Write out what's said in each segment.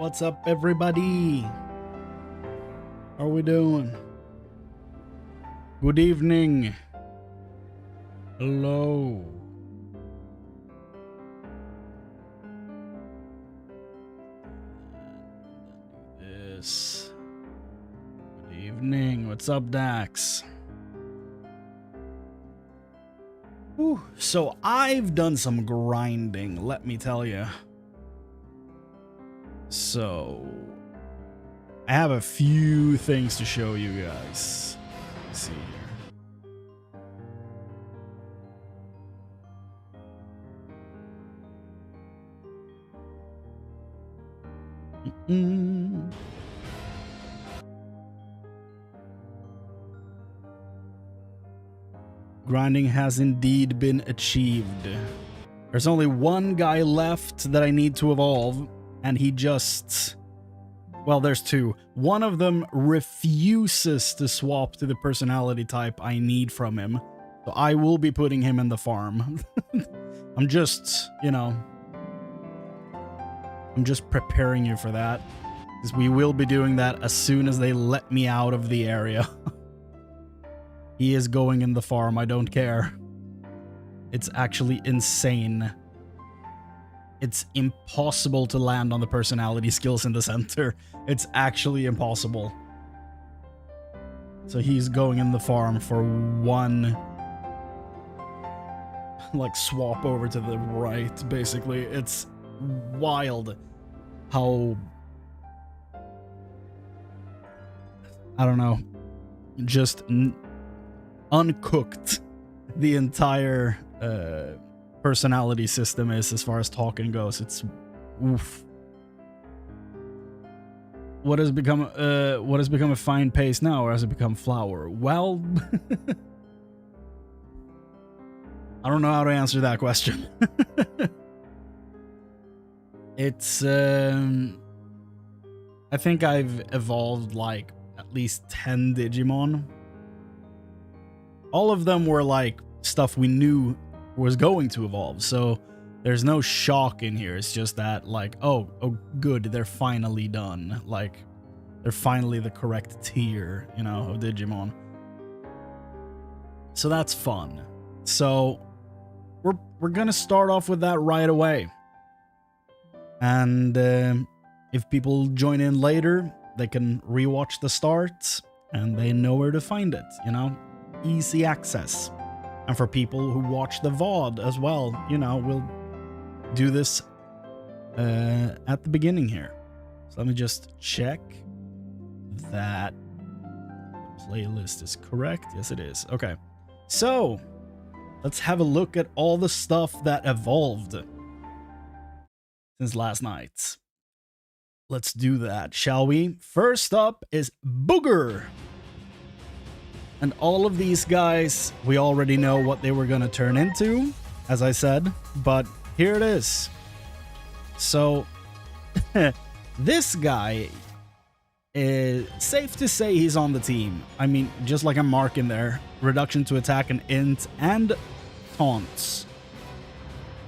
What's up, everybody? How are we doing? Good evening. Hello. This. Good evening. What's up, Dax? Whew. So I've done some grinding, let me tell you. So I have a few things to show you guys. Let's see here. Grinding has indeed been achieved. There's only one guy left that I need to evolve, and he just... Well, there's two. One of them refuses to swap to the personality type I need from him. So I will be putting him in the farm. I'm just, you know... I'm just preparing you for that. Because we will be doing that as soon as they let me out of the area. He is going in the farm, I don't care. It's actually insane. It's impossible to land on the personality skills in the center. It's actually impossible. So he's going in the farm for one... like, swap over to the right, basically. It's wild how... I don't know. Just... uncooked the entire personality system is as far as talking goes. It's oof. What has become a fine paste now, or has it become flour? Well, I don't know how to answer that question. It's I think I've evolved like at least 10 Digimon. All of them were like stuff we knew was going to evolve, so there's no shock in here. It's just that like, oh good, they're finally done. Like, they're finally the correct tier, you know, of Digimon. So that's fun. So we're gonna start off with that right away. And if people join in later, they can rewatch the start and they know where to find it, you know? Easy access. And for people who watch the VOD as well, you know, we'll do this at the beginning here. So let me just check that the playlist is correct. Yes, it is. Okay. So let's have a look at all the stuff that evolved since last night. Let's do that, shall we? First up is Booger. And all of these guys, we already know what they were going to turn into, as I said, but here it is. So, this guy, is safe to say he's on the team. I mean, just like a mark in there, reduction to attack and int and taunts.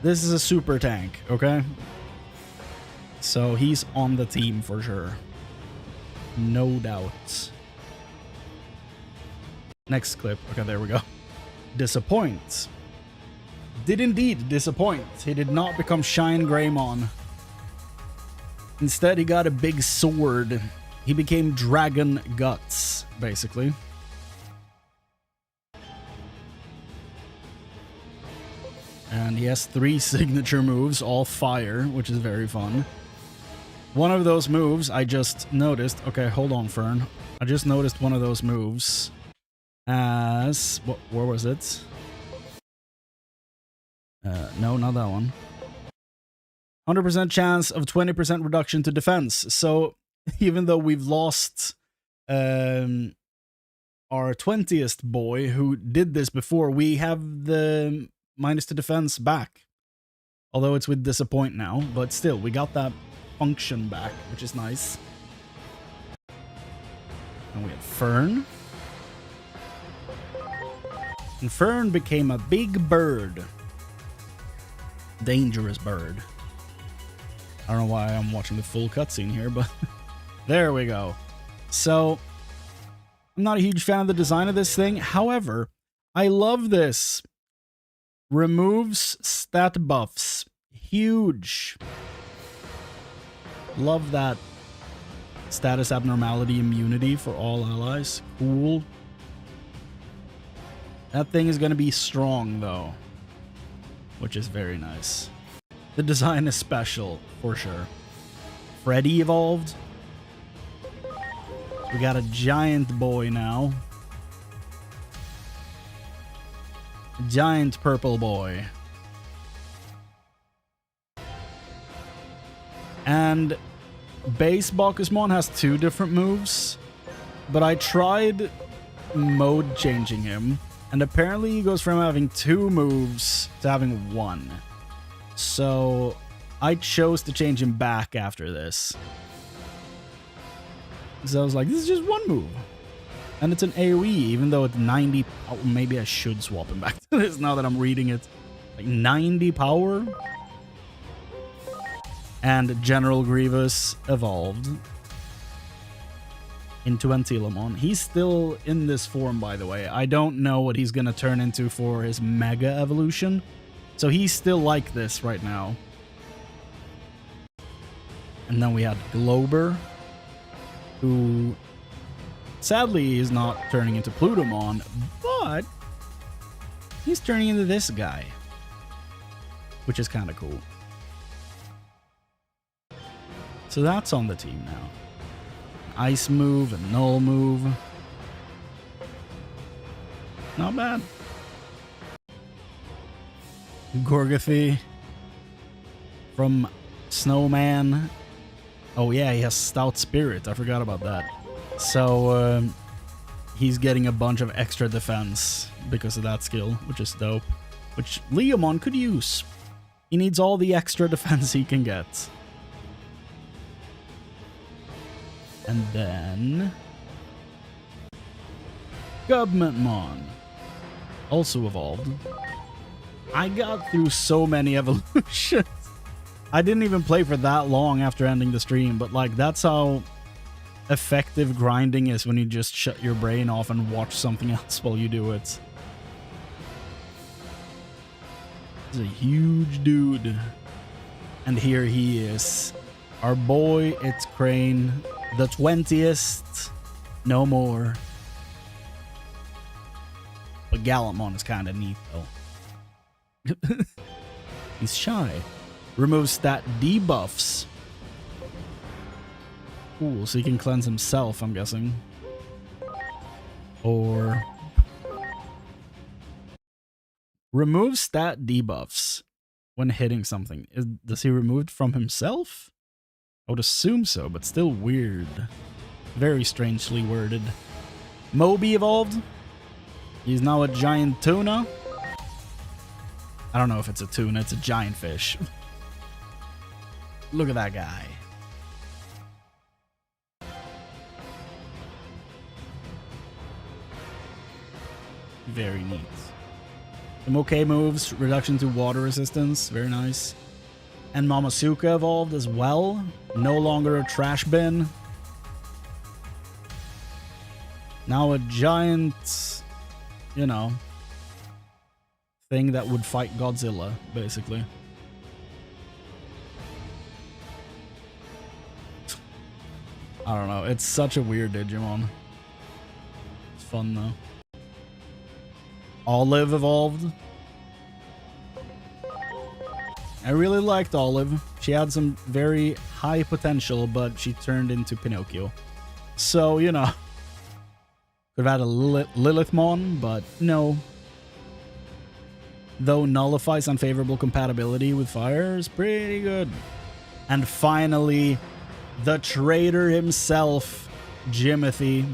This is a super tank, okay? So he's on the team for sure. No doubt. Next clip. Okay, there we go. Disappoint. Did indeed disappoint. He did not become Shine Greymon. Instead, he got a big sword. He became Dragon Guts, basically. And he has 3 signature moves, all fire, which is very fun. One of those moves, I just noticed... Okay, hold on, Fern. I just noticed one of those moves... as... where was it? No, not that one. 100% chance of 20% reduction to defense. So, even though we've lost our 20th boy who did this before, we have the minus to defense back. Although it's with disappoint now, but still, we got that function back, which is nice. And we have Fern. And Fern became a big bird. Dangerous bird. I don't know why I'm watching the full cutscene here, but there we go. So, I'm not a huge fan of the design of this thing. However, I love this. Removes stat buffs. Huge. Love that. Status abnormality immunity for all allies. Cool. That thing is going to be strong, though, which is very nice. The design is special, for sure. Freddy evolved. We got a giant boy now. A giant purple boy. And base Bakusmon has 2 different moves, but I tried mode changing him, and apparently he goes from having 2 moves to having 1. So I chose to change him back after this. So I was like, this is just 1 move. And it's an AoE, even though it's 90... Oh, maybe I should swap him back to this now that I'm reading it. Like 90 power. And General Grievous evolved into Antilamon. He's still in this form, by the way. I don't know what he's going to turn into for his Mega Evolution. So he's still like this right now. And then we had Glober, who sadly is not turning into Plutomon, but he's turning into this guy, which is kind of cool. So that's on the team now. Ice move and null move. Not bad. Gorgathy from Snowman. Oh yeah, he has Stout Spirit. I forgot about that. So he's getting a bunch of extra defense because of that skill, which is dope. Which Leomon could use. He needs all the extra defense he can get. And then Gubmanmon also evolved. I got through so many evolutions. I didn't even play for that long after ending the stream, but like that's how effective grinding is when you just shut your brain off and watch something else while you do it. He's a huge dude. And here he is. Our boy, it's Chrane. The 20th. No more. But Gallantmon is kind of neat, though. He's shy. Removes stat debuffs. Cool, so he can cleanse himself, I'm guessing. Or... Removes stat debuffs when hitting something. Does he remove it from himself? I would assume so, but still weird. Very strangely worded. Moby evolved. He's now a giant tuna. I don't know if it's a tuna, it's a giant fish. Look at that guy. Very neat. Some okay moves. Reduction to water resistance. Very nice. And Mamasuka evolved as well. No longer a trash bin. Now a giant, you know, thing that would fight Godzilla, basically. I don't know. It's such a weird Digimon. It's fun, though. Olive evolved. I really liked Olive. She had some very high potential, but she turned into Pinocchio. So, you know. Could have had a Lilithmon, but no. Though nullifies unfavorable compatibility with fire is pretty good. And finally, the traitor himself, Jimothy.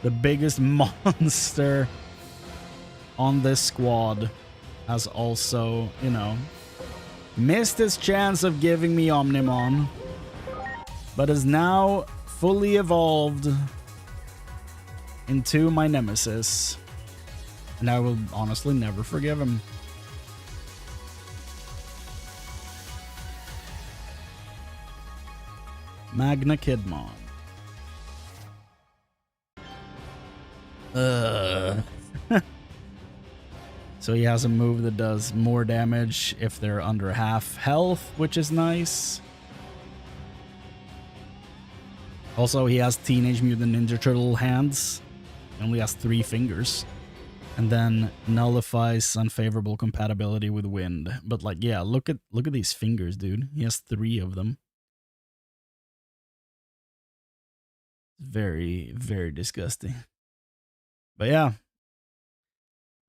The biggest monster on this squad. Has also, you know, missed his chance of giving me Omnimon, but is now fully evolved into my nemesis, and I will honestly never forgive him. Magna Kidmon. So he has a move that does more damage if they're under half health, which is nice. Also, he has Teenage Mutant Ninja Turtle hands. He only has 3 fingers. And then nullifies unfavorable compatibility with wind. But like, yeah, look at these fingers, dude. He has 3 of them. Very, very disgusting. But yeah.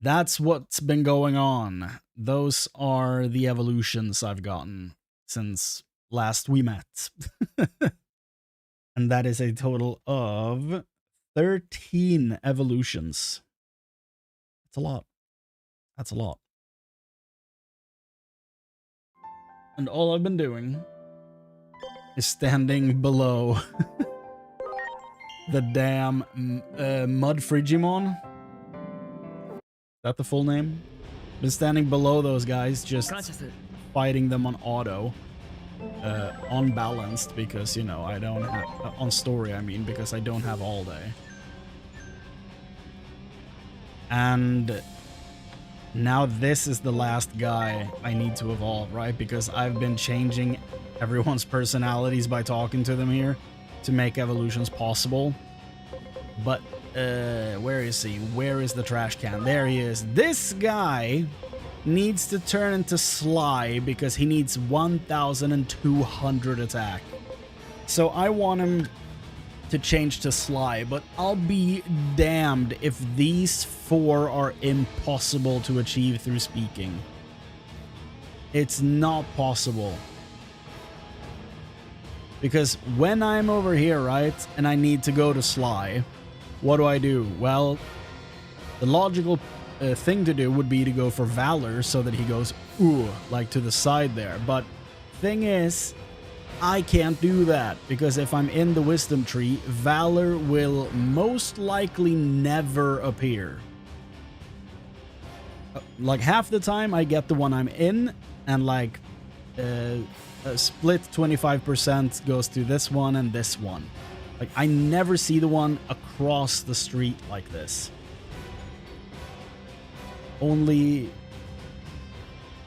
That's what's been going on. Those are the evolutions I've gotten since last we met. And that is a total of 13 evolutions. That's a lot. That's a lot. And all I've been doing is standing below the damn Mud Frigimon. Is that the full name? Been standing below those guys, just fighting them on auto. Unbalanced, because, you know, I don't have... on story, I mean, because I don't have all day. And now this is the last guy I need to evolve, right? Because I've been changing everyone's personalities by talking to them here to make evolutions possible. But, where is he? Where is the trash can? There he is. This guy needs to turn into Sly because he needs 1,200 attack. So I want him to change to Sly, but I'll be damned if these 4 are impossible to achieve through speaking. It's not possible. Because when I'm over here, right, and I need to go to Sly, what do? Well, the logical thing to do would be to go for Valor so that he goes, ooh, like to the side there. But thing is, I can't do that because if I'm in the Wisdom Tree, Valor will most likely never appear. Like half the time I get the one I'm in, and like a split 25% goes to this one and this one. Like I never see the one across the street like this. Only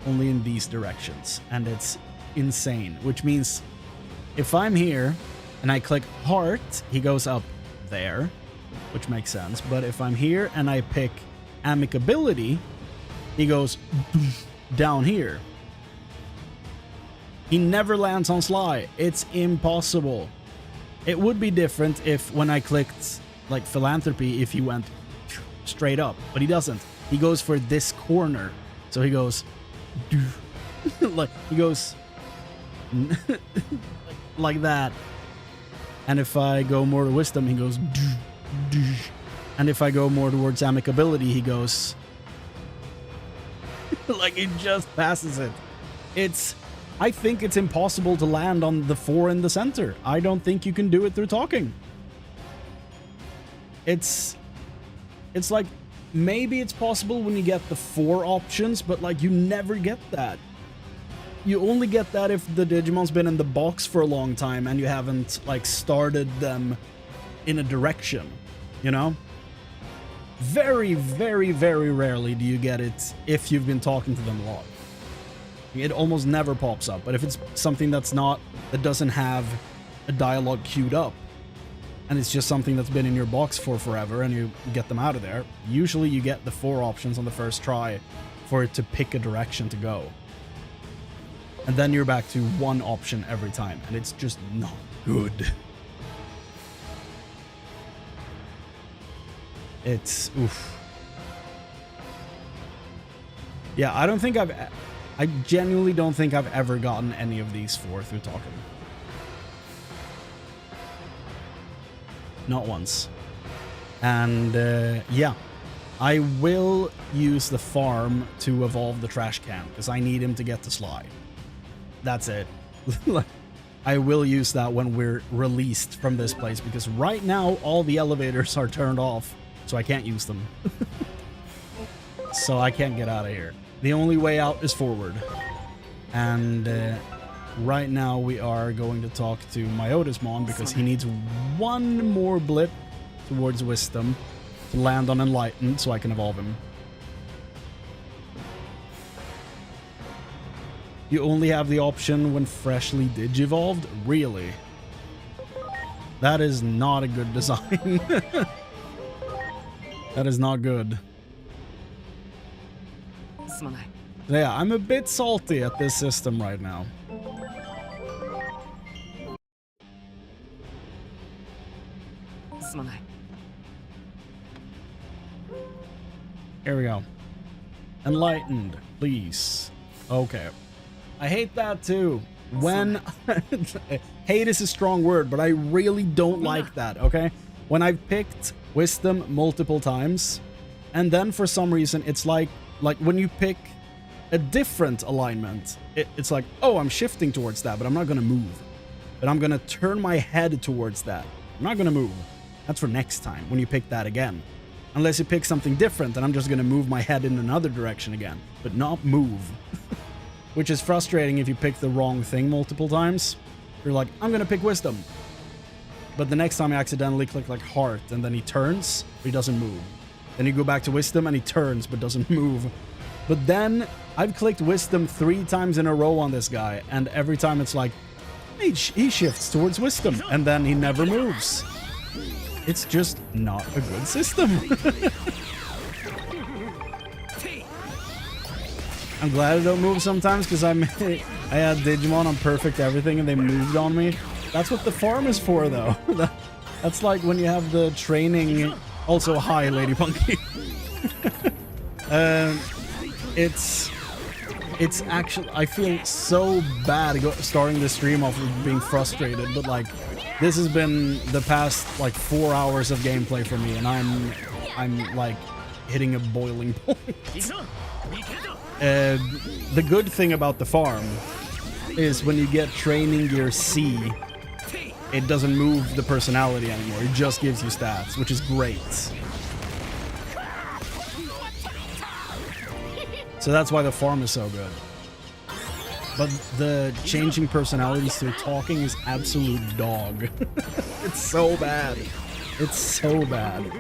in these directions, and it's insane, which means if I'm here and I click heart, he goes up there, which makes sense. But if I'm here and I pick amicability, he goes down here. He never lands on Sly. It's impossible. It would be different if when I clicked like philanthropy, if he went straight up, but he doesn't. He goes for this corner. So he goes like he goes like that. And if I go more to wisdom, he goes and if I go more towards amicability, he goes like he just passes it. I think it's impossible to land on the 4 in the center. I don't think you can do it through talking. It's like maybe it's possible when you get the 4 options, but like you never get that. You only get that if the Digimon's been in the box for a long time and you haven't like started them in a direction, you know? Very, very, very rarely do you get it if you've been talking to them a lot. It almost never pops up, but if it's something that doesn't have a dialogue queued up, and it's just something that's been in your box for forever and you get them out of there, usually you get the 4 options on the first try for it to pick a direction to go. And then you're back to 1 option every time, and it's just not good. It's oof. Yeah, I genuinely don't think I've ever gotten any of these 4 through talking. Not once. And yeah, I will use the farm to evolve the trash can because I need him to get to Sly. That's it. I will use that when we're released from this place because right now all the elevators are turned off, so I can't use them. So I can't get out of here. The only way out is forward. And right now we are going to talk to Myotismon because he needs one more blip towards Wisdom to land on Enlightened so I can evolve him. You only have the option when freshly digivolved? Really? That is not a good design. That is not good. Yeah, I'm a bit salty at this system right now. Here we go. Enlightened, please. Okay. I hate that too. When... hate is a strong word, but I really don't like that, okay? When I've picked Wisdom multiple times, and then for some reason it's like when you pick a different alignment, it's like, oh, I'm shifting towards that, but I'm not gonna move. But I'm gonna turn my head towards that. I'm not gonna move. That's for next time, when you pick that again. Unless you pick something different, and I'm just gonna move my head in another direction again, but not move. Which is frustrating if you pick the wrong thing multiple times. You're like, I'm gonna pick Wisdom. But the next time I accidentally click like Heart, and then he turns, but he doesn't move. Then you go back to Wisdom, and he turns, but doesn't move. But then, I've clicked Wisdom 3 times in a row on this guy, and every time it's like, he shifts towards Wisdom, and then he never moves. It's just not a good system. I'm glad I don't move sometimes, because I had Digimon on perfect everything, and they moved on me. That's what the farm is for, though. That's like when you have the training... Also, hi, Lady Punky. It's actually... I feel so bad starting the stream off with being frustrated, but like... This has been the past, like, 4 hours of gameplay for me, and I'm like, hitting a boiling point. The good thing about the farm is when you get Training Gear C, it doesn't move the personality anymore. It just gives you stats, which is great. So that's why the farm is so good. But the changing personalities to talking is absolute dog. It's so bad. It's so bad.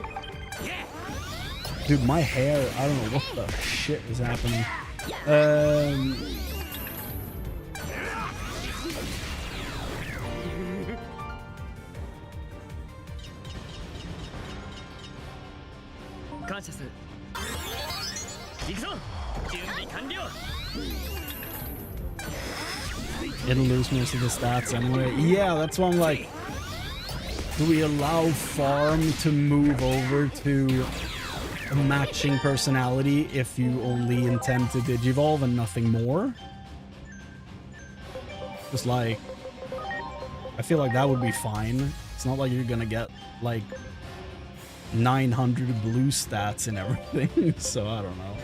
Dude, my hair, I don't know what the shit is happening. It'll lose most of the stats anyway. Yeah, that's why I'm like, do we allow farm to move over to a matching personality if you only intend to digivolve and nothing more? Just like, I feel like that would be fine. It's not like you're gonna get like 900 blue stats and everything, so I don't know.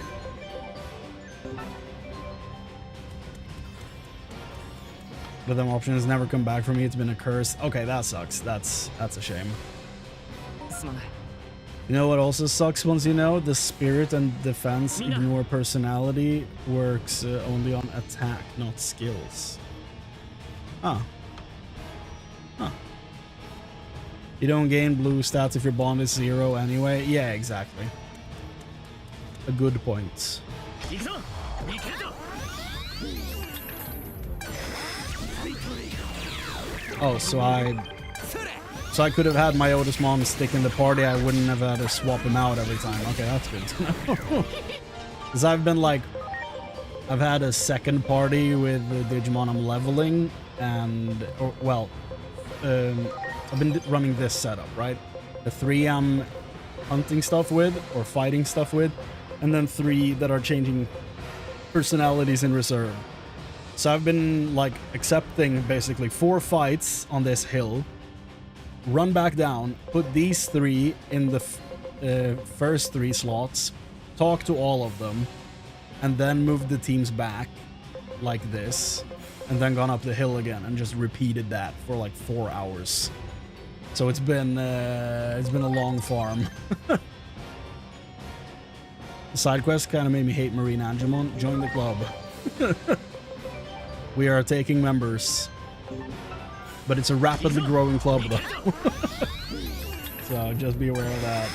But them options never come back for me. It's been a curse. Okay, that sucks. That's a shame. You know what also sucks once you know? The spirit and defense ignore personality works only on attack, not skills. Huh. Huh. You don't gain blue stats if your bond is 0 anyway? Yeah, exactly. A good point. Oh, so I could have had my Myotismon stick in the party. I wouldn't have had to swap him out every time. Okay, that's good to know. Because I've been like, I've had a second party with the Digimon I'm leveling, and I've been running this setup, right? The 3 I'm hunting stuff with or fighting stuff with, and then 3 that are changing personalities in reserve. So I've been like accepting basically 4 fights on this hill, run back down, put these 3 in the first 3 slots, talk to all of them, and then move the teams back like this, and then gone up the hill again and just repeated that for like 4 hours. So it's been a long farm. The side quest kind of made me hate Marine Angemon. Join the club. We are taking members. But it's a rapidly growing club, though. So just be aware of that.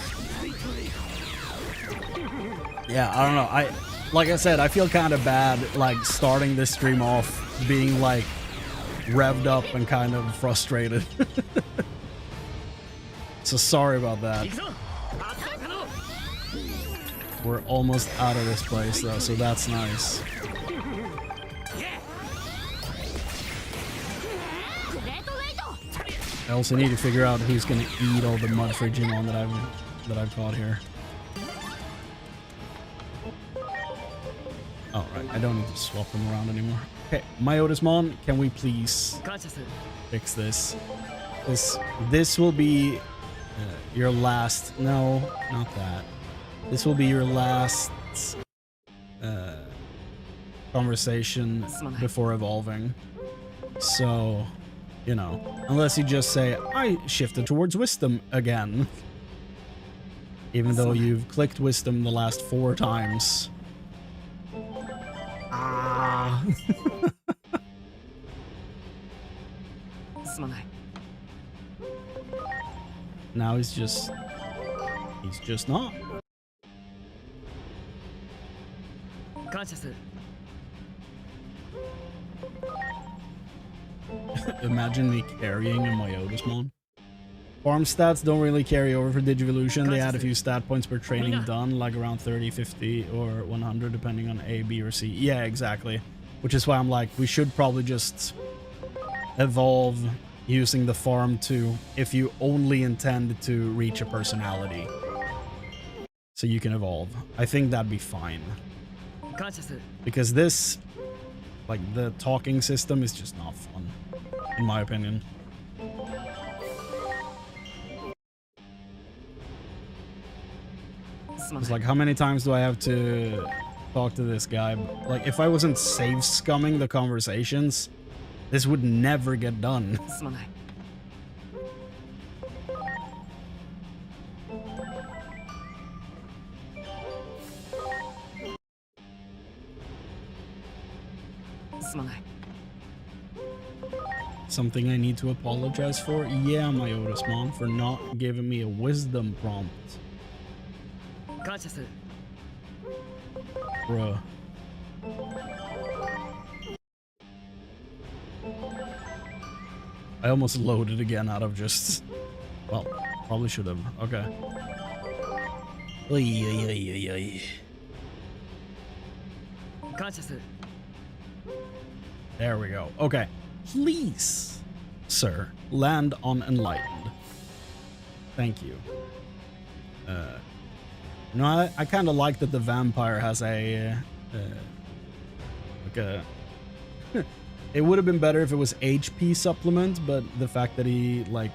Yeah, I don't know. Like I said, I feel kind of bad, like, starting this stream off being, like, revved up and kind of frustrated. So sorry about that. We're almost out of this place, though, so that's nice. I also need to figure out who's gonna eat all the mud for Digimon that I've caught here. Oh, right. I don't need to swap them around anymore. Okay, Myotismon, can we please fix this? This will be your last... No, not that. This will be your last conversation before evolving. So, you know, unless you just say, I shifted towards wisdom again. Even though you've clicked wisdom the last 4 times. Ah. Now he's just not. Imagine me carrying a Myotismon. Farm stats don't really carry over for Digivolution. They add a few stat points per training done, like around 30, 50, or 100, depending on A, B, or C. Yeah, exactly. Which is why I'm like, we should probably just evolve using the farm to, if you only intend to reach a personality. So you can evolve. I think that'd be fine. Because this, like, the talking system is just not fun, in my opinion. It's like, how many times do I have to talk to this guy? Like, if I wasn't save scumming the conversations, this would never get done. Something I need to apologize for? Yeah, Myotismon, for not giving me a wisdom prompt. Bruh. I almost loaded again out of just... Well, probably should have. Okay. Oy, oy, oy, oy, oy. There we go. Okay. Please, sir, land on Enlightened. Thank you. You know, I kind of like that the vampire has a... like a... It would have been better if it was HP supplement, but the fact that he, like,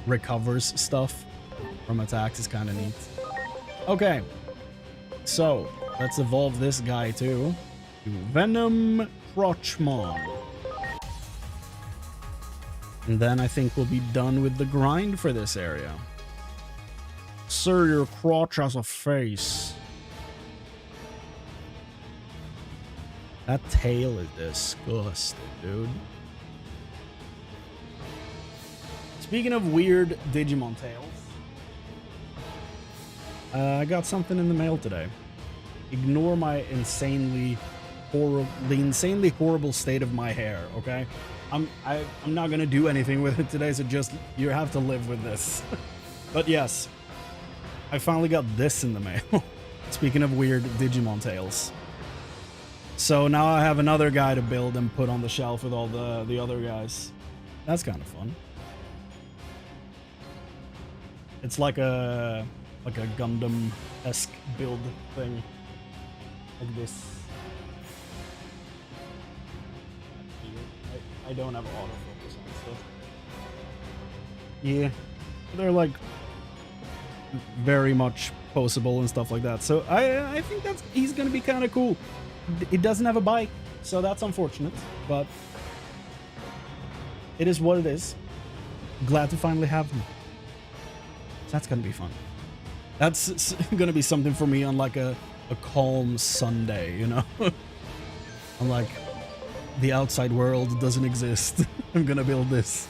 recovers stuff from attacks is kind of neat. Okay. So, let's evolve this guy, too. To Venom Crotchmon. And then I think we'll be done with the grind for this area. Sir, your crotch has a face. That tail is disgusting, dude. Speaking of weird Digimon tails, I got something in the mail today. Ignore my insanely horrible state of my hair, okay? I'm not gonna do anything with it today, so just you have to live with this. But yes, I finally got this in the mail. Speaking of weird Digimon tails. So now I have another guy to build and put on the shelf with all the other guys. That's kind of fun. It's like a Gundam-esque build thing. Like this. I don't have autofocus on stuff. Yeah, they're like very much poseable and stuff like that. So I think he's gonna be kind of cool. It doesn't have a bike, so that's unfortunate, but it is what it is. Glad to finally have him. So that's gonna be fun. That's gonna be something for me on like a calm Sunday, you know? I'm like, The outside world doesn't exist. I'm gonna build this.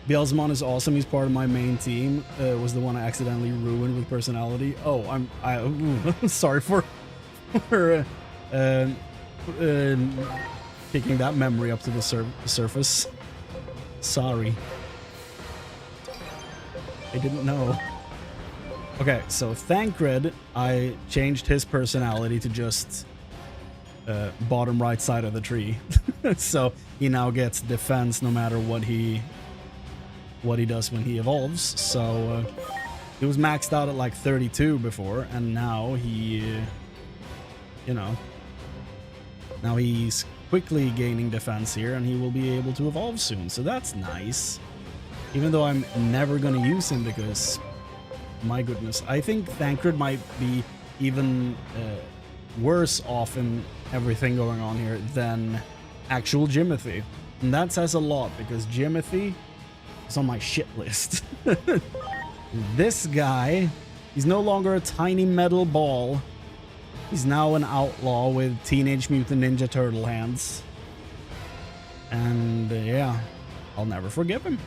Bielzamon is awesome. He's part of my main team. Was the one I accidentally ruined with personality. Oh, I'm sorry for picking that memory up to the surface. Sorry. I didn't know. Okay, so Thancred, I changed his personality to just bottom right side of the tree. So he now gets defense no matter what he does when he evolves. So he was maxed out at like 32 before, and now he, you know, now he's quickly gaining defense here, and he will be able to evolve soon. So that's nice. Even though I'm never gonna use him because, my goodness, I think Thancred might be even worse off in everything going on here than actual Jimothy. And that says a lot because Jimothy is on my shit list. This guy, he's no longer a tiny metal ball. He's now an outlaw with Teenage Mutant Ninja Turtle hands. And yeah, I'll never forgive him.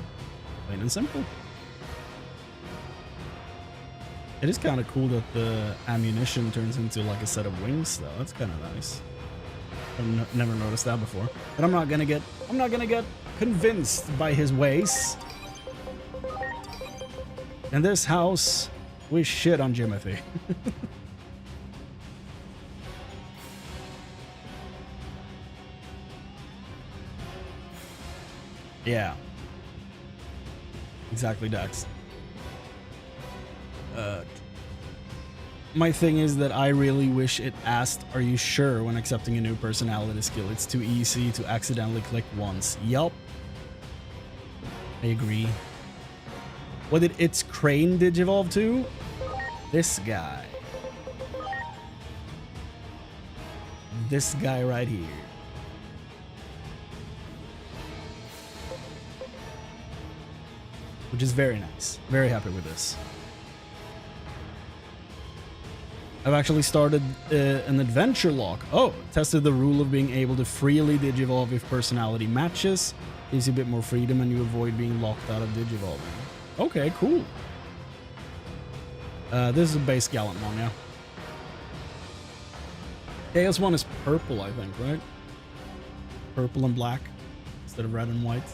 Plain and simple. It is kind of cool that the ammunition turns into like a set of wings, though. That's kind of nice. I've never noticed that before. But I'm not gonna get convinced by his ways. In this house, we shit on Jimothy. Yeah. Exactly, Dax. My thing is that I really wish it asked, "Are you sure?" when accepting a new personality skill. It's too easy to accidentally click once. Yup. I agree. What did its Chrane digivolve to? This guy. This guy right here. Which is very nice. Very happy with this. I've actually started an adventure lock. Oh, tested the rule of being able to freely digivolve if personality matches. Gives you a bit more freedom and you avoid being locked out of digivolving. Okay, cool. This is a base Gallantmon, yeah. Chaos one is purple, I think, right? Purple and black instead of red and white.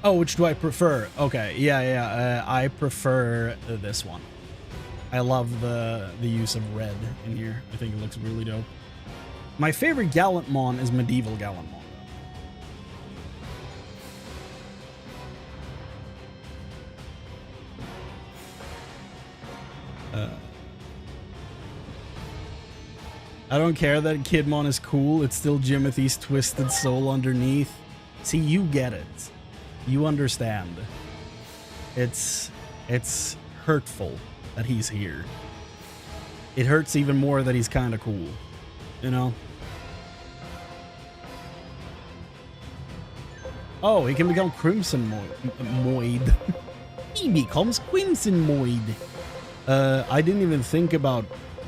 Oh, which do I prefer? Okay, yeah. I prefer this one. I love the use of red in here. I think it looks really dope. My favorite Gallantmon is Medieval Gallantmon. I don't care that Kidmon is cool. It's still Jimothy's twisted soul underneath. See, you get it. You understand. It's hurtful that he's here. It hurts even more that he's kind of cool. You know? Oh, he can become Crimson Moid. He becomes Crimson Moid. I didn't even think about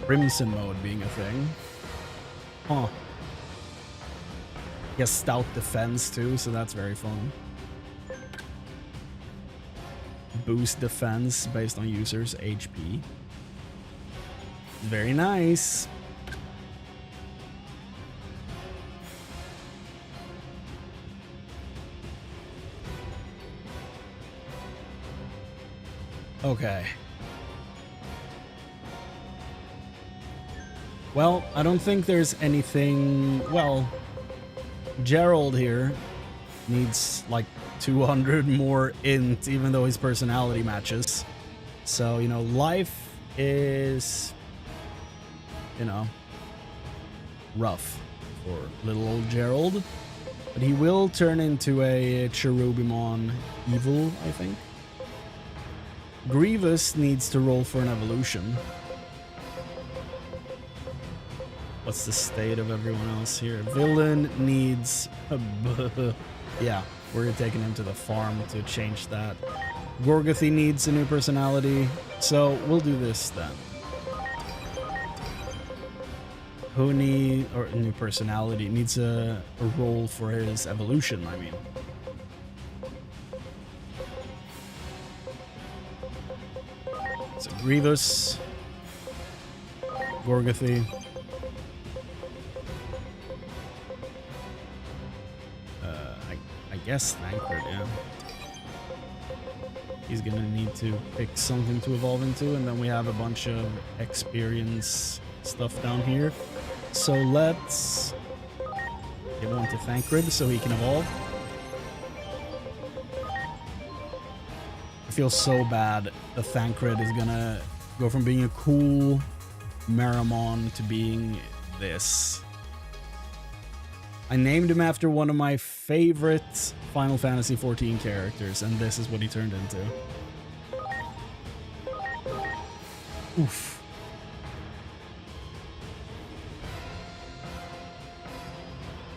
Crimson Mode being a thing. Huh. He has stout defense too, so that's very fun. Boost defense based on users' HP. Very nice. Okay. Well, I don't think there's anything... Well, Gerald here needs like 200 more int, even though his personality matches. So, you know, life is, you know, rough for little old Gerald. But he will turn into a Cherubimon evil, I think. Grievous needs to roll for an evolution. What's the state of everyone else here? Villain needs... yeah, we're taking him to the farm to change that. Gorgothy needs a new personality, so we'll do this then. Who need or a new personality needs a role for his evolution, I mean. So Grievous, Gorgothy. I guess Thancred, yeah. He's gonna need to pick something to evolve into, and then we have a bunch of experience stuff down here. So let's give one to Thancred so he can evolve. I feel so bad the Thancred is gonna go from being a cool Meramon to being this. I named him after one of my favorite Final Fantasy XIV characters, and this is what he turned into. Oof.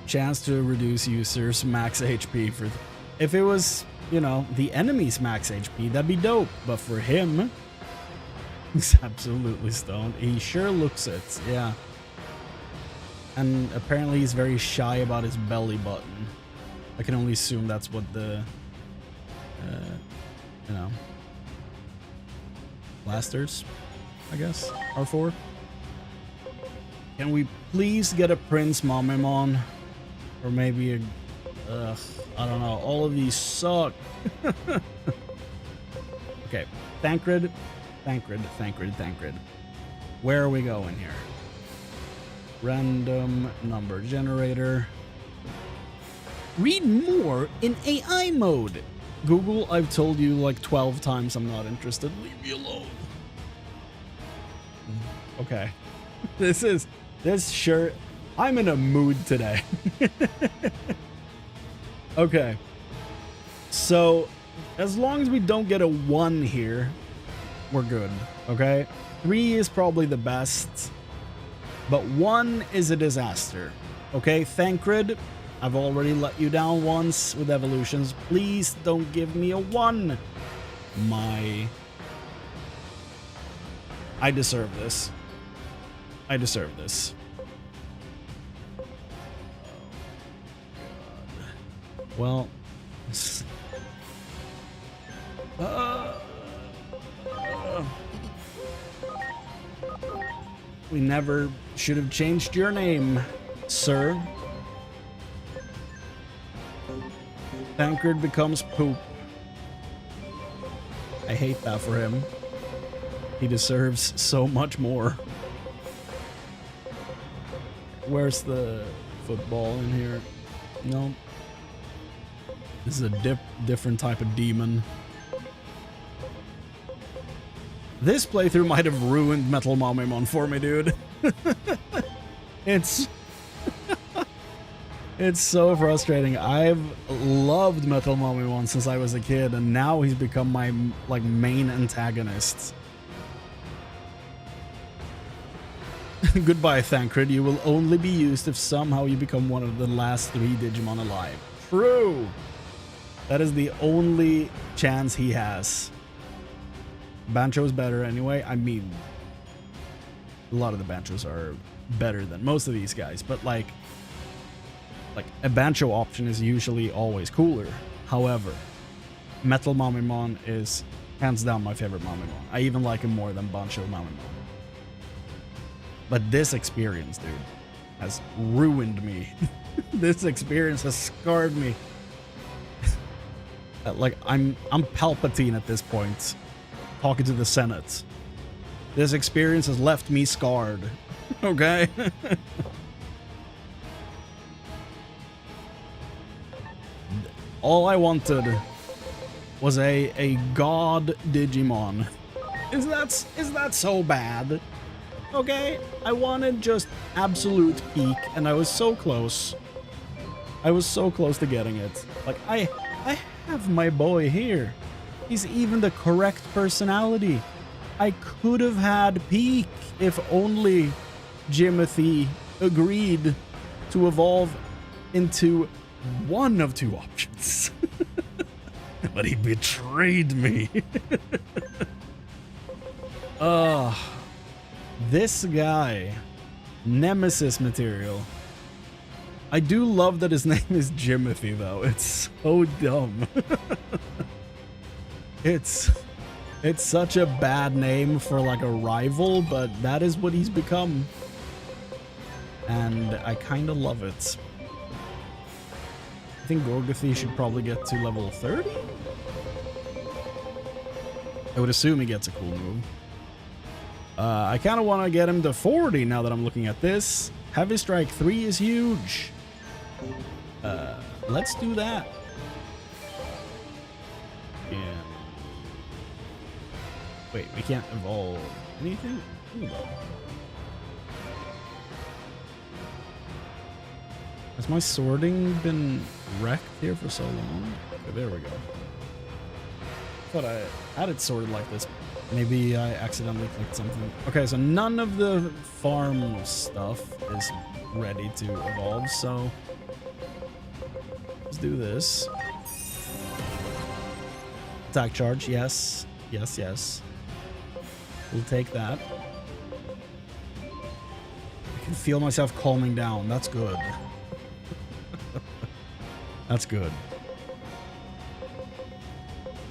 Chance to reduce users' max HP for... If it was, you know, the enemy's max HP, that'd be dope. But for him, he's absolutely stoned. He sure looks it, yeah. And apparently he's very shy about his belly button. I can only assume that's what the, you know, blasters, I guess, are for. Can we please get a Prince Mamemon? Or maybe a, I don't know, all of these suck. Okay, Thancred. Where are we going here? Random number generator. Read more in AI mode. Google, I've told you like 12 times I'm not interested. Leave me alone. Okay. This sure... I'm in a mood today. Okay. So, as long as we don't get a 1 here, we're good. Okay? 3 is probably the best. But 1 is a disaster. Okay, Thancred, I've already let you down once with evolutions. Please don't give me a 1. I deserve this. I deserve this. Oh, God. Well... We never should have changed your name, sir. Thancred becomes poop. I hate that for him. He deserves so much more. Where's the football in here? No. This is a different type of demon. This playthrough might have ruined Metal Mamemon for me, dude. It's so frustrating. I've loved Metal Mamemon since I was a kid, and now he's become my like main antagonist. Goodbye, Thancred. You will only be used if somehow you become one of the last 3 Digimon alive. True. That is the only chance he has. Bancho's better anyway. I mean, a lot of the Banchos are better than most of these guys, but like a Bancho option is usually always cooler. However, Metal Mamemon is hands down my favorite Mamemon. I even like him more than Bancho Mamemon. But this experience, dude, has ruined me. This experience has scarred me. Like I'm Palpatine at this point. Talking to the Senate. This experience has left me scarred. Okay? All I wanted was a god Digimon. Is that so bad? Okay? I wanted just absolute peak, and I was so close. I was so close to getting it. Like, I have my boy here. He's even the correct personality. I could have had Peak if only Jimothy agreed to evolve into one of 2 options. but he betrayed me. This guy, Nemesis material. I do love that his name is Jimothy, though. It's so dumb. It's such a bad name for like a rival, but that is what he's become. And I kind of love it. I think Gorgothy should probably get to level 30? I would assume he gets a cool move. I kind of want to get him to 40 now that I'm looking at this. Heavy Strike 3 is huge. Let's do that. Yeah. Wait, we can't evolve anything? Ooh. Has my sorting been wrecked here for so long? Okay, there we go. I thought I had it sorted like this. Maybe I accidentally clicked something. Okay, so none of the farm stuff is ready to evolve, so let's do this. Attack charge, yes. Yes, yes. We'll take that. I can feel myself calming down. That's good. That's good.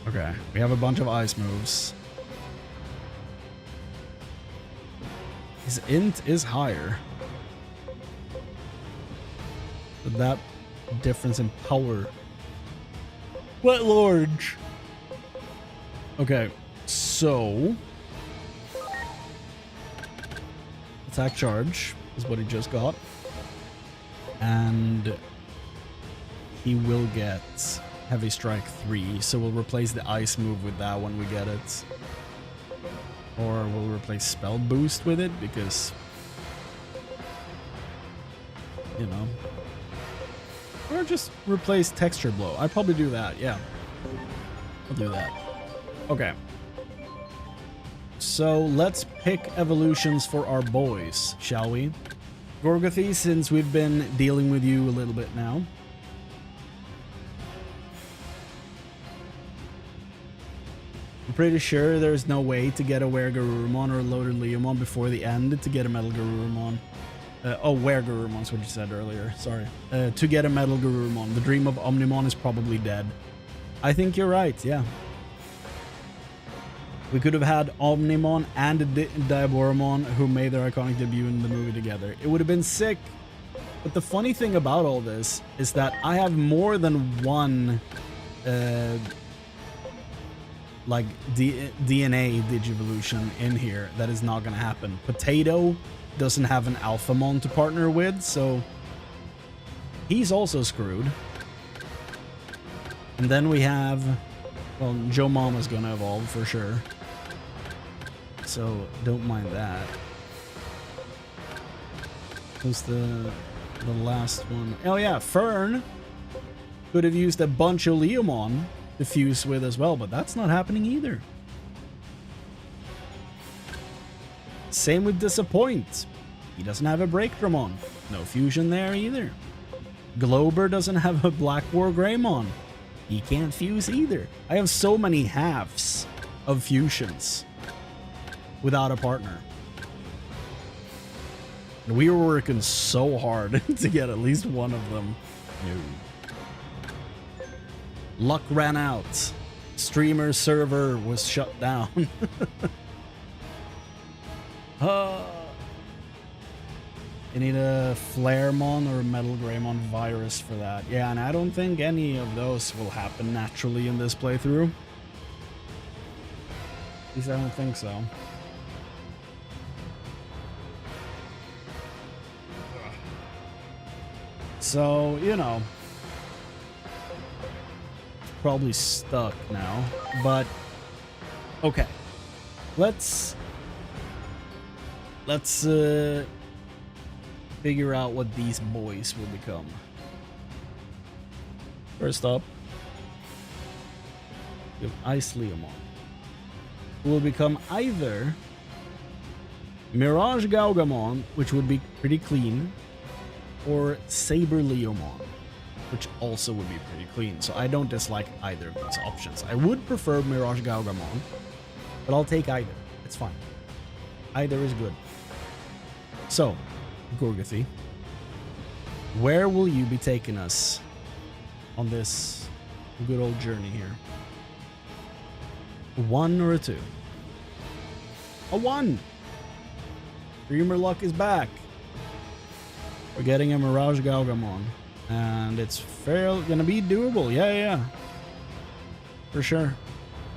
Okay, we have a bunch of ice moves. His int is higher. But that difference in power. What large? Okay, so attack charge is what he just got. And he will get Heavy Strike 3, so we'll replace the ice move with that when we get it. Or we'll replace Spell Boost with it, because, you know. Or just replace Texture Blow. I'd probably do that, yeah. I'll do that. Okay. So let's pick evolutions for our boys, shall we? Gorgothy, since we've been dealing with you a little bit now. I'm pretty sure there's no way to get a Were-Garurumon or a Loaded Leomon before the end to get a Metal Garurumon. Were-Garurumon is what you said earlier. Sorry. To get a Metal Garurumon. The dream of Omnimon is probably dead. I think you're right, yeah. We could have had Omnimon and Diaboromon who made their iconic debut in the movie together. It would have been sick. But the funny thing about all this is that I have more than one like DNA Digivolution in here that is not going to happen. Potato doesn't have an Alphamon to partner with, so he's also screwed. And then we have, well, Joe Mama's going to evolve for sure. So don't mind that. Who's the last one? Oh yeah, Fern could have used a bunch of Leomon to fuse with as well, but that's not happening either. Same with Disappoint. He doesn't have a Breakdramon. No fusion there either. Glober doesn't have a Black War Greymon. He can't fuse either. I have so many halves of fusions without a partner. And we were working so hard to get at least one of them. No. Luck ran out. Streamer server was shut down. You need a Flaremon or a Metal Greymon virus for that. Yeah, and I don't think any of those will happen naturally in this playthrough. At least I don't think so. So, you know, probably stuck now, but okay. Let's figure out what these boys will become. First up, we have Ice Leomon, who will become either Mirage Gaugamon, which would be pretty clean, or Saber Leomon. which also would be pretty clean. So I don't dislike either of these options. I would prefer Mirage Gaugamon, but I'll take either. It's fine. Either is good. So, Gorgathy, where will you be taking us on this good old journey here? A 1 or a 2? A 1! Dreamer luck is back. We're getting a Mirage Gaugamon. And it's gonna be doable. Yeah. For sure.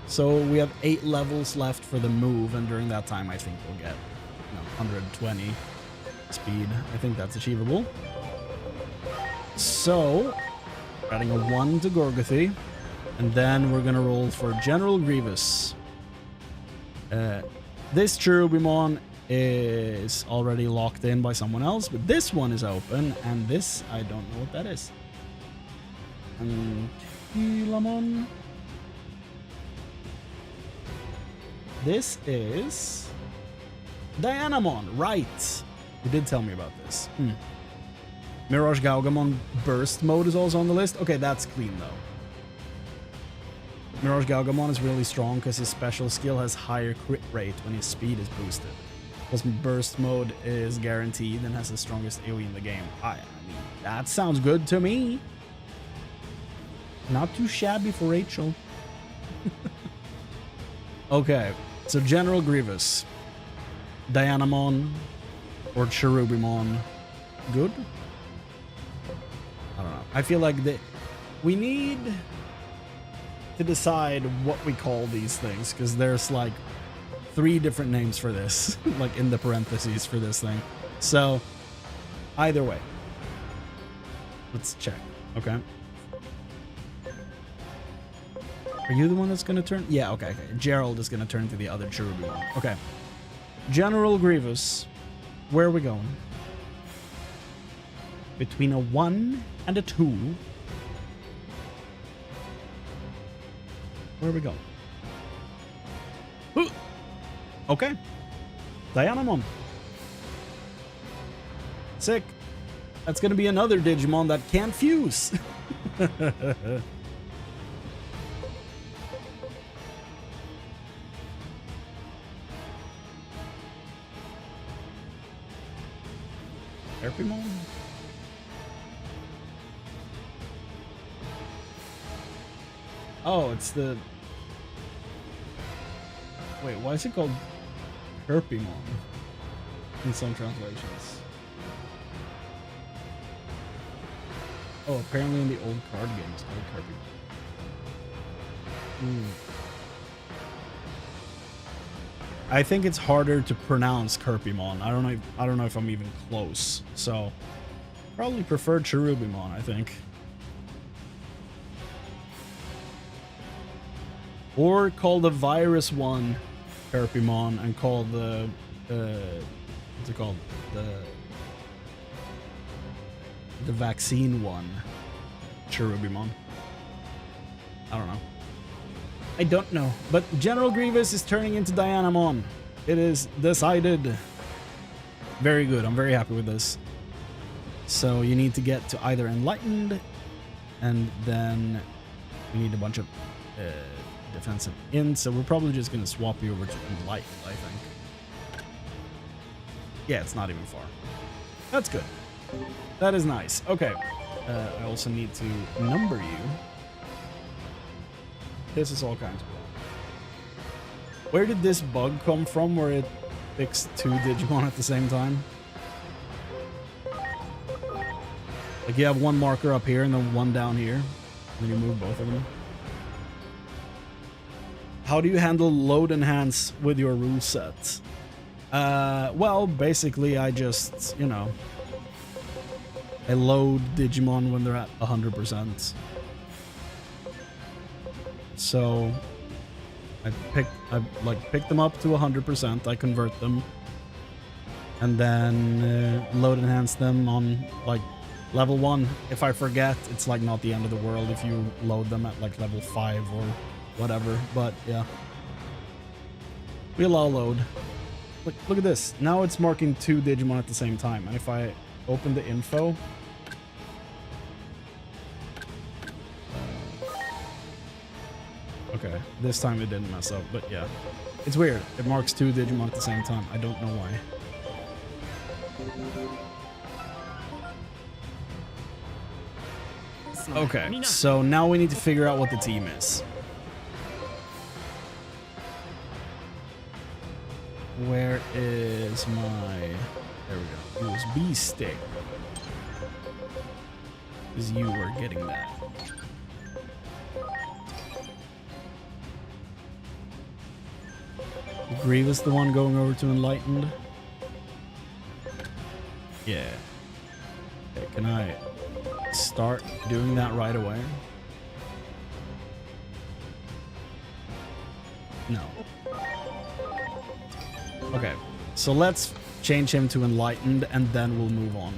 So we have 8 levels left for the move, and during that time I think we'll get 120 speed. I think that's achievable. So, adding a 1 to Gorgathy, and then we're gonna roll for General Grievous. This Cherubimon is already locked in by someone else, but this one is open, and this, I don't know what that is. Lamon. This is Dianamon, right? You did tell me about this. Mirage Gaugamon burst mode is also on the list. Okay, that's clean though. Mirage Gaugamon is really strong because his special skill has higher crit rate when his speed is boosted. Because burst mode is guaranteed and has the strongest AoE in the game. I mean, that sounds good to me. Not too shabby for Rachel. Okay, so General Grievous, Dianamon, or Cherubimon, good? I don't know. I feel like we need to decide what we call these things, because there's like 3 different names for this, like in the parentheses for this thing. So, either way, let's check, okay? Are you the one that's gonna turn? Yeah, okay. Gerald is gonna turn to the other Cherubimon. Okay. General Grievous, where are we going? Between a 1 and a 2. Where are we going? Ooh. Okay. Dianamon. Sick. That's gonna be another Digimon that can't fuse. Therapymon? Oh, it's the... Wait, why is it called Herpymon in some translations? Oh, apparently in the old card game it's called Herpymon. I think it's harder to pronounce Herpymon. I don't know if I'm even close. So, probably prefer Cherubimon, I think. Or call the virus one Herpymon and call the what's it called? The vaccine one Cherubimon. I don't know. I don't know. But General Grievous is turning into Dianamon. It is decided. Very good. I'm very happy with this. So you need to get to either Enlightened, and then we need a bunch of defensive in. So we're probably just going to swap you over to Enlightened, I think. Yeah, it's not even far. That's good. That is nice. Okay. I also need to number you. This is all kinds of wrong. Where did this bug come from where it picks 2 Digimon at the same time? Like you have one marker up here and then one down here. And then you move both of them. How do you handle load enhance with your rule set? Well, basically I just, you know, I load Digimon when they're at 100%. So I pick them up to 100%. I convert them, and then load enhance them on like level 1. If I forget, it's like not the end of the world if you load them at like level 5 or whatever. But yeah, we allow load. Look at this. Now it's marking 2 Digimon at the same time, and if I open the info, This time it didn't mess up, but yeah. It's weird. It marks 2 Digimon at the same time. I don't know why. Okay, so now we need to figure out what the team is. Where is my... There we go. USB stick. Because you were getting that. Grievous the one going over to Enlightened? Yeah. Okay, can I start doing that right away? No. Okay, so let's change him to Enlightened and then we'll move on.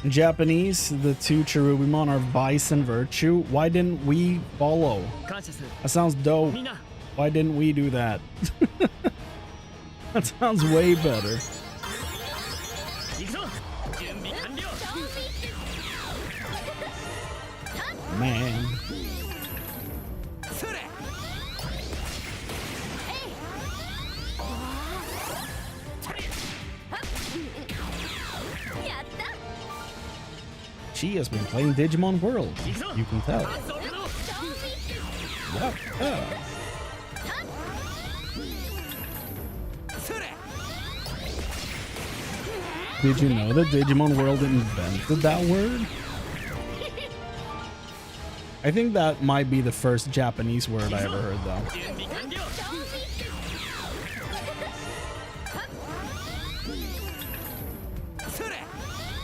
In Japanese, the 2 Cherubimon are Vice and Virtue. Why didn't we follow? That sounds dope. Why didn't we do that? That sounds way better. Man. She has been playing Digimon World. You can tell. Yep. Yeah. Did you know that Digimon World invented that word? I think that might be the first Japanese word I ever heard, though.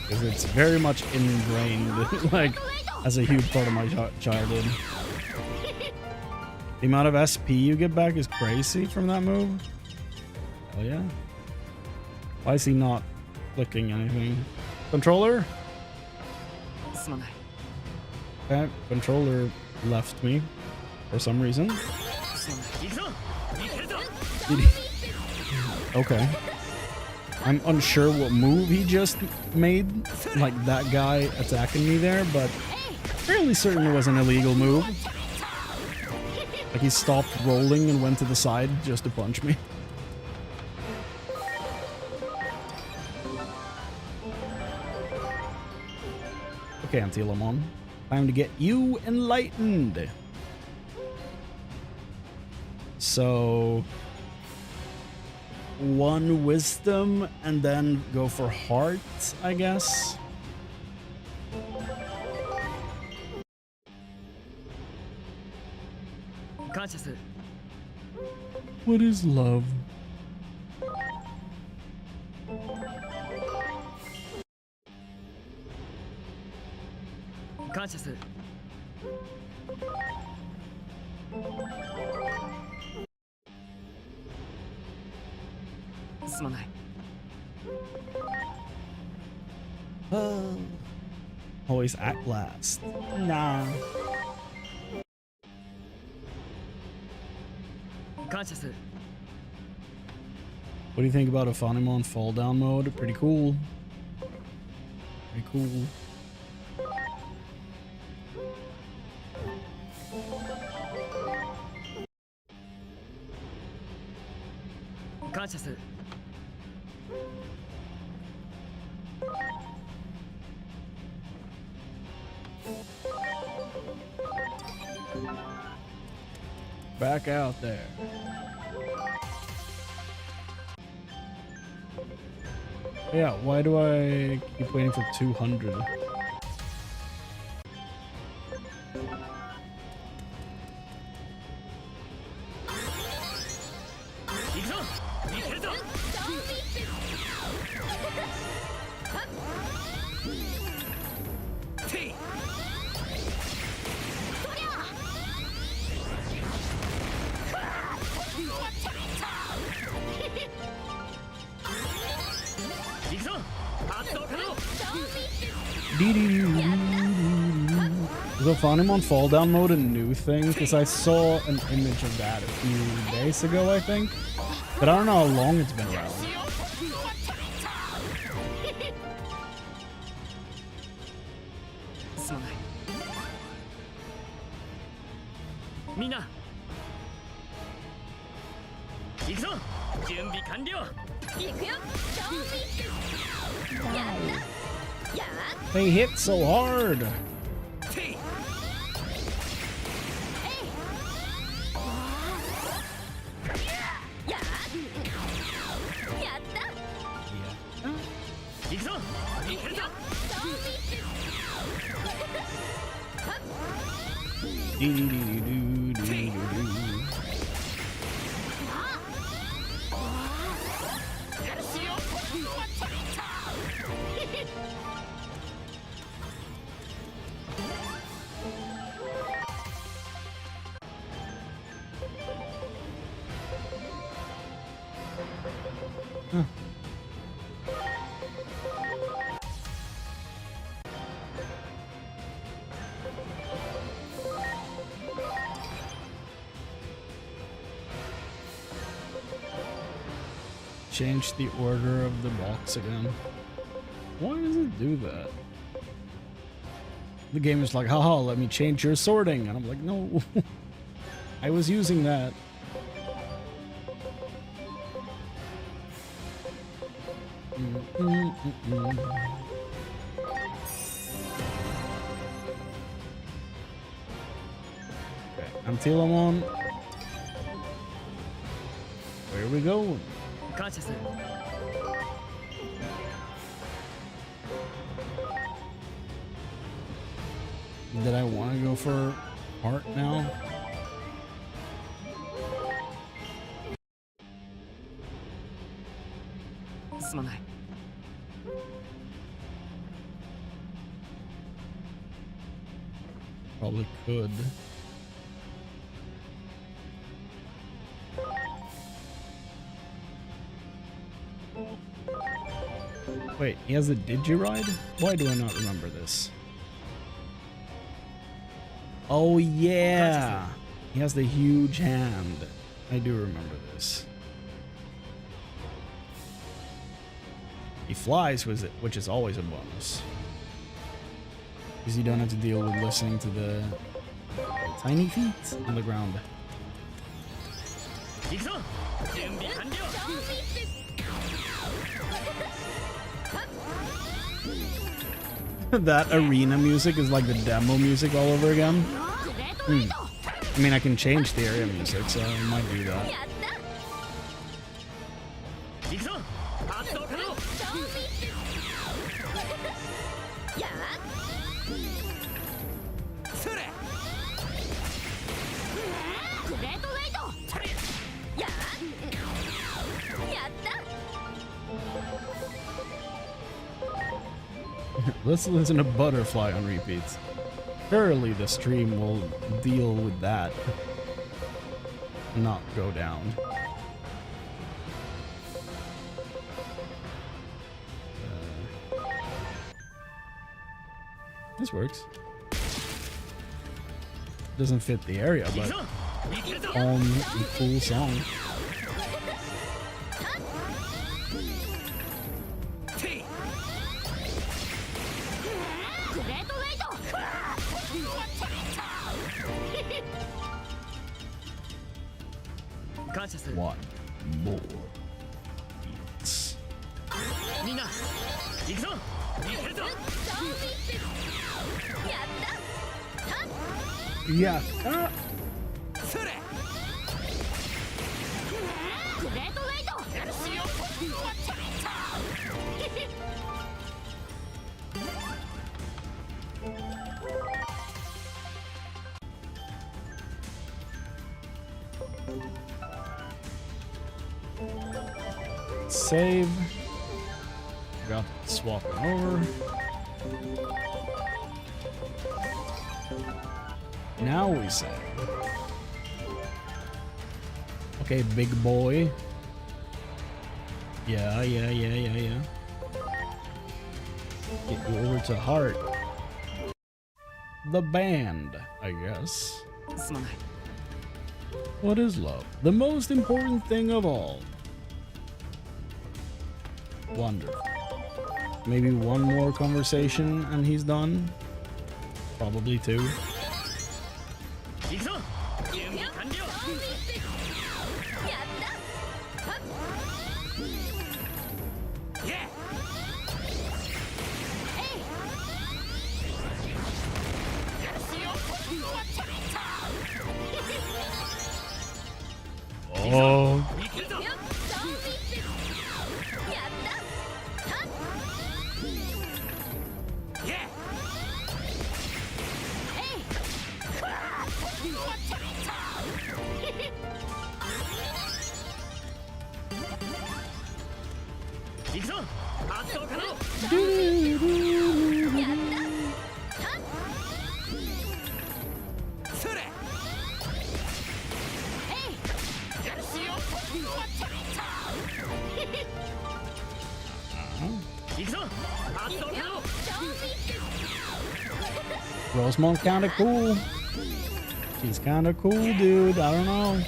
Because it's very much ingrained, like, as a huge part of my childhood. The amount of SP you get back is crazy from that move. Hell yeah. Why is he not clicking anything? Controller? Okay, controller left me for some reason. Okay. I'm unsure what move he just made, like that guy attacking me there, but fairly certain it was an illegal move. Like he stopped rolling and went to the side just to punch me. Okay, Antilamon. Time to get you enlightened. So... 1 wisdom and then go for heart, I guess. What is love? Always act last. Nah. What do you think about a Funimon fall down mode? Pretty cool. Pretty cool. Back out there. Yeah, why do I keep waiting for 200? Is Ophanimon fall down mode a new thing? Because I saw an image of that a few days ago, I think. But I don't know how long it's been around. They hit so hard. Change the order of the box again. Why does it do that? The game is like, haha, let me change your sorting. And I'm like, no. I was using that. Okay, Antilamon. Where we go? Did I want to go for heart now? Probably could. Wait, he has a Digiride? Why do I not remember this? Oh yeah! He has the huge hand. I do remember this. He flies, which is always a bonus. Because you don't have to deal with listening to the tiny feet on the ground. That arena music is like the demo music all over again. I mean, I can change the area music, so I might do that. Let's listen to Butterfly on repeats. Surely the stream will deal with that. Not go down. This works. Doesn't fit the area, but cool song. One more beats. Yeah. Save. Forgot to swap it over. Now we save. Okay, big boy. Yeah. Get you over to heart. The band, I guess. What is love? The most important thing of all. Wonderful. Maybe one more conversation and he's done. Probably two. Oh. Rosemont's kinda cool. She's kinda cool, dude. I don't know.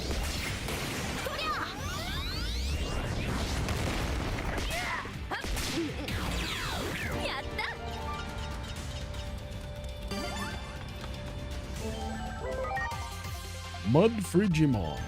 Mud Frigimon.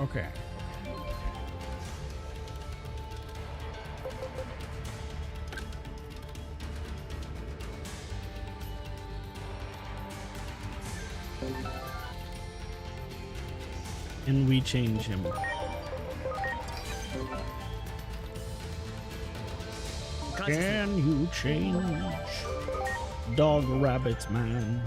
Okay. And we change him. Can you change dog rabbits, man?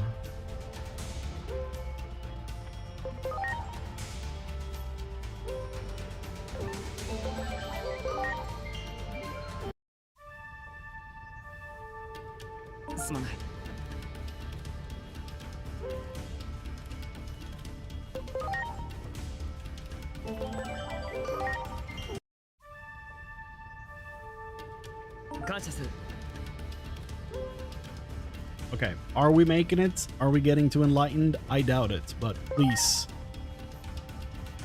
Okay, are we making it? Are we getting to enlightened? I doubt it, but please.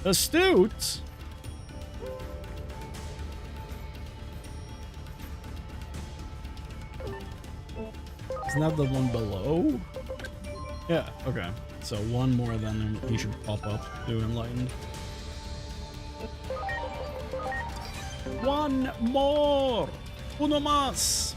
Astute? Isn't that the one below? Yeah, okay. So one more then he should pop up to enlightened. One more! Uno más!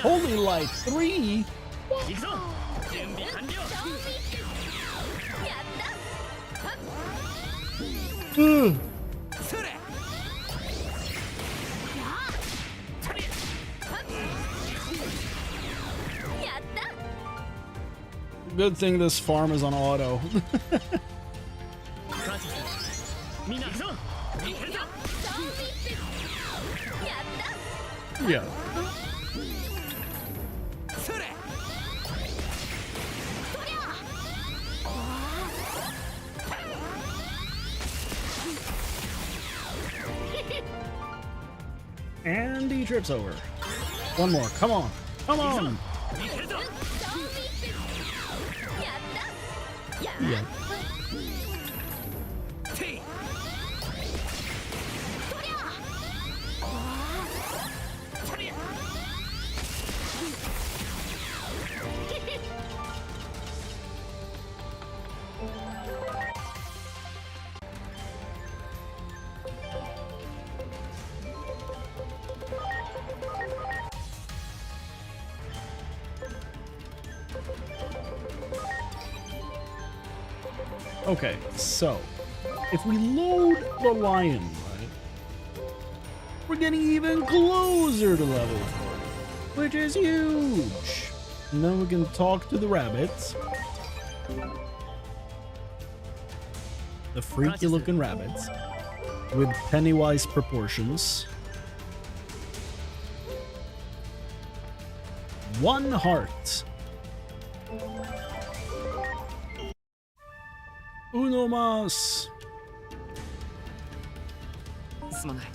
Holy light 3? Good thing this farm is on auto. Yeah. And he trips over. One more. Come on. Come on. Yeah. Okay, so if we load the lion, right, we're getting even closer to level 40, which is huge. And then we can talk to the rabbits. The freaky looking rabbits with Pennywise proportions. 1 heart. Uno más. すまない。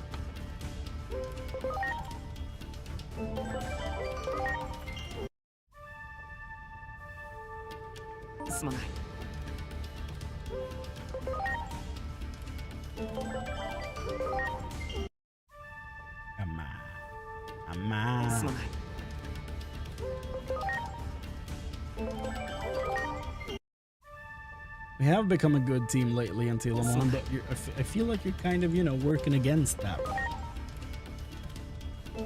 すまない。Come on. Come on. すまない。 We have become a good team lately, Antilamon, but I feel like you're kind of, you know, working against that. I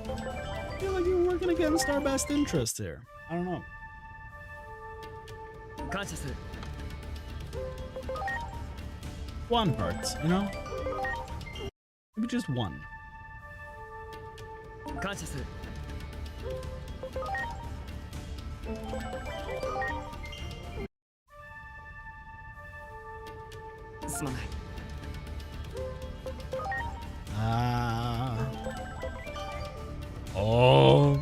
feel like you're working against our best interest here. I don't know. 感謝する。 1 heart, you know? Maybe just 1. 感謝する。 すまない。 Oh.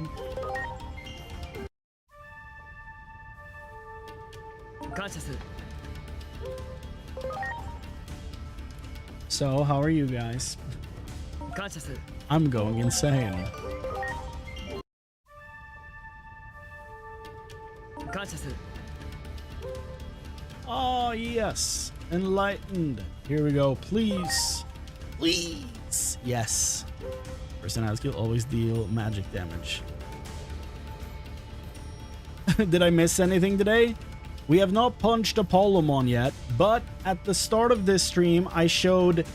感謝する。 So, how are you guys? 感謝する。 I'm going insane. 感謝する。 Oh, yes. Enlightened. Here we go. Please. Please. Yes. Personality skill always deal magic damage. Did I miss anything today? We have not punched Apollomon yet, but at the start of this stream, I showed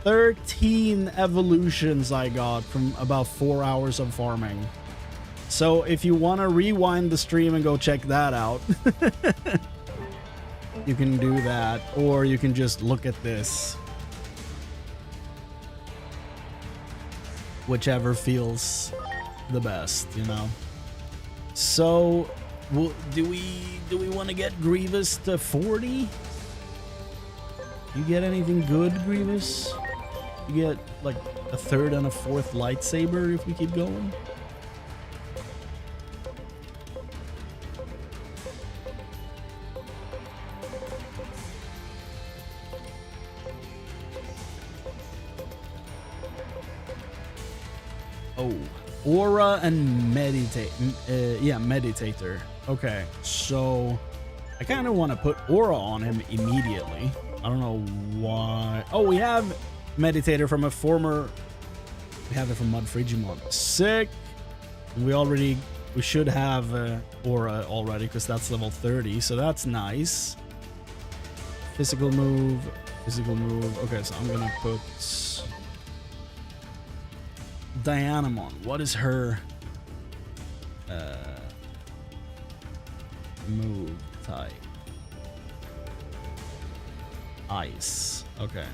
13 evolutions I got from about 4 hours of farming. So if you want to rewind the stream and go check that out, you can do that, or you can just look at this. Whichever feels the best, you know. So, do we want to get Grievous to 40? You get anything good, Grievous? You get like a 3rd and a 4th lightsaber if we keep going. Oh, Aura and Meditate. Yeah, Meditator. Okay, so I kind of want to put Aura on him immediately. I don't know why. Oh, we have Meditator from a former. We have it from Mud Frigimon. Sick. We should have Aura already because that's level 30. So that's nice. Physical move. Physical move. Okay, so I'm gonna put Dianamon. What is her move type? Ice. Okay.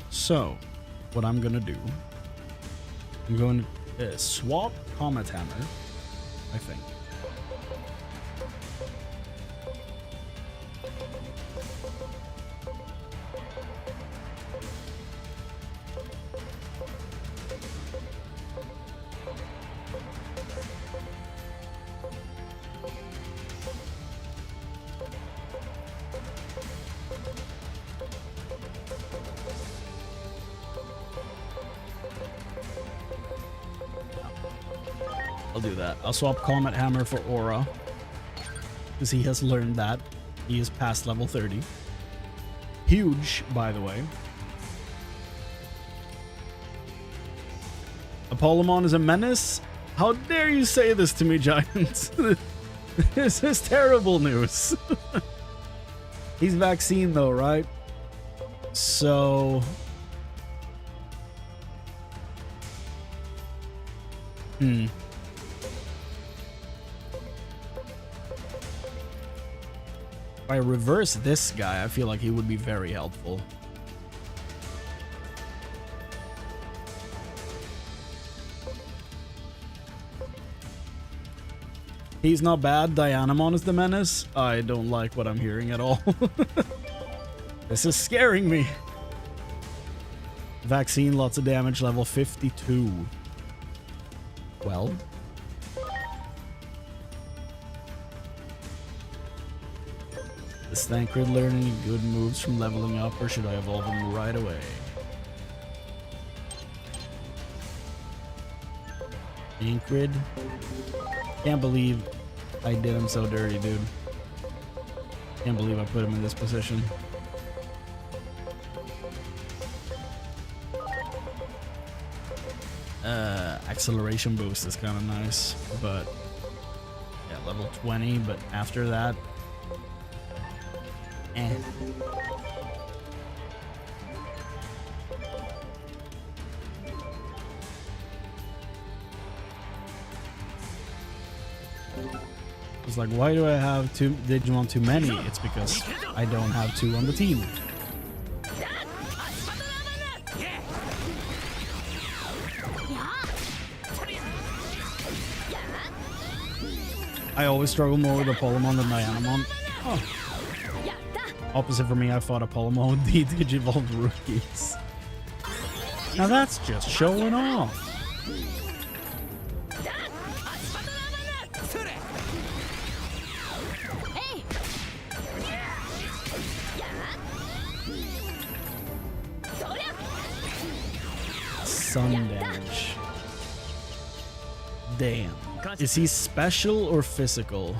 So, what I'm gonna do, I'm going to swap Comet Hammer, I think. I'll do that. I'll swap Comet Hammer for Aura, because he has learned that. He is past level 30. Huge, by the way. Apollomon is a menace? How dare you say this to me, Giants? This is terrible news. He's vaccine though, right? So... I reverse this guy, I feel like he would be very helpful. He's not bad. Dianamon is the menace. I don't like what I'm hearing at all. This is scaring me. Vaccine, lots of damage, level 52. Well. Is Thancred learning any good moves from leveling up, or should I evolve him right away? Thancred? Can't believe I did him so dirty, dude. Can't believe I put him in this position. Acceleration boost is kind of nice, but yeah, level 20, but after that, eh. It's like, why do I have two Digimon too many? It's because I don't have two on the team. I always struggle more with Apollomon than Dianamon. Oh. Opposite for me, I fought Apollomon with the Digivolved rookies. Now that's just showing off. Sun damage. Damn. Is he special or physical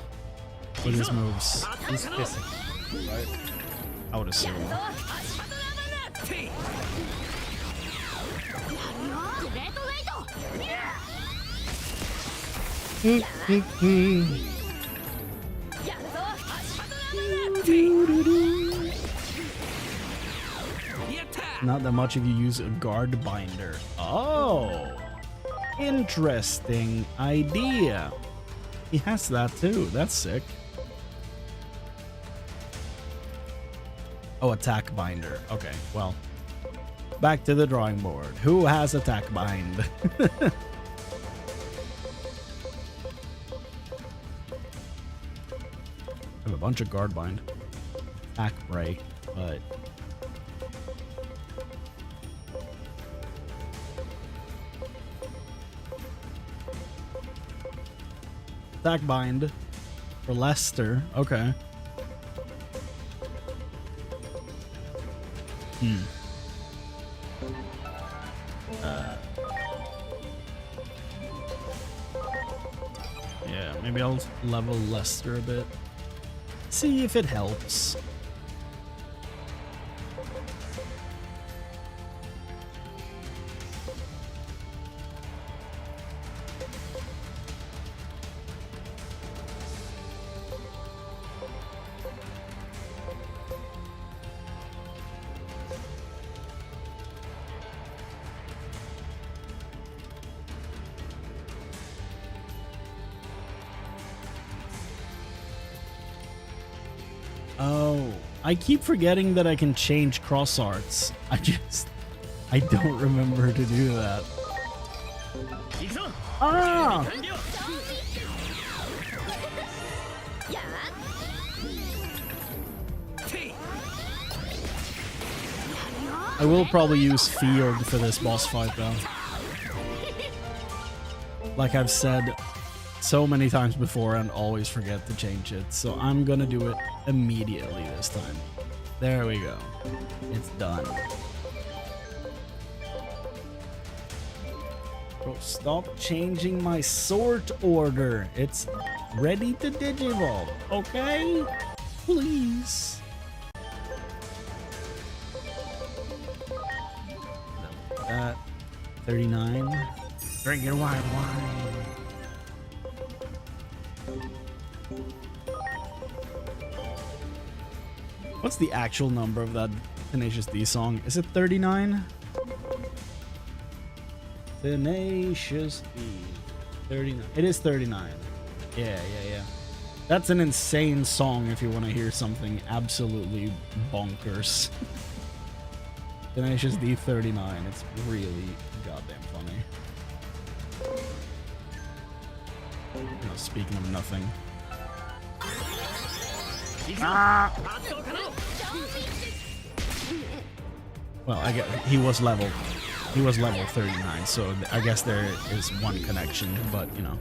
with his moves? He's physical, right? I would assume. Not that much if you use a guard binder. Oh, interesting idea. He has that too. That's sick. Oh, attack binder. Okay, well, back to the drawing board. Who has attack bind? I have a bunch of guard bind. Attack break, but attack bind for Lester. Okay. Yeah, maybe I'll level Lester a bit. See if it helps. Oh, I keep forgetting that I can change cross arts. I don't remember to do that. Ah! I will probably use Field for this boss fight though. Like I've said so many times before and always forget to change it, so I'm gonna do it immediately this time. There we go. It's done. Bro, stop changing my sort order. It's ready to Digivolve, okay? Please. 39. Drink your white wine. What's the actual number of that Tenacious D song? Is it 39? Tenacious D. 39. It is 39. Yeah. That's an insane song if you want to hear something absolutely bonkers. Tenacious D39, it's really goddamn funny. You know, speaking of nothing. Ah! Well, I guess he was level 39, so I guess there is one connection, but you know.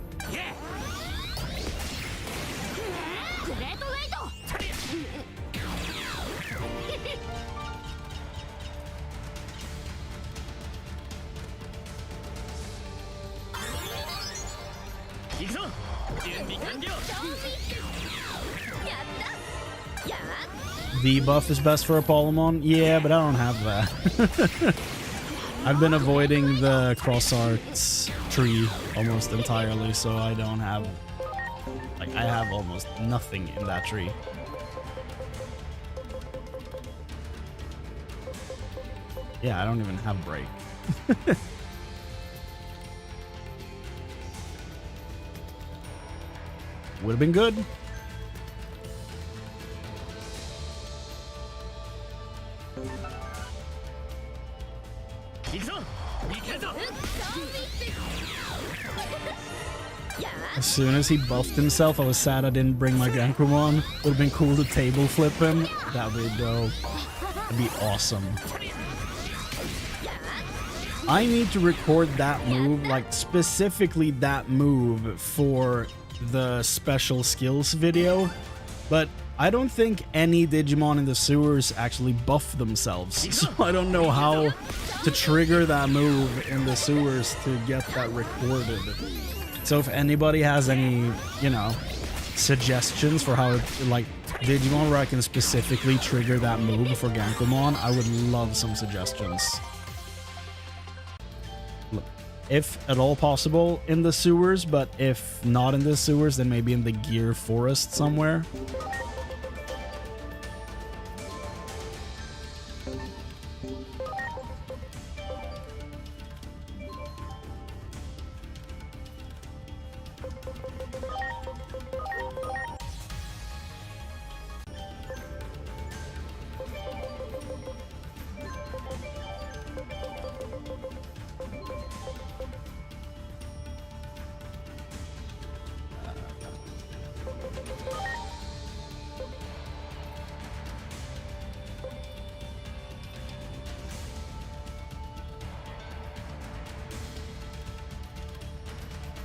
Debuff is best for Apollomon? Yeah, but I don't have that. I've been avoiding the cross arts tree almost entirely, so I don't have... Like, I have almost nothing in that tree. Yeah, I don't even have break. Would have been good. As soon as he buffed himself, I was sad I didn't bring my Gankromon. Would have been cool to table flip him. That would be dope. That'd be awesome. I need to record that move, like specifically that move for the special skills video, but I don't think any Digimon in the sewers actually buff themselves, so I don't know how to trigger that move in the sewers to get that recorded. So if anybody has any, you know, suggestions for how, like, Digimon where I can specifically trigger that move for Gankromon, I would love some suggestions. If at all possible in the sewers, but if not in the sewers, then maybe in the Gear Forest somewhere.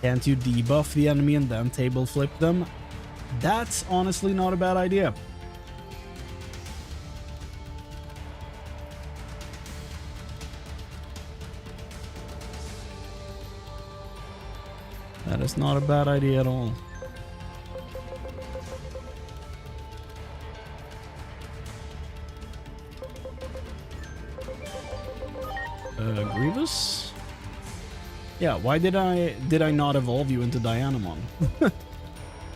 Can't you debuff the enemy and then table flip them? That's honestly not a bad idea. That is not a bad idea at all. Grievous? Yeah, why did I not evolve you into Dianamon?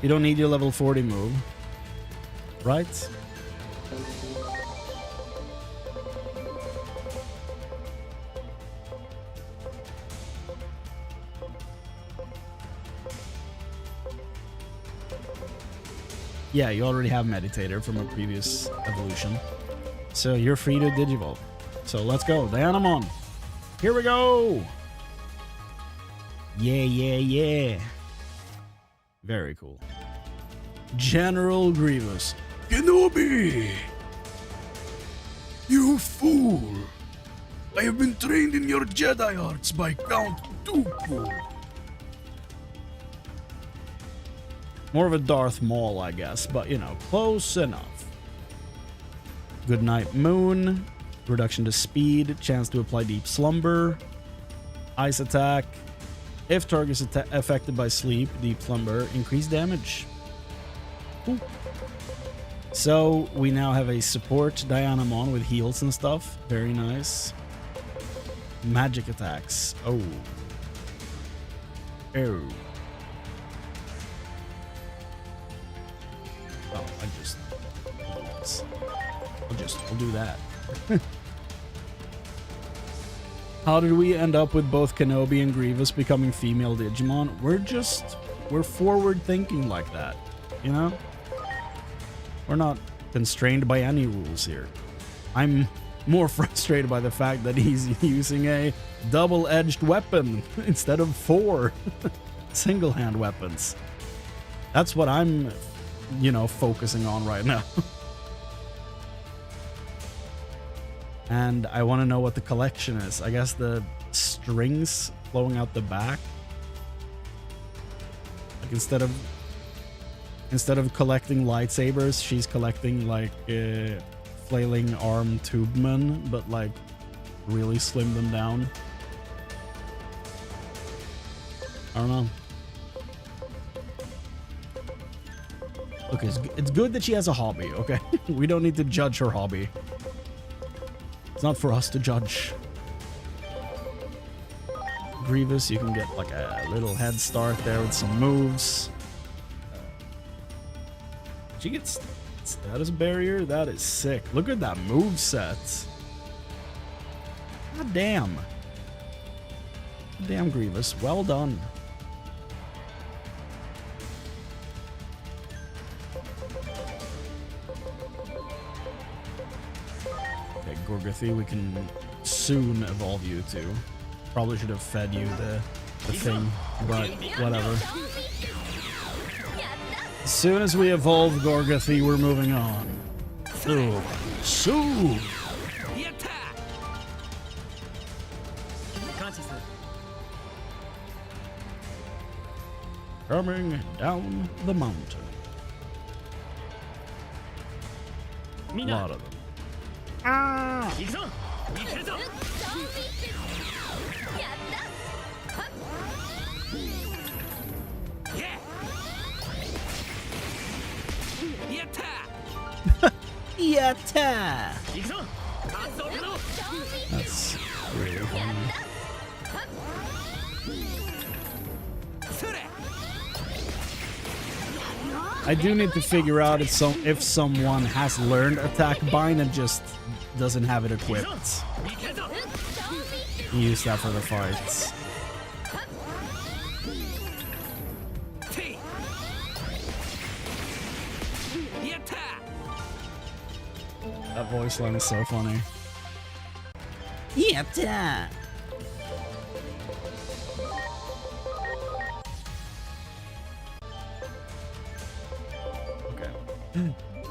You don't need your level 40 move, right? Yeah, you already have Meditator from a previous evolution. So you're free to Digivolve. So let's go, Dianamon! Here we go! Yeah, yeah, yeah. Very cool. General Grievous. Kenobi! You fool! I have been trained in your Jedi arts by Count Dooku. More of a Darth Maul, I guess, but you know, close enough. Good night, Moon. Reduction to speed, chance to apply deep slumber. Ice attack. If target is affected by sleep, deep slumber, increase damage. Ooh. So we now have a support Dianamon with heals and stuff. Very nice. Magic attacks. Oh. Oh. Oh, I'll do that. How did we end up with both Kenobi and Grievous becoming female Digimon? We're forward thinking like that. you know? We're not constrained by any rules here. I'm more frustrated by the fact that he's using a double-edged weapon instead of 4 single-hand weapons. That's what I'm, you know, focusing on right now. And I want to know what the collection is. I guess the strings flowing out the back. Like instead of collecting lightsabers, she's collecting like flailing arm tubemen, but like really slim them down. I don't know. Okay, it's good that she has a hobby, okay? We don't need to judge her hobby. It's not for us to judge. Grievous, you can get like a little head start there with some moves. She gets status barrier? That is sick. Look at that move set. God damn. Damn, Grievous. Well done. Okay, Gorgathy, we can soon evolve you to. Probably should have fed you the thing, but whatever. As soon as we evolve Gorgathy, we're moving on. Ooh. Sue! Coming down the mountain. A lot of them. Ah! Yatta! That's really funny. I do need to figure out if someone has learned attack bind and just doesn't have it equipped. Use that for the fights. That voice line is so funny. Yatta!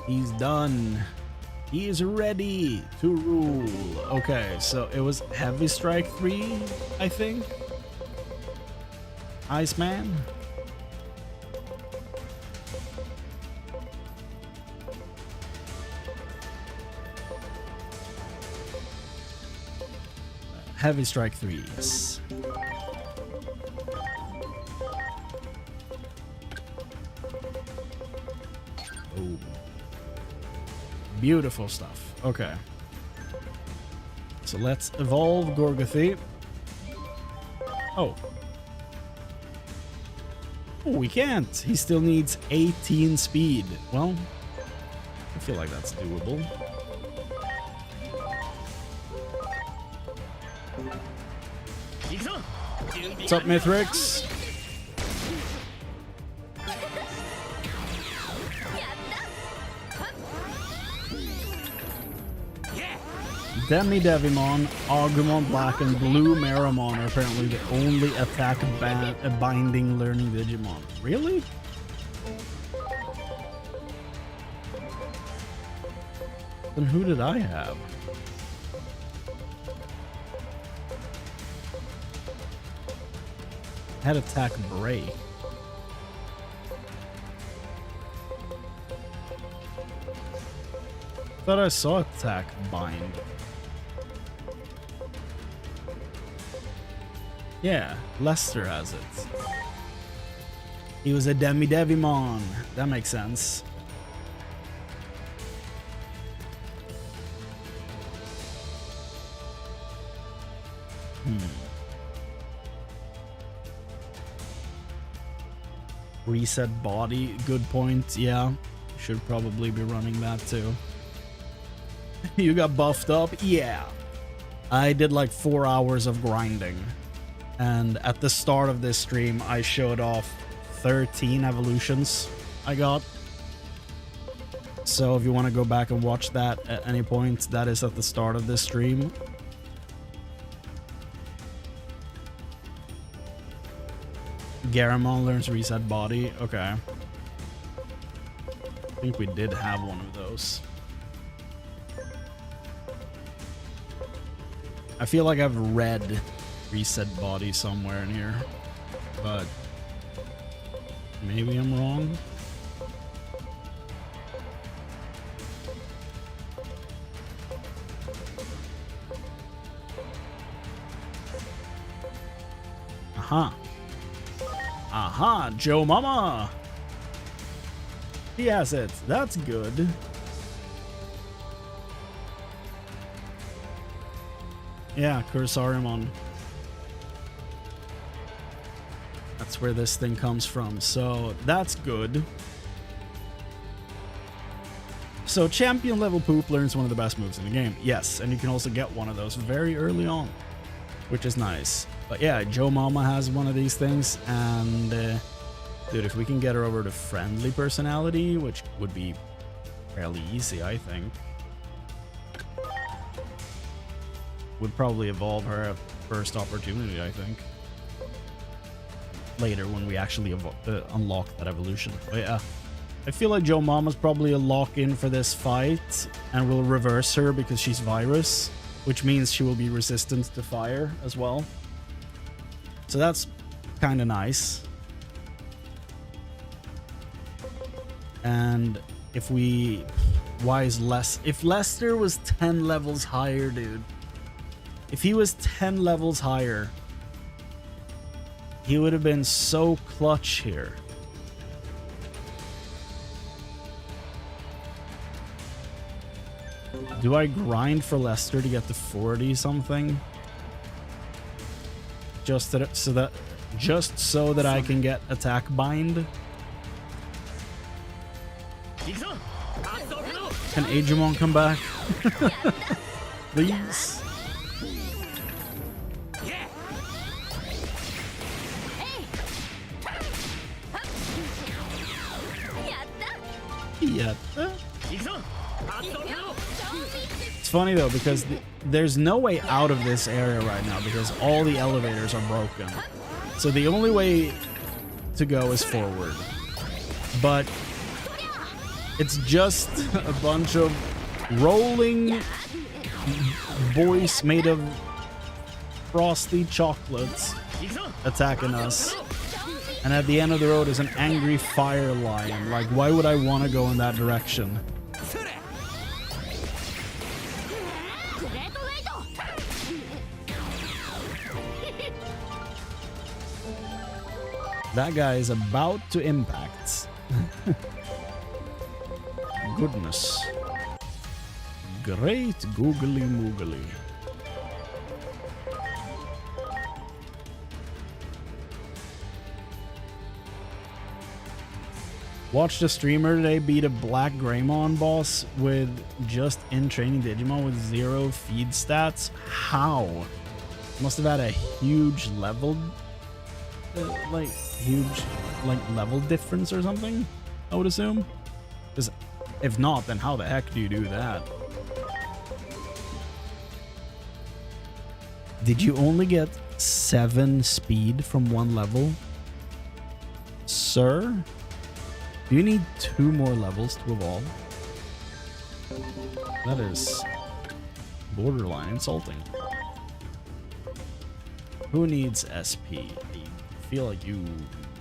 He's done. He is ready to rule. Okay, so it was Heavy Strike 3, I think. Iceman. Heavy Strike 3s. Oh. Beautiful stuff. Okay. So let's evolve Gorgathy. Oh. Oh, we can't. He still needs 18 speed. Well, I feel like that's doable. What's up, Mithrix? Demi-Devimon, Agumon Black, and Blue Meramon are apparently the only attack binding learning Digimon. Really? Then who did I have? I had attack break. Thought I saw attack bind. Yeah, Lester has it. He was a Demi-Devimon. That makes sense. Reset body, good point. Yeah, should probably be running that too. You got buffed up? Yeah. I did like 4 hours of grinding. And at the start of this stream, I showed off 13 evolutions I got. So if you want to go back and watch that at any point, that is at the start of this stream. Garamon learns reset body. Okay. I think we did have one of those. I feel like I've read reset body somewhere in here, but maybe I'm wrong. Aha. Aha, Joe Mama. He has it. That's good. Yeah, Kursarimon. That's where this thing comes from. So that's good. So champion level poop learns one of the best moves in the game. Yes, and you can also get one of those very early on, which is nice. But yeah, Joe Mama has one of these things, and dude, if we can get her over to friendly personality, which would be fairly easy, I think, would probably evolve her at first opportunity, I think. Later, when we actually unlock that evolution. But yeah, I feel like Joe Mama's probably a lock-in for this fight, and we'll reverse her because she's virus, which means she will be resistant to fire as well. So that's kind of nice. And if we... Why is if Lester was 10 levels higher, dude. If he was 10 levels higher, he would have been so clutch here. Do I grind for Lester to get to 40 something? Just so that I can get attack bind? Can Digimon come back? Please. Yeah. It's funny though, because there's no way out of this area right now because all the elevators are broken. So the only way to go is forward. But it's just a bunch of rolling boys made of frosty chocolates attacking us. And at the end of the road is an angry fire lion. Like, why would I want to go in that direction? That guy is about to impact. Goodness. Great googly moogly. Watched a streamer today beat a black Greymon boss with just in training Digimon with 0 feed stats. How? Must have had a huge level, level difference or something, I would assume. Because if not, then how the heck do you do that? Did you only get 7 speed from 1 level? Sir? Do you need 2 more levels to evolve? That is borderline insulting. Who needs SP? I feel like you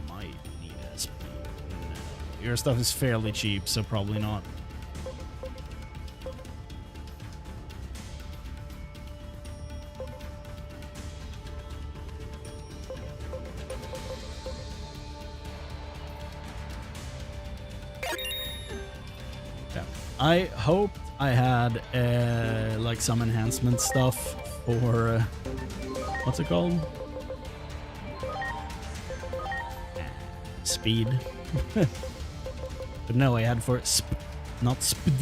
might need SP. No. Your stuff is fairly cheap, so probably not. I hoped I had like some enhancement stuff for what's it called? Speed. But no, I had for not speed.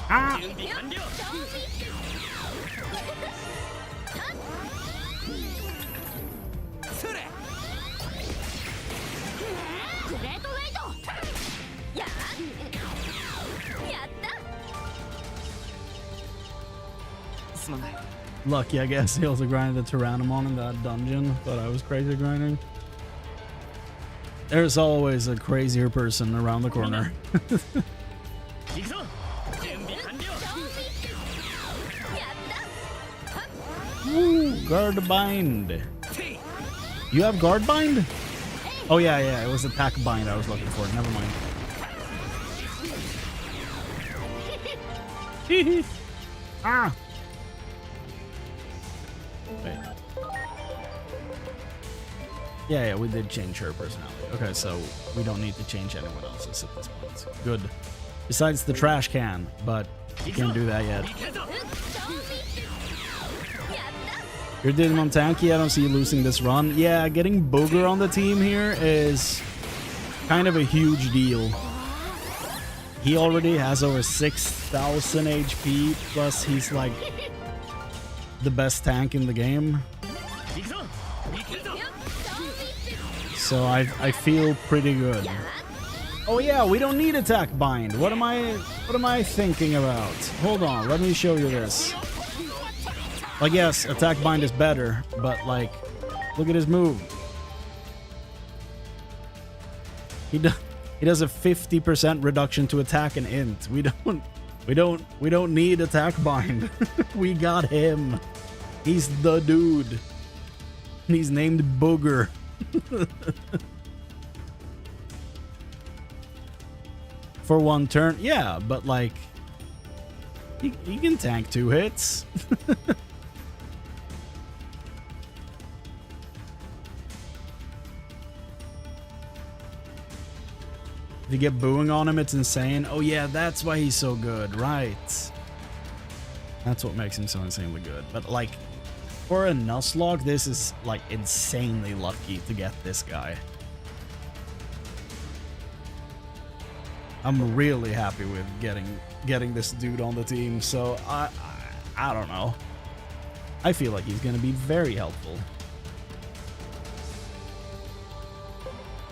Ah! すまない Lucky, I guess. He also grinded the Tyrannomon in that dungeon. Thought I was crazy grinding. There's always a crazier person around the corner. 行くぞ準備完了 Woo, guard bind. You have guard bind? Oh yeah, it was attack bind I was looking for. Never mind. Ah. Wait. Yeah, we did change her personality. Okay, so we don't need to change anyone else's at this point. Good. Besides the trash can, but you can't do that yet. You're Digimon tanky. I don't see you losing this run. Yeah, getting Booger on the team here is kind of a huge deal. He already has over 6,000 HP, plus he's like the best tank in the game. So I feel pretty good. Oh yeah, we don't need attack bind. What am I thinking about? Hold on, let me show you this. Like, yes, attack bind is better, but like, look at his move. He does a 50% reduction to attack and int. We don't need attack bind. We got him. He's the dude. He's named Booger. For one turn, yeah, but like, he can tank 2 hits. If you get booing on him, it's insane. Oh yeah, that's why he's so good, right? That's what makes him so insanely good. But like, for a Nuzlocke, this is like insanely lucky to get this guy. I'm really happy with getting this dude on the team, so I don't know. I feel like he's gonna be very helpful.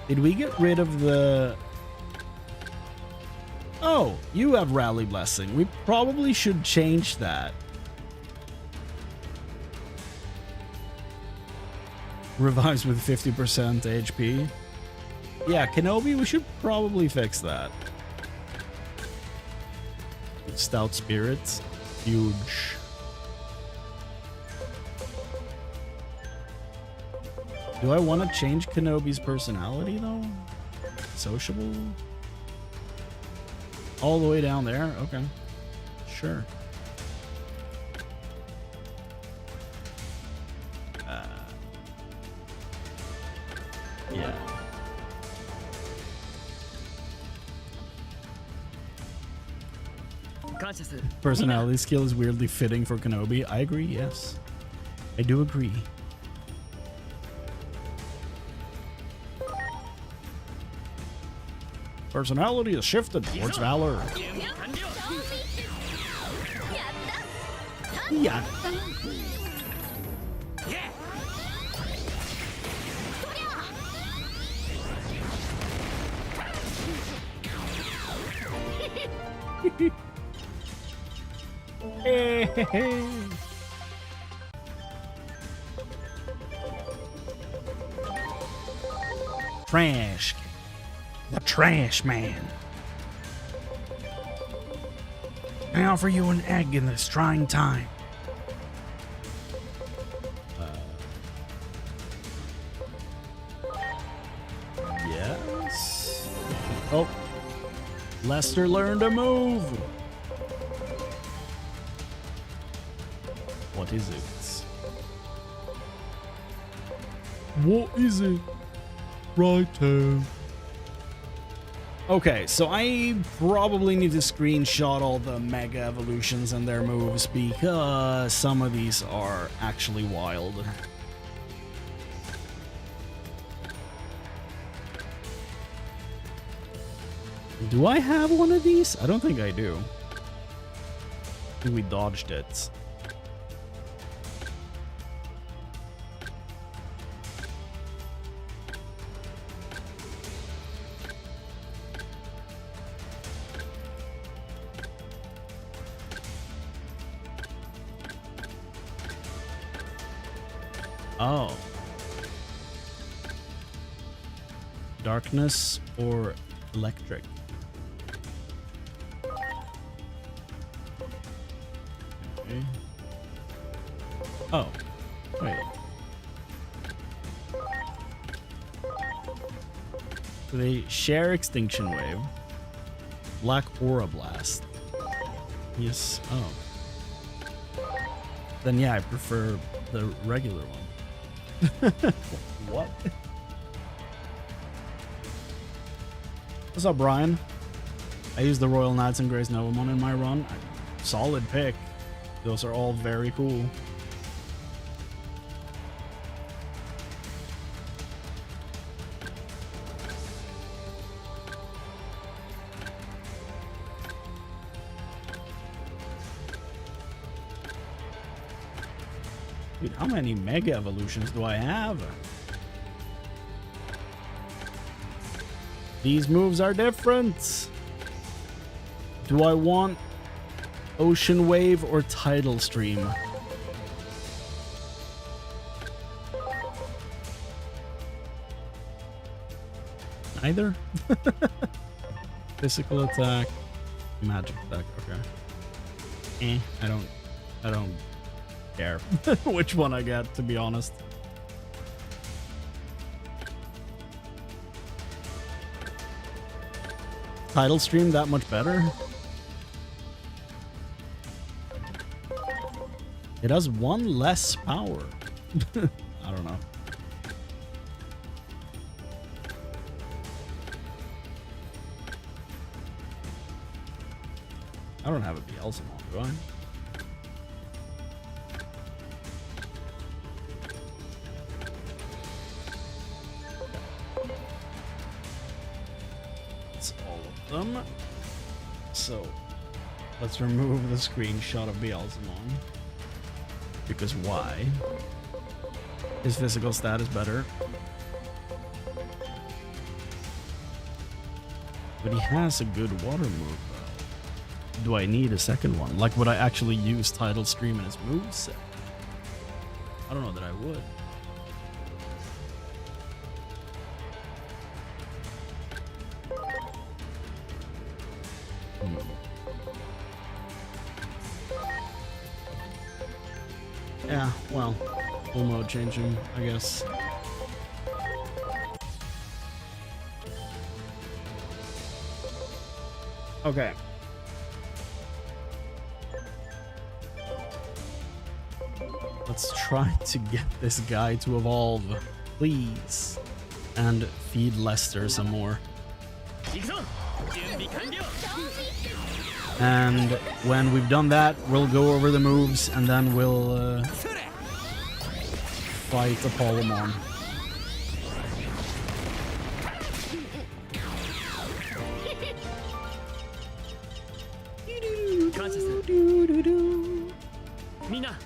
Did we get rid of the... Oh, you have Rally Blessing. We probably should change that. Revives with 50% HP. Yeah, Kenobi, we should probably fix that. Stout Spirits. Huge. Do I want to change Kenobi's personality, though? Sociable? All the way down there? Okay. Sure. Yeah. Personality skill is weirdly fitting for Kenobi. I agree, yes. I do agree. Personality is shifted towards valor. Yeah. Trash. The trash man. I offer you an egg in this trying time. Yes. Oh. Lester learned a move. What is it? What is it? Righto. Okay, so I probably need to screenshot all the Mega Evolutions and their moves because some of these are actually wild. Do I have one of these? I don't think I do. I think we dodged it. Oh. Darkness or electric? Okay. Oh. Wait. So they share extinction wave. Black aura blast. Yes. Oh. Then yeah, I prefer the regular one. What? What's up, Brian? I use the Royal Knights and Grace Novamon in my run. Solid pick. Those are all very cool. Dude, how many Mega Evolutions do I have? These moves are different. Do I want Ocean Wave or Tidal Stream? Neither? Physical attack, magic attack, okay. I don't care which one I get, to be honest. Tidal Stream that much better? It has one less power. I don't know. I don't have a Beelzemon, do I? It's all of them. So, let's remove the screenshot of Beelzemon. Because why? His physical stat is better. But he has a good water move, though. Do I need a second one? Like, would I actually use Tidal Stream in his moveset? I don't know that I would. Yeah, well, full mode changing, I guess. Okay. Let's try to get this guy to evolve, please. And feed Lester some more. And when we've done that, we'll go over the moves and then we'll fight Apollomon. Mina.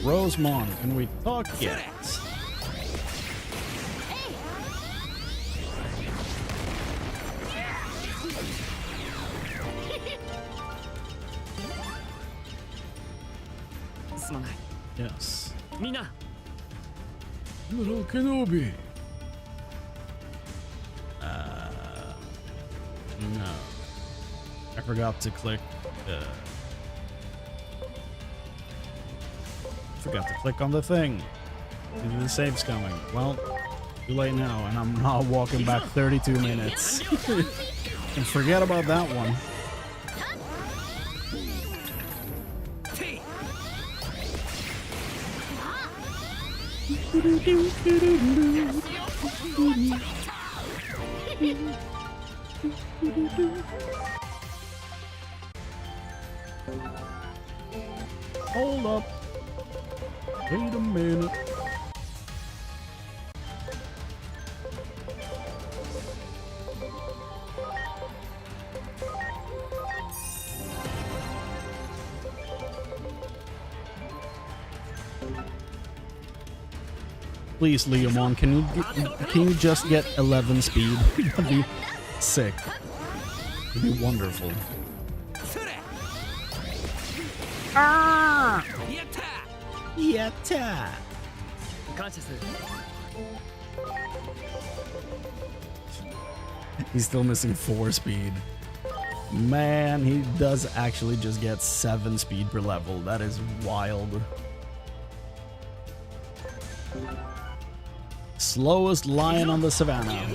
Rosemon, can we talk yet? Yes. Mina. Little Kenobi. No. I forgot to click. Forgot to click on the thing. Maybe the save's coming. Well, too late now, and I'm not walking back 32 minutes. And forget about that one. Hold up. Wait a minute. Please, Leomon, can you just get 11 speed? That'd be sick. It'd be wonderful. Ah! Yatta! He's still missing 4 speed. Man, he does actually just get 7 speed per level. That is wild. Slowest lion on the savannah.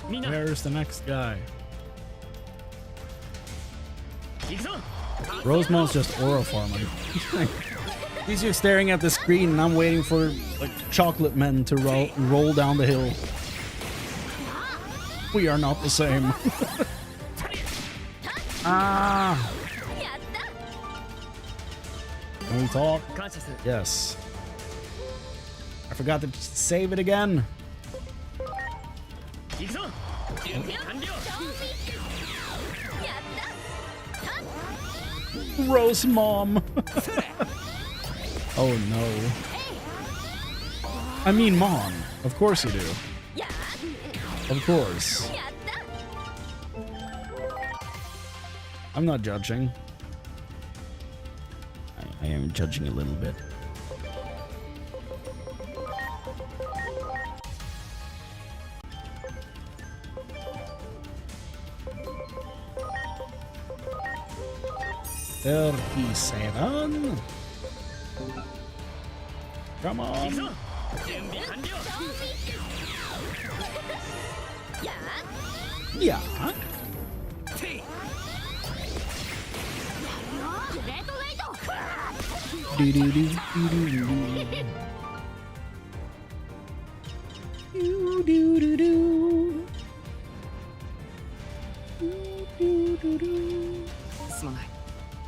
Where's the next guy? Rosemont's just aura farming. He's just staring at the screen and I'm waiting for like chocolate men to roll down the hill. We are not the same. Ah! Can we talk? Yes. I forgot to save it again. Rose Mom. Oh no. I mean Mom. Of course you do. Of course. I'm not judging. I am judging a little bit. $37. Come on. Yeah. Do do do do do do do do do.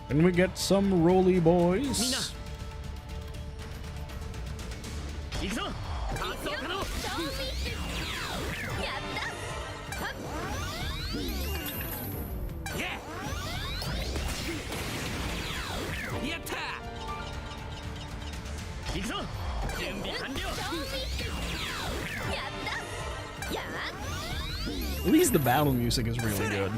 Can we get some roly boys? At least the battle music is really good.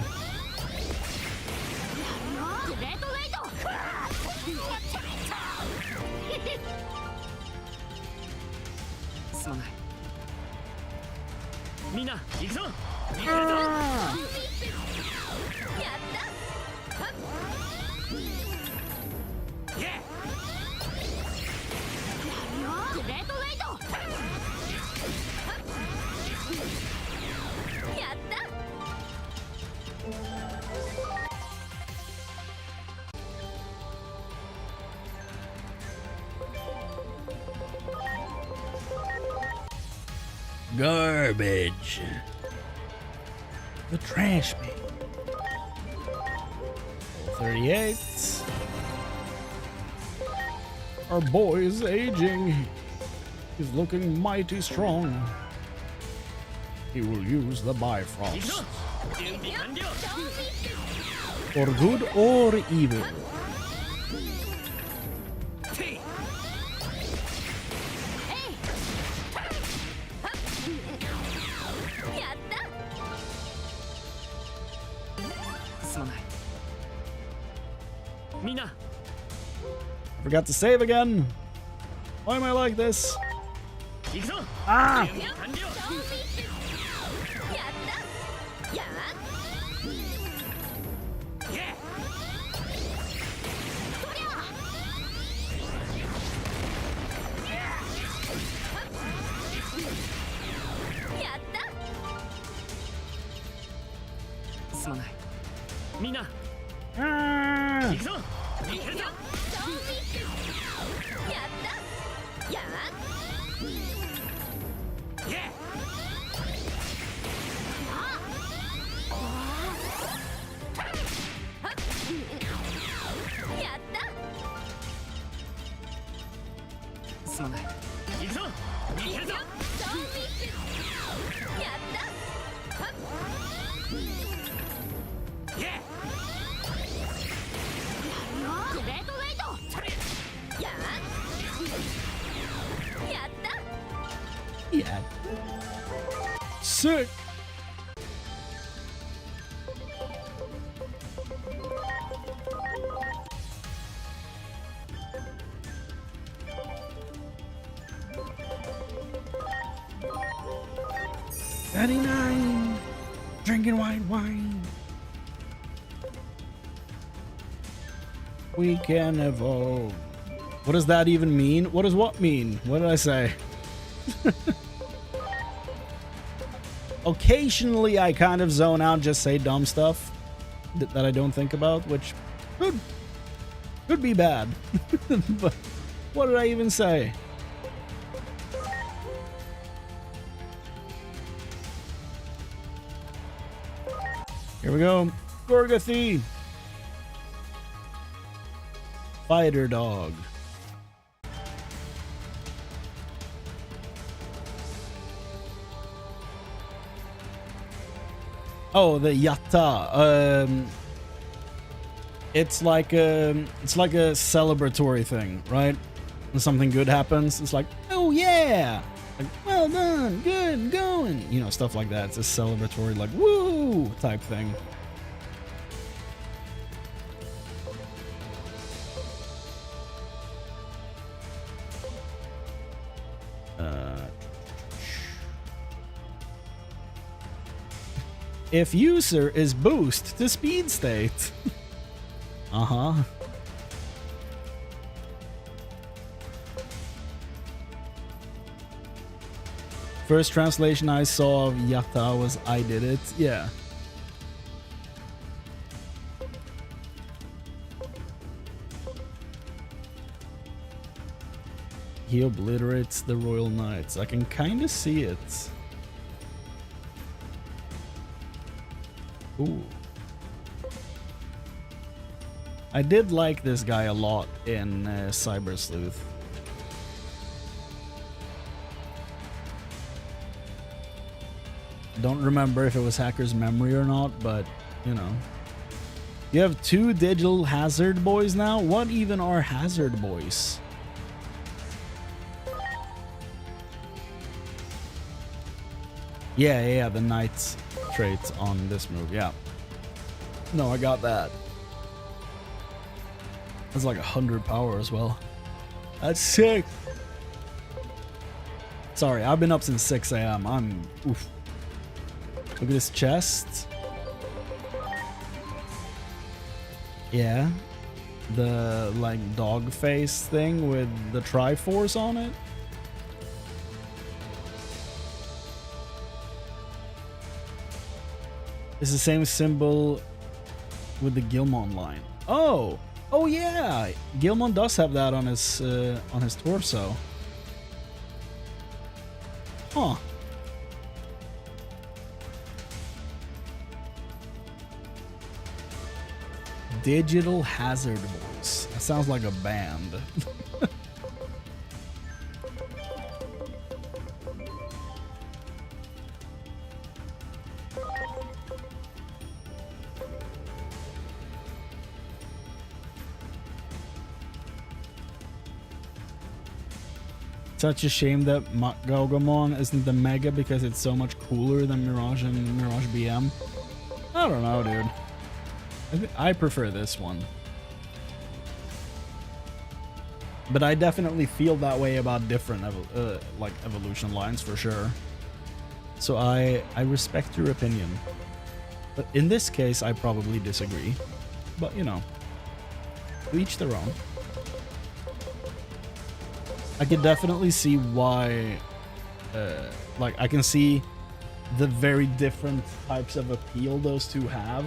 Garbage. The trash bin. 38. Our boy is aging. He's looking mighty strong. He will use the Bifrost. For good or evil. Forgot to save again. Why am I like this? Ah! みんな Ah! 行くぞいけるぞやったやイエやったすまない行くぞいけるぞやったイエグレートウェイトやった Yeah. Sick. $39. Drinking white wine. We can evolve. What does that even mean? What does what mean? What did I say? Occasionally I kind of zone out, just say dumb stuff that I don't think about, which could be bad. But what did I even say? Here we go. Gorgathy. Fighter dog. Oh, the yatta. It's like a celebratory thing, right? When something good happens, it's like, oh yeah, like well done, good going, you know, stuff like that. It's a celebratory, like woo type thing. If user is boost to speed state. Uh-huh. First translation I saw of Yatta was I did it. Yeah. He obliterates the Royal Knights. I can kind of see it. Ooh. I did like this guy a lot in Cyber Sleuth. Don't remember if it was Hacker's Memory or not, but, you know. You have 2 digital Hazard Boys now? What even are Hazard Boys? Yeah, the Knight's traits on this move, yeah. No, I got that. That's like 100 power as well. That's sick. Sorry, I've been up since 6 a.m. I'm oof. Look at this chest. Yeah. The like dog face thing with the Triforce on it. It's the same symbol with the Gilmon line. Oh yeah, Gilmon does have that on his torso. Huh. Digital Hazard Boys. That sounds like a band. Such a shame that Gaugamon isn't the Mega because it's so much cooler than Mirage and Mirage BM. I don't know, dude. I prefer this one. But I definitely feel that way about different like evolution lines for sure. So I respect your opinion. But in this case, I probably disagree. But you know, to each their own. I could definitely see why, like I can see the very different types of appeal those two have.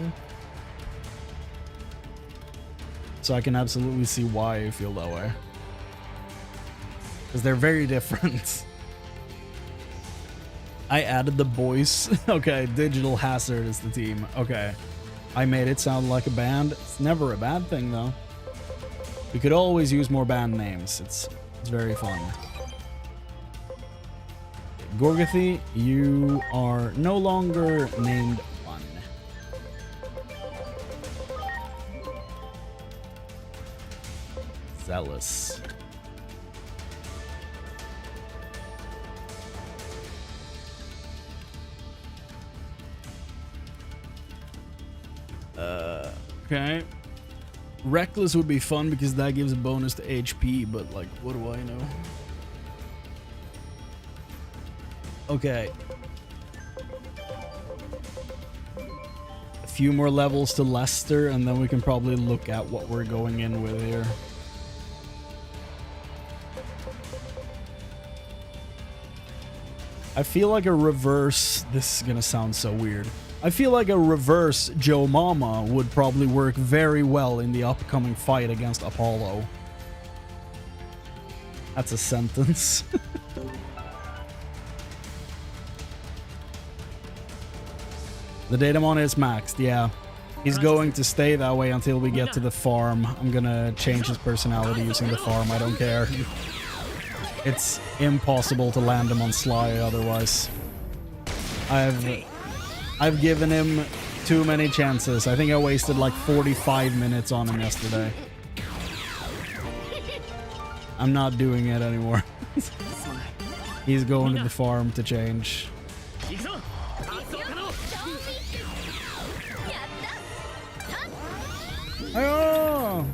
so I can absolutely see why you feel that way. Because they're very different. I added the boys. Okay, Digital Hazard is the team. Okay. I made it sound like a band. It's never a bad thing, though. We could always use more band names. It's very fun. Gorgathy, you are no longer named one. Zealous. Okay. Reckless would be fun because that gives a bonus to HP, but like, what do I know? Okay. A few more levels to Lester, and then we can probably look at what we're going in with here. I feel like a reverse... This is gonna sound so weird. I feel like a reverse Joe Mama would probably work very well in the upcoming fight against Apollo. That's a sentence. The Datamon is maxed, yeah. He's going to stay that way until we get to the farm. I'm gonna change his personality using the farm, I don't care. It's impossible to land him on Sly otherwise. I've given him too many chances. I think I wasted like 45 minutes on him yesterday. I'm not doing it anymore. He's going to the farm to change. Oh!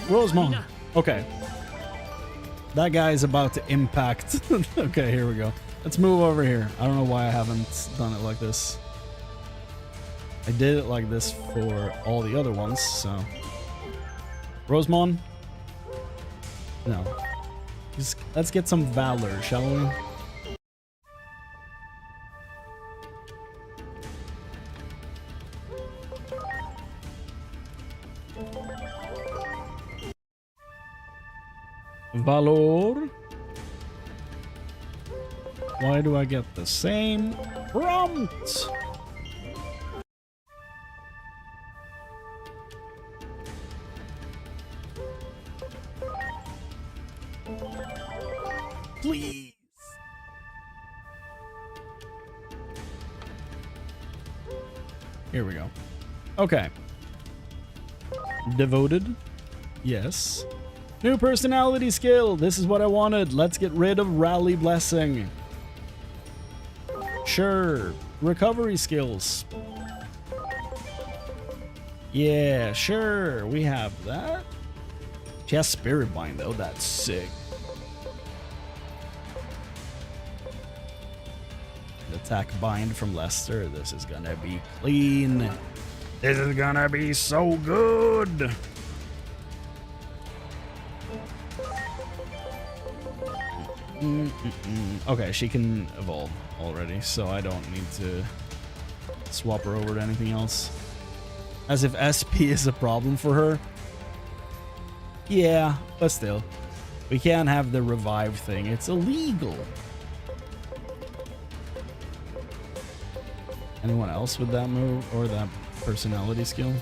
Rosemont. Okay. That guy is about to impact. Okay, here we go. Let's move over here. I don't know why I haven't done it like this. I did it like this for all the other ones, so. Rosemont? No. Just, let's get some valor, shall we? Valor. Why do I get the same prompt? Please. Here we go. Okay. Devoted. Yes. New personality skill. This is what I wanted. Let's get rid of Rally Blessing. Sure. Recovery skills. Yeah, sure. We have that. She has Spirit Bind, though. That's sick. Attack Bind from Lester. This is gonna be clean. This is gonna be so good. Okay, she can evolve already, so I don't need to swap her over to anything else. As if SP is a problem for her. Yeah, but still. We can't have the revive thing. It's illegal. Anyone else with that move or that personality skill?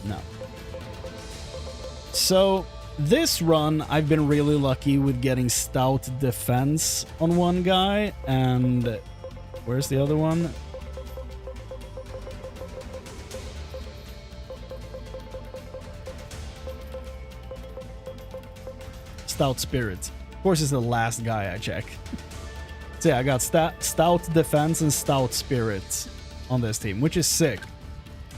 No. So this run, I've been really lucky with getting stout defense on one guy, and where's the other one? Stout spirit. Of course, it's the last guy I check. So yeah, I got stout defense and stout spirit on this team, which is sick.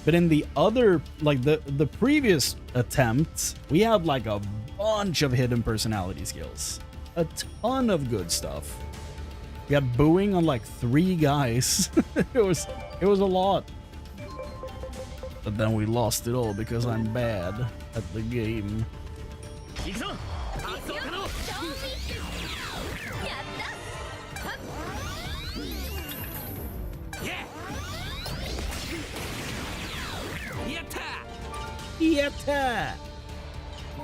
But in the other, like the previous attempt, we had like a bunch of hidden personality skills. A ton of good stuff. We had booing on like 3 guys. it was a lot. But then we lost it all because I'm bad at the game. 行くぞ発動可能 Yatta!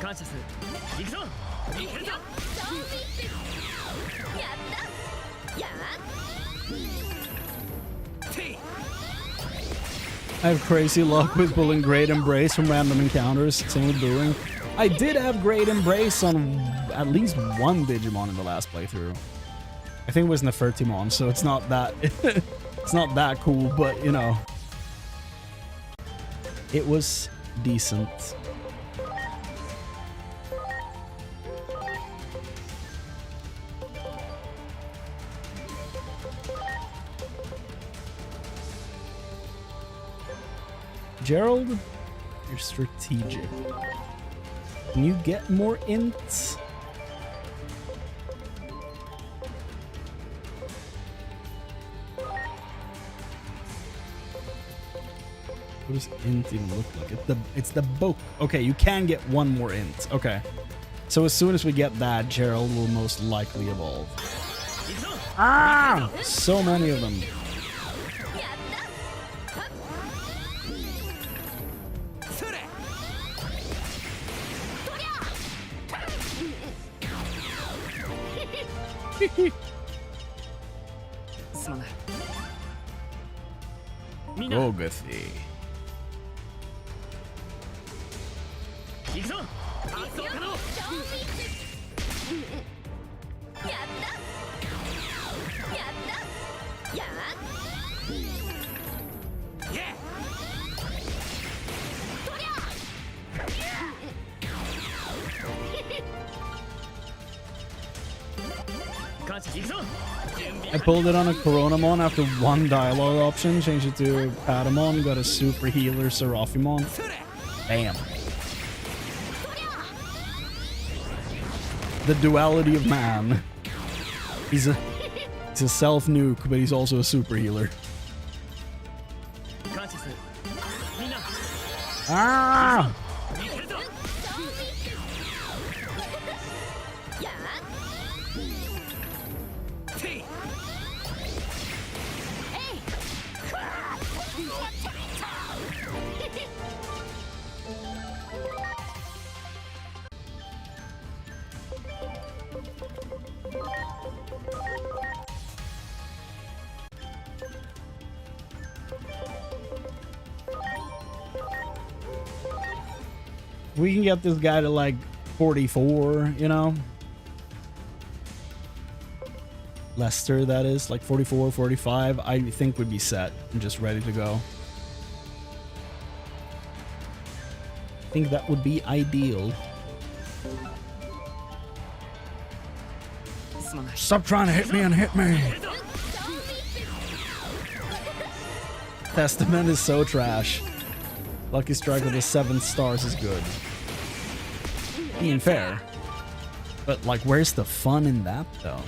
感謝する行くぞ行けるぞ I have crazy luck with pulling Great Embrace from random encounters. Same with Booing. I did have Great Embrace on at least one Digimon in the last playthrough. I think it was Nefertimon, so it's not that it's not that cool, but you know, it was decent. Gerald, you're strategic. Can you get more ints? What does int even look like? It's the book. Okay, you can get one more int. Okay. So as soon as we get that, Gerald will most likely evolve. Ah! So many of them. Gogathy. 行くぞ発動可能 I pulled it on a Coronamon after one dialogue option, changed it to Patamon, got a super healer Seraphimon. Damn. The duality of man. He's a self-nuke, but he's also a super healer. Ah! We can get this guy to like 44, you know? Lester, that is, like 44, 45, I think would be set and just ready to go. I think that would be ideal. Stop trying to hit me and hit me! Testament is so trash. Lucky Strike with the 7 stars is good. I mean, fair. But, like, where's the fun in that, though?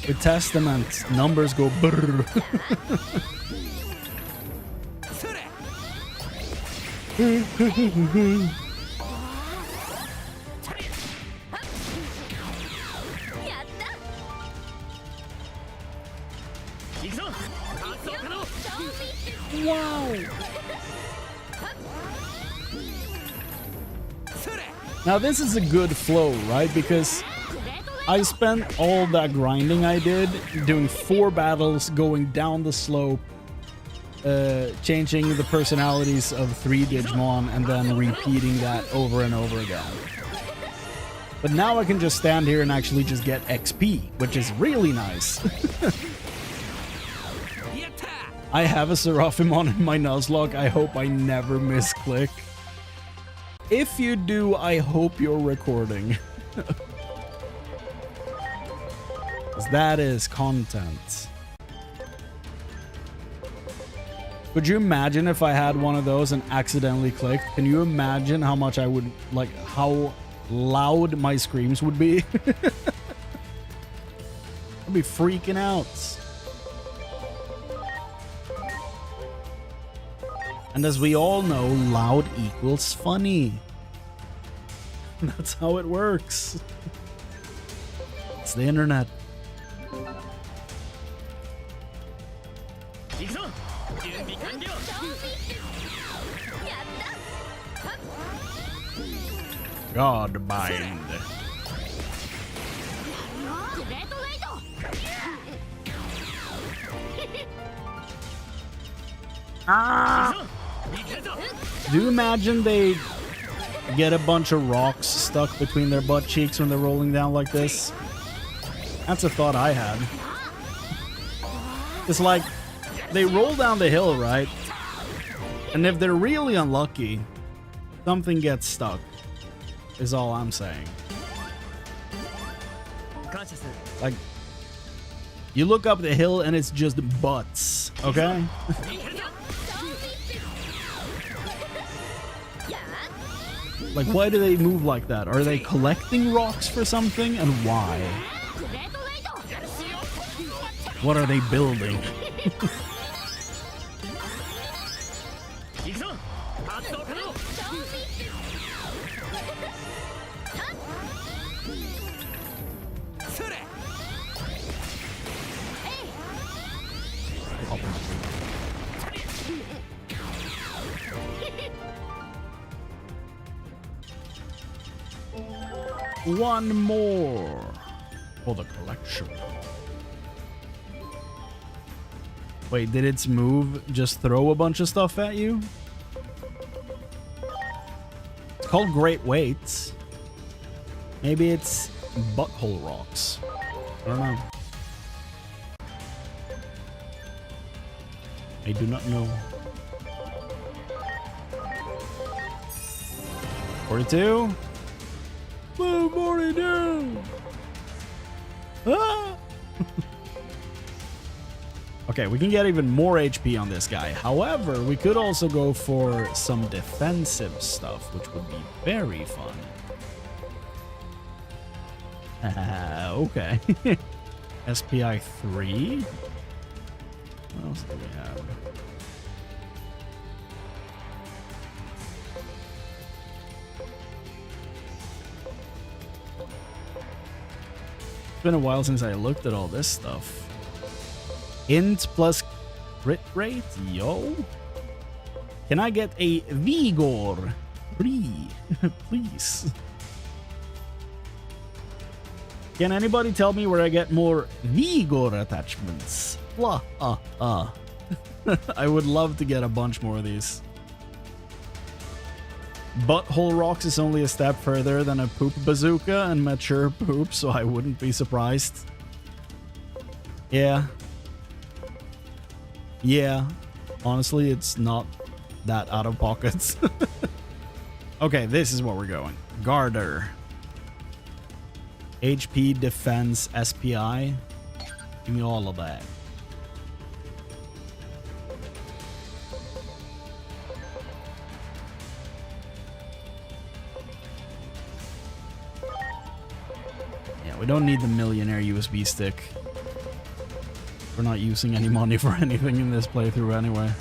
With Testament, numbers go brrr. Wow! Now this is a good flow, right? Because I spent all that grinding I did doing 4 battles, going down the slope, changing the personalities of 3 Digimon, and then repeating that over and over again. But now I can just stand here and actually just get XP, which is really nice. I have a Seraphimon in my Nuzlocke. I hope I never misclick. If you do, I hope you're recording. 'Cause that is content. Could you imagine if I had one of those and accidentally clicked? Can you imagine how much I would, like, how loud my screams would be? I'd be freaking out. And as we all know, loud equals funny. That's how it works. It's the internet. 行くぞ準備完了 やったはっ Godbind. グレートウェイト Do you imagine they get a bunch of rocks stuck between their butt cheeks when they're rolling down like this? That's a thought I had. It's like they roll down the hill, right? And if they're really unlucky, something gets stuck, is all I'm saying. 感謝する Like, you look up the hill and it's just butts, okay? いけるぞ Like, why do they move like that? Are they collecting rocks for something? And why? グレートウェイト What are they building? 行くぞ発動可能 それ One more for the collection. Wait, did its move just throw a bunch of stuff at you? It's called Great Weights. Maybe it's butthole rocks. I don't know. I do not know. 42? 42! Ah! Okay, we can get even more HP on this guy. However, we could also go for some defensive stuff, which would be very fun. Okay. SPI 3? What else do we have? It's been a while since I looked at all this stuff. Int plus crit rate? Yo. Can I get a Vigor? Please. Can anybody tell me where I get more Vigor attachments? Blah, I would love to get a bunch more of these. Butthole rocks is only a step further than a poop bazooka and mature poop, so I wouldn't be surprised. Yeah. Yeah. Honestly, it's not that out of pockets. Okay, this is what we're going. Garter. HP, defense, SPI. Give me all of that. Yeah, we don't need the millionaire USB stick. We're not using any money for anything in this playthrough anyway.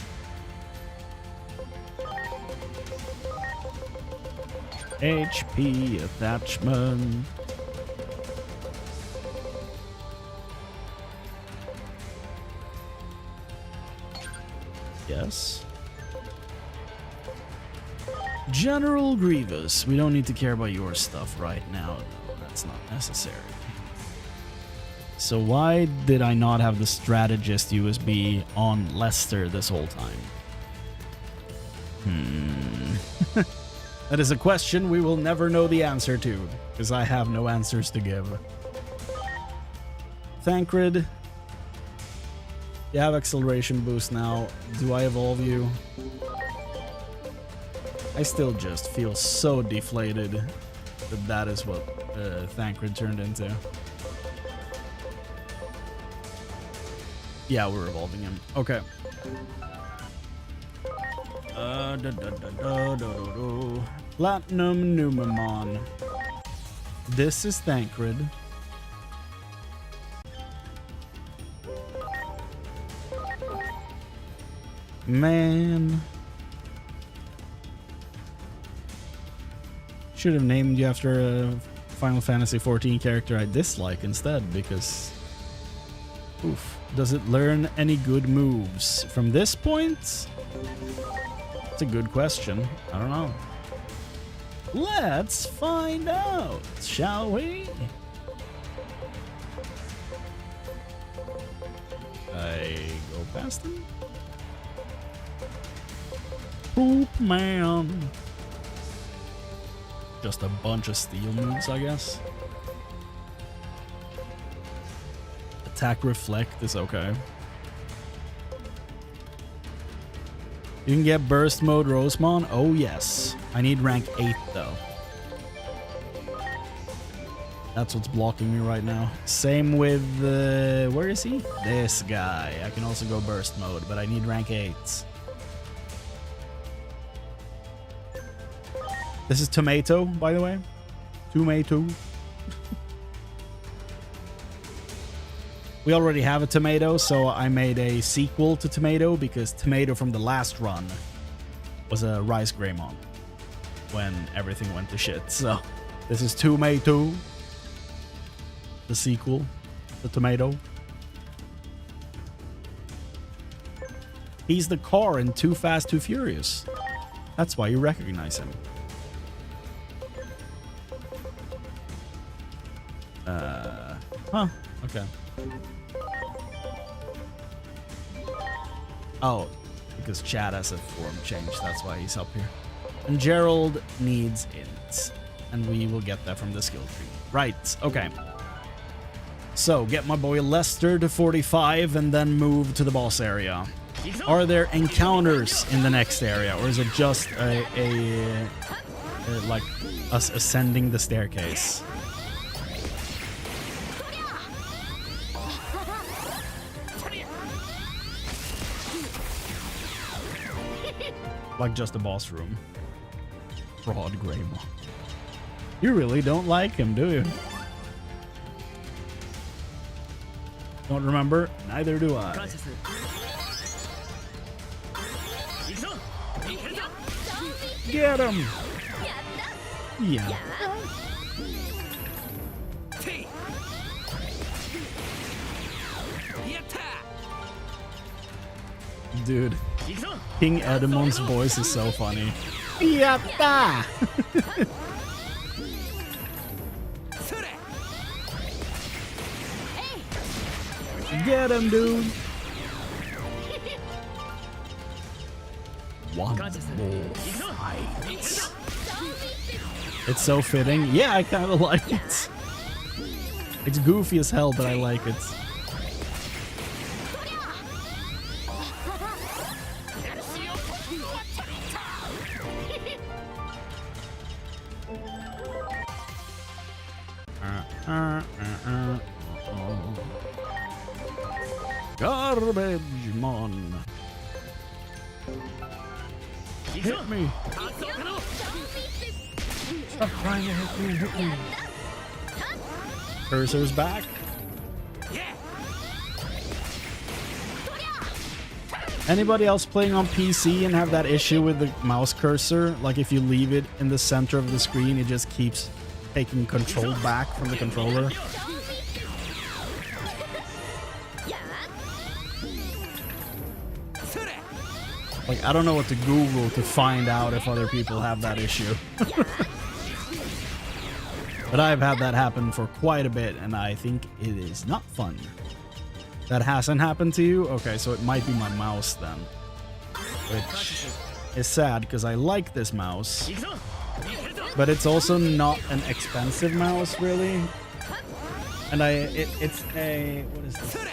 HP attachment. Yes. General Grievous. We don't need to care about your stuff right now, though. That's not necessary. So why did I not have the strategist USB on Lester this whole time? That is a question we will never know the answer to, because I have no answers to give. Thancred. You have acceleration boost now. Do I evolve you? I still just feel so deflated that that is what Thancred turned into. Yeah, we're evolving him. Okay. Platinum Numamon. This is Thancred. Man. Should have named you after a Final Fantasy XIV character I dislike instead, because... Oof. Does it learn any good moves from this point? That's a good question. I don't know. Let's find out, shall we? I go past him? Poop man. Just a bunch of steel moves, I guess. Attack reflect is okay. You can get burst mode Rosemon. Oh yes. I need rank 8 though. That's what's blocking me right now. Same with where is he? This guy. I can also go burst mode, but I need rank 8. This is Tomato, by the way. Tomato. We already have a Tomato, so I made a sequel to Tomato because Tomato from the last run was a Rice Greymon when everything went to shit. So this is Tomato, the sequel, the Tomato. He's the car in Too Fast, Too Furious. That's why you recognize him. Huh, okay. Oh, because Chad has a form change, that's why he's up here. And Gerald needs int, and we will get that from the skill tree. Right, okay. So, get my boy Lester to 45 and then move to the boss area. Are there encounters in the next area, or is it just like us ascending the staircase? Like just a boss room. Broad Greymon. You really don't like him, do you? Don't remember? Neither do I. Get him! Yeah. Dude, King Edamon's voice is so funny. Yatta! Get him, dude! One more fight. It's so fitting. Yeah, I kind of like it. It's goofy as hell, but I like it. Garbage mon. Hit me. Stop trying to hit me. Cursor's back. Anybody else playing on PC and have that issue with the mouse cursor? Like if you leave it in the center of the screen, it just keeps taking control back from the controller. Like, I don't know what to Google to find out if other people have that issue. But I've had that happen for quite a bit, and I think it is not fun. That hasn't happened to you? Okay, so it might be my mouse then. Which is sad, because I like this mouse. But it's also not an expensive mouse, really. And it's a... what is this?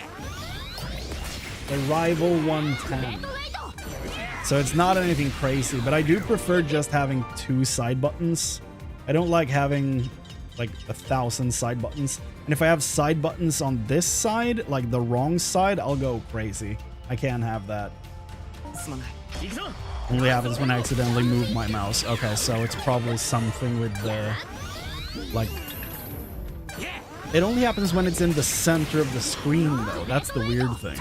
The Rival 110. So it's not anything crazy, but I do prefer just having 2 side buttons. I don't like having like 1,000 side buttons. And if I have side buttons on this side, like the wrong side, I'll go crazy. I can't have that. Only happens when I accidentally move my mouse. Okay, so it's probably something with the... like... It only happens when it's in the center of the screen, though. That's the weird thing.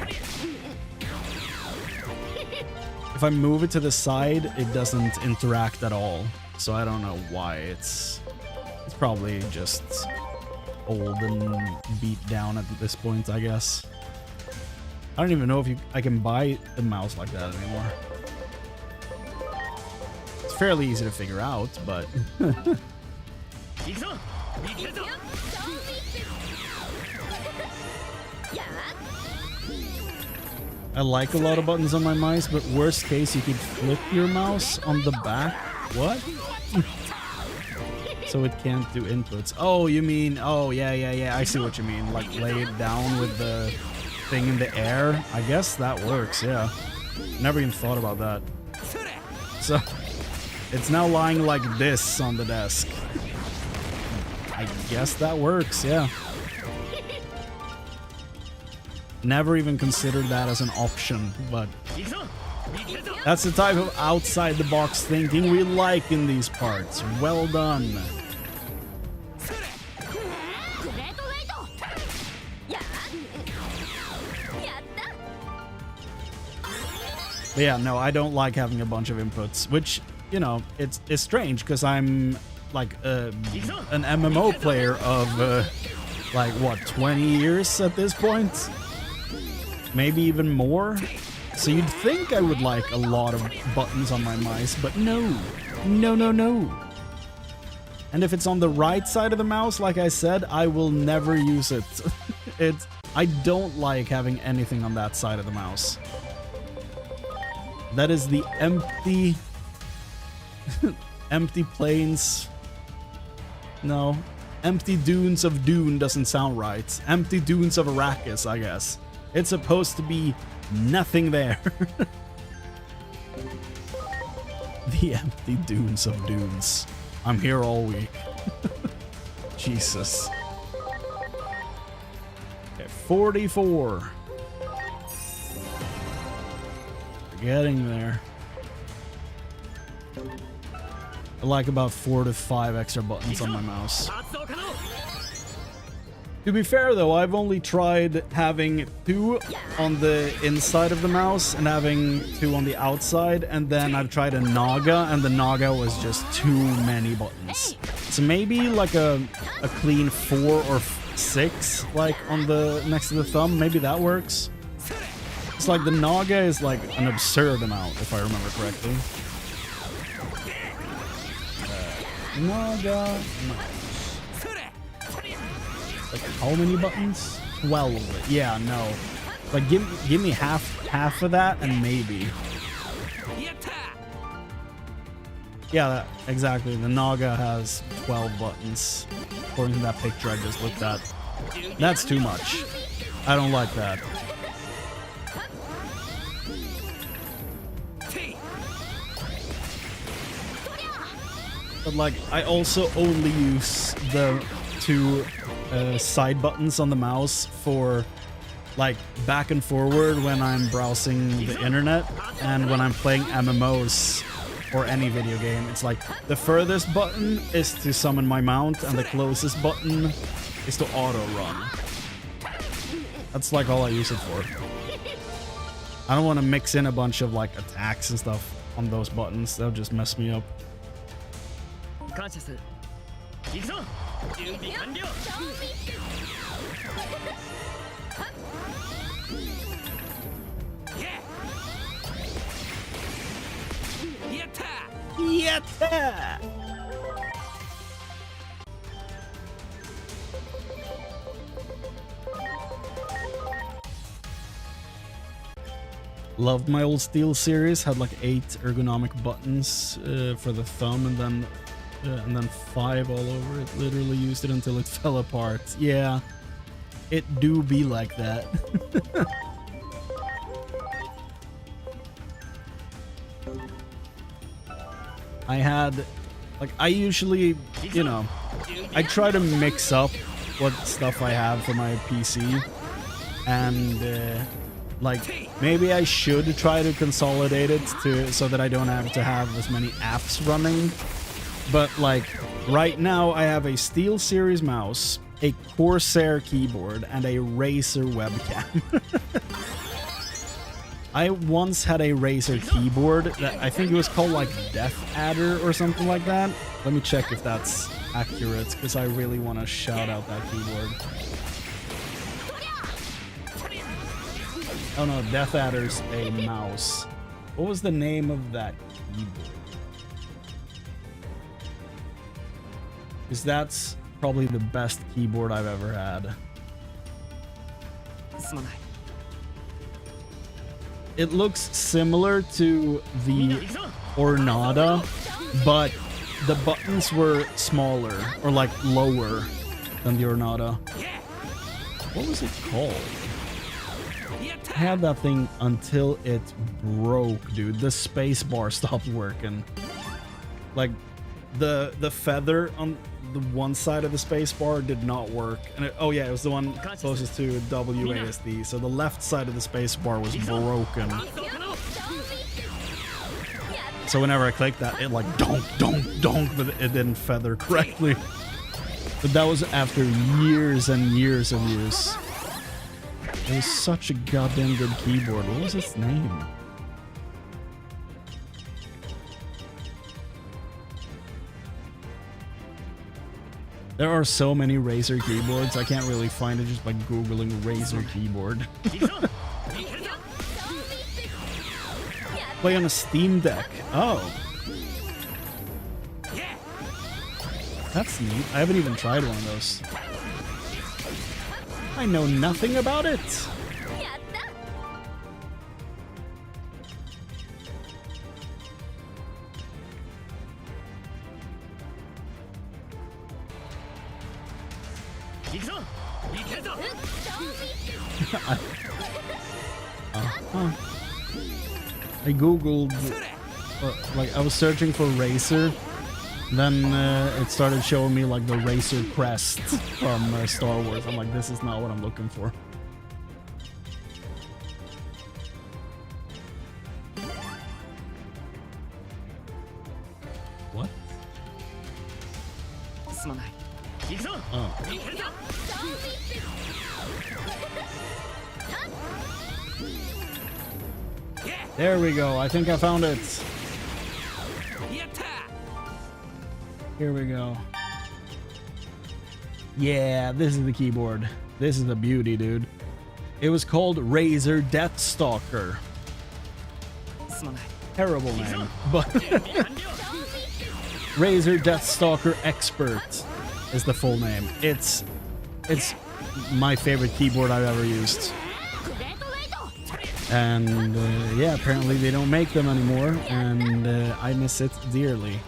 If I move it to the side, it doesn't interact at all. so I don't know why. It's probably just old and beat down at this point, I guess. I don't even know if I can buy a mouse like that anymore. It's fairly easy to figure out, but I like a lot of buttons on my mouse, but worst case, you could flip your mouse on the back. What? So it can't do inputs. Oh, you mean, oh, yeah. I see what you mean. Like lay it down with the thing in the air. I guess that works, yeah. Never even thought about that. So it's now lying like this on the desk. I guess that works, yeah. Never even considered that as an option, but that's the type of outside-the-box thinking we like in these parts. Well done. But yeah, no, I don't like having a bunch of inputs, which, you know, it's strange because I'm like an MMO player of like what, 20 years at this point? Maybe even more. So you'd think I would like a lot of buttons on my mice, but no. And if it's on the right side of the mouse, like I said, I will never use it. I don't like having anything on that side of the mouse. That is the empty empty plains. No, empty dunes of Dune doesn't sound right. Empty dunes of Arrakis, I guess. It's supposed to be nothing there. The empty dunes of dunes. I'm here all week. Jesus. Okay, 44. We're getting there. I like about 4 to 5 extra buttons on my mouse. To be fair though, I've only tried having 2 on the inside of the mouse and having 2 on the outside, and then I've tried a Naga, and the Naga was just too many buttons. So maybe like a clean 4 or 6, like on the next to the thumb, maybe that works. It's like the Naga is like an absurd amount, if I remember correctly. Naga. Like how many buttons? 12. Yeah, no. Like give me half of that and maybe. Yeah, exactly. The Naga has 12 buttons according to that picture I just looked at. That's too much. I don't like that. But like I also only use the 2 side buttons on the mouse for like back and forward when I'm browsing the internet and when I'm playing MMOs or any video game. It's like the furthest button is to summon my mount and the closest button is to auto run. That's like all I use it for. I don't want to mix in a bunch of like attacks and stuff on those buttons. That'll just mess me up. Yatta! Loved my old Steel series. Had like 8 ergonomic buttons for the thumb, and then 5 all over it. Literally used it until it fell apart. Yeah, it do be like that. I had, like, I usually, you know, I try to mix up what stuff I have for my PC, and like maybe I should try to consolidate it so that I don't have to have as many apps running. But like right now I have a Steel Series mouse, a Corsair keyboard, and a Razer webcam. I once had a Razer keyboard that I think it was called like Death Adder or something like that. Let me check if that's accurate, because I really want to shout out that keyboard. Oh no, Death Adder's a mouse. What was the name of that keyboard? Because that's probably the best keyboard I've ever had. It looks similar to the Ornada, but the buttons were smaller, or like lower than the Ornada. What was it called? I had that thing until it broke, dude. The space bar stopped working. Like, the feather on the one side of the space bar did not work. And oh yeah, it was the one closest to WASD. So the left side of the space bar was broken. So whenever I clicked that, it like donk, but it didn't feather correctly. But that was after years and years of use. It was such a goddamn good keyboard. What was its name? There are so many Razer keyboards, I can't really find it just by googling Razer keyboard. Play on a Steam Deck. Oh. That's neat. I haven't even tried one of those. I know nothing about it. I googled, like I was searching for Razer, then it started showing me like the Razer crest from Star Wars. I'm like, this is not what I'm looking for. What? Oh. There we go. I think I found it. Here we go. Yeah, this is the keyboard. This is the beauty, dude. It was called Razer Deathstalker. Terrible name, but Razer Deathstalker Expert is the full name. It's my favorite keyboard I've ever used. And yeah, apparently they don't make them anymore, and I miss it dearly.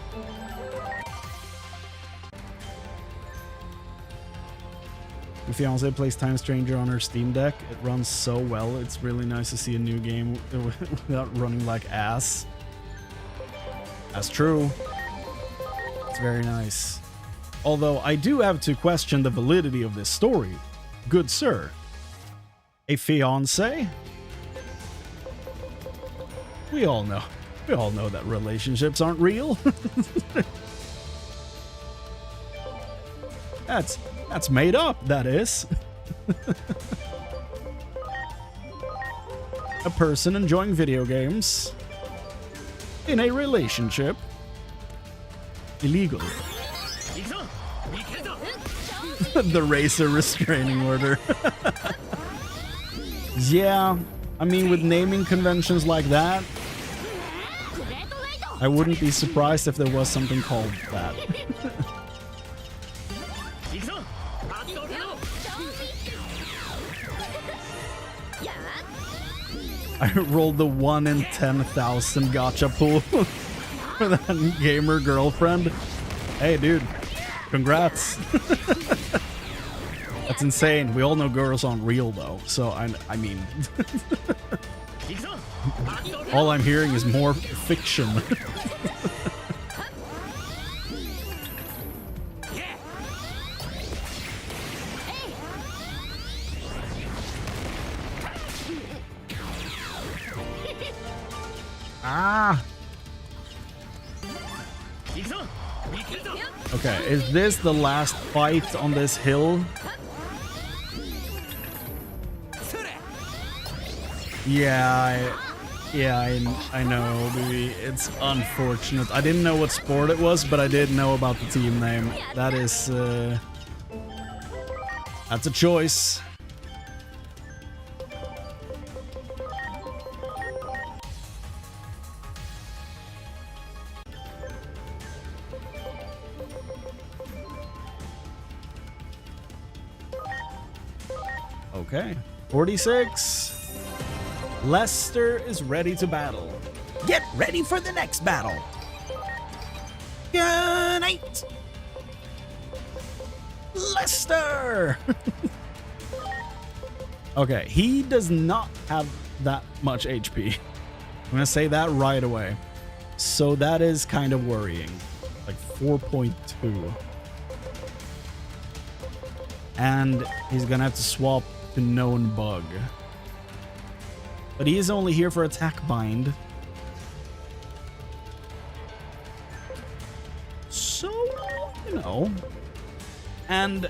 My fiance plays Time Stranger on her Steam Deck. It runs so well. It's really nice to see a new game without running like ass. That's true. It's very nice. Although I do have to question the validity of this story. Good sir. A fiance? We all know that relationships aren't real. That's made up, that is. A person enjoying video games in a relationship. Illegal. The Razer restraining order. Yeah, I mean, with naming conventions like that, I wouldn't be surprised if there was something called that. I rolled the 1 in 10,000 gacha pool for that gamer girlfriend. Hey, dude, congrats. That's insane. We all know girls aren't real, though. So, I mean... all I'm hearing is more fiction. Ah! Okay, is this the last fight on this hill? Yeah, Yeah, I know, baby. It's unfortunate. I didn't know what sport it was, but I did know about the team name. That is, that's a choice. Okay. 46. Lester is ready to battle. Get ready for the next battle. Good night. Lester. Okay, he does not have that much HP. I'm gonna say that right away. So that is kind of worrying. Like 4.2. And he's gonna have to swap to known bug. But he is only here for attack bind. So, you know. And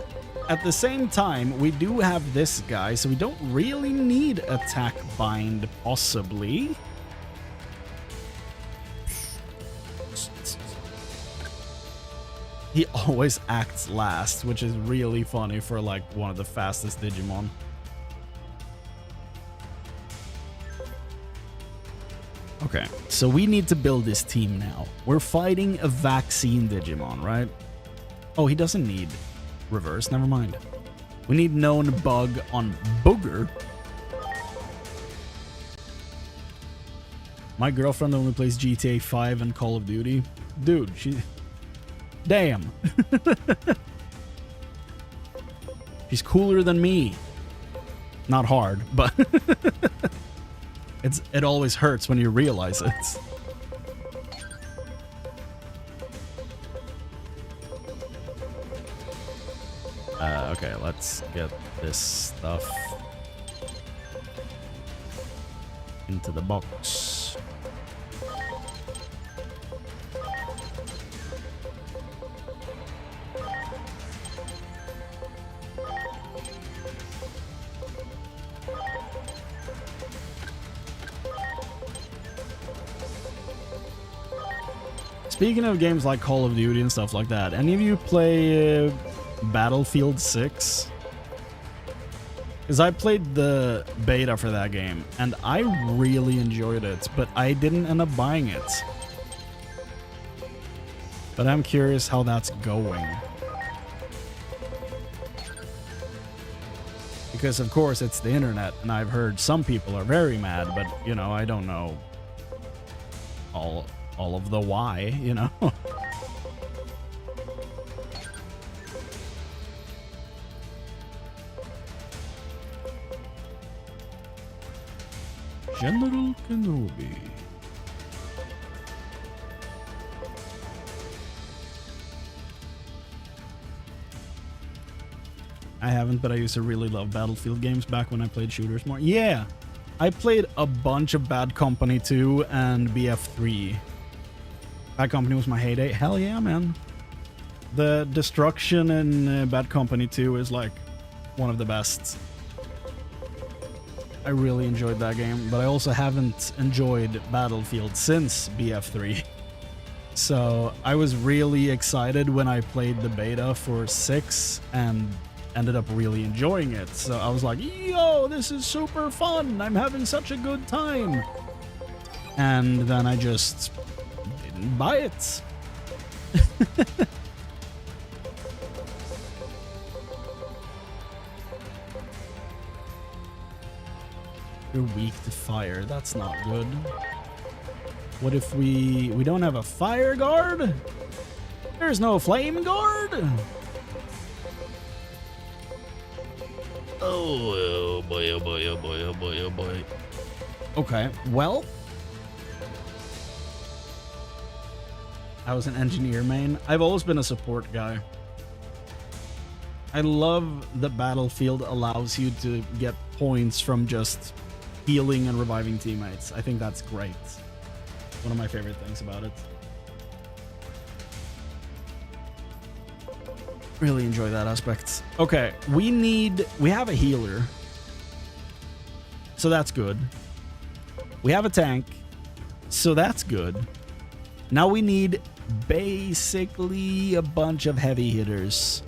at the same time, we do have this guy, so we don't really need attack bind, possibly. He always acts last, which is really funny for like one of the fastest Digimon. Okay, so we need to build this team now. We're fighting a vaccine Digimon, right? Oh, he doesn't need reverse, never mind. We need known bug on Booger. My girlfriend only plays GTA 5 and Call of Duty. Dude, she... Damn. She's cooler than me. Not hard, but... It always hurts when you realize it. Okay, let's get this stuff into the box. Speaking of games like Call of Duty and stuff like that, any of you play Battlefield 6? Because I played the beta for that game, and I really enjoyed it, but I didn't end up buying it. But I'm curious how that's going. Because, of course, it's the internet, and I've heard some people are very mad, but, you know, I don't know all of the why, you know? General Kenobi. I haven't, but I used to really love Battlefield games back when I played shooters more. Yeah, I played a bunch of Bad Company 2 and BF3. Bad Company was my heyday. Hell yeah, man. The destruction in Bad Company 2 is like one of the best. I really enjoyed that game, but I also haven't enjoyed Battlefield since BF3. So I was really excited when I played the beta for 6 and ended up really enjoying it. So I was like, yo, this is super fun. I'm having such a good time. And then I just didn't buy it. You're weak to fire. That's not good. What if we don't have a fire guard? There's no flame guard? Oh boy, oh boy, oh boy, oh boy, oh boy. Okay, well. I was an engineer main. I've always been a support guy. I love that Battlefield allows you to get points from just healing and reviving teammates. I think that's great. One of my favorite things about it. Really enjoy that aspect. Okay, we have a healer. So that's good. We have a tank, so that's good. Now we need basically a bunch of heavy hitters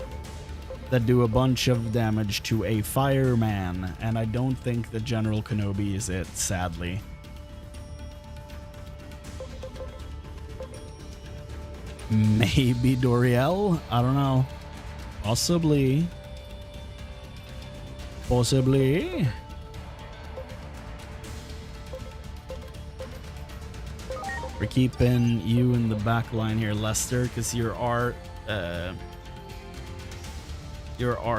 that do a bunch of damage to a fireman, and I don't think the General Kenobi is it, sadly. Maybe Doriel? I don't know. Possibly. Possibly. We're keeping you in the back line here, Lester, because you're our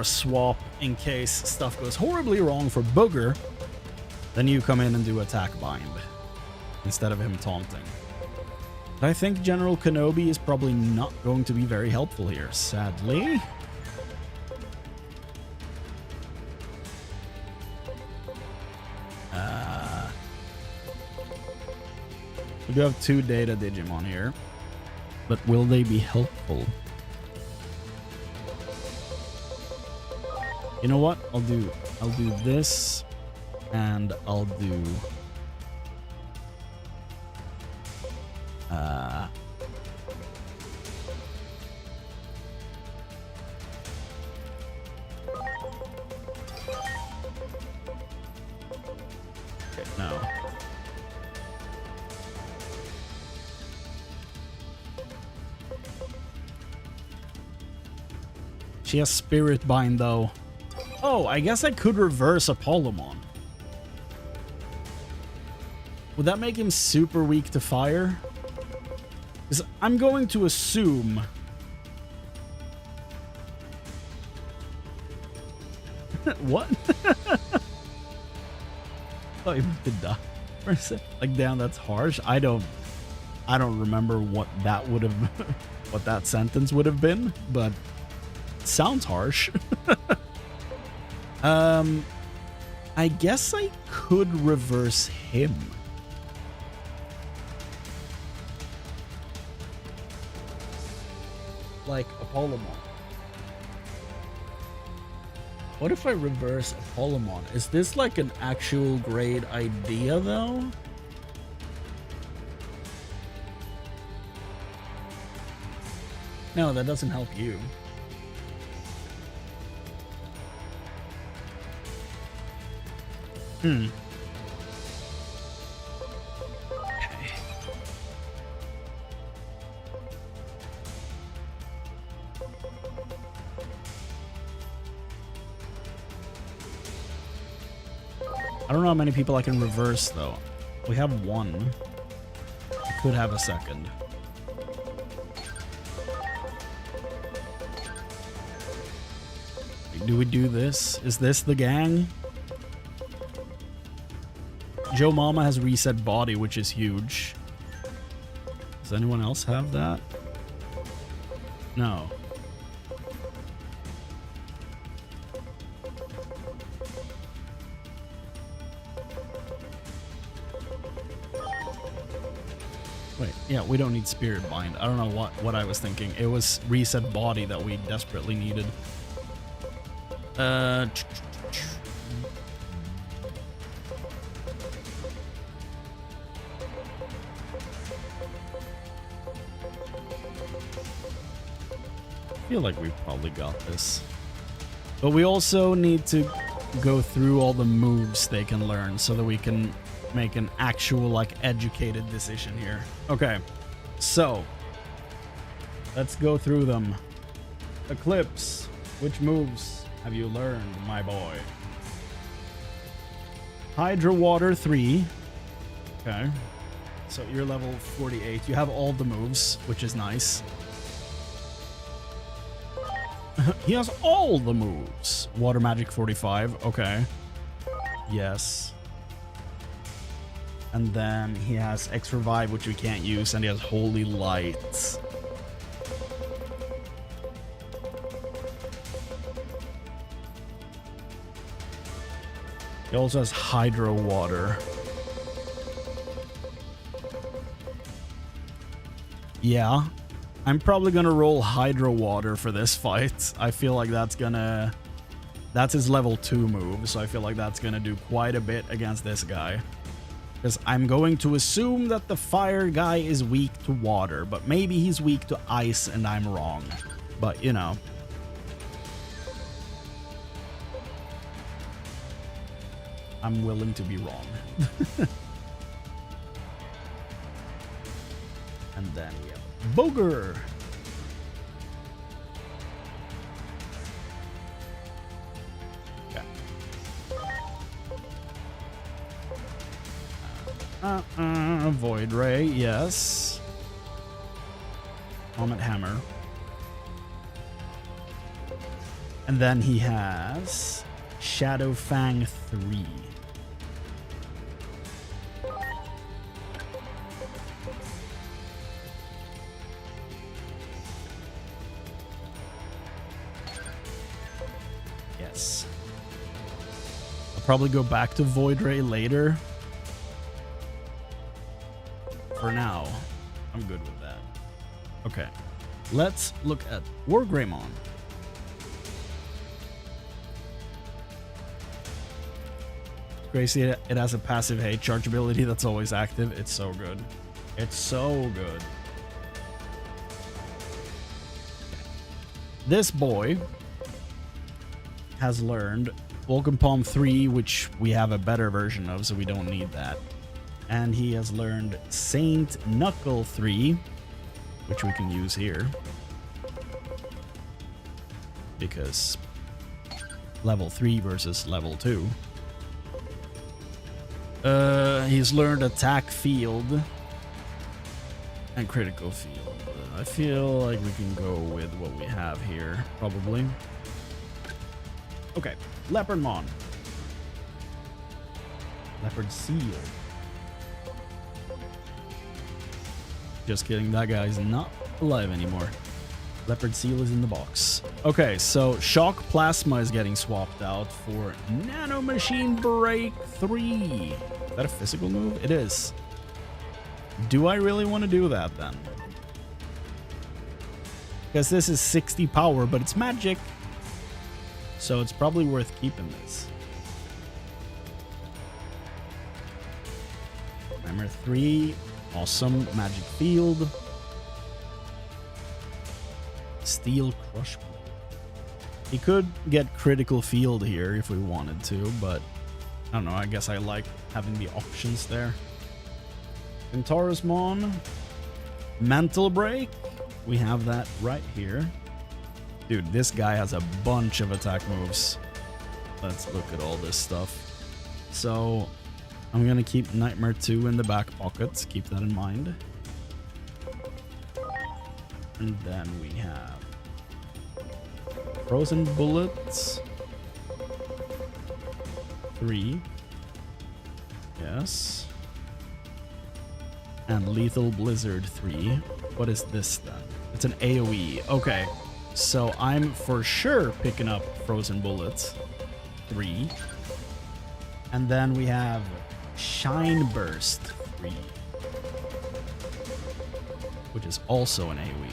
swap in case stuff goes horribly wrong for Booger. Then you come in and do attack bind instead of him taunting. But I think General Kenobi is probably not going to be very helpful here, sadly. We do have 2 data Digimon here, but will they be helpful? You know what? I'll do this, and I'll do okay, no. She has Spirit Bind, though. Oh, I guess I could reverse Apollomon. Would that make him super weak to fire? Because I'm going to assume... What? Oh, he did die for a sec. Like, damn, that's harsh. I don't remember what that would have... what that sentence would have been, but... sounds harsh. I guess I could reverse him. Like Apollomon. What if I reverse Apollomon? Is this like an actual great idea though? No, that doesn't help you. Okay. I don't know how many people I can reverse though. We have 1. I could have a second. Do we do this? Is this the gang? Joe Mama has reset body, which is huge. Does anyone else have that? No. Wait, yeah, we don't need Spirit Bind. I don't know what I was thinking. It was reset body that we desperately needed. I feel like we've probably got this. But we also need to go through all the moves they can learn so that we can make an actual, like, educated decision here. Okay, so let's go through them. Eclipse, which moves have you learned, my boy? Hydro Water 3. Okay, so you're level 48. You have all the moves, which is nice. He has all the moves. Water Magic 45. Okay. Yes. And then he has X Revive, which we can't use, and he has Holy Light. He also has Hydro Water. Yeah. I'm probably gonna roll Hydro Water for this fight. I feel like that's his level 2 move, so I feel like that's gonna do quite a bit against this guy. Because I'm going to assume that the fire guy is weak to water, but maybe he's weak to ice and I'm wrong. But, you know. I'm willing to be wrong. And then we have Booger. Void Ray, yes. Comet Hammer. And then he has Shadow Fang 3. Yes. I'll probably go back to Void Ray later. For now, I'm good with that. Okay, let's look at Wargreymon. Gracie, it has a passive hate charge ability that's always active. It's so good. It's so good. This boy has learned Vulcan Palm 3, which we have a better version of, so we don't need that. And he has learned Saint Knuckle 3, which we can use here. Because level 3 versus level 2. He's learned Attack Field and Critical Field. I feel like we can go with what we have here, probably. Okay, Leopardmon. Leopard Seal. Just kidding, that guy's not alive anymore. Leopard Seal is in the box. Okay, so Shock Plasma is getting swapped out for Nano Machine Break 3. Is that a physical move? It is. Do I really want to do that then? Because this is 60 power, but it's magic. So it's probably worth keeping this. Timer 3. Awesome. Magic Field. Steel Crush Blade. He could get Critical Field here if we wanted to, but I don't know. I guess I like having the options there. Centaurusmon. Mental Break. We have that right here. Dude, this guy has a bunch of attack moves. Let's look at all this stuff. So I'm going to keep Nightmare 2 in the back pocket. Keep that in mind. And then we have Frozen Bullets 3. Yes. And Lethal Blizzard 3. What is this then? It's an AoE. Okay. So I'm for sure picking up Frozen Bullets 3. And then we have Shine Burst 3. Which is also an AoE.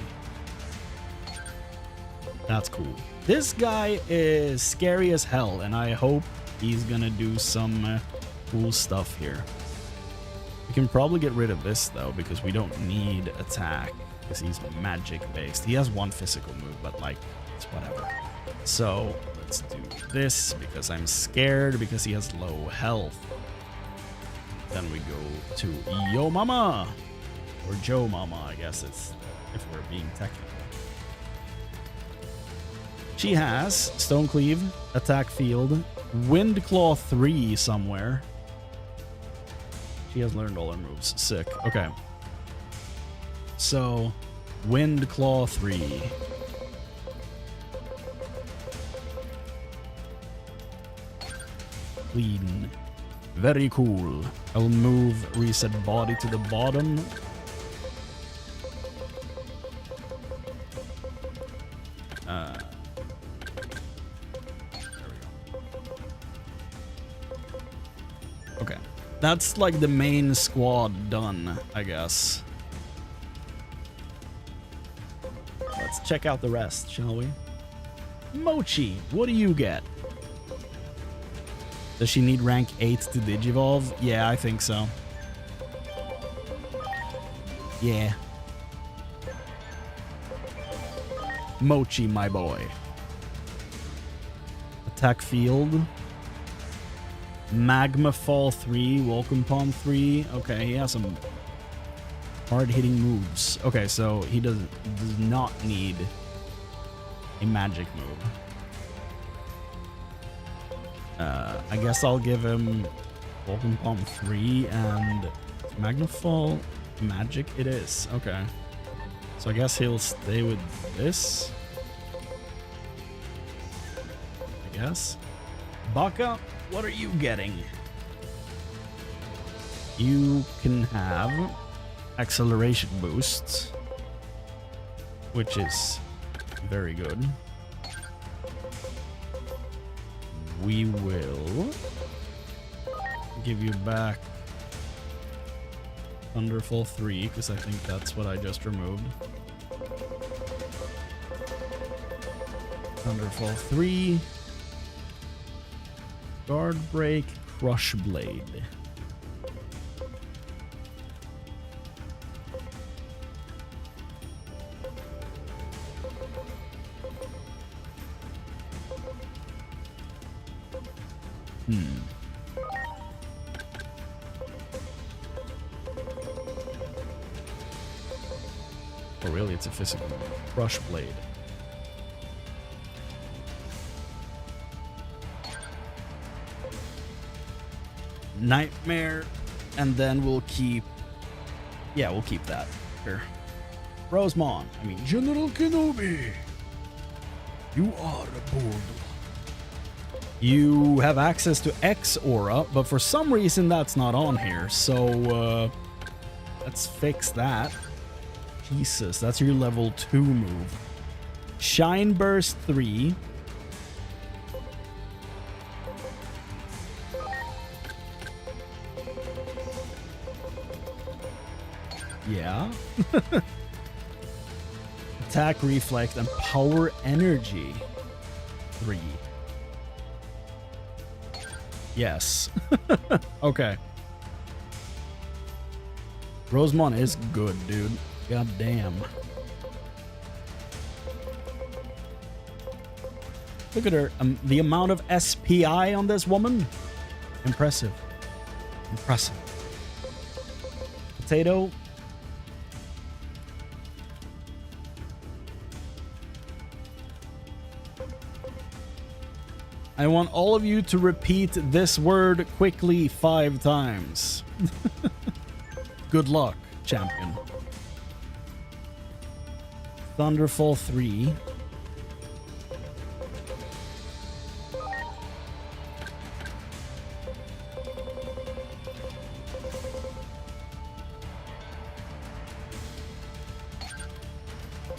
That's cool. This guy is scary as hell, and I hope he's gonna do some cool stuff here. We can probably get rid of this though, because we don't need attack, because he's magic based. He has one physical move, but like, it's whatever. So let's do this, because I'm scared, because he has low health. Then we go to Yo Mama, or Joe Mama, I guess it's, if we're being technical. She has Stone Cleave, Attack Field, Wind Claw 3 somewhere. She has learned all her moves. Sick. Okay. So, Wind Claw 3. Clean. Very cool. I'll move Reset Body to the bottom. Okay. That's like the main squad done, I guess. Let's check out the rest, shall we? Mochi, what do you get? Does she need rank 8 to Digivolve? Yeah, I think so. Yeah. Mochi, my boy. Attack field. Magma Fall 3, Welcome Palm 3. Okay, he has some hard-hitting moves. Okay, so he does not need a magic move. I guess I'll give him Welcome Palm 3 and Magma Fall magic it is. Okay. So I guess he'll stay with this. I guess. Baka, what are you getting? You can have acceleration boosts, which is very good. We will give you back Thunderfall 3, because I think that's what I just removed. Thunderfall 3. Guard Break, Crush Blade. Oh, really? It's a physical Crush Blade. Nightmare, and then we'll keep... Yeah, we'll keep that. Sure. Rosemon. I mean, General Kenobi. You are a bold. You have access to X Aura, but for some reason that's not on here. So, let's fix that. Jesus, that's your level 2 move. Shine Burst 3. Yeah. Attack, Reflect, and Power Energy 3. Yes. Okay. Rosemon is good, dude. God damn. Look at her. The amount of SPI on this woman. Impressive. Impressive. Potato. I want all of you to repeat this word quickly 5 times. Good luck, champion. Thunderfall 3.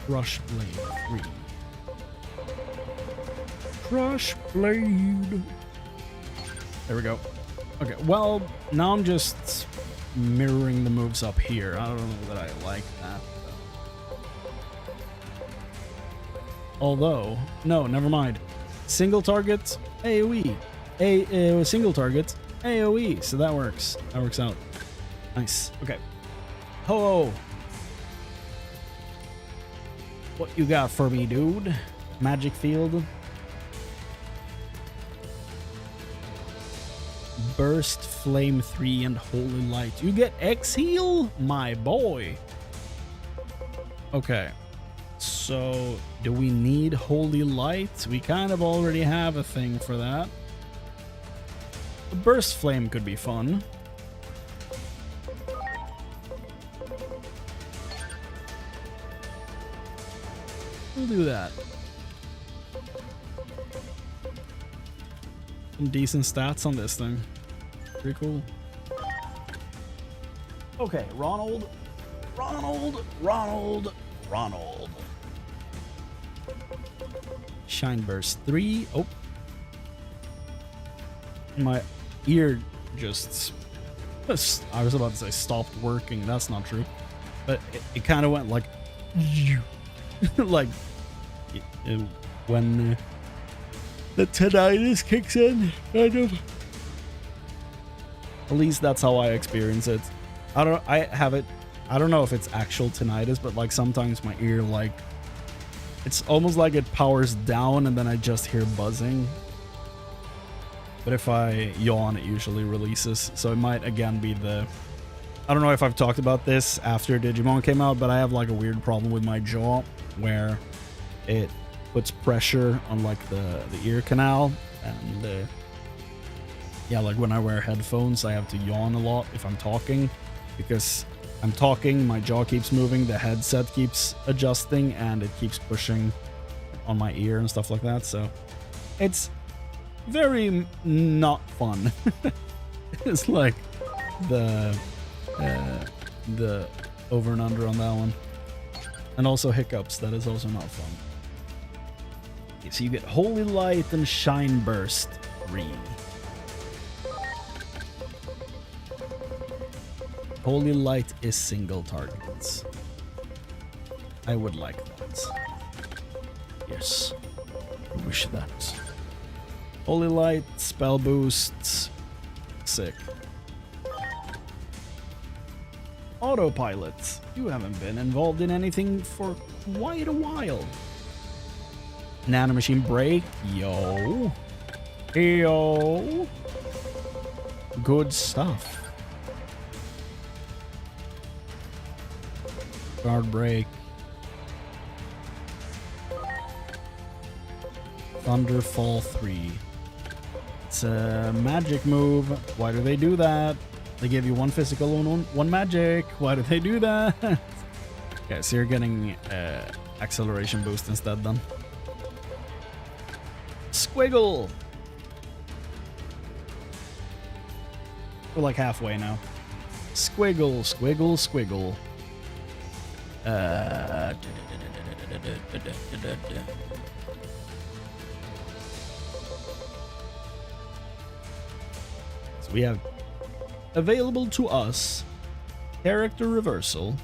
Crush Blade 3. Crush Blade. There we go. Okay, well, now I'm just mirroring the moves up here. I don't know that I like that. Although, no, never mind. Single target, AoE. Single target, AoE. So that works. That works out. Nice. Okay. Ho! What you got for me, dude? Magic Field. Burst, Flame 3, and Holy Light. You get X heal? My boy. Okay. So, do we need Holy Light? We kind of already have a thing for that. The Burst Flame could be fun. We'll do that. Some decent stats on this thing. Pretty cool. Okay, Ronald. Shine Burst 3. Oh. My ear just... I was about to say stopped working. That's not true. But it kind of went like... like... when the tinnitus kicks in, kind of. At least that's how I experience it. I have it I don't know if it's actual tinnitus, but like sometimes my ear, like, it's almost like it powers down and then I just hear buzzing. But if I yawn, it usually releases. So it might again be the... I don't know if I've talked about this after Digimon came out, but I have like a weird problem with my jaw where it puts pressure on like the ear canal. And yeah, like when I wear headphones, I have to yawn a lot if I'm talking, because I'm talking, my jaw keeps moving, the headset keeps adjusting, and it keeps pushing on my ear and stuff like that. So it's very not fun. It's like the over and under on that one. And also hiccups, that is also not fun. Okay, so you get Holy Light and Shine Burst 3. Holy Light is single targets. I would like that. Yes. I wish that. Holy Light, spell boosts. Sick. Autopilot. You haven't been involved in anything for quite a while. Nanomachine break. Yo. Yo. Good stuff. Guard break. Thunderfall 3. It's a magic move. Why do they do that? They give you one physical and one magic. Why do they do that? Okay, so you're getting acceleration boost instead then. Squiggle! We're like halfway now. Squiggle, squiggle, squiggle. So we have available to us character reversal,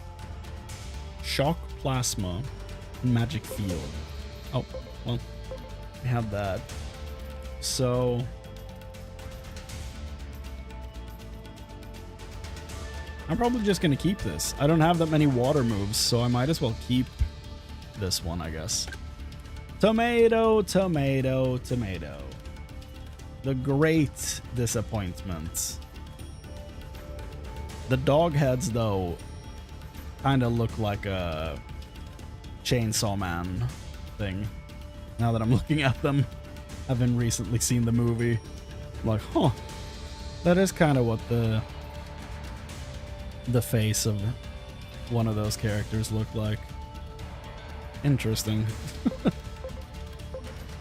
shock plasma, and magic field. Oh, well, we have that. So I'm probably just gonna keep this. I don't have that many water moves, so I might as well keep this one, I guess. Tomato, tomato, tomato. The great disappointment. The dog heads, though, kind of look like a Chainsaw Man thing. Now that I'm looking at them, having recently seen the movie, I'm like, huh, that is kind of what the face of one of those characters looked like. Interesting.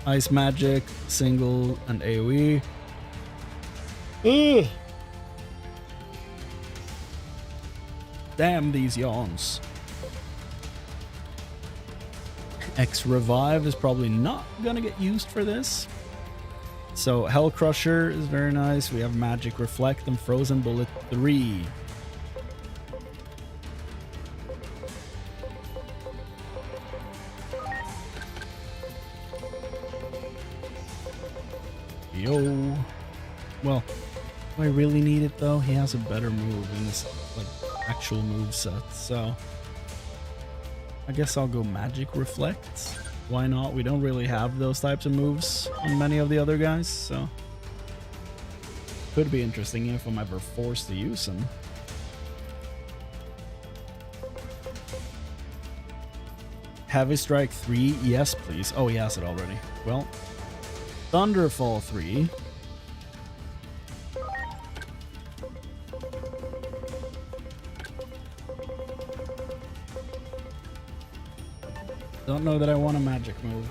Ice magic, single, and AoE. Ugh. Damn these yawns. X Revive is probably not gonna get used for this. So Hell Crusher is very nice. We have Magic Reflect and Frozen Bullet 3. Yo. Well, do I really need it though? He has a better move in this like actual move set, so I guess I'll go Magic Reflect. Why not? We don't really have those types of moves on many of the other guys, so could be interesting if I'm ever forced to use them. Heavy Strike 3, yes please. Oh, he has it already. Well, Thunderfall 3. Don't know that I want a magic move.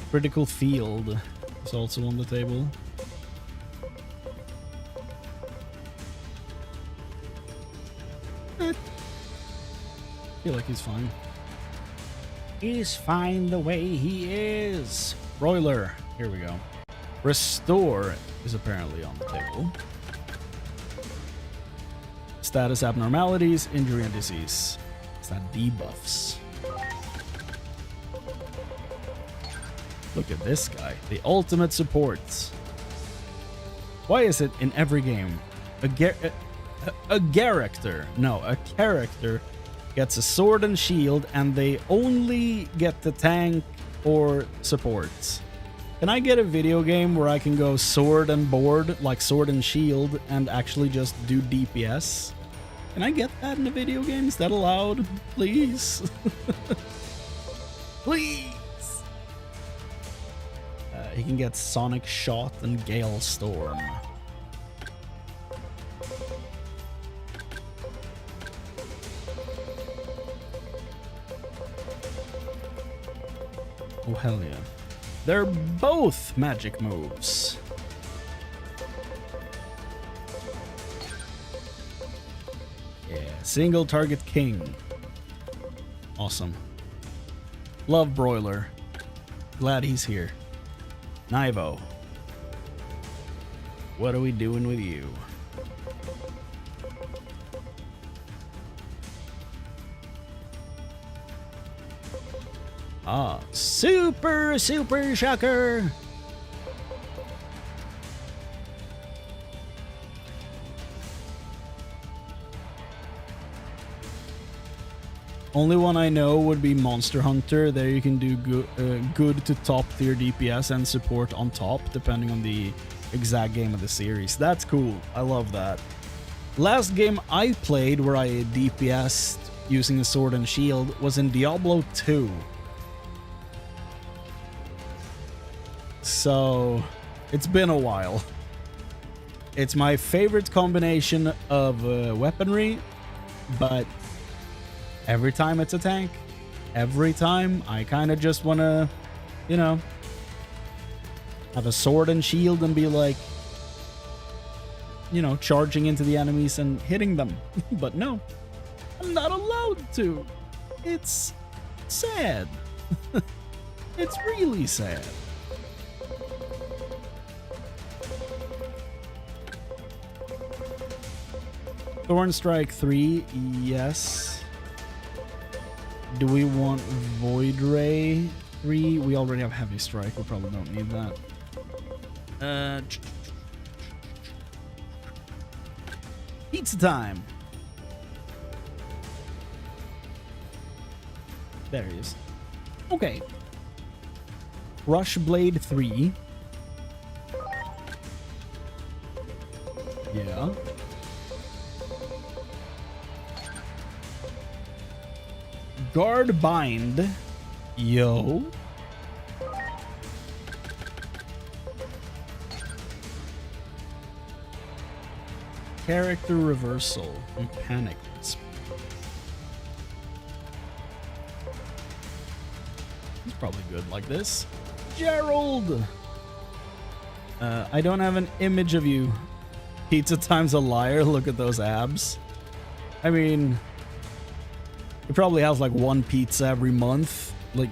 Critical Field is also on the table. I feel like he's fine. He's fine the way he is. Broiler. Here we go. Restore is apparently on the table. Status abnormalities, injury and disease. It's not debuffs. Look at this guy. The ultimate support. Why is it in every game a character, no, a character gets a sword and shield, and they only get the tank or supports. Can I get a video game where I can go sword and board, like sword and shield, and actually just do DPS? Can I get that in a video game? Is that allowed? Please? Please! He can get Sonic Shot and Gale Storm. Oh, hell yeah. They're both magic moves. Yeah, single target king. Awesome. Love Broiler. Glad he's here. Nivo. What are we doing with you? Ah, super shocker. Only one I know would be Monster Hunter. There you can do good to top tier DPS and support on top, depending on the exact game of the series. That's cool. I love that. Last game I played where I DPS'd using a sword and shield was in Diablo 2. So, it's been a while. It's my favorite combination of weaponry, but every time it's a tank, every time I kind of just want to, you know, have a sword and shield and be like, you know, charging into the enemies and hitting them. But no, I'm not allowed to. It's sad. It's really sad. Thorn Strike 3, yes. Do we want Void Ray 3? We already have Heavy Strike. We probably don't need that. Pizza time. There he is. Okay. Rush Blade 3. Yeah. Guard Bind. Yo. Character Reversal and Panic. He's probably good like this. Gerald! I don't have an image of you. Pizza Time's a liar. Look at those abs. I mean, he probably has like one pizza every month, like,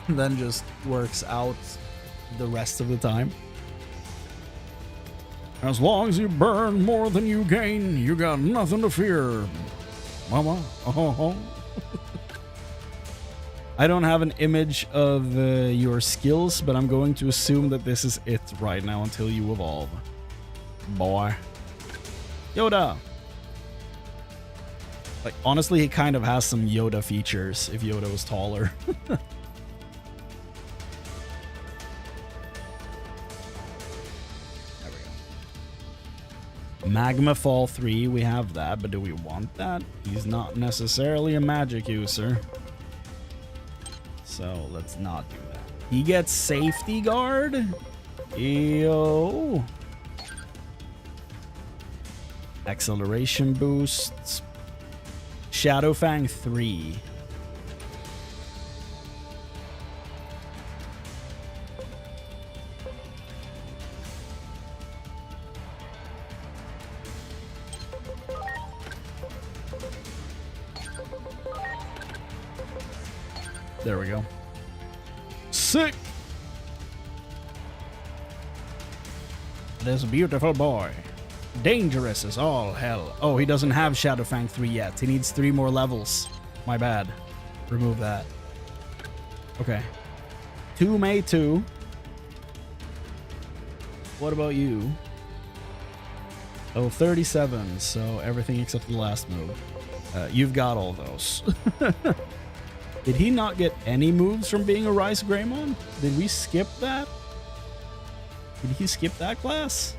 and then just works out the rest of the time. As long as you burn more than you gain, you got nothing to fear, mama. Oh. I don't have an image of your skills, but I'm going to assume that this is it right now until you evolve. Boy. Yoda. Like, honestly, he kind of has some Yoda features if Yoda was taller. There we go. Magma Fall 3, we have that, but do we want that? He's not necessarily a magic user. So let's not do that. He gets Safety Guard? Yo. Acceleration boosts. Shadowfang 3. There we go. Sick! This beautiful boy. Dangerous as all hell. Oh, he doesn't have Shadowfang 3 yet. He needs 3 more levels. My bad. Remove that. Okay. 2 May 2. What about you? Oh, 37, so everything except the last move. You've got all those. Did he not get any moves from being a Rice Greymon? Did we skip that? Did he skip that class?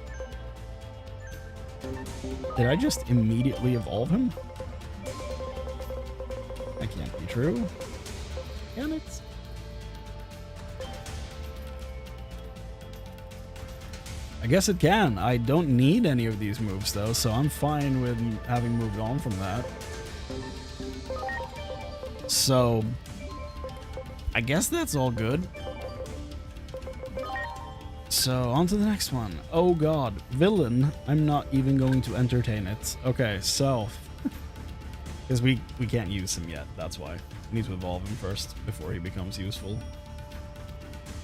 Did I just immediately evolve him? That can't be true. Can it? I guess it can. I don't need any of these moves though, so I'm fine with having moved on from that. So, I guess that's all good. So, on to the next one. Oh god, villain. I'm not even going to entertain it. Okay, so, because we can't use him yet, that's why. We need to evolve him first before he becomes useful.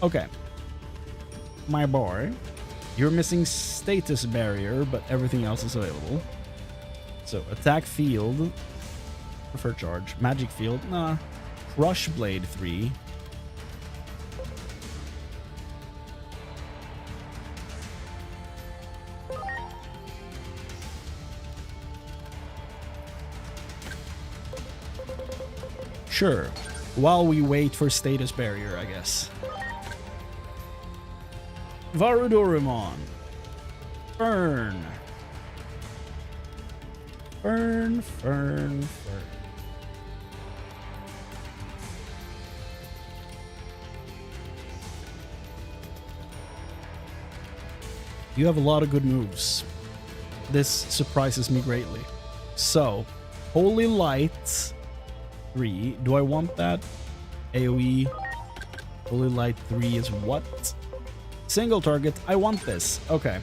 Okay. My boy. You're missing status barrier, but everything else is available. So, attack field. Prefer charge. Magic field. Nah. Crush blade 3. Sure. While we wait for status barrier, I guess. Varudorimon. Fern. Fern. You have a lot of good moves. This surprises me greatly. So, Holy Light 3. Do I want that? AoE. Holy Light 3 is what? Single target. I want this. Okay.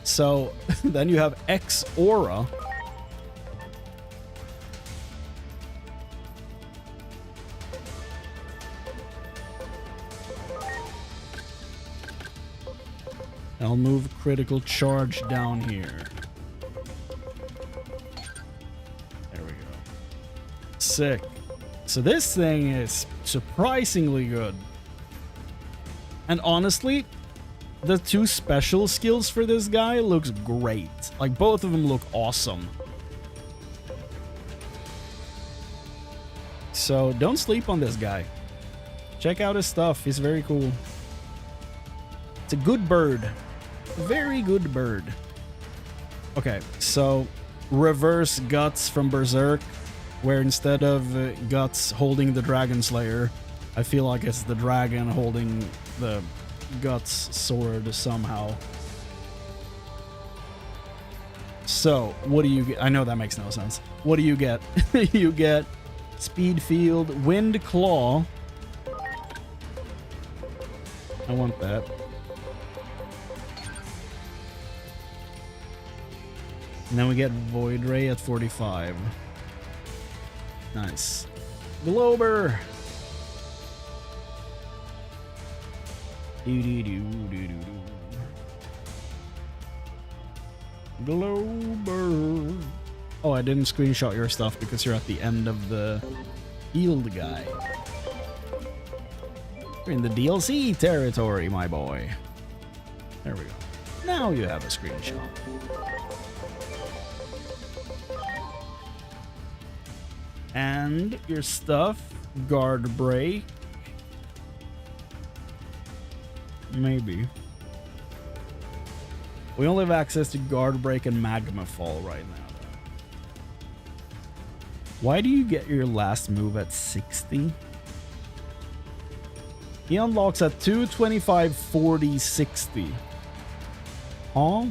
So, then you have X Aura. I'll move critical charge down here. There we go. Sick. So this thing is surprisingly good. And honestly, the two special skills for this guy looks great. Like, both of them look awesome. So don't sleep on this guy. Check out his stuff. He's very cool. It's a good bird. Very good bird. Okay, so reverse Guts from Berserk, where instead of Guts holding the Dragon Slayer, I feel like it's the dragon holding the Guts sword somehow. So, what do you get? I know that makes no sense. What do you get? You get Speed Field, Wind Claw. I want that. And then we get Void Ray at 45. Nice. Glober! Glober! Oh, I didn't screenshot your stuff because you're at the end of the field guide. You're in the DLC territory, my boy. There we go. Now you have a screenshot. And your stuff, guard break. Maybe. We only have access to guard break and magma fall right now. Why do you get your last move at 60? He unlocks at 225, 40, 60. Huh?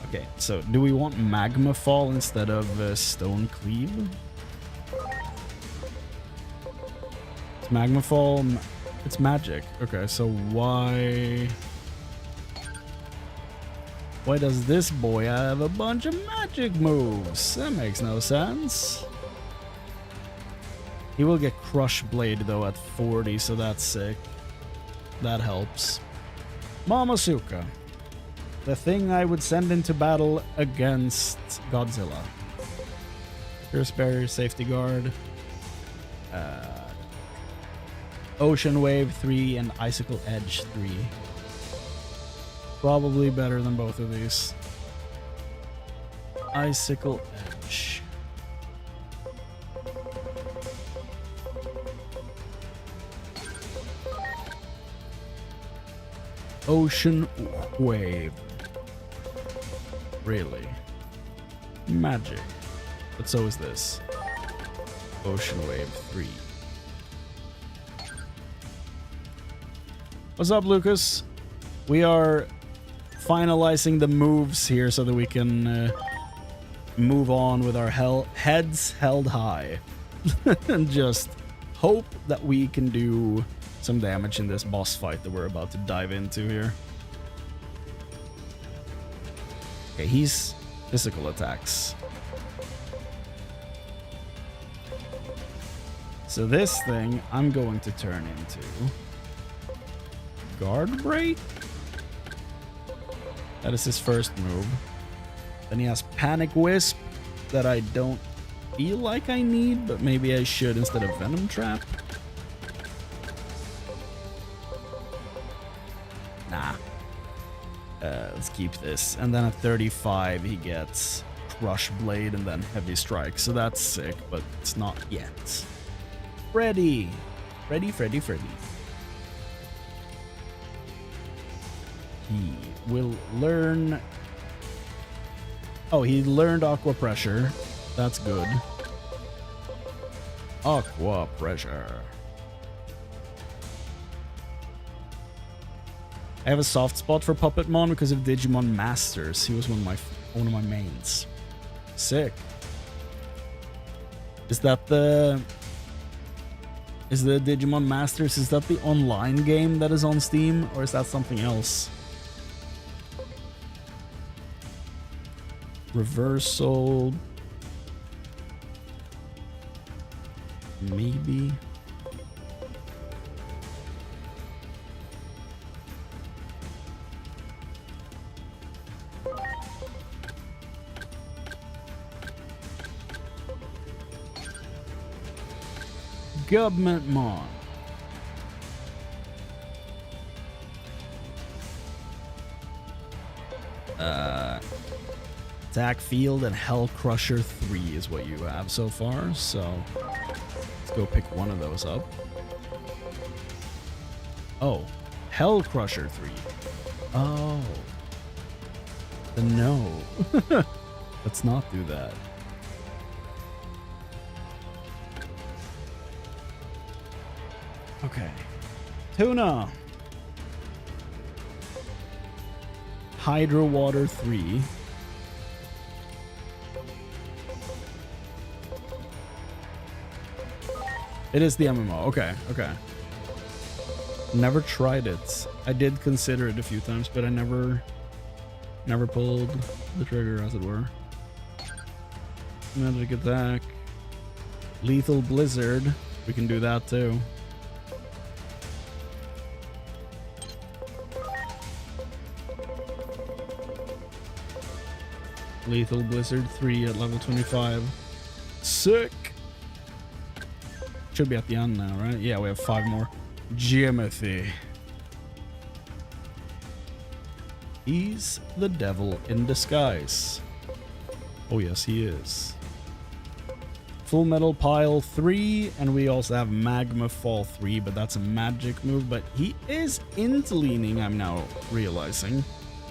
Okay, so do we want Magma Fall instead of Stone Cleave? It's Magma Fall. It's magic. Okay, so why does this boy have a bunch of magic moves? That makes no sense. He will get Crush Blade though at 40, so that's sick. That helps. Mamasuka. The thing I would send into battle against Godzilla. Pierce Barrier, Safety Guard. Ocean Wave 3 and Icicle Edge 3. Probably better than both of these. Icicle Edge. Ocean Wave. Really? Magic. But so is this. Ocean Wave 3. What's up, Lucas? We are finalizing the moves here so that we can move on with our heads held high. And just hope that we can do some damage in this boss fight that we're about to dive into here. Okay, he's physical attacks. So this thing I'm going to turn into Guard Break. That is his first move. Then he has Panic Wisp that I don't feel like I need, but maybe I should instead of Venom Trap. Nah. Let's keep this. And then at 35 he gets Crush Blade and then Heavy Strike. So that's sick, but it's not yet. Freddy. Freddy. He will learn... Oh, he learned Aqua Pressure. That's good. Aqua Pressure. I have a soft spot for Puppetmon because of Digimon Masters. He was one of my mains. Sick. Is the Digimon Masters, is that the online game that is on Steam, or is that something else? Reversal. Maybe. Government Mon. Attack Field and Hell Crusher 3 is what you have so far, so let's go pick one of those up. Oh, Hell Crusher 3. Oh. Then no. Let's not do that. Okay. Tuna. Hydro Water 3. It is the MMO. Okay, okay. Never tried it. I did consider it a few times, but I never pulled the trigger, as it were. Magic Attack. Lethal Blizzard. We can do that too. Lethal Blizzard 3 at level 25. Sick! Should be at the end now, right? Yeah, we have 5 more. Jimothy. He's the devil in disguise. Oh yes, he is. Full Metal Pile 3, and we also have Magma Fall 3, but that's a magic move. But he is interleaning, I'm now realizing.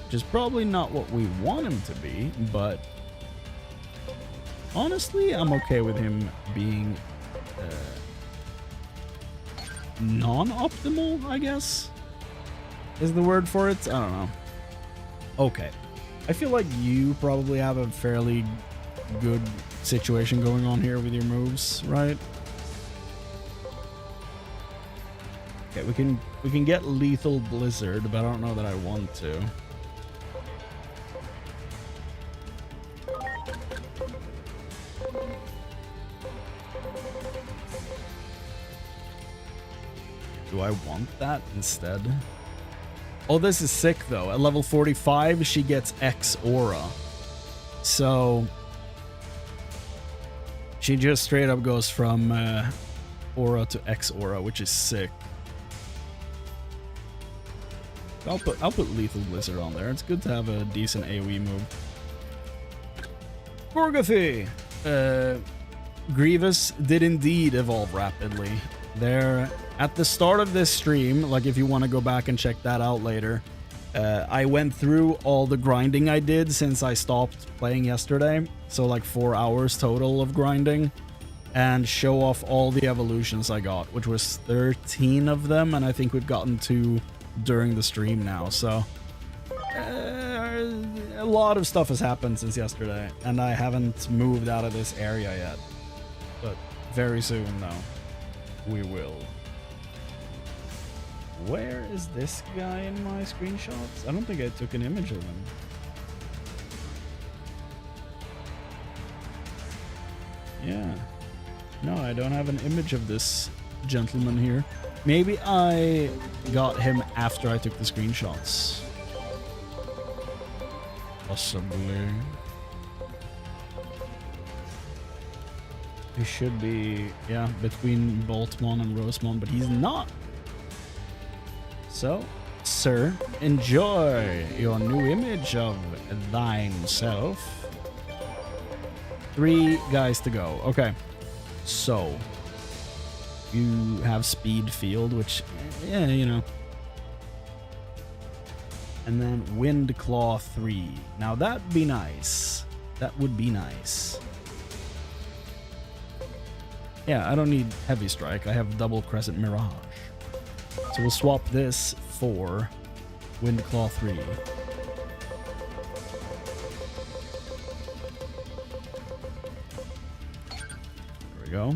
Which is probably not what we want him to be, but honestly, I'm okay with him being non-optimal, I guess, is the word for it. I don't know. Okay. I feel like you probably have a fairly good situation going on here with your moves, right? Okay, we can get Lethal Blizzard, but I don't know that I want to. Do I want that instead? Oh, this is sick though. At level 45, she gets X Aura. So she just straight up goes from Aura to X Aura, which is sick. I'll put Lethal Blizzard on there. It's good to have a decent AoE move. Gorgathy! Grievous did indeed evolve rapidly. There, at the start of this stream, like if you want to go back and check that out later, I went through all the grinding I did since I stopped playing yesterday. So like 4 hours total of grinding. And show off all the evolutions I got, which was 13 of them, and I think we've gotten 2 during the stream now. So a lot of stuff has happened since yesterday, and I haven't moved out of this area yet. But very soon, though, we will. Where is this guy in my screenshots? I don't think I took an image of him. Yeah. No, I don't have an image of this gentleman here. Maybe I got him after I took the screenshots. Possibly. He should be, yeah, between Boltmon and Rosemon, but he's not. So, sir, enjoy your new image of thyself. 3 guys to go. Okay. So, you have Speed Field, which, yeah, you know. And then Wind Claw 3. Now, that'd be nice. That would be nice. Yeah, I don't need Heavy Strike. I have Double Crescent Mirage. So we'll swap this for Wind Claw 3. There we go.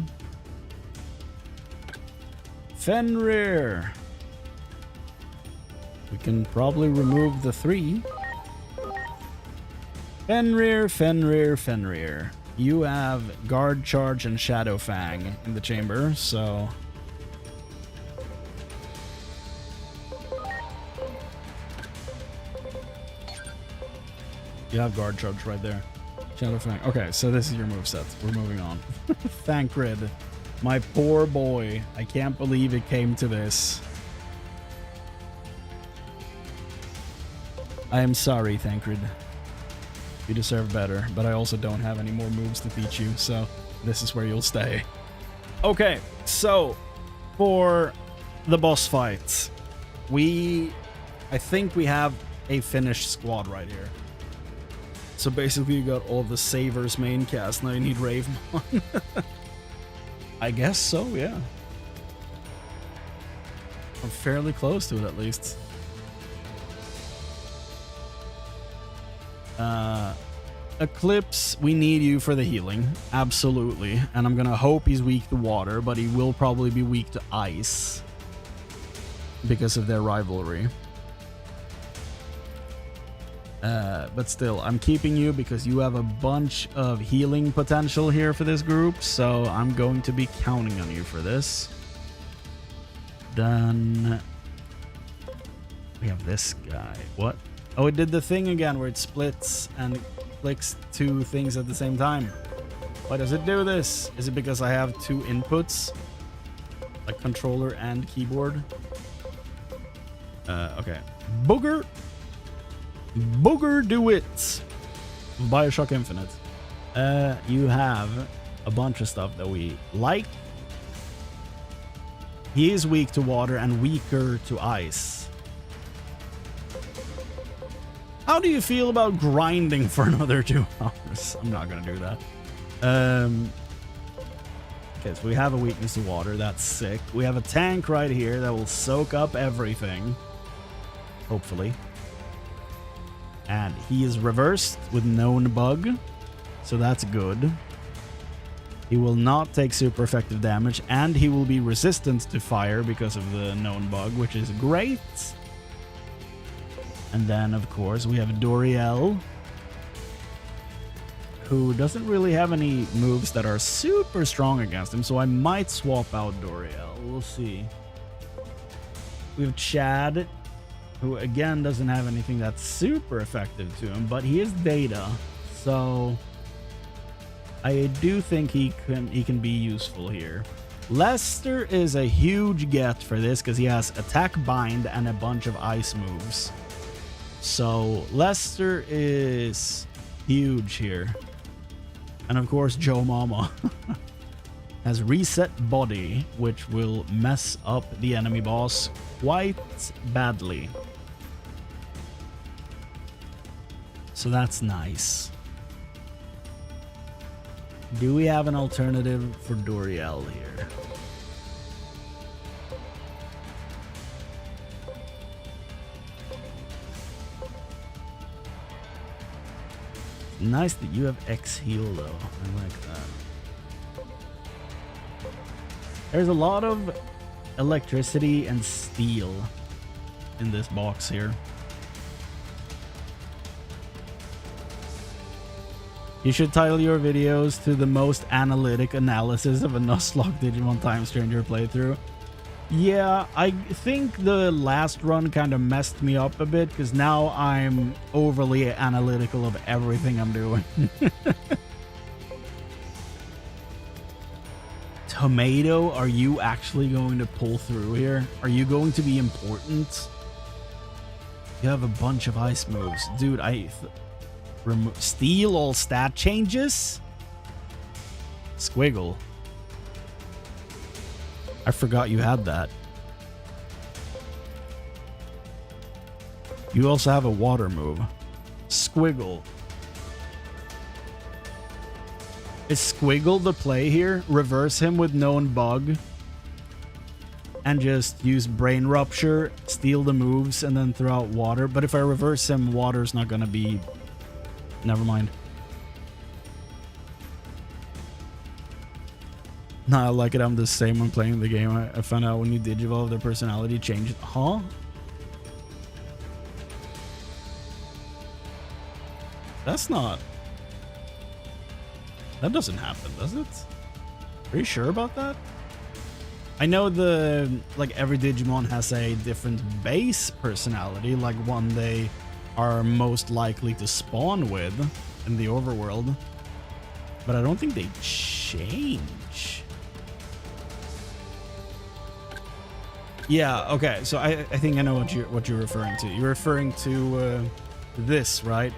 Fenrir. We can probably remove the 3. Fenrir, Fenrir, Fenrir. You have Guard Charge and Shadow Fang in the chamber, so... You have Guard Charge right there. Shadow Fang. Okay, so this is your moveset. We're moving on. Thancred. My poor boy. I can't believe it came to this. I am sorry, Thancred. You deserve better, but I also don't have any more moves to teach you, so this is where you'll stay. Okay, so for the boss fight, I think we have a finished squad right here. So basically you got all the Savers main cast, now you need Ravemon. I guess so, yeah. I'm fairly close to it at least. Eclipse, we need you for the healing. Absolutely. And I'm gonna hope he's weak to water, but he will probably be weak to ice because of their rivalry. But still, I'm keeping you because you have a bunch of healing potential here for this group, so I'm going to be counting on you for this. Then we have this guy. What? Oh, it did the thing again where it splits and clicks 2 things at the same time. Why does it do this? Is it because I have 2 inputs? Like controller and keyboard? Okay. Booger! Booger do it! Bioshock Infinite. You have a bunch of stuff that we like. He is weak to water and weaker to ice. How do you feel about grinding for another 2 hours? I'm not gonna do that. Okay, so we have a weakness to water. That's sick. We have a tank right here that will soak up everything. Hopefully. And he is reversed with known bug. So that's good. He will not take super effective damage. And he will be resistant to fire because of the known bug, which is great. And then, of course, we have Doriel, who doesn't really have any moves that are super strong against him, so I might swap out Doriel. We'll see. We have Chad, who again doesn't have anything that's super effective to him, but he is data, so I do think he can be useful here. Lester is a huge get for this because he has attack, bind, and a bunch of ice moves. So Lester is huge here. And of course, Joe Mama has reset body, which will mess up the enemy boss quite badly. So that's nice. Do we have an alternative for Doriel here? Nice that you have X heal though. I like that. There's a lot of electricity and steel in this box here. You should title your videos to the most analytic analysis of a Nuzlocke Digimon time stranger playthrough. Yeah, I think the last run kind of messed me up a bit because now I'm overly analytical of everything I'm doing. Tomato, are you actually going to pull through here? Are you going to be important? You have a bunch of ice moves. Dude, steal all stat changes? Squiggle. I forgot you had that. You also have a water move. Squiggle. Is Squiggle the play here? Reverse him with known bug. And just use brain rupture, steal the moves, and then throw out water. But if I reverse him, water's not gonna be... Never mind. No, I like it. I'm the same when playing the game. I found out when you digivolve, their personality changed. Huh? That's not... That doesn't happen, does it? Are you sure about that? I know like every Digimon has a different base personality, like one they are most likely to spawn with in the overworld. But I don't think they change. Yeah, okay, so I think I know what you're referring to. You're referring to this, right?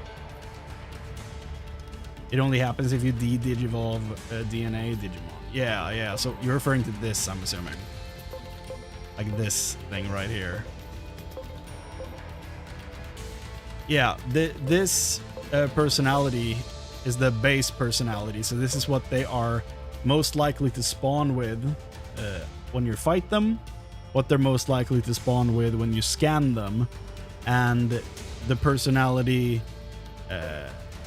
It only happens if you de-digivolve DNA Digimon. Yeah, so you're referring to this, I'm assuming. Like this thing right here. Yeah, this personality is the base personality, so this is what they are most likely to spawn with when you fight them, what they're most likely to spawn with when you scan them, and the personality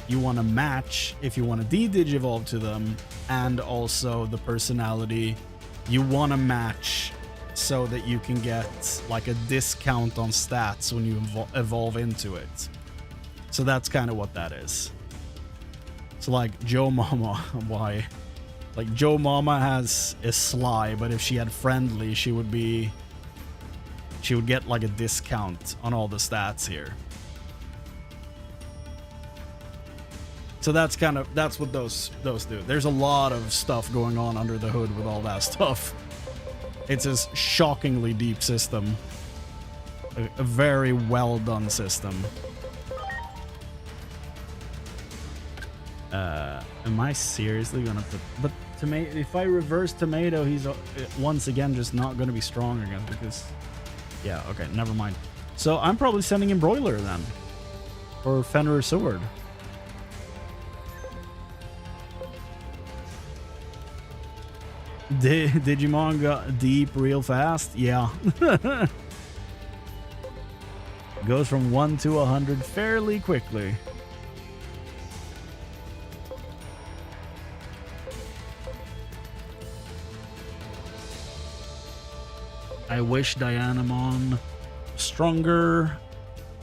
you want to match if you want to de-digivolve to them, and also the personality you want to match so that you can get like a discount on stats when you evolve into it. So that's kind of what that is. So like Joe Mama, why? Like Joe Mama is sly, but if she had friendly, she would get like a discount on all the stats here. So that's what those do. There's a lot of stuff going on under the hood with all that stuff. It's a shockingly deep system. A very well done system. Am I seriously gonna put... But tomato, if I reverse Tomato, he's once again just not gonna be strong again because... Yeah, okay, never mind. So I'm probably sending in Broiler then. Or Fenrir Sword. Digimon got deep real fast? Yeah. Goes from 1 to 100 fairly quickly. I wish Dianamon stronger.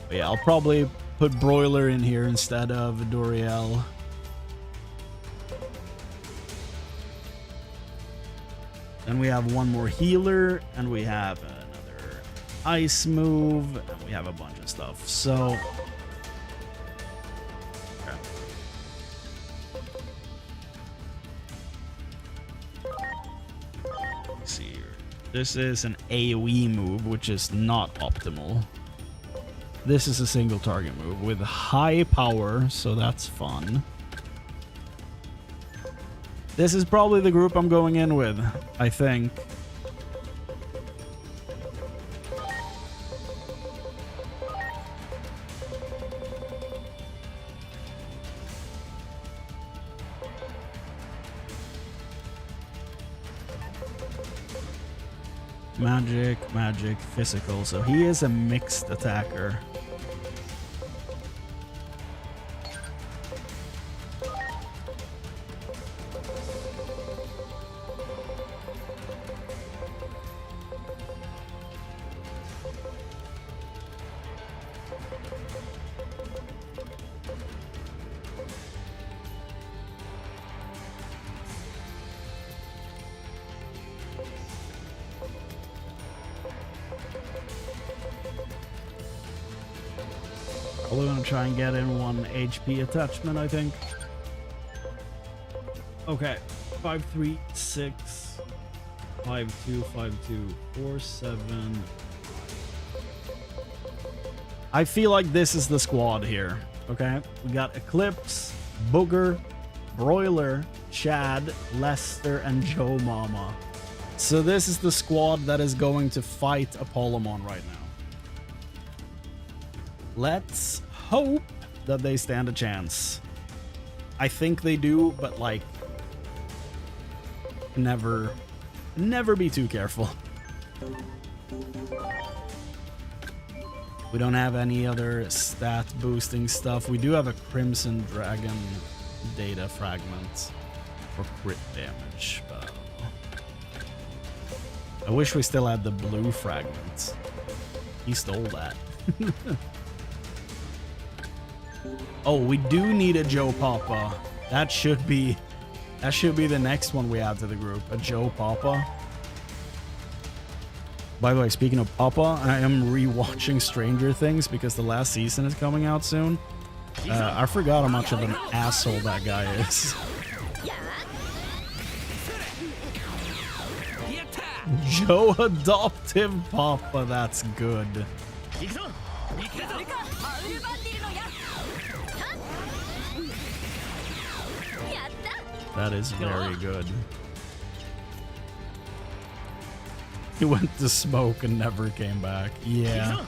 But yeah, I'll probably put Broiler in here instead of Doriel. Then we have one more healer, and we have another ice move, and we have a bunch of stuff. So, okay. This is an AoE move, which is not optimal. This is a single target move with high power, so that's fun. This is probably the group I'm going in with, I think. Magic, physical. So he is a mixed attacker. We're gonna try and get in 1 HP attachment, I think. Okay, 5, 3, 6, 5, 2, 5, 2, 4, 7. I feel like this is the squad here. Okay, we got Eclipse, Booger, Broiler, Chad, Lester, and Joe Mama. So this is the squad that is going to fight Apollomon right now. Let's hope that they stand a chance. I think they do, but like, never be too careful. We don't have any other stat boosting stuff. We do have a Crimson Dragon data fragment for crit damage, but I wish we still had the blue fragment. He stole that. Oh, we do need a Joe Papa. That should be the next one we add to the group. A Joe Papa. By the way, speaking of Papa, I am rewatching Stranger Things because the last season is coming out soon. I forgot how much of an asshole that guy is. Joe Adoptive Papa, that's good. That is very good. He went to smoke and never came back. Yeah.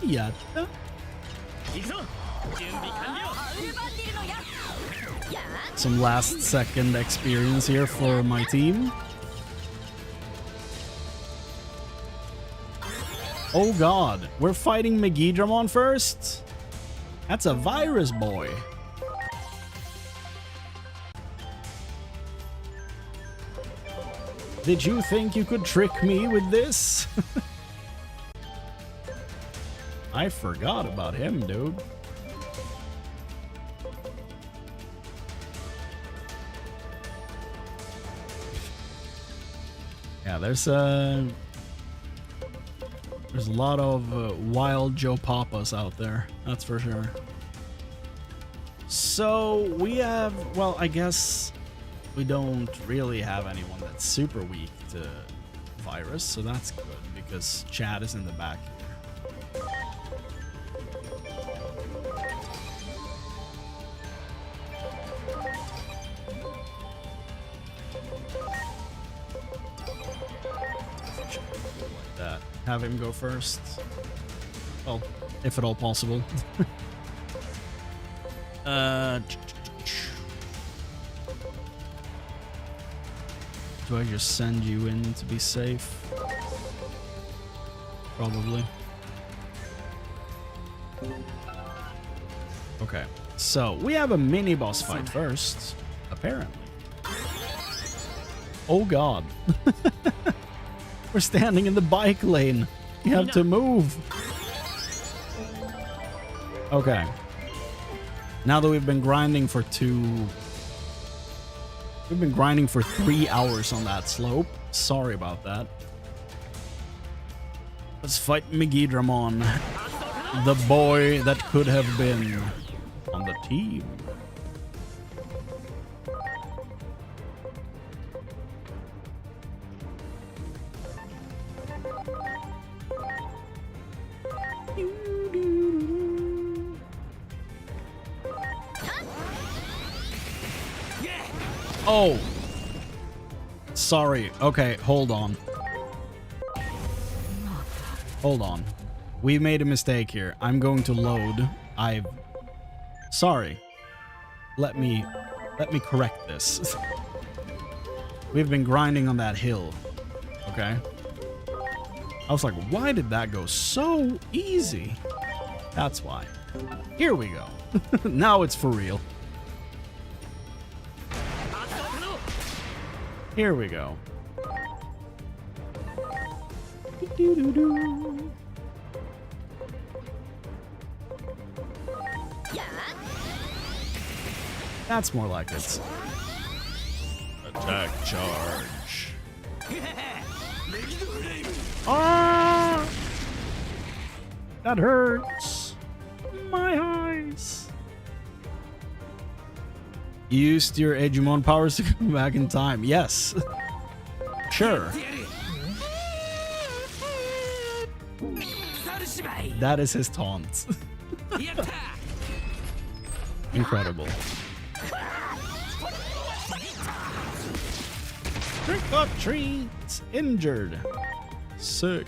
Yatta. Some last second experience here for my team. Oh god, we're fighting Megidramon first? That's a virus boy. Did you think you could trick me with this? I forgot about him, dude. Yeah, there's a lot of wild Joe Papas out there, that's for sure. So we have, well, I guess we don't really have anyone that's super weak to virus, so that's good because Chad is in the back here. Like that. Have him go first. Well, if at all possible. Do I just send you in to be safe? Probably. Okay, so we have a mini boss fight first, apparently. Oh god. We're standing in the bike lane. You have to move. Okay. Now that we've been grinding for 3 hours on that slope. Sorry about that. Let's fight Megidramon, the boy that could have been on the team. Oh. Sorry. Okay, hold on. Hold on. We made a mistake here. I'm going to load. Sorry. Let me correct this. We've been grinding on that hill. Okay. I was like, why did that go so easy? That's why. Here we go. Now it's for real. Here we go. That's more like it. Attack charge. Ah! That hurts. My eyes. Used your Digimon powers to come back in time. Yes. Sure. That is his taunt. Incredible. Trick or treat! Injured. Sick.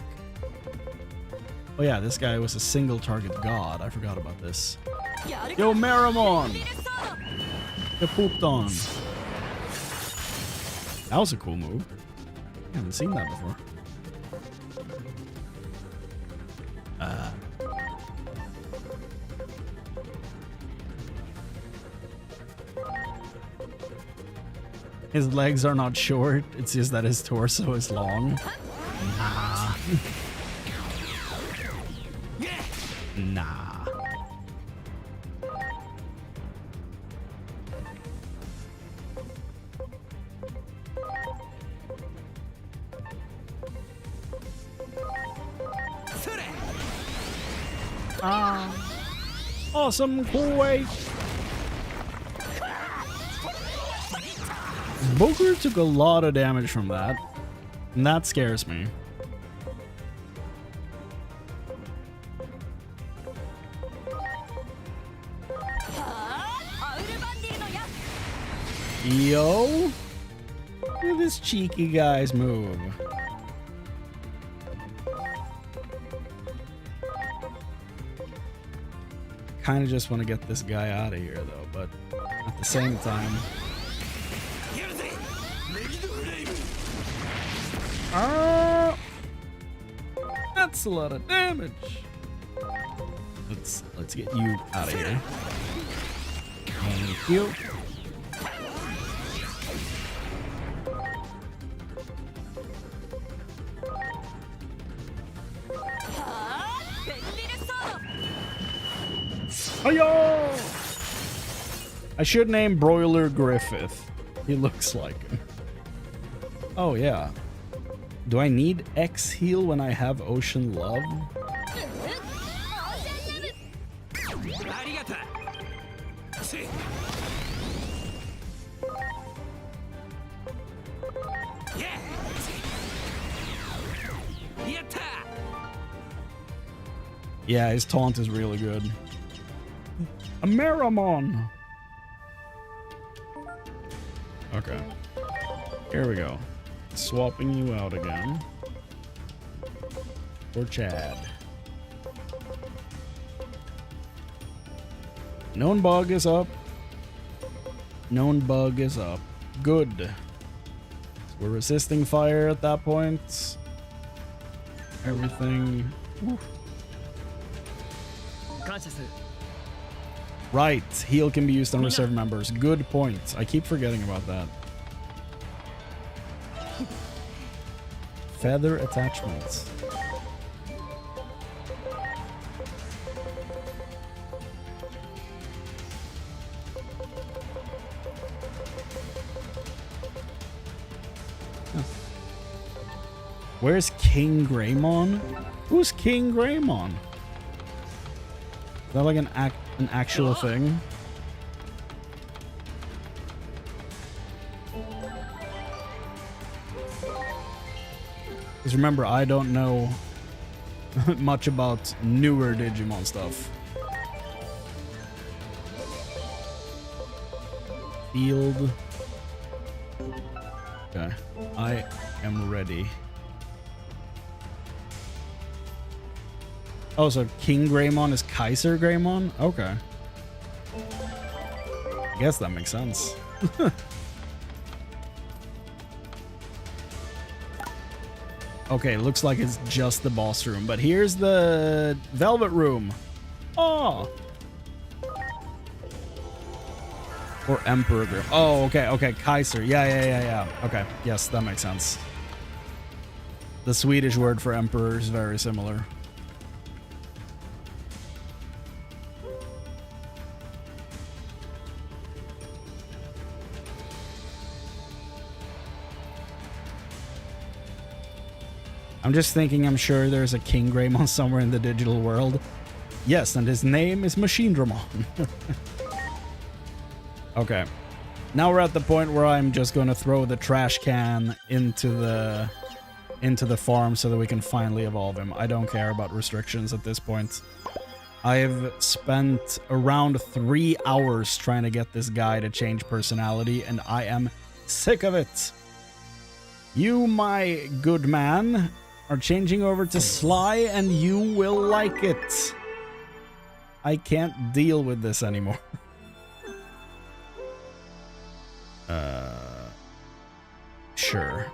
Oh yeah, this guy was a single target god. I forgot about this. Yo, Marimon! Get pooped on. That was a cool move. I haven't seen that before. His legs are not short, it's just that his torso is long. Nah. Nah. Awesome Kuwait. Booker took a lot of damage from that, and that scares me. Yo, look at this cheeky guy's move. Kind of just want to get this guy out of here though, but at the same time, that's a lot of damage. Let's get you out of here. Thank you. Hiyo! I should name Broiler Griffith. He looks like him. Oh yeah. Do I need X heal when I have Ocean Love? Yeah, his taunt is really good. A Marimon! Okay. Here we go. Swapping you out again. For Chad. Known bug is up. Known bug is up. Good. So we're resisting fire at that point. Everything. Oof. Right, heal can be used on reserve members. Good point. I keep forgetting about that. Feather attachments. Huh. Where's King Greymon? Who's King Greymon? Is that like an actual thing? Because remember, I don't know much about newer Digimon stuff. Field. Okay, I am ready. Oh, so King Greymon is Kaiser Greymon? Okay. I guess that makes sense. Okay, looks like it's just the boss room, but here's the Velvet Room. Oh! Or Emperor Room. Oh, okay, Kaiser. Yeah. Okay, yes, that makes sense. The Swedish word for emperor is very similar. I'm just thinking, I'm sure there's a King Greymon somewhere in the digital world. Yes, and his name is Machine Dramon. Okay. Now we're at the point where I'm just going to throw the trash can into the farm so that we can finally evolve him. I don't care about restrictions at this point. I've spent around 3 hours trying to get this guy to change personality, and I am sick of it. You, my good man, are changing over to Sly, and you will like it. I can't deal with this anymore. Sure.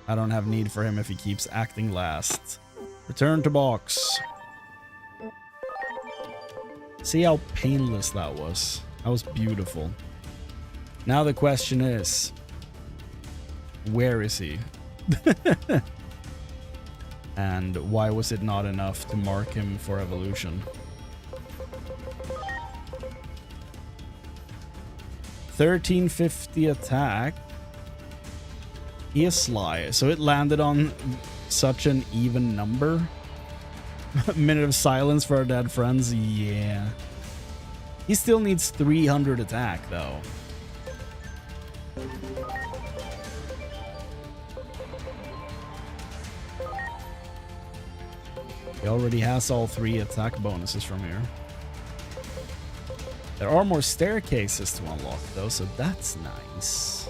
I don't have need for him if he keeps acting last. Return to box. See how painless that was? That was beautiful. Now the question is, where is he? And why was it not enough to mark him for evolution? 1350 attack. He is Sly, so it landed on such an even number. Minute of silence for our dead friends. Yeah. He still needs 300 attack, though. He already has all 3 attack bonuses from here. There are more staircases to unlock, though, so that's nice.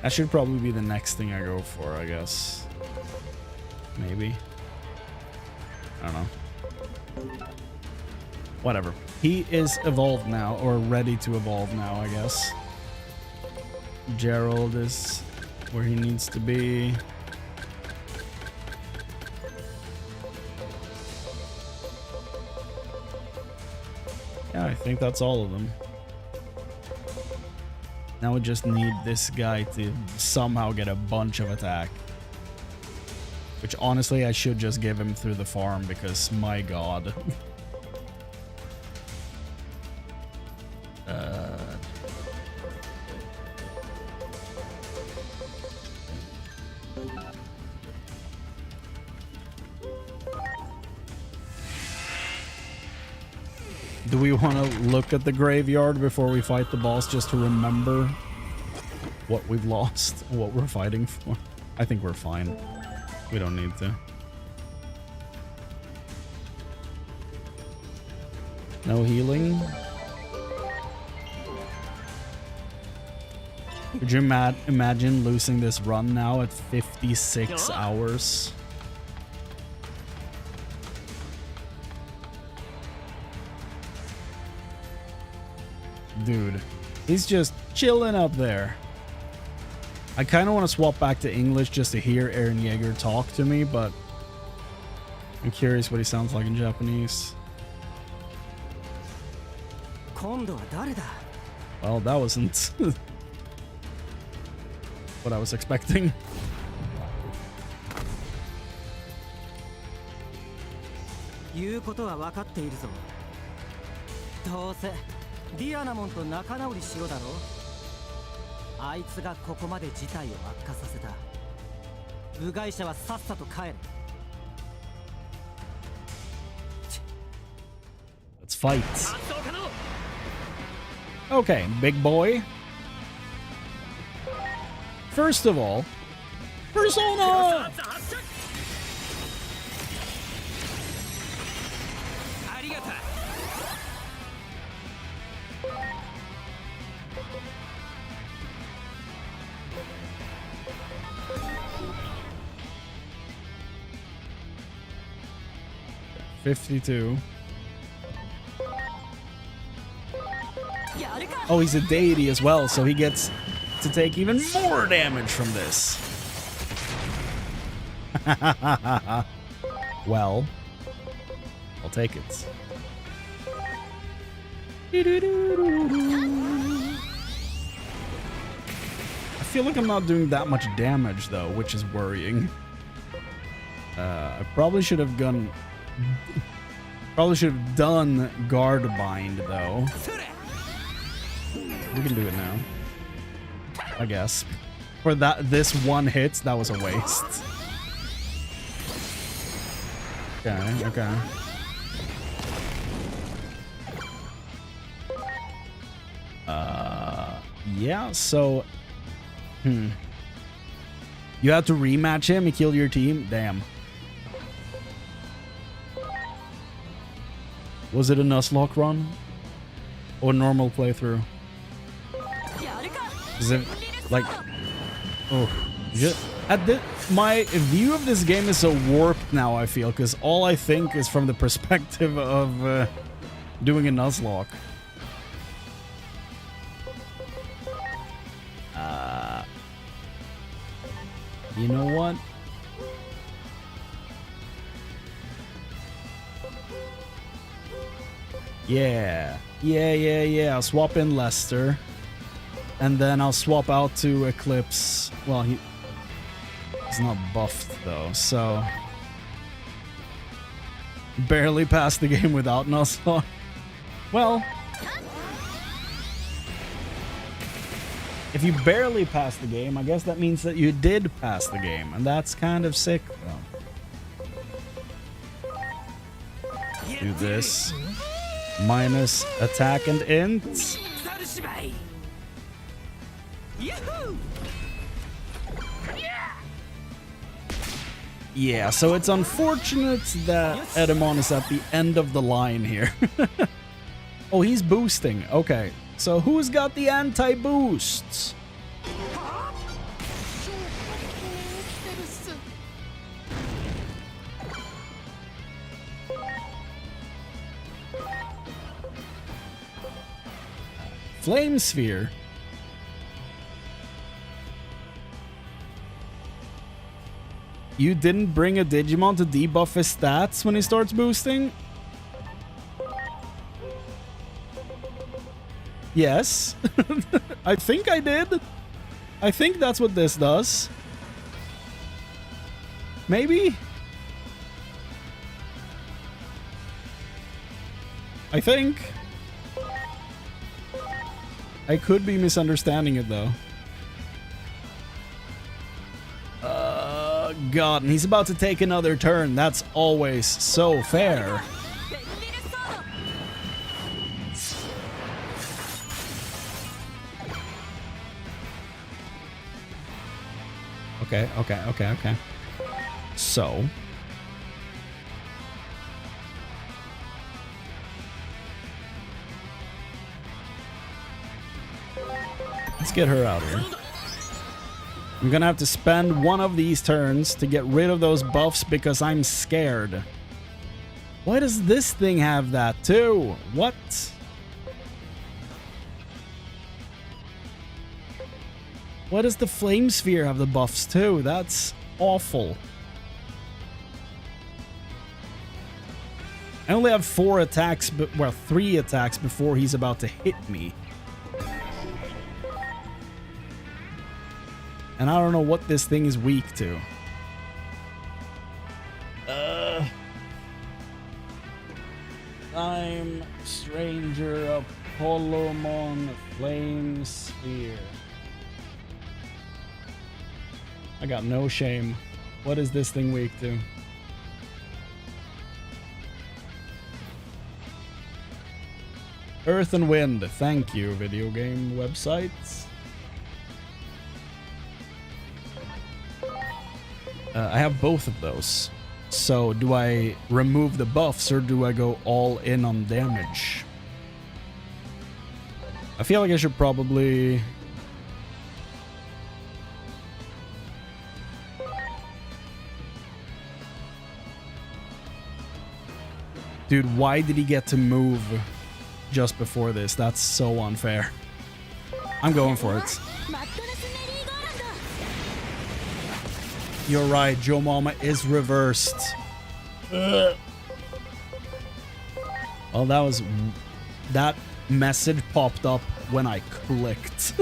That should probably be the next thing I go for, I guess. Maybe. I don't know. Whatever. He is evolved now, or ready to evolve now, I guess. Gerald is where he needs to be. Yeah, I think that's all of them. Now we just need this guy to somehow get a bunch of attack. Which honestly I should just give him through the farm because my god. Do we want to look at the graveyard before we fight the boss just to remember what we've lost, what we're fighting for? I think we're fine. We don't need to. No healing? Could you imagine losing this run now at 56 hours? Dude, he's just chilling up there. I kind of want to swap back to English just to hear Eren Yeager talk to me, but I'm curious what he sounds like in Japanese. Well, that wasn't what I was expecting. Let's fight. Okay, big boy. First of all, Persona! 52. やるか Oh, he's a deity as well, so he gets to take even more damage from this. Well, I'll take it. I feel like I'm not doing that much damage though, which is worrying. I probably should have done guard bind though. We can do it now, I guess. For this one hit, that was a waste. Okay, okay. Yeah, so you have to rematch him and kill your team? Damn. Was it a Nuzlocke run? Or normal playthrough? やるか Is it like... Oh. My view of this game is so warped now, I feel, because all I think is from the perspective of doing a Nuzlocke. You know what? Yeah. I'll swap in Lester. And then I'll swap out to Eclipse. Well, he's not buffed though, so... Barely passed the game without Nuzlocke. Well... If you barely passed the game, I guess that means that you did pass the game. And that's kind of sick, though. Do this. Minus attack and int. Yeah, so it's unfortunate that Edamon is at the end of the line here. Oh, he's boosting. Okay. So who's got the anti-boosts? Flame Sphere. You didn't bring a Digimon to debuff his stats when he starts boosting? Yes. I think I did. I think that's what this does. Maybe? I think. I could be misunderstanding it though. God, and he's about to take another turn. That's always so fair. Okay. So. Let's get her out here. I'm gonna have to spend one of these turns to get rid of those buffs because I'm scared. Why does this thing have that too? What? Why does the Flame Sphere have the buffs too? That's awful. I only have 4 attacks, well, 3 attacks before he's about to hit me. And I don't know what this thing is weak to. Time Stranger Apollomon Flame Sphere. I got no shame. What is this thing weak to? Earth and Wind. Thank you, video game websites. I have both of those. So do I remove the buffs or do I go all in on damage? I feel like I should probably... Dude, why did he get to move just before this? That's so unfair. I'm going for it. マットネスメリーゴーランド You're right, Joe Mama is reversed. Well, that message popped up when I clicked.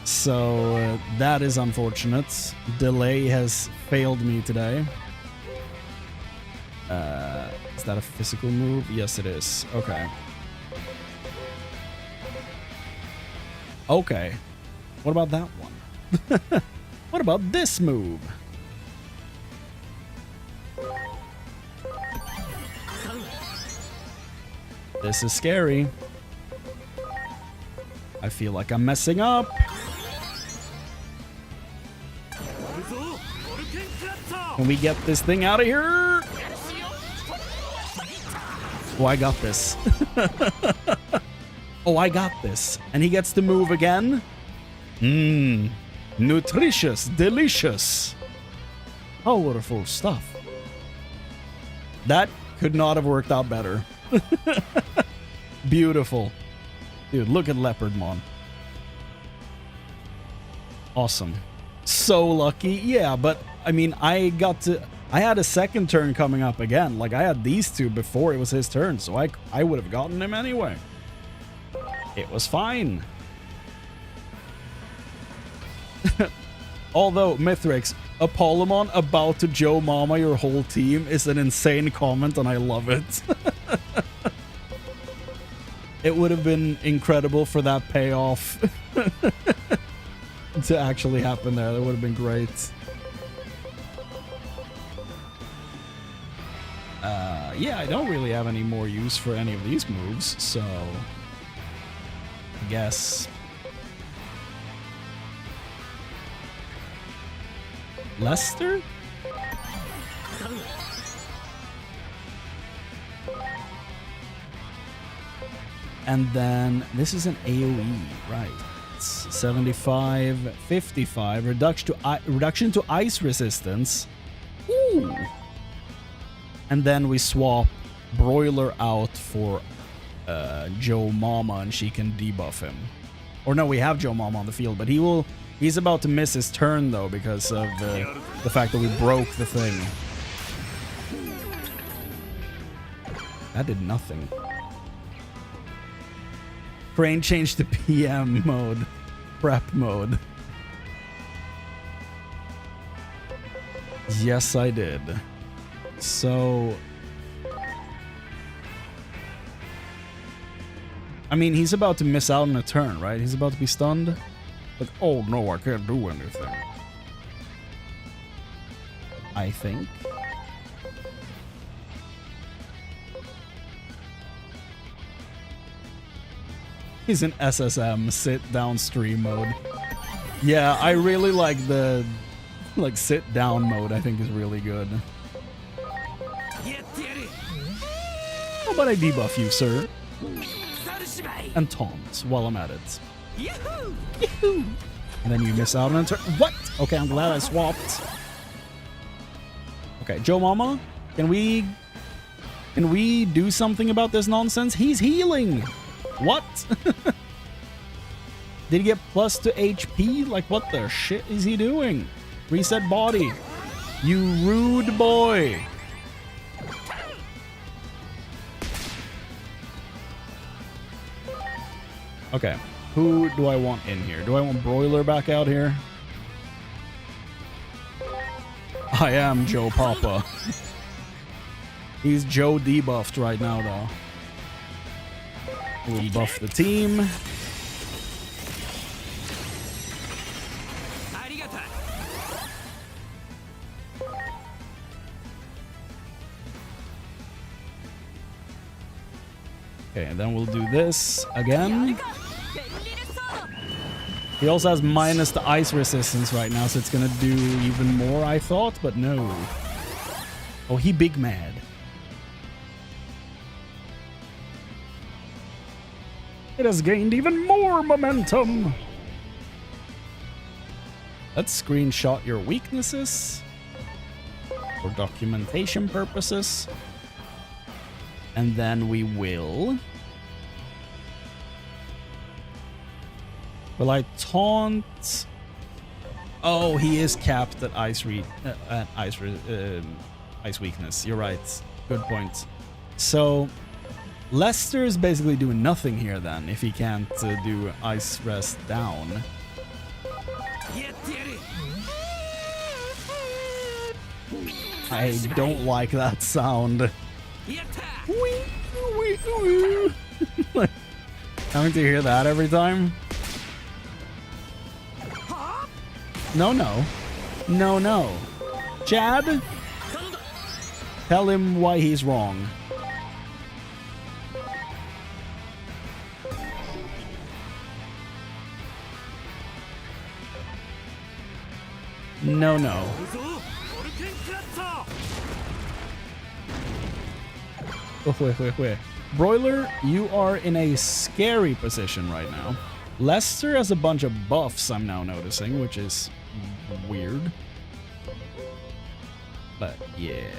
So that is unfortunate. Delay has failed me today. Is that a physical move? Yes, it is. Okay. Okay. What about that one? What about this move? This is scary. I feel like I'm messing up. Can we get this thing out of here? Oh, I got this. Oh, I got this. And he gets to move again? Mmm. Nutritious. Delicious. Powerful stuff. That could not have worked out better. Beautiful. Dude, look at Leopardmon. Awesome. So lucky. Yeah, but I mean, I had a second turn coming up again. Like, I had these two before it was his turn, so I would have gotten him anyway. It was fine. Although, Mithrix, Apollomon about to Joe Mama your whole team is an insane comment, and I love it. It would have been incredible for that payoff to actually happen there. That would have been great. Yeah, I don't really have any more use for any of these moves, so I guess Lester? And then this is an AoE, right? It's 75, 55, reduction to ice resistance. Ooh. And then we swap Broiler out for Joe Mama, and she can debuff him. Or no, we have Joe Mama on the field, but he's about to miss his turn though because of the fact that we broke the thing. That did nothing. Chrane changed to PM mode, prep mode. Yes, I did. So, I mean, he's about to miss out on a turn, right? He's about to be stunned. Like, oh no, I can't do anything. I think. He's in SSM, sit down stream mode. Yeah, I really like the sit down mode. I think is really good. How about I debuff you, sir? And taunt while I'm at it. Yahoo! And then you miss out on a turn. What? Okay, I'm glad I swapped. Okay, Joe Mama, can we do something about this nonsense? He's healing. What? Did he get plus to HP? Like, what the shit is he doing? Reset body. You rude boy. Okay, who do I want in here? Do I want Broiler back out here? I am Joe Papa. He's Joe debuffed right now, though. We'll buff the team. Okay, and then we'll do this again. He also has minus the ice resistance right now, so it's gonna do even more, I thought, but no. Oh, he big mad. It has gained even more momentum. Let's screenshot your weaknesses for documentation purposes. And then we will... Will I taunt? Oh, he is capped at ice weakness. You're right. Good point. So Lester is basically doing nothing here then if he can't do ice rest down. I don't like that sound. Having to hear that every time. No, no. No, no. Chad? Tell him why he's wrong. No, no. Oh, wait. Broiler, you are in a scary position right now. Lester has a bunch of buffs I'm now noticing, which is weird. But yeah.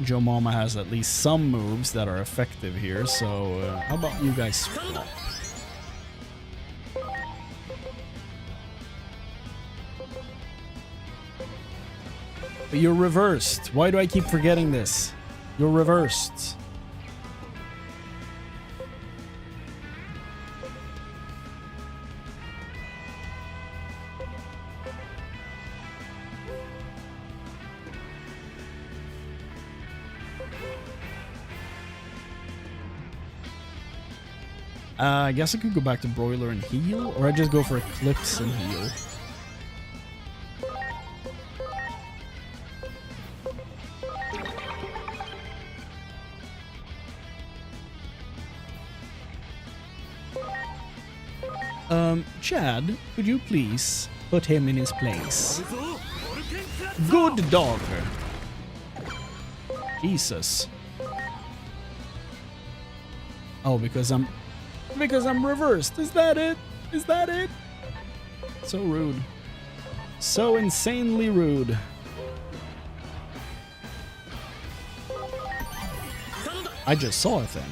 Joe Mama has at least some moves that are effective here, so how about you guys swap? But you're reversed. Why do I keep forgetting this? You're reversed. I guess I could go back to Broiler and heal, or I just go for Eclipse and heal. Chad, could you please put him in his place? Good dog. Jesus. Oh, because I'm reversed. Is that it? Is that it? So rude. So insanely rude. I just saw a thing.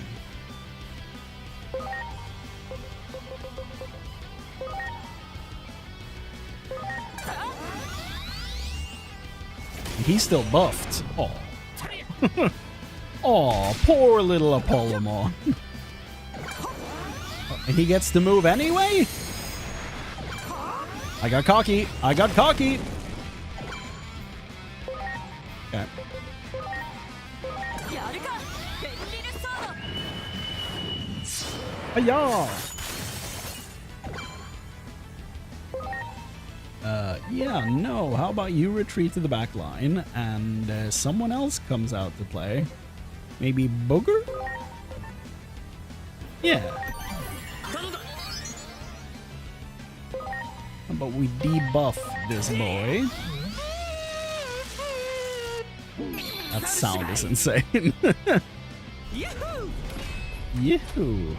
He's still buffed. Oh. Oh, poor little Apollomon. And he gets to move anyway? I got cocky. I got cocky. Okay. Hiya! Yeah, no. How about you retreat to the back line and someone else comes out to play? Maybe Booger? Yeah. How about we debuff this boy? That sound is insane. Yahoo!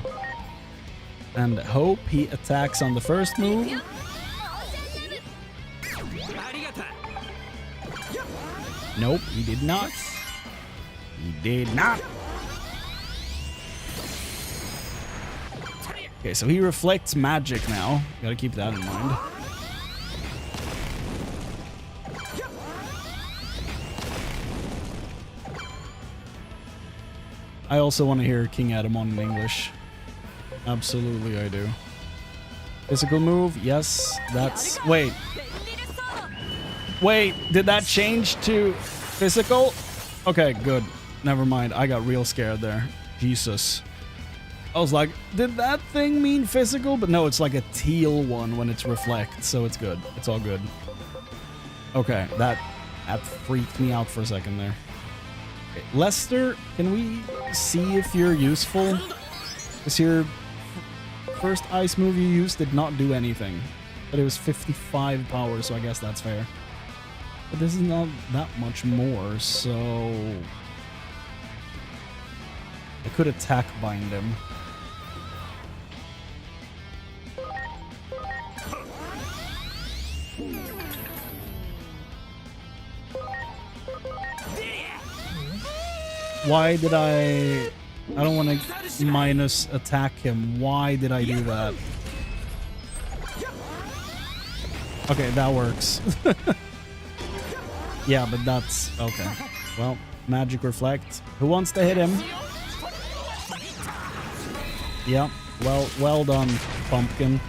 And hope he attacks on the first move. Nope, he did not. He did not. Okay, so he reflects magic now. Gotta keep that in mind. I also want to hear King Adamon in English. Absolutely I do. Physical move, yes, that's... Wait, did that change to physical? Okay, good. Never mind, I got real scared there. Jesus. I was like, did that thing mean physical? But no, it's like a teal one when it's reflect, so it's good. It's all good. Okay, that freaked me out for a second there. Okay, Lester, can we see if you're useful? Because your first ice move you used did not do anything. But it was 55 power, so I guess that's fair. But this is not that much more, so... I could attack bind him. Why did I I don't want to minus attack him. Why did I do that? Okay, that works. Yeah, but that's... Okay. Well, magic reflect. Who wants to hit him? Yeah. Well done, pumpkin.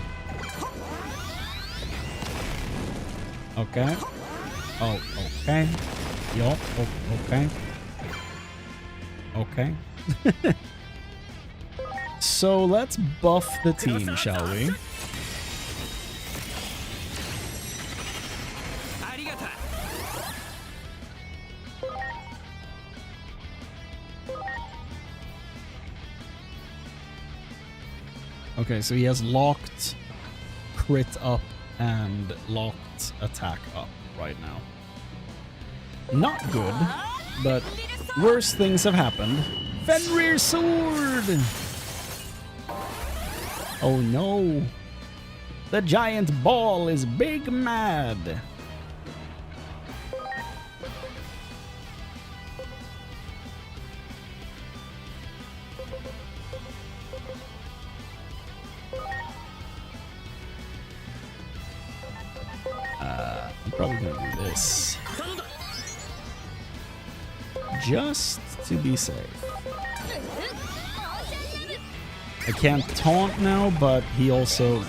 Okay. Oh, okay. Yup. Okay. Okay. So let's buff the team, shall we? Okay, so he has locked crit up and locked attack up right now. Not good, but worse things have happened. Fenrir sword! Oh no! The giant ball is big mad! I'm probably gonna do this. Just to be safe. I can't taunt now, but he also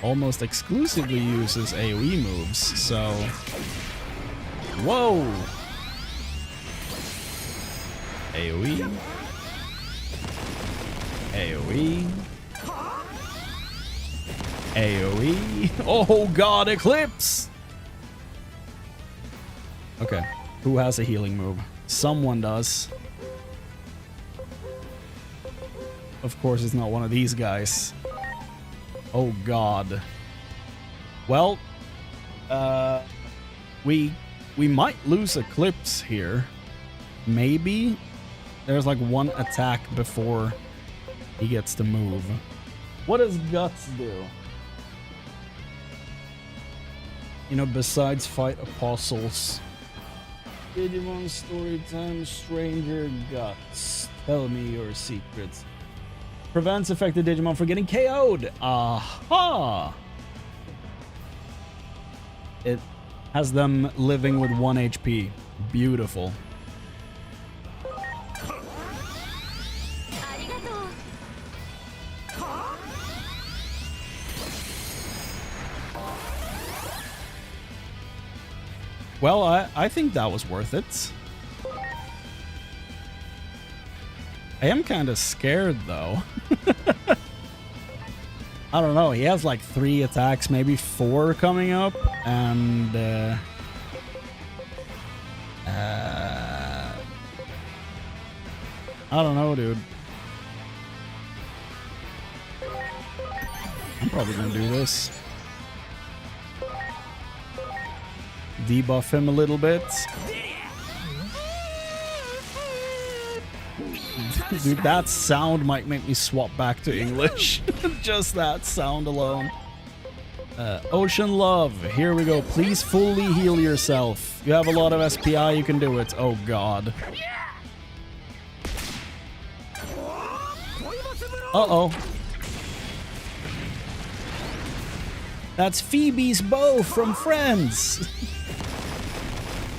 almost exclusively uses AoE moves, so... Whoa! AoE. AoE. AoE. Oh god, Eclipse! Okay, who has a healing move? Someone does. Of course, it's not one of these guys. Oh god. Well, we might lose Eclipse here. Maybe. There's like one attack before he gets to move. What does Guts do? You know, besides fight apostles. Digimon Storytime Stranger Guts. Tell me your secrets. Prevents affected Digimon from getting KO'd. Aha! It has them living with 1 HP. Beautiful. Well, I think that was worth it. I am kind of scared, though. I don't know. He has like 3 attacks, maybe 4 coming up, and I don't know, dude. I'm probably gonna do this. Debuff him a little bit. Dude, that sound might make me swap back to English. Just that sound alone. Ocean Love, here we go. Please fully heal yourself. You have a lot of SPI, you can do it. Oh god. Uh-oh. That's Phoebe's bow from Friends.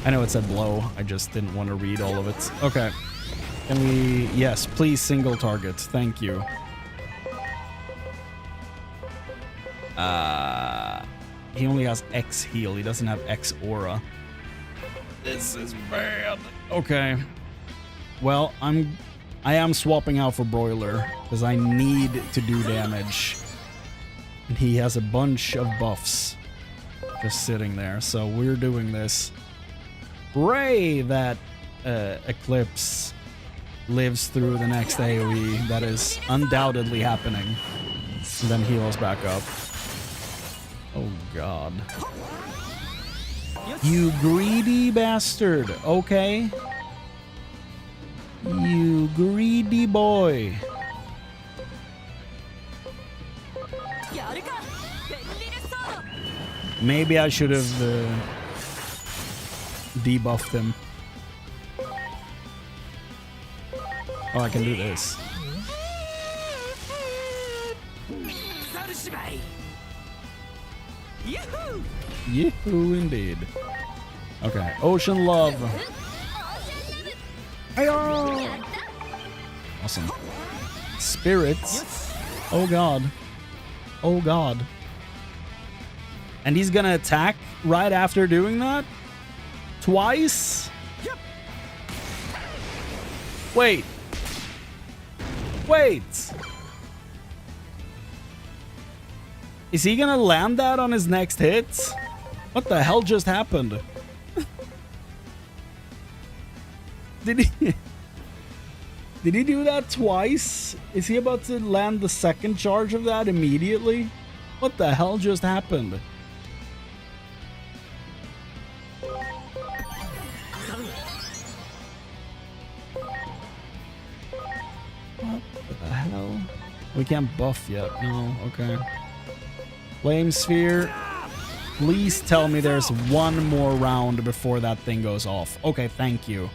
I know it said blow. I just didn't want to read all of it. Okay. Can we... Yes, please single target. Thank you. He only has X heal. He doesn't have X aura. This is bad. Okay. Well, I am swapping out for Broiler because I need to do damage. And he has a bunch of buffs just sitting there. So we're doing this. Pray that Eclipse lives through the next AoE. That is undoubtedly happening. And then heals back up. Oh god. You greedy bastard. Okay. You greedy boy. Maybe I should have debuffed him. Oh, I can do this. Yahoo indeed. Okay, Ocean Love. Hey-oh! Awesome. Spirits. Oh god. Oh god. And he's gonna attack right after doing that? Twice? Wait. Wait. Is he gonna land that on his next hit? What the hell just happened? Did he... Did he do that twice? Is he about to land the second charge of that immediately? What the hell just happened? What the hell? We can't buff yet. No, okay. Flame Sphere. Please tell me there's one more round before that thing goes off. Okay, thank you.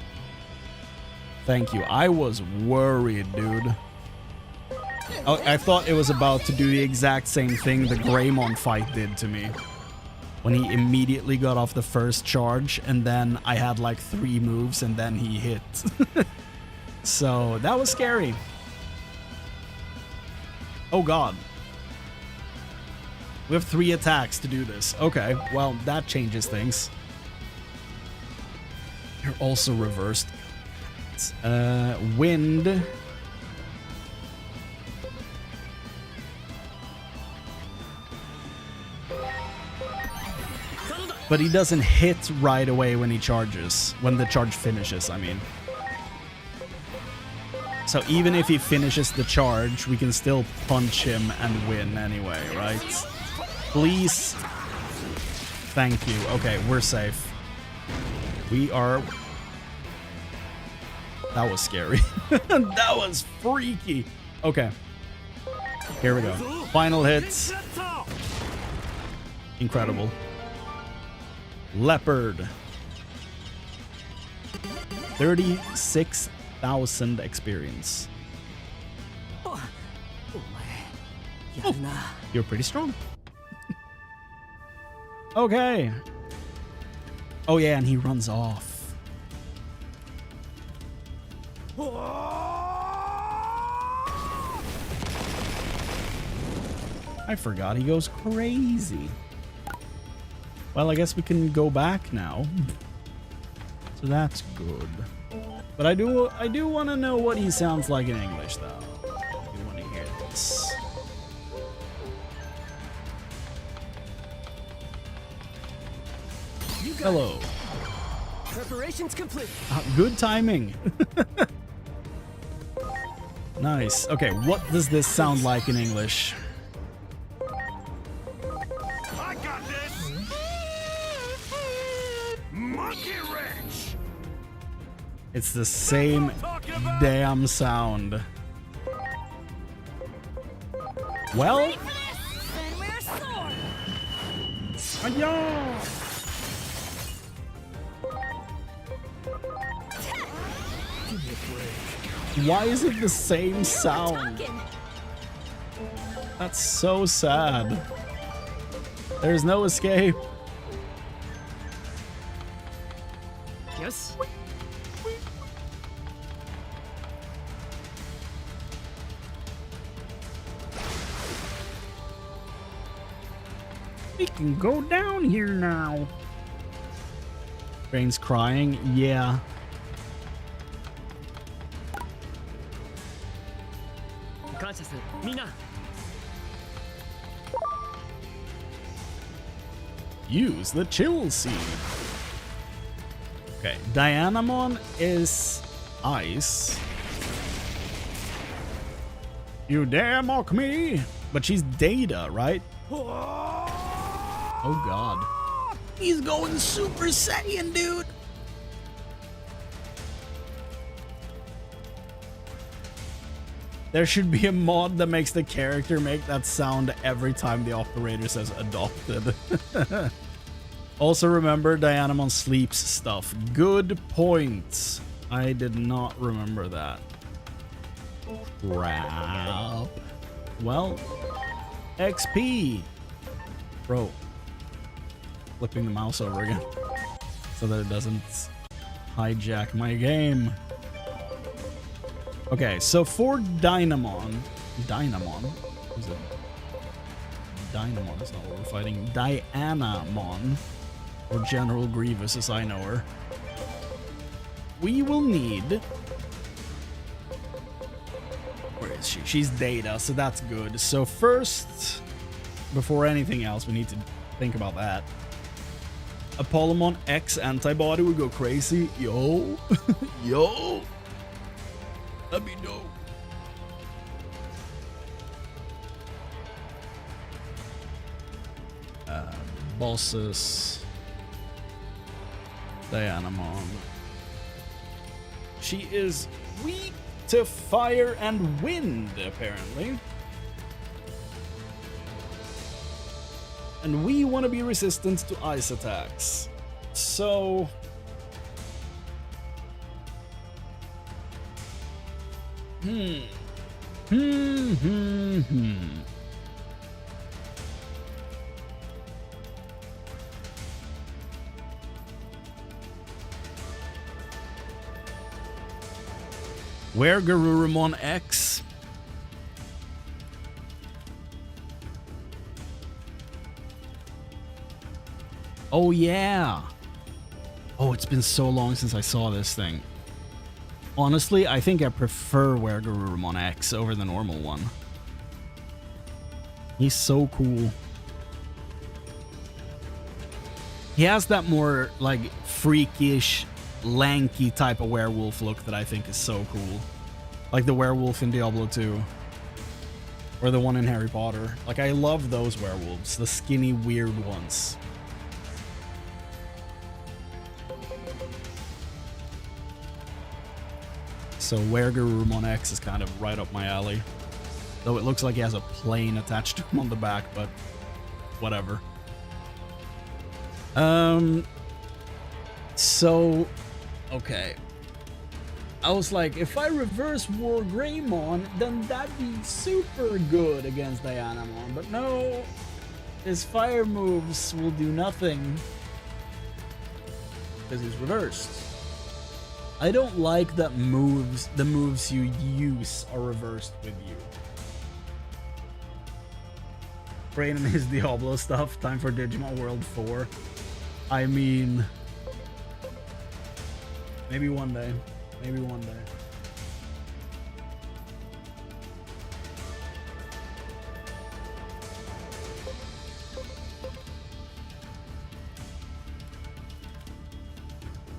Thank you. I was worried, dude. Oh, I thought it was about to do the exact same thing the Greymon fight did to me. When he immediately got off the first charge, and then I had like 3 moves, and then he hit. So, that was scary. Oh god. We have 3 attacks to do this. Okay, well, that changes things. You're also reversed. Wind. But he doesn't hit right away when he charges. When the charge finishes, I mean. So even if he finishes the charge, we can still punch him and win anyway, right? Please. Thank you. Okay, we're safe. We are... That was scary. That was freaky. Okay. Here we go. Final hits. Incredible. Leopard. 36,000 experience. Oh, you're pretty strong. Okay. Oh yeah, and he runs off. I forgot he goes crazy. Well, I guess we can go back now. So that's good. But I do want to know what he sounds like in English, though. I do want to hear this. Hello. Preparations complete. Good timing. Nice. Okay, what does this sound like in English? I got this. Monkey wrench. It's the same damn sound. Well, why is it the same sound? That's so sad. There's no escape. Yes. We can go down here now. Crane's crying. Yeah. Use the chill seed. Okay, Dianamon is ice. You dare mock me? But she's Data, right? Oh god. He's going Super Saiyan, dude. There should be a mod that makes the character make that sound every time the operator says adopted. Also remember Dianamon sleeps stuff. Good points. I did not remember that. Crap. Well, XP. Bro. Flipping the mouse over again so that it doesn't hijack my game. Okay, so for Dynamon. Who's it? Dynamon is not what we're fighting. Dianamon. Or General Grievous as I know her. We will need... Where is she? She's Data, so that's good. So first, before anything else, we need to think about that. Apollomon X antibody would go crazy. Yo. Yo. That'd be dope. Bosses. Dianamon. She is weak to fire and wind, apparently. And we want to be resistant to ice attacks. So... Where Garurumon X? Oh yeah. Oh, it's been so long since I saw this thing. Honestly, I think I prefer Where Garurumon X over the normal one. He's so cool. He has that more like freakish, lanky type of werewolf look that I think is so cool. Like the werewolf in Diablo 2. Or the one in Harry Potter. Like, I love those werewolves. The skinny, weird ones. So Garurumon X is kind of right up my alley. Though it looks like he has a plane attached to him on the back, but whatever. So... Okay. I was like, if I reverse War Greymon, then that'd be super good against Dianamon. But no, his fire moves will do nothing because he's reversed. I don't like that the moves you use are reversed with you. Chrane and his Diablo stuff. Time for Digimon World 4. I mean... Maybe one day. Maybe one day.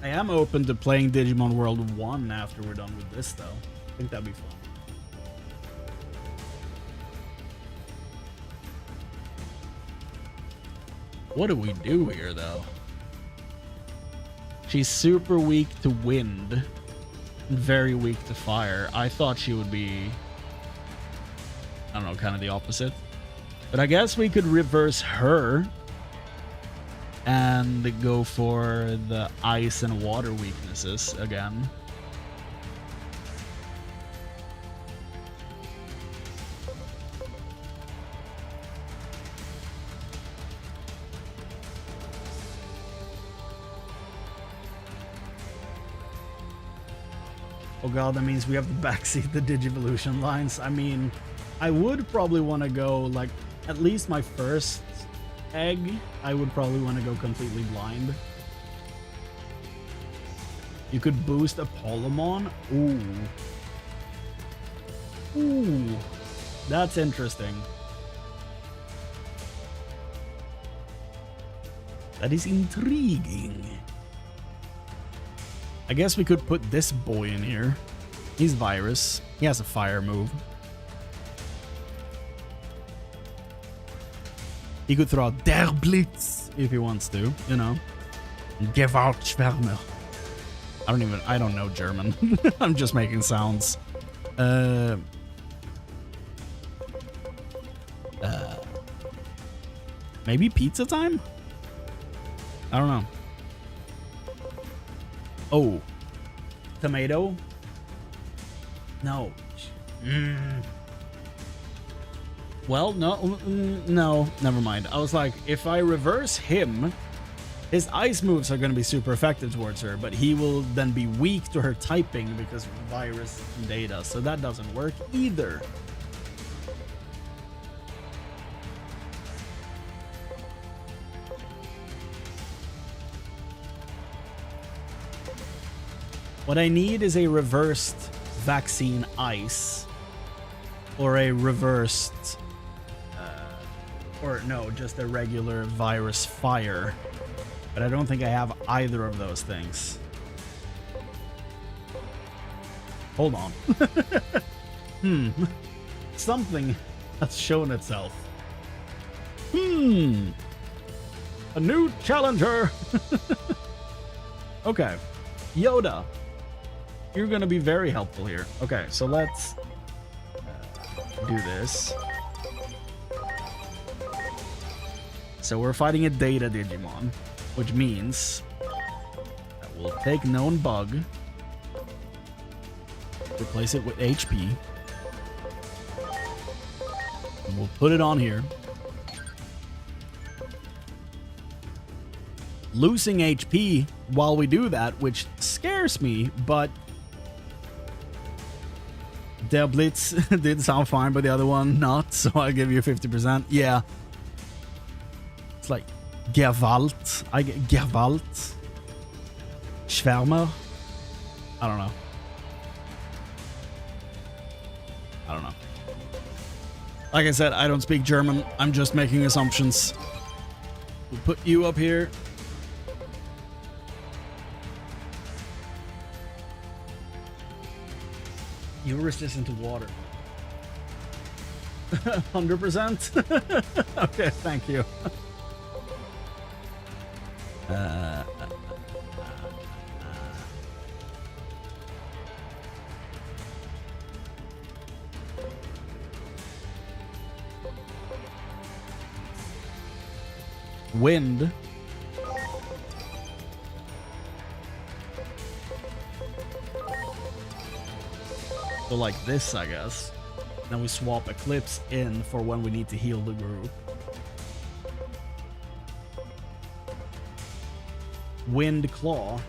I am open to playing Digimon World 1 after we're done with this, though. I think that'd be fun. What do we do here, though? She's super weak to wind and very weak to fire. I thought she would be, I don't know, kind of the opposite. But I guess we could reverse her and go for the ice and water weaknesses again. Oh god, that means we have to backseat the Digivolution lines. I mean, I would probably want to go, like, at least my first egg, I would probably want to go completely blind. You could boost Apollomon. Ooh. Ooh. That's interesting. That is intriguing. I guess we could put this boy in here. He's Virus. He has a fire move. He could throw out Der Blitz if he wants to, you know. Gewaltschwärmer. I don't know German. I'm just making sounds. Maybe pizza time? I don't know. Oh. Tomato? No. Well, no, never mind. I was like, if I reverse him, his ice moves are going to be super effective towards her, but he will then be weak to her typing because of virus data, so that doesn't work either. What I need is a reversed vaccine ice, or a reversed, or no, just a regular virus fire. But I don't think I have either of those things. Hold on. Something has shown itself. A new challenger. Okay. Yoda. You're going to be very helpful here. Okay, so let's do this. So we're fighting a data Digimon, which means that we'll take known bug, replace it with HP, and we'll put it on here. Losing HP while we do that, which scares me, but Der Blitz did sound fine, but the other one not, so I'll give you 50%. Yeah. It's like Gewalt. Gewalt. Schwärmer. I don't know. Like I said, I don't speak German. I'm just making assumptions. We'll put you up here. You're resistant to water. 100%? Okay, thank you. Wind. So like this, I guess. Then we swap Eclipse in for when we need to heal the group. Wind Claw.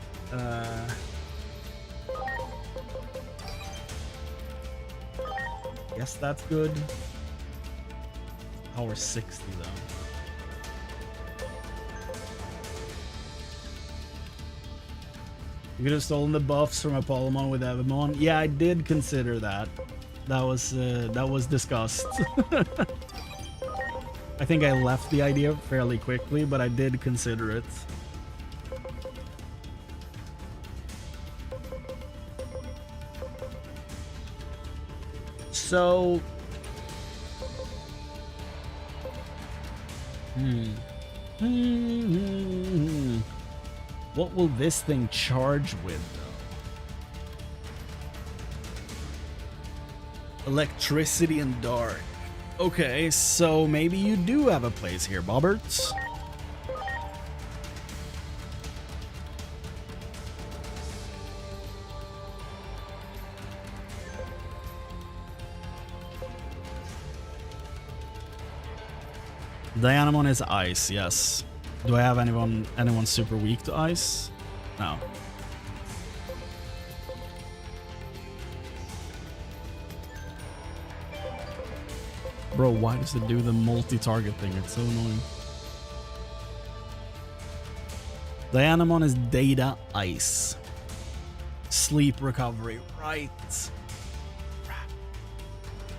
Guess that's good. Power 60 though. You could have stolen the buffs from Apollomon with Evamon. Yeah, I did consider that. That was discussed. I think I left the idea fairly quickly, but I did consider it. So, what will this thing charge with, though? Electricity and dark. Okay, so maybe you do have a place here, Bobberts. Dianamon is ice, yes. Do I have anyone super weak to ice? No. Bro, why does it do the multi-target thing? It's so annoying. Dianamon is data ice. Sleep recovery, right.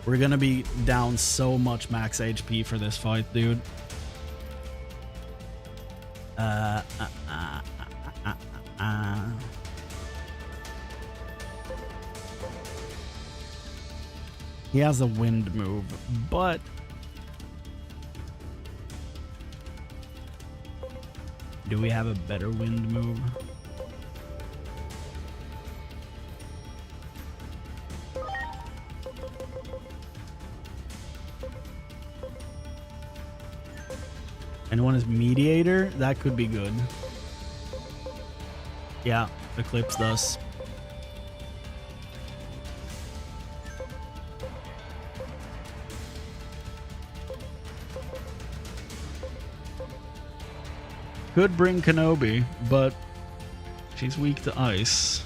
We're gonna be down so much max HP for this fight, dude. He has a wind move, but do we have a better wind move? And one is Mediator. That could be good. Yeah, Eclipse does. Could bring Kenobi, but she's weak to ice.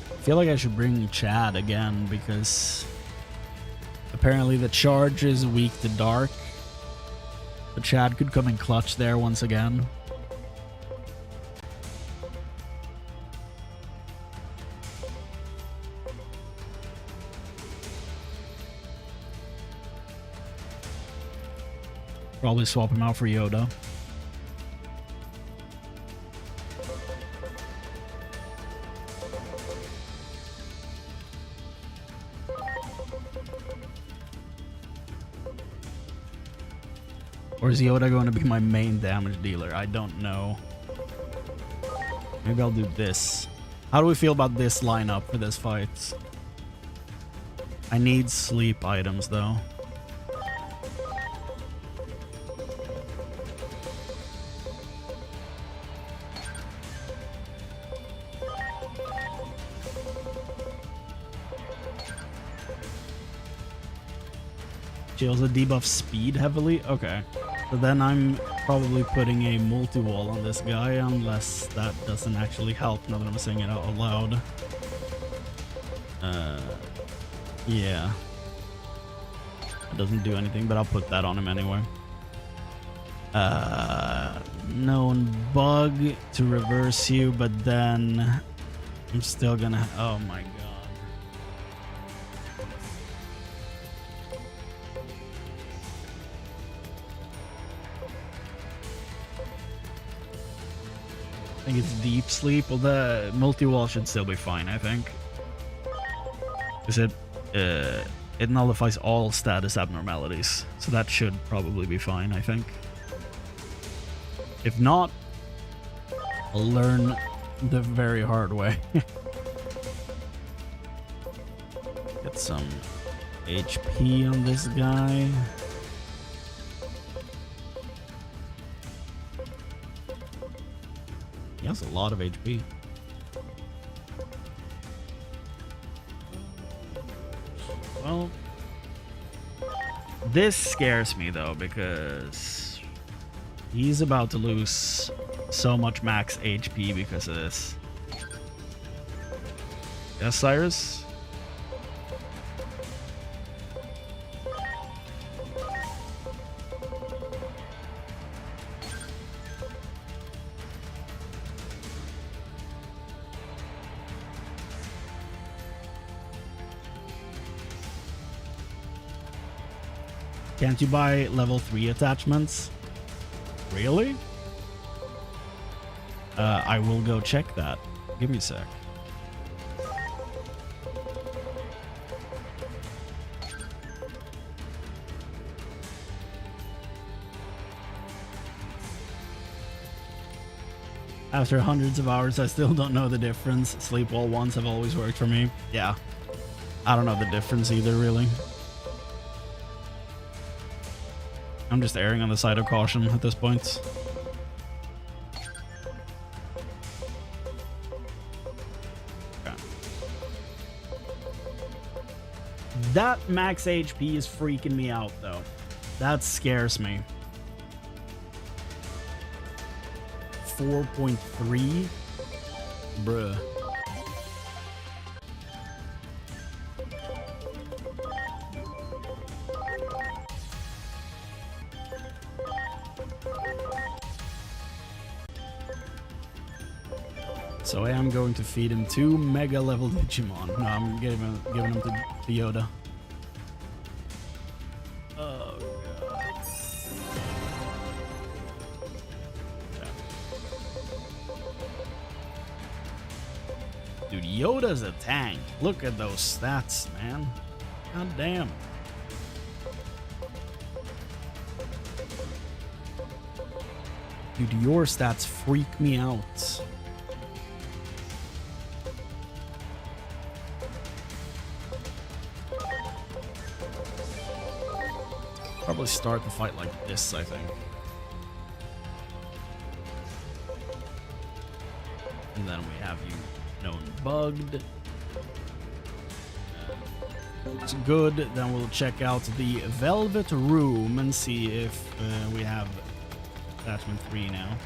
I feel like I should bring Chad again because apparently the charge is weak to dark. But Chad could come in clutch there once again. Probably swap him out for Yoda. Or is Yoda going to be my main damage dealer? I don't know. Maybe I'll do this. How do we feel about this lineup for this fight? I need sleep items though. She also debuffs speed heavily? Okay. So then I'm probably putting a multi-wall on this guy, unless that doesn't actually help now that I'm saying it out loud. Yeah. It doesn't do anything, but I'll put that on him anyway. Known bug to reverse you, but then I'm still gonna... Oh my god. I think it's deep sleep. Well, the multi-wall should still be fine, I think. Because it nullifies all status abnormalities. So that should probably be fine, I think. If not, I'll learn the very hard way. Get some HP on this guy. He has a lot of HP. Well, this scares me though because he's about to lose so much max HP because of this. Yes, Cyrus? Can't you buy level 3 attachments? Really? I will go check that. Give me a sec. After hundreds of hours, I still don't know the difference. Sleep wall ones have always worked for me. Yeah. I don't know the difference either, really. I'm just erring on the side of caution at this point. Okay. That max HP is freaking me out, though. That scares me. 4.3? Bruh. So I am going to feed him 2 mega level Digimon. No, I'm giving him to Yoda. Oh god. Yeah. Dude, Yoda's a tank. Look at those stats, man. God damn. Dude, your stats freak me out. Probably start the fight like this, I think. And then we have you known bugged. It's good. Then we'll check out the Velvet Room and see if we have attachment 3 now.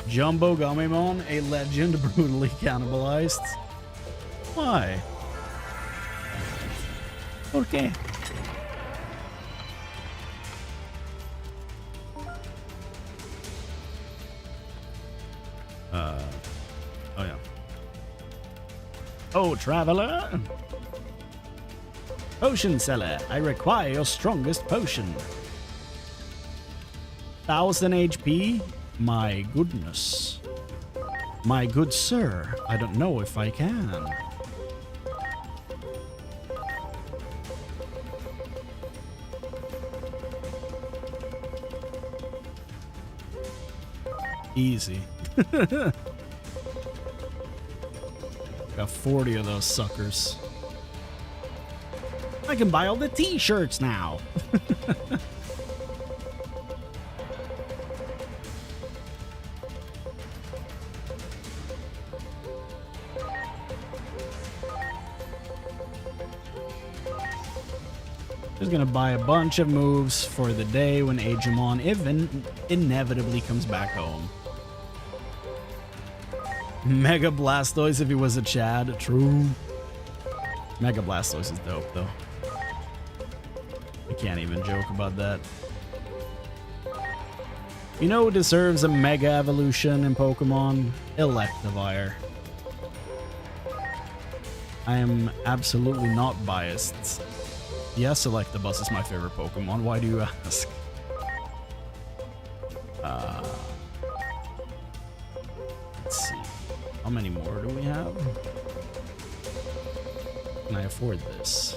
Jumbo Gummimon, a legend, brutally cannibalized. Why? Okay. Oh yeah. Oh, traveler. Potion seller, I require your strongest potion. 1000 HP? My goodness. My good sir, I don't know if I can. Easy. Got 40 of those suckers. I can buy all the t-shirts now. Just gonna buy a bunch of moves for the day when Digimon inevitably comes back home. Mega Blastoise if he was a Chad. True. Mega Blastoise is dope though. I can't even joke about that. You know who deserves a Mega Evolution in Pokemon? Electivire. I am absolutely not biased. Yes, Electabuzz is my favorite Pokemon. Why do you ask? Let's see. How many more do we have? Can I afford this?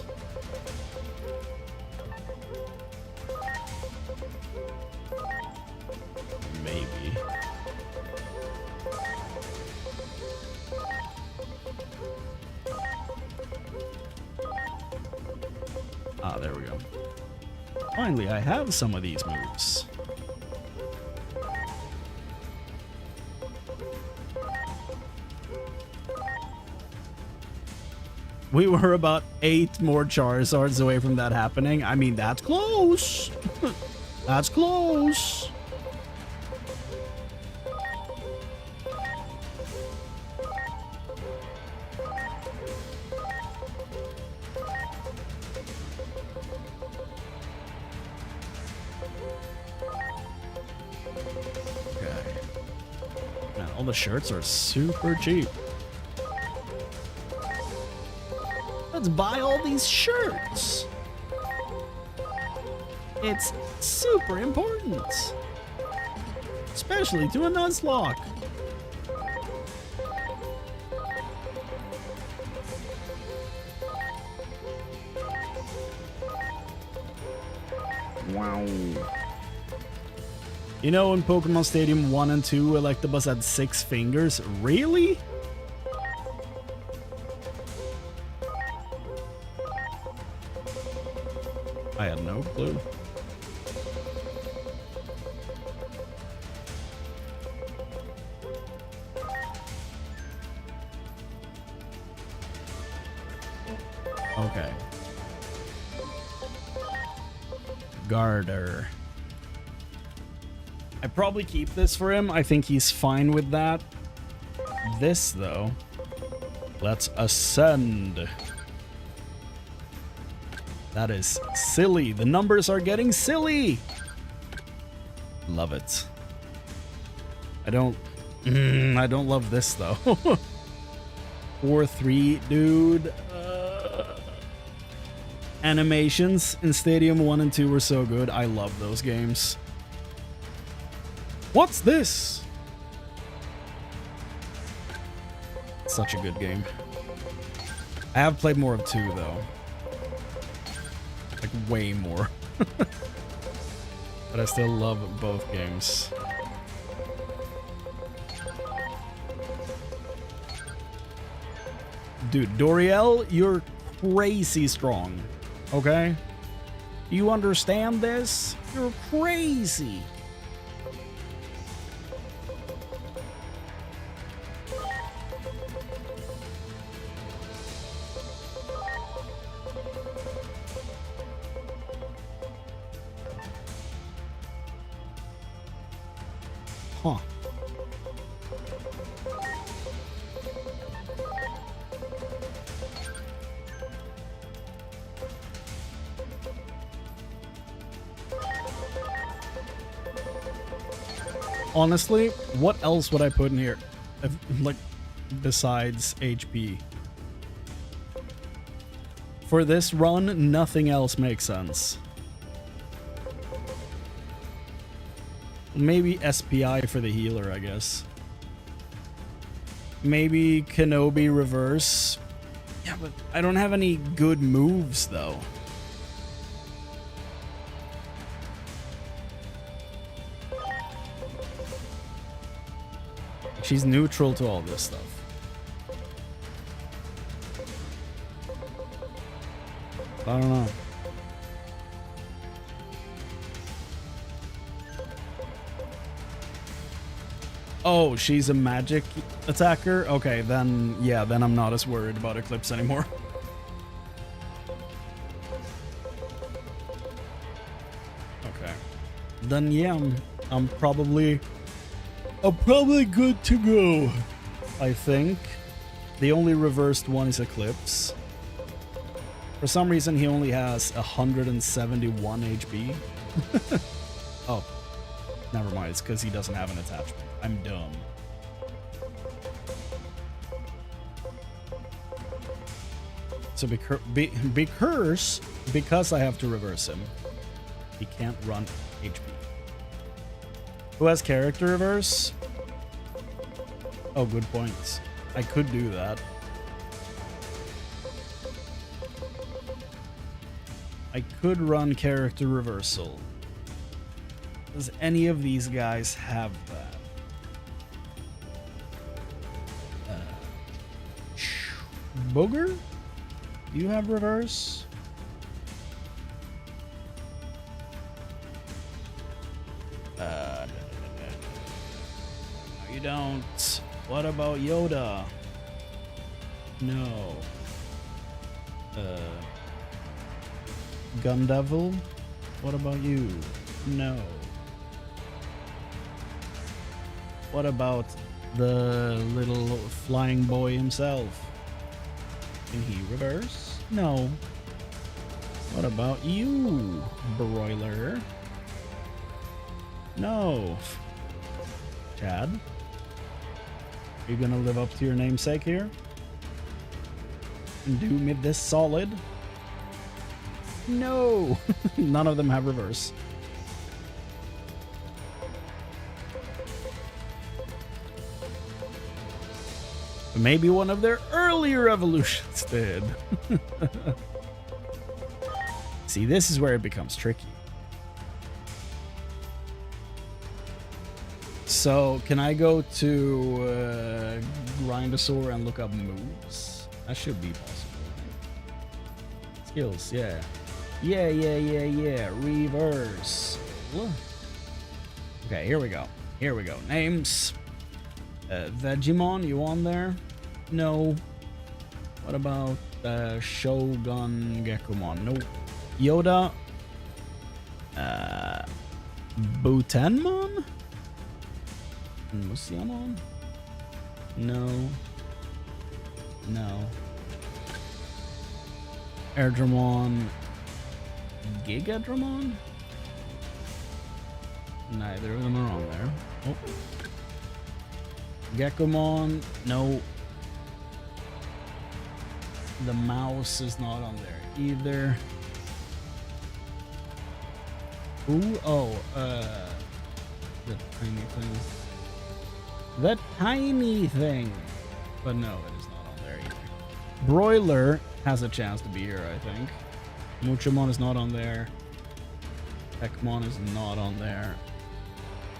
Maybe. Ah, there we go. Finally, I have some of these moves. We were about 8 more Charizards away from that happening. I mean, that's close. That's close. Okay. Man, all the shirts are super cheap. Let's buy all these shirts. It's super important. Especially to a Nuzlocke. Wow. You know, in Pokemon Stadium 1 and 2, Electabuzz had 6 fingers? Really? I had no clue. Okay. Garter. I probably keep this for him. I think he's fine with that. This, though. Let's ascend. That is silly. The numbers are getting silly. Love it. I don't love this though. 4-3, dude. Animations in Stadium 1 and 2 were so good. I love those games. What's this? Such a good game. I have played more of 2 though. Like way more. But I still love both games. Dude, Doriel, you're crazy strong. Okay? Do you understand this? You're crazy. Huh. Honestly, what else would I put in here? Like, besides HP? For this run, nothing else makes sense. Maybe SPI for the healer, I guess. Maybe Kenobi reverse. Yeah, but I don't have any good moves, though. She's neutral to all this stuff. I don't know. Oh, she's a magic attacker? Okay, then, yeah, then I'm not as worried about Eclipse anymore. Okay. Then, yeah, I'm probably good to go, I think. The only reversed one is Eclipse. For some reason, he only has 171 HP. Oh, never mind. It's because he doesn't have an attachment. I'm dumb. So because I have to reverse him, he can't run HP. Who has character reverse? Oh, good points. I could do that. I could run character reversal. Does any of these guys have that? Booger? Do you have reverse? No, you don't. What about Yoda? No. Gundevil? What about you? No. What about the little flying boy himself? Can he reverse? No. What about you, Broiler? No. Chad? Are you gonna live up to your namesake here? And do me this solid? No. None of them have reverse. Maybe one of their earlier evolutions did. See, this is where it becomes tricky. So, can I go to Grindosaur and look up moves? That should be possible. Skills, yeah. Yeah. Reverse. Okay, here we go. Names. Digimon, you on there? No. What about Shogun Gekomon? No. Yoda. Butenmon? Musiamon? No. Airdramon. Gigadramon? Neither of them are on there. Oh. Gekomon, no. The mouse is not on there either. Ooh, oh, the tiny thing. The tiny thing. But no, it is not on there either. Broiler has a chance to be here, I think. Muchamon is not on there. Ekmon is not on there.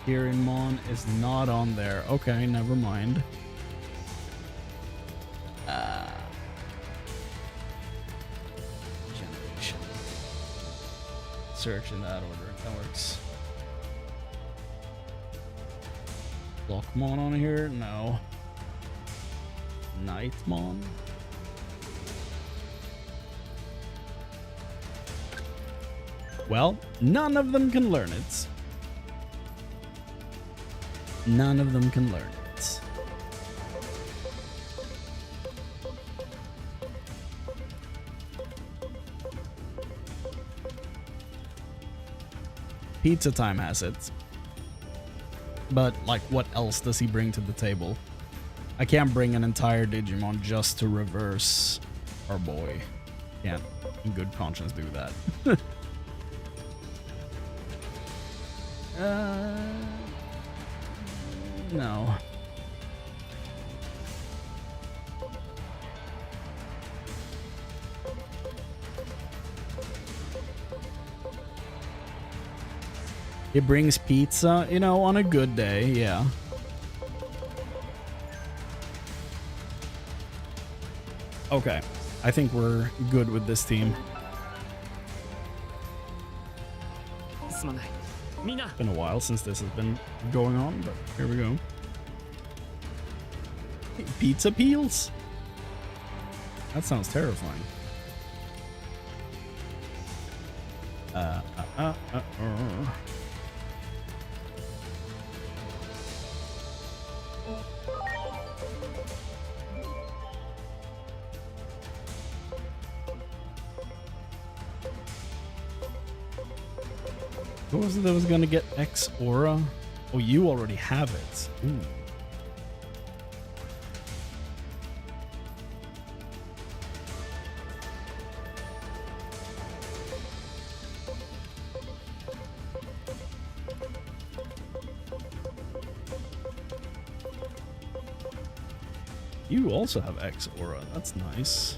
Kirinmon is not on there. Okay, never mind. Generation. search in that order. That works. Lockmon on here? No. Nightmon? Well, none of them can learn it. None of them can learn it. Pizza Time has it. But, like, what else does he bring to the table? I can't bring an entire Digimon just to reverse our boy. Can't, in good conscience, do that. No. It brings pizza, you know, on a good day, yeah. Okay, I think we're good with this team. It's been a while since this has been going on, but here we go. Pizza peels? That sounds terrifying. Who was it that was gonna get X Aura? Oh, you already have it. Ooh. You also have X Aura. That's nice.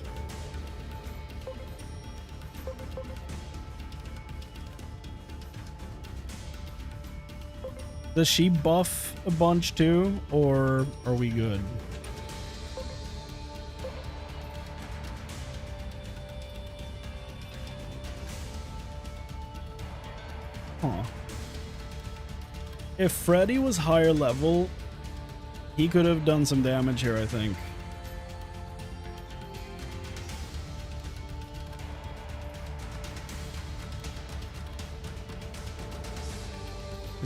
Does she buff a bunch too, or are we good? Huh. If Freddy was higher level, he could have done some damage here, I think.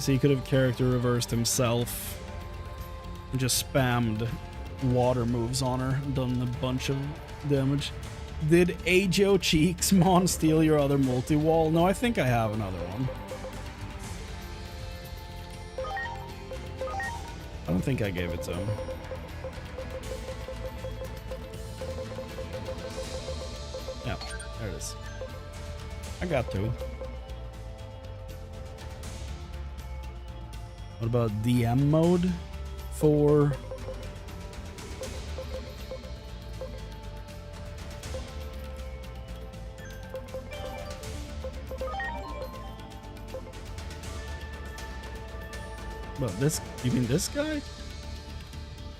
He could have character reversed himself and just spammed water moves on her, done a bunch of damage. Did Ajo Cheeks Mon steal your other multi-wall? No, I think I have another one. I don't think I gave it to him. Yeah, there it is. I got two. What about DM mode for... But this, you mean this guy?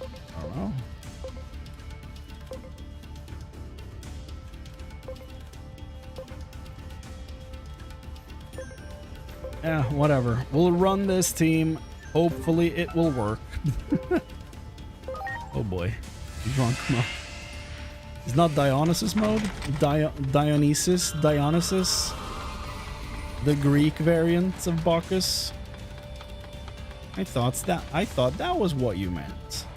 I don't know. Yeah, whatever. We'll run this team. Hopefully it will work. Oh boy. Drunk mode. It's not Dionysus mode? Dionysus? The Greek variant of Bacchus? I thought that was what you meant.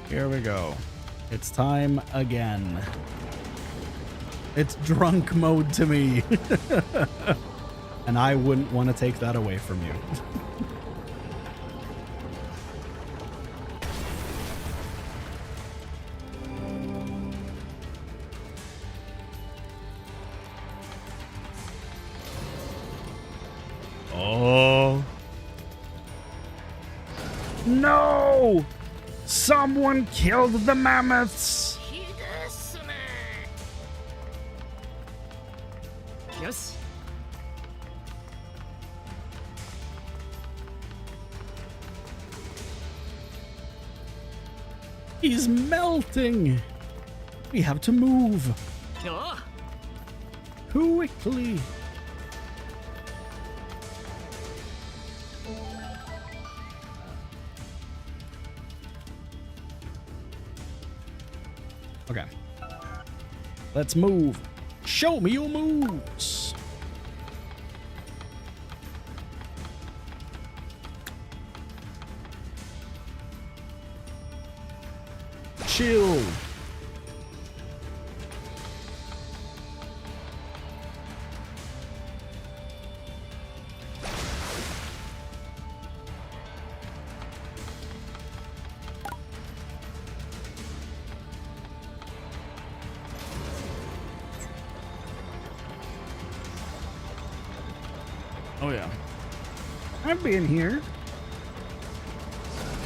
Here we go. It's time again. It's drunk mode to me. And I wouldn't want to take that away from you. Oh. No! Someone killed the mammoths! Yes. He's melting. We have to move よ quickly. Okay. Let's move. Show me your moves. Chill. Oh yeah. I've been here.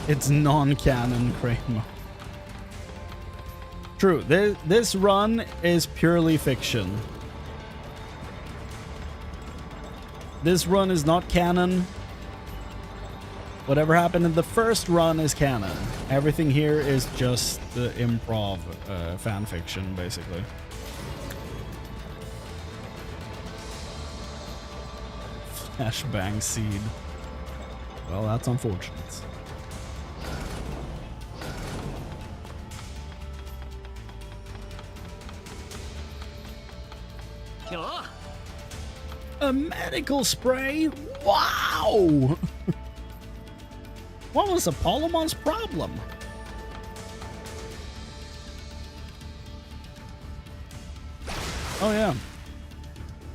It's non-canon Chrane mode. True, this run is purely fiction. This run is not canon. Whatever happened in the first run is canon. Everything here is just the improv fan fiction, basically. Flashbang seed. Well, that's unfortunate. A medical spray? Wow! What was Apollomon's problem? Oh yeah.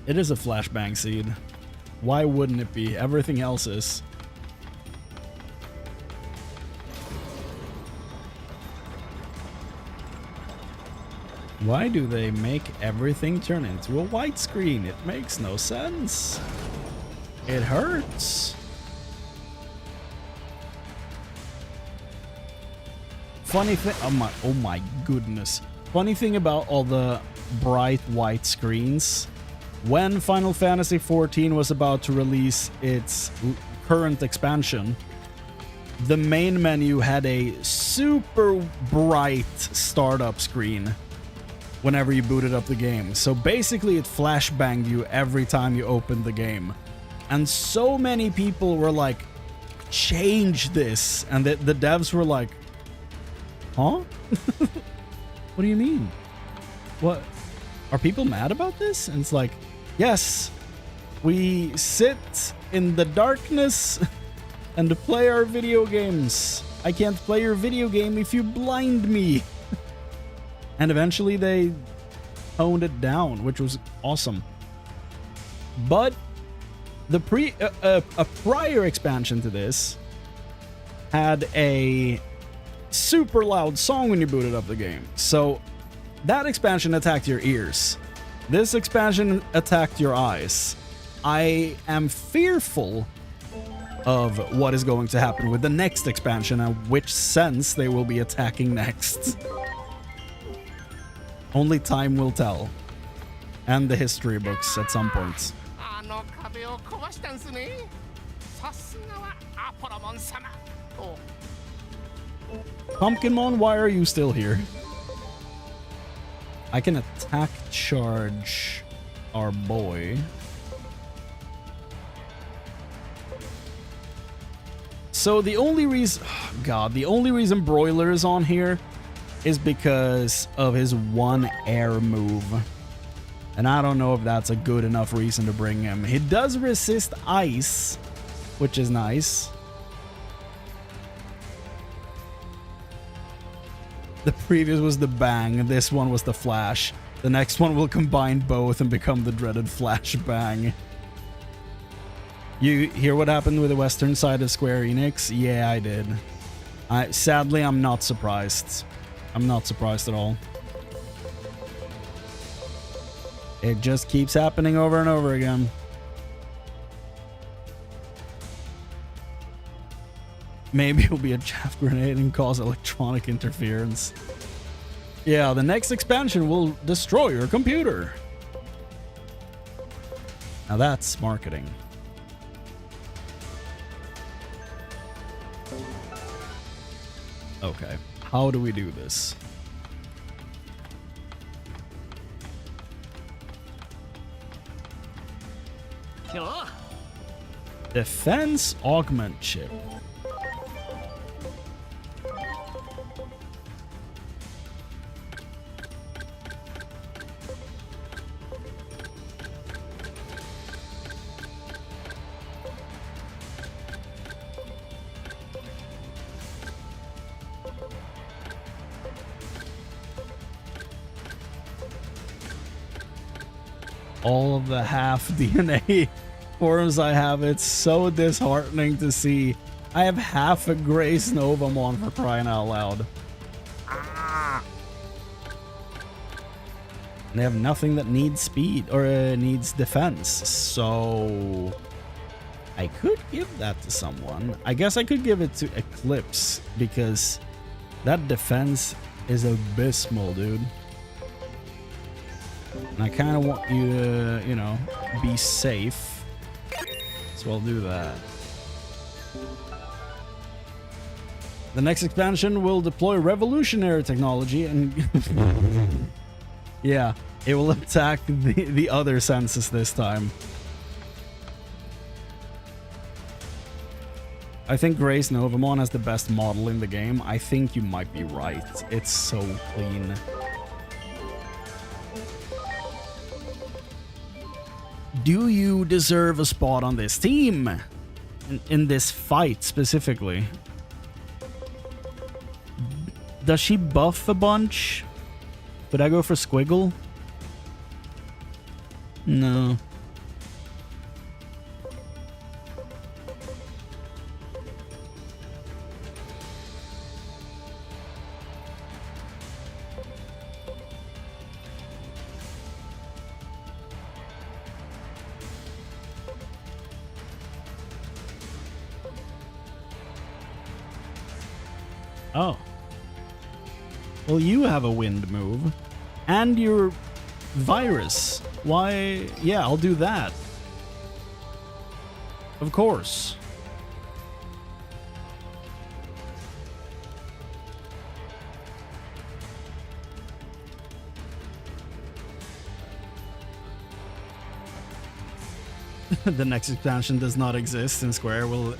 It is a flashbang seed. Why wouldn't it be? Everything else is. Why do they make everything turn into a white screen? It makes no sense. It hurts. Funny thing, oh my goodness. Funny thing about all the bright white screens, when Final Fantasy XIV was about to release its current expansion, the main menu had a super bright startup screen whenever you booted up the game. So basically it flashbanged you every time you opened the game. And so many people were like, change this. And the devs were like, huh? What do you mean? What? Are people mad about this? And it's like, yes, we sit in the darkness and play our video games. I can't play your video game if you blind me. And eventually they toned it down, which was awesome. But the a prior expansion to this had a super loud song when you booted up the game. So that expansion attacked your ears. This expansion attacked your eyes. I am fearful of what is going to happen with the next expansion and which sense they will be attacking next. Only time will tell. And the history books at some point. Pumpkinmon, why are you still here? I can attack charge our boy. So the only reason... Oh God, the only reason Broiler is on here is because of his one air move. And I don't know if that's a good enough reason to bring him. He does resist ice, which is nice. The previous was the bang, and this one was the flash. The next one will combine both and become the dreaded flash bang. You hear what happened with the western side of Square Enix? Yeah, I did. Sadly, I'm not surprised. I'm not surprised at all. It just keeps happening over and over again. Maybe it'll be a chaff grenade and cause electronic interference. Yeah, the next expansion will destroy your computer. Now that's marketing. Okay, how do we do this? Defense augment chip. All of the half DNA forms I have, it's so disheartening to see. I have half a Grace Novamon, for crying out loud. And they have nothing that needs speed or needs defense, so I could give that to someone. I guess I could give it to Eclipse because that defense is abysmal, dude. And I kind of want you to, you know, be safe. So I'll do that. The next expansion will deploy revolutionary technology and... yeah, it will attack the other senses this time. I think Grace Novamon has the best model in the game. I think you might be right. It's so clean. Do you deserve a spot on this team? In this fight specifically? Does she buff a bunch? Could I go for Squiggle? No. Oh. Well, you have a wind move. And your virus. Why? Yeah, I'll do that. Of course. The next expansion does not exist and Square will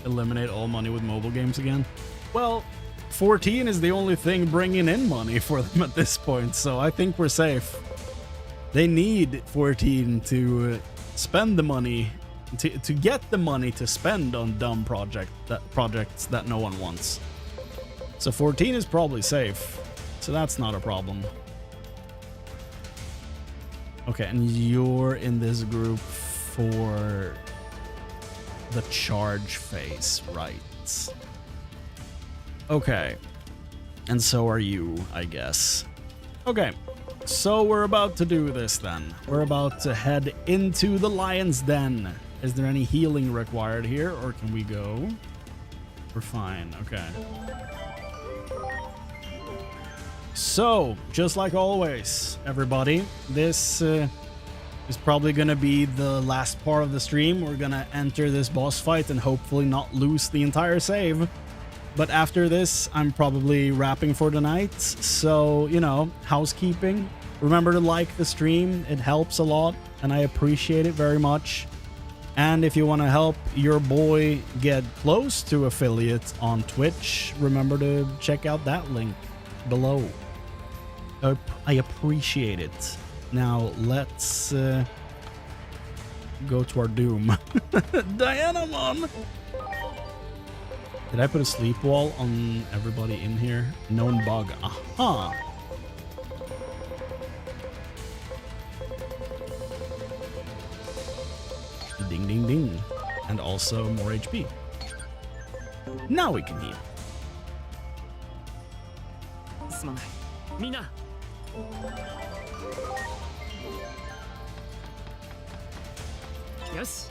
eliminate all money with mobile games again. Well, 14 is the only thing bringing in money for them at this point, so I think we're safe. They need 14 to spend the money, to get the money to spend on dumb projects that no one wants. So 14 is probably safe, so that's not a problem. Okay, and you're in this group for the charge phase, right? Okay, and so are you, I guess. Okay, so we're about to do this then. We're about to head into the lion's den. Is there any healing required here, or can we go? We're fine, okay. So, just like always, everybody, this is probably gonna be the last part of the stream. We're gonna enter this boss fight and hopefully not lose the entire save. But after this, I'm probably wrapping for the night. So, you know, housekeeping. Remember to like the stream. It helps a lot, and I appreciate it very much. And if you want to help your boy get close to affiliate on Twitch, remember to check out that link below. I appreciate it. Now, let's go to our doom. Dianamon! Did I put a sleep wall on everybody in here? Known bug. Aha! Ding, ding, ding. And also more HP. Now we can heal. Mina. Yes.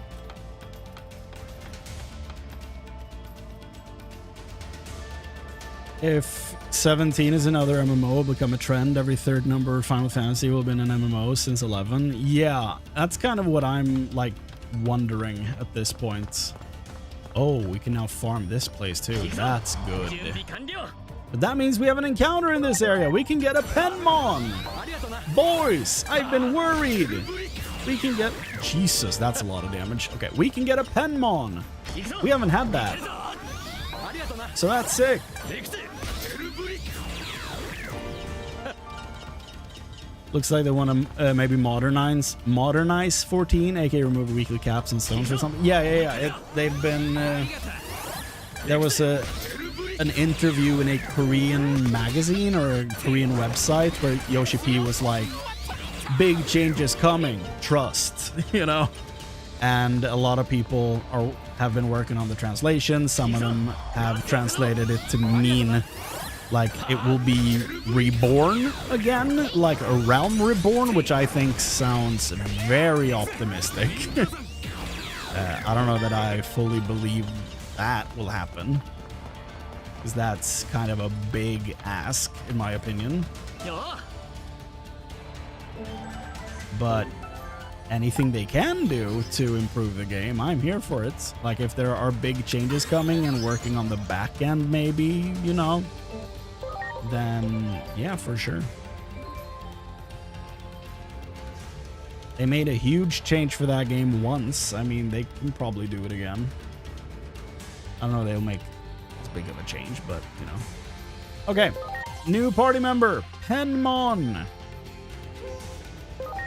If 17 is another MMO, become a trend, every third number Final Fantasy will have been an MMO since 11. Yeah, that's kind of what I'm like wondering at this point. Oh, we can now farm this place too. That's good. 準備完了 But that means we have an encounter in this area. We can get a Penmon. ありがとな Boys, I've been worried. We can get... Jesus, that's a lot of damage. Okay, we can get a Penmon. 行くぞ We haven't had that. ありがとな So that's sick. レクスエルブリ Looks like they want to maybe modernize 14, aka remove weekly caps and stones or something. Yeah. They've been... there was an interview in a Korean magazine or a Korean website where Yoshi P was like, big changes coming, trust, you know? And a lot of people have been working on the translation. Some of them have translated it to mean like it will be reborn again, like a realm reborn, which I think sounds very optimistic. I don't know that I fully believe that will happen, because that's kind of a big ask, in my opinion. よー But anything they can do to improve the game, I'm here for it. Like if there are big changes coming and working on the back end, maybe, you know, then yeah, for sure. They made a huge change for that game once. I mean, they can probably do it again. I don't know they'll make as big of a change, but you know. Okay, new party member, Penmon.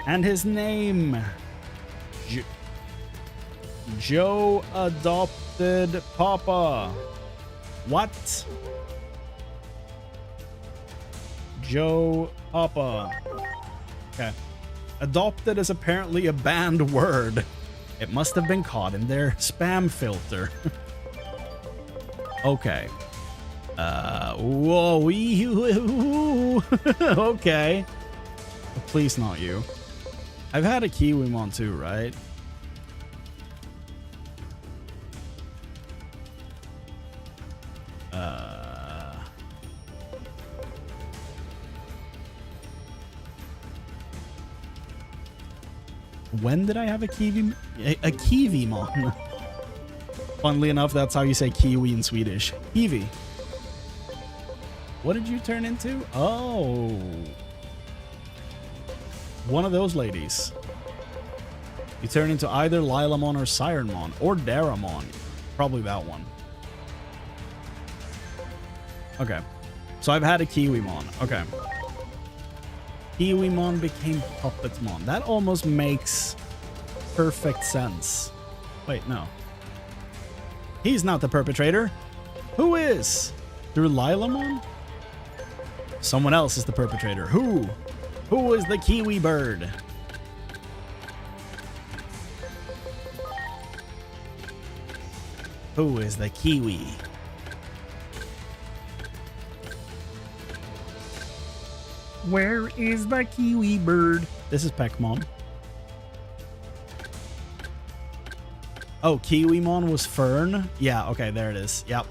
And his name, Joe Adopted Papa. What? Joe Papa. Okay. Adopted is apparently a banned word. It must have been caught in their spam filter. Okay. Whoa. Okay. Please not you. I've had a Kiwimon too, right? When did I have a Kiwi? A Kiwimon. Funnily enough, that's how you say kiwi in Swedish. Kiwi. What did you turn into? Oh. One of those ladies. You turn into either Lilamon or Sirenmon or Daramon. Probably that one. Okay. So I've had a Kiwimon. Okay. Kiwimon became Puppetmon. That almost makes perfect sense. Wait, no. He's not the perpetrator. Who is? Through Lilamon? Someone else is the perpetrator. Who? Who is the Kiwi bird? Who is the Kiwi? Where is the Kiwi bird? This is Peckmon. Oh, Kiwimon was Fern? Yeah, okay, there it is. Yep.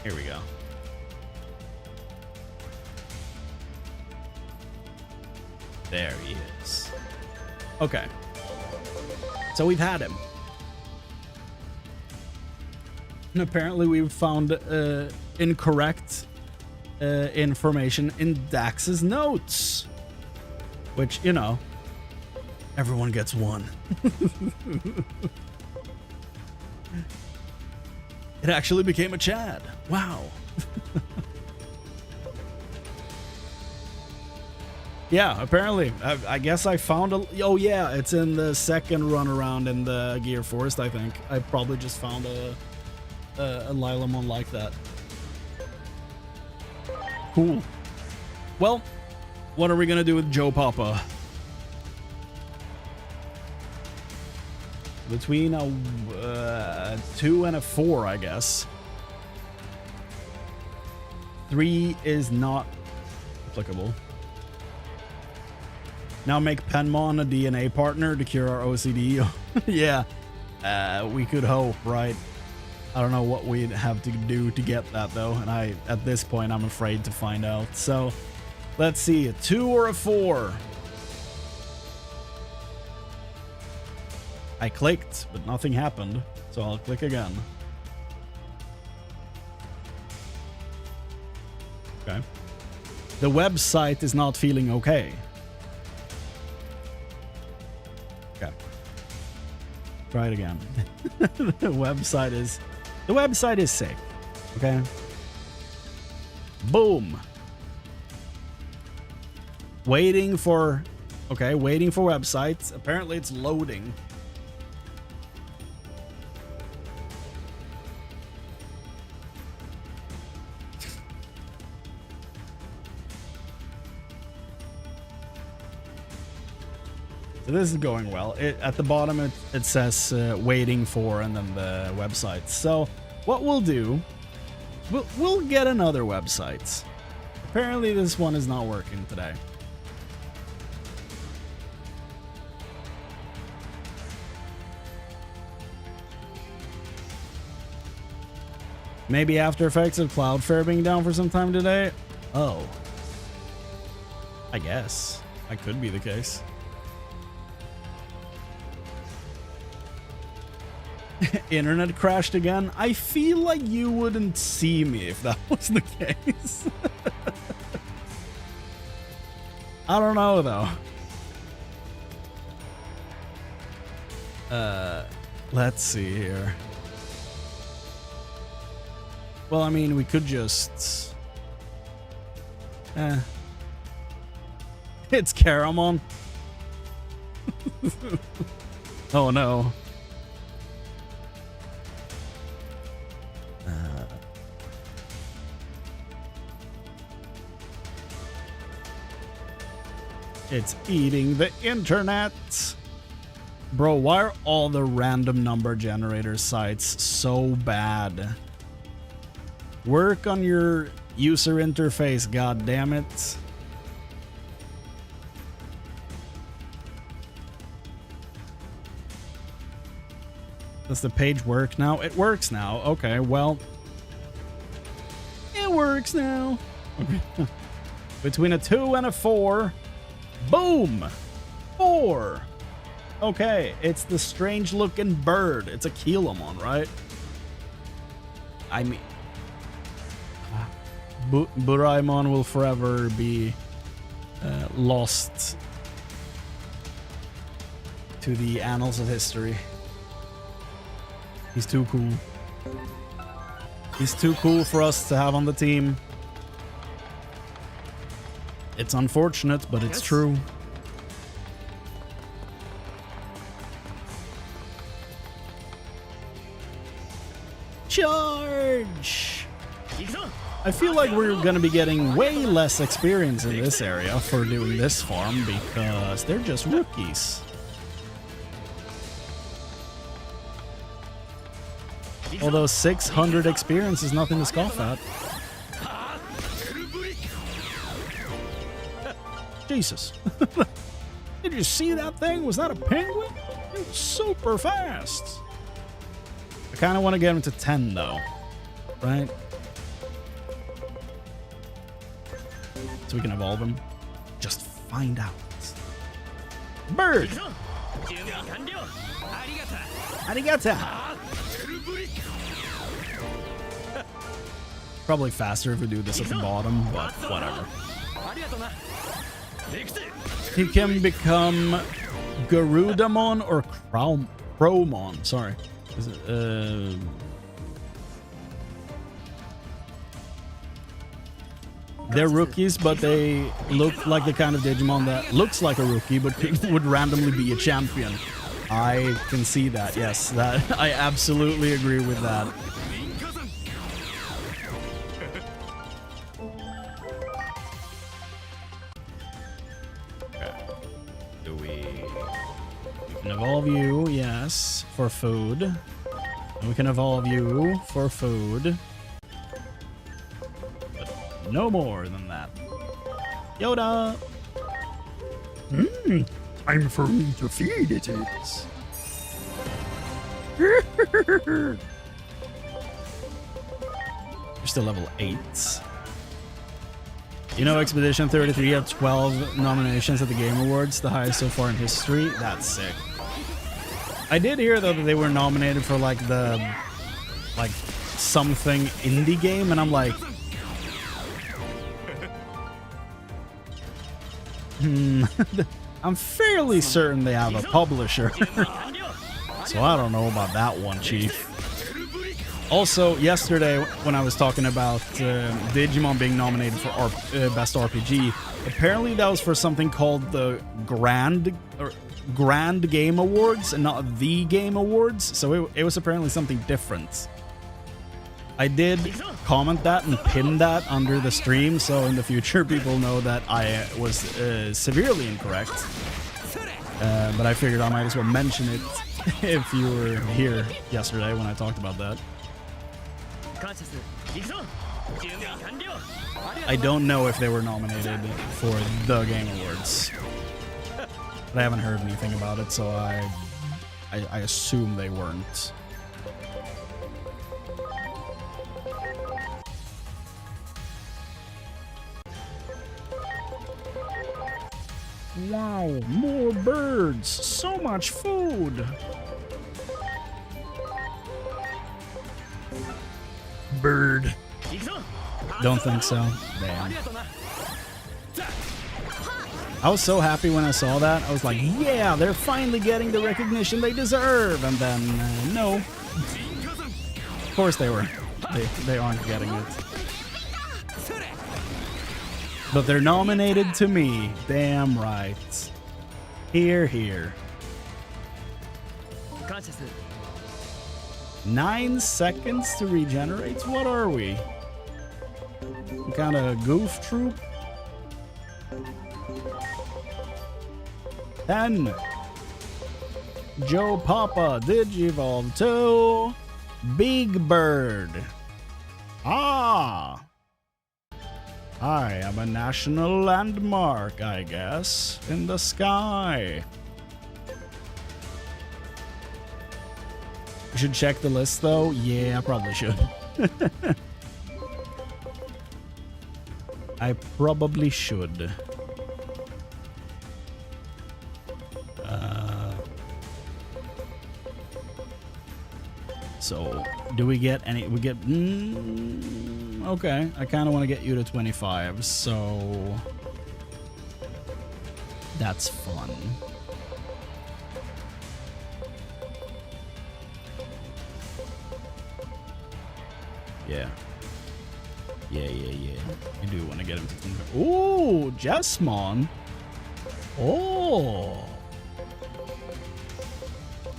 Here we go. There he is. Okay. So we've had him. And apparently we've found incorrect information in Dax's notes. Which, you know, everyone gets one. It actually became a Chad. Wow. Yeah, apparently. I guess I found a... Oh, yeah, it's in the second run around in the Gear Forest, I think. I probably just found a Lilamon like that. Cool. Well, what are we going to do with Joe Papa? Between a 2 and a 4, I guess. 3 is not applicable. Now make Penmon a DNA partner to cure our OCD. Yeah, we could hope, right? I don't know what we'd have to do to get that though, and at this point I'm afraid to find out. So let's see, a 2 or a 4. I clicked, but nothing happened, so I'll click again. Okay. The website is not feeling okay. Okay. Try it again. The website is sick. Okay. Boom. Waiting for websites. Apparently it's loading. So this is going well. At the bottom it says waiting for and then the website. So what we'll do, we'll get another website. Apparently this one is not working today. Maybe After Effects of Cloudflare being down for some time today? Oh. I guess. That could be the case. Internet crashed again. I feel like you wouldn't see me if that was the case. I don't know though. Let's see here. Well, I mean, we could just it's Caramon. Oh no. It's eating the internet. Bro, why are all the random number generator sites so bad? Work on your user interface, god damn it. Does the page work now? It works now. Okay, well. It works now. Okay. Between a 2 and a 4. Boom! 4. Okay, it's the strange looking bird. It's a Keelamon, right? I mean, Buraimon will forever be lost to the annals of history. He's too cool. He's too cool for us to have on the team. It's unfortunate, but it's true. Charge! I feel like we're gonna be getting way less experience in this area for doing this farm because they're just rookies. Although 600 experience is nothing to scoff at. Jesus. Did you see that thing? Was that a penguin? It was super fast. I kind of want to get him to 10 though. Right? So we can evolve him. Just find out. Bird! Arigata! Probably faster if we do this at the bottom, but whatever. He can become Garudamon or Cromon. Sorry. They're rookies, but they look like the kind of Digimon that looks like a rookie, but would randomly be a champion. I can see that. Yes, that I absolutely agree with that. We can evolve you, yes, for food. And we can evolve you for food. But no more than that. Yoda! Time for me to feed it is. You're still level 8. You know, Expedition 33 had 12 nominations at the Game Awards, the highest so far in history. That's sick. I did hear though that they were nominated for like the something indie game, and I'm like, I'm fairly certain they have a publisher. So I don't know about that one, Chief. Also, yesterday when I was talking about Digimon being nominated for Best RPG, apparently that was for something called the Grand Game Awards and not the Game Awards. So it was apparently something different. I did comment that and pin that under the stream, so in the future people know that I was severely incorrect. But I figured I might as well mention it if you were here yesterday when I talked about that. I don't know if they were nominated for the Game Awards, but I haven't heard anything about it, so I assume they weren't. Wow, more birds! So much food! Bird. Don't think so. Damn. I was so happy when I saw that. I was like, yeah, they're finally getting the recognition they deserve. And then, no. Of course they were. They aren't getting it. But they're nominated to me. Damn right. Here, here. 9 seconds to regenerate? What are we? Some kind of goof troop? 10. Joe Papa Digivolve to Big Bird. Ah! I am a national landmark, I guess, in the sky. We should check the list, though. Yeah, I probably should. I probably should. So, do we get any? We get. Okay, I kind of want to get you to 25, so that's fun. Yeah. Yeah. I do want to get him to 25. Ooh, Jessmon. Oh.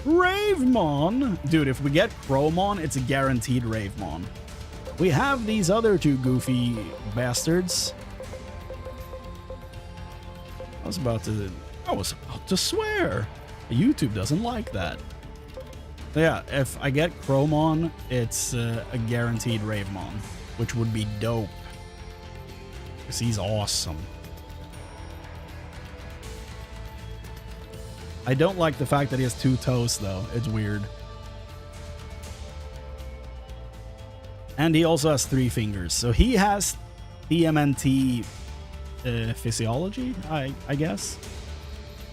Ravemon. Dude, if we get Chromon, it's a guaranteed Ravemon. We have these other two goofy bastards. I was about to swear. YouTube doesn't like that. So yeah, if I get Chromon, it's a guaranteed Ravemon, which would be dope. Because he's awesome. I don't like the fact that he has 2 toes, though. It's weird. And he also has 3 fingers. So he has TMNT physiology, I guess.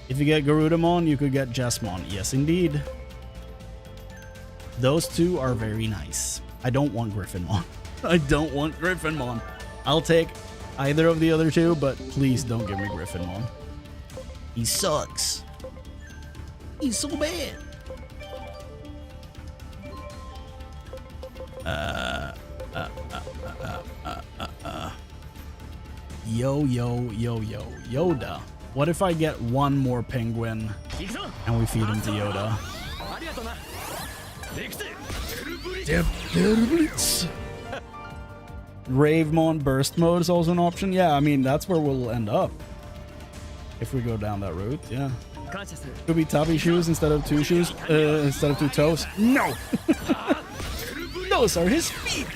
If you get Garudamon, you could get Jessmon. Yes, indeed. Those 2 are very nice. I don't want Griffinmon. I don't want Griffinmon. I'll take either of the other 2, but please don't give me Griffinmon. He sucks. He's so bad. Yoda. What if I get one more penguin and we feed him to Yoda? Ravemon burst mode is also an option. Yeah, I mean, that's where we'll end up if we go down that route. Yeah. Could be tubby shoes instead of 2 shoes, instead of 2 toes. No! Those are his feet!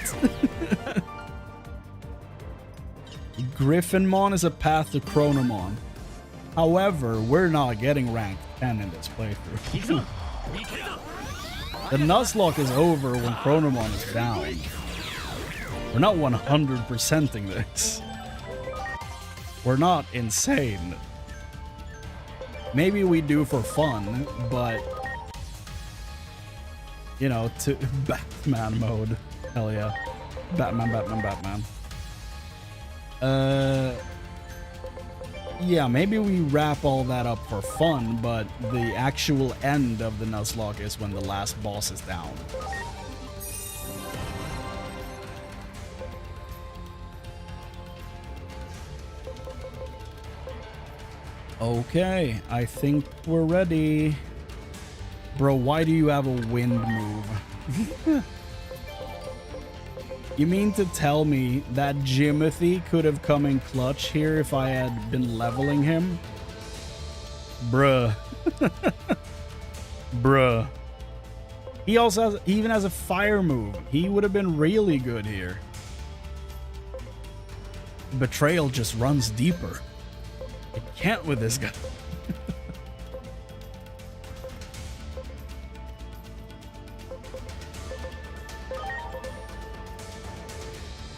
Griffinmon is a path to Chronomon. However, we're not getting ranked 10 in this playthrough. The Nuzlocke is over when Chronomon is down. We're not 100%ing this. We're not insane. Maybe we do for fun, but you know, to Batman mode. Hell yeah. Batman, Batman, Batman. Yeah, maybe we wrap all that up for fun, but the actual end of the Nuzlocke is when the last boss is down. Okay, I think we're ready. Bro, why do you have a wind move? You mean to tell me that Jimothy could have come in clutch here if I had been leveling him? Bruh. Bruh. He also has, he even has a fire move. He would have been really good here. Betrayal just runs deeper. I can't with this guy.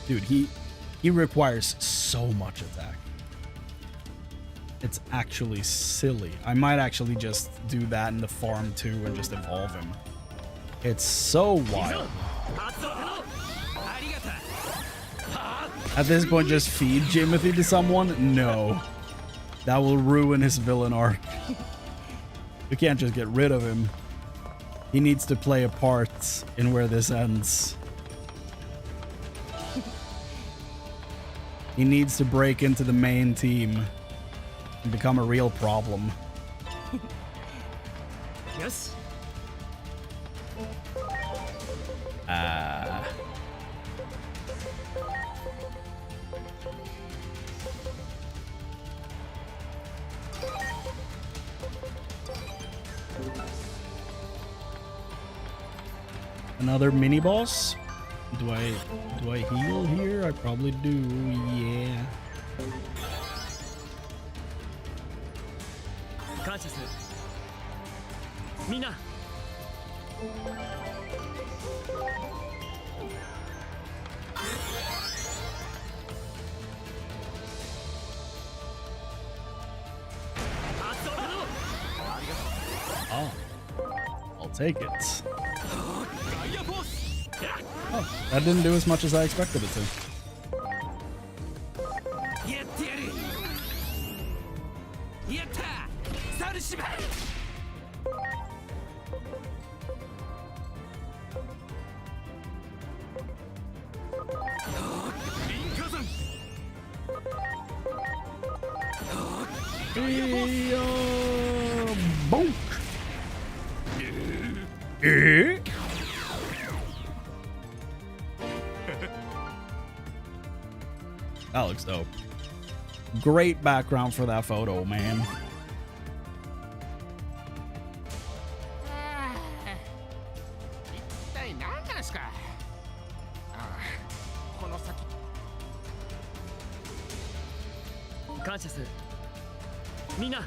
Dude, he requires so much attack. It's actually silly. I might actually just do that in the farm too and just evolve him. It's so wild. At this point, just feed Jimothy to someone? No. That will ruin his villain arc. We can't just get rid of him. He needs to play a part in where this ends. He needs to break into the main team and become a real problem. Yes. Another mini boss? Do I heal here? I probably do. Yeah. Conscious. Mina. Oh. I'll take it. Oh, that didn't do as much as I expected it to. Bonk. That looks dope. Great background for that photo, man. Conscious. Mina.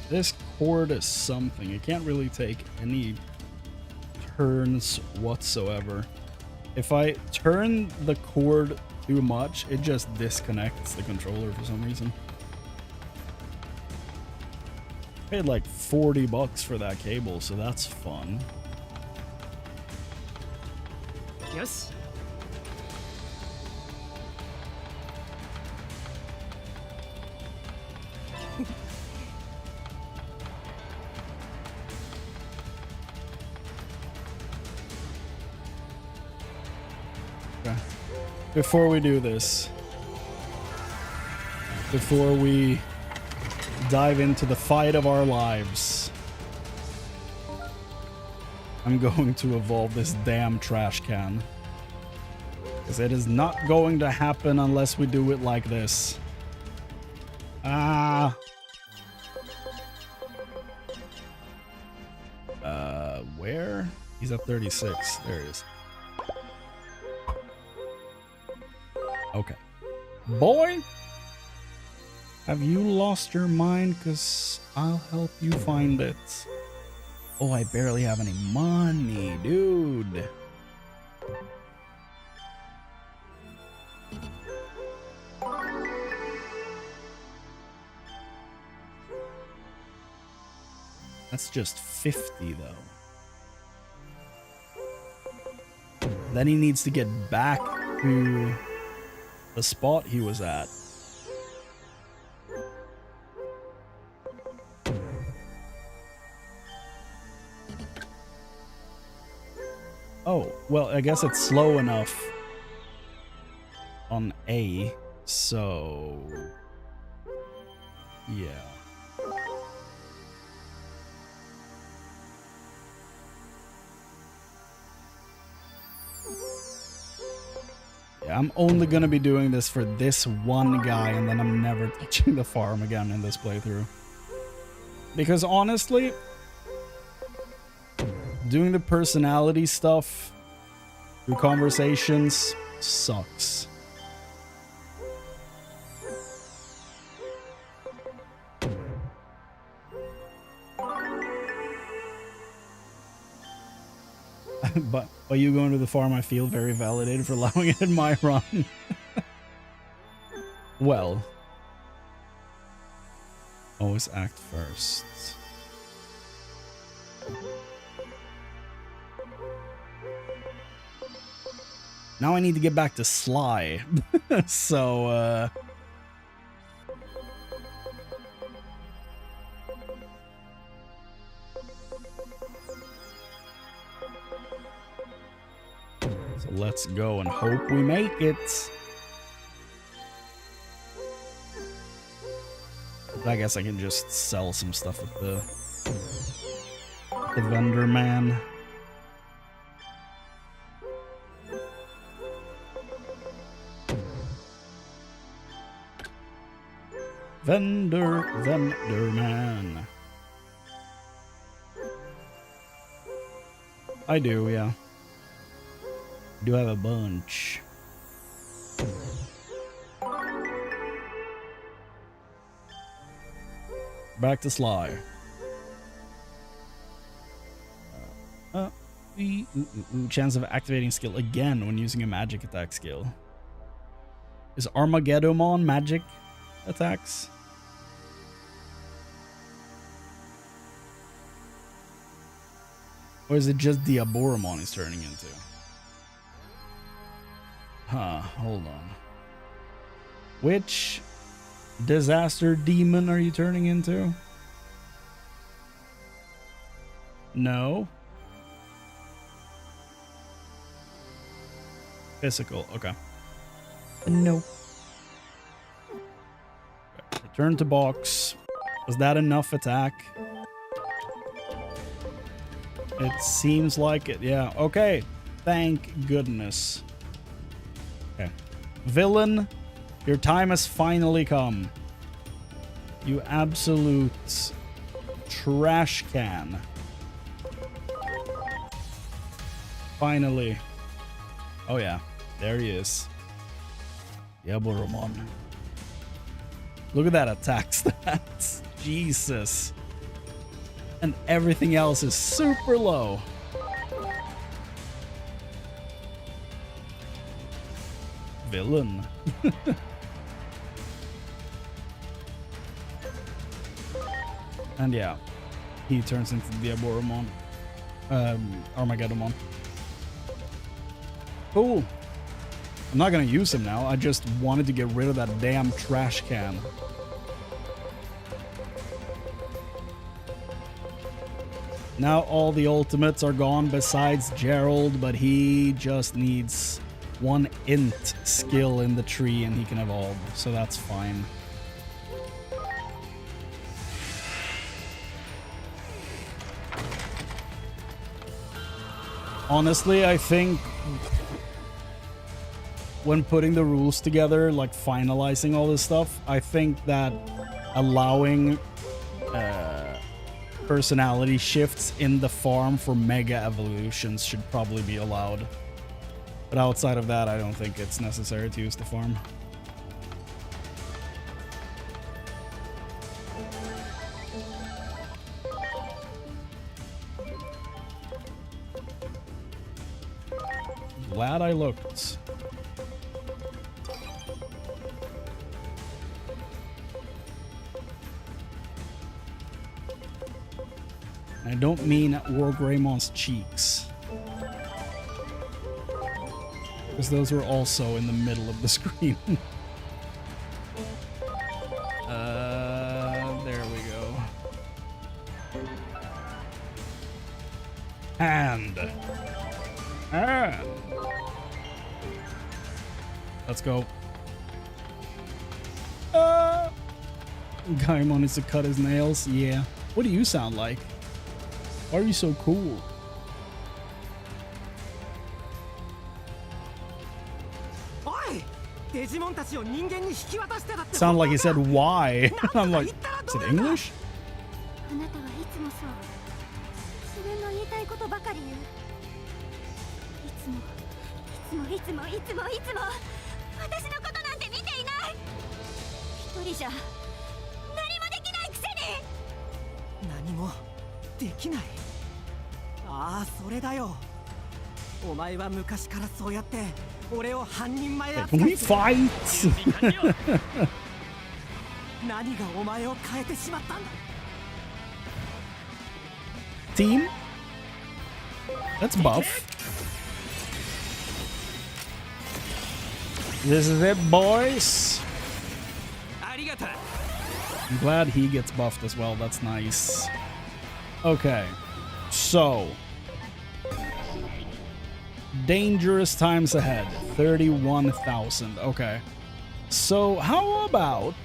This cord is something. It can't really take any turns whatsoever. If I turn the cord too much, it just disconnects the controller for some reason. Paid like $40 for that cable, so that's fun. Yes. Okay. Before we do this, before we dive into the fight of our lives, I'm going to evolve this damn trash can. Because it is not going to happen unless we do it like this. Ah. Where? He's at 36. There he is. Okay. Boy, have you lost your mind? Because I'll help you find it. Oh, I barely have any money, dude. That's just 50 though. Then he needs to get back to the spot he was at. Oh, well, I guess it's slow enough on A, so yeah. Yeah, I'm only gonna be doing this for this one guy, and then I'm never touching the farm again in this playthrough. Because honestly, doing the personality stuff through conversations sucks. But by you going to the farm, I feel very validated for allowing it in my run. Well, always act first. Now I need to get back to Sly. So, so let's go and hope we make it. I guess I can just sell some stuff at the vendor man. Vendor man. I do, yeah. Do have a bunch. Back to Sly. Chance of activating skill again when using a magic attack skill. Is Armageddon magic attacks? Or is it just Diaboromon he's turning into? Huh, hold on. Which disaster demon are you turning into? No. Physical, okay. No. Return to box. Was that enough attack? It seems like it, yeah. Okay, thank goodness. Okay. Villain, your time has finally come. You absolute trash can. Finally. Oh yeah, there he is. Diaboromon. Look at that attack stats. Jesus. And everything else is super low. Villain. And yeah, he turns into Diaboromon. Armageddon. Cool. I'm not gonna use him now. I just wanted to get rid of that damn trash can. Now all the ultimates are gone besides Gerald, but he just needs one int skill in the tree and he can evolve, so that's fine. Honestly, I think when putting the rules together, like finalizing all this stuff, I think that allowing personality shifts in the farm for mega evolutions should probably be allowed. But outside of that, I don't think it's necessary to use the farm. Glad I looked. I don't mean War Greymon's cheeks. Because those were also in the middle of the screen. There we go. Hand. Let's go. Gaimon needs to cut his nails. Yeah. What do you sound like? Why are you so cool? Sound like he said why. I'm like, is it English? あなたはいつもそう自分の言いたいことばかり言ういつも私のことなんて見ていない一人じゃ何もできないくせに何もできないああそれだよお前は昔からそうやって俺を半人前扱い Can we fight? 何がお前を変えてしまったんだ Team? That's buff. This is it, boys. I'm glad he gets buffed as well. That's nice. Okay. So. Dangerous times ahead. 31,000. Okay. So, how about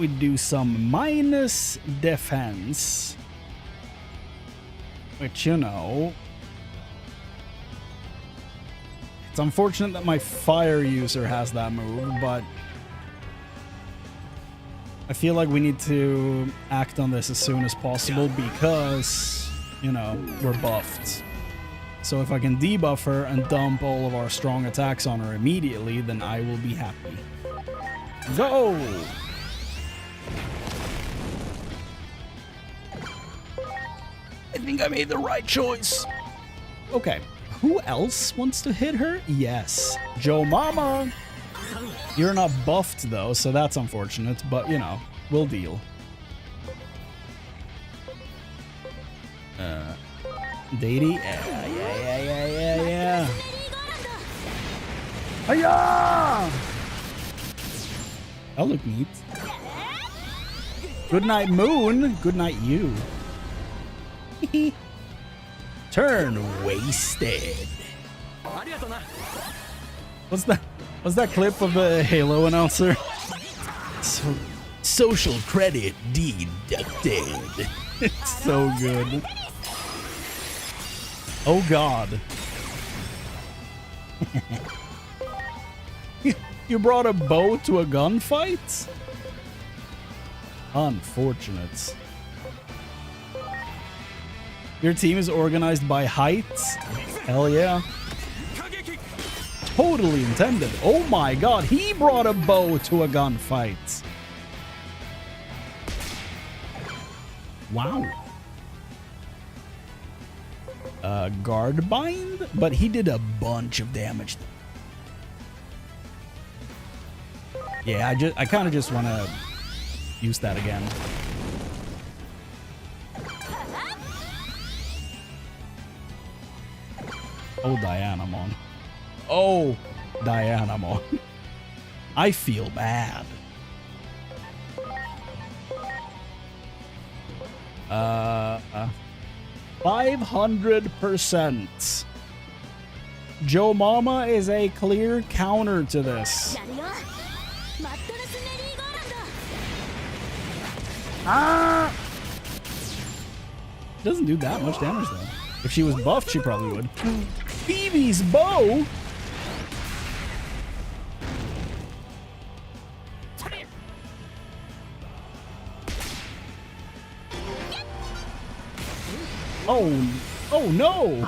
we do some minus defense? Which, you know, it's unfortunate that my fire user has that move, but I feel like we need to act on this as soon as possible because, you know, we're buffed. So if I can debuff her and dump all of our strong attacks on her immediately, then I will be happy. Go! I think I made the right choice. Okay, who else wants to hit her? Yes, Joe Mama. You're not buffed though, so that's unfortunate, but you know, we'll deal. Deity? Yeah. Hiya! That look neat. Good night, Moon. Good night, you. Turn wasted. What's that clip of the Halo announcer? Social credit deducted. It's so good. Oh god. You brought a bow to a gunfight? Unfortunate. Your team is organized by height? Hell yeah. Totally intended. Oh my god, he brought a bow to a gunfight. Wow. Guard bind? But he did a bunch of damage. Yeah, I kind of just want to use that again. Oh, Dianamon. Oh, Dianamon. I feel bad. 500%. Joe Mama is a clear counter to this. Ah! Doesn't do that much damage though. If she was buffed, she probably would. Phoebe's bow? Oh no!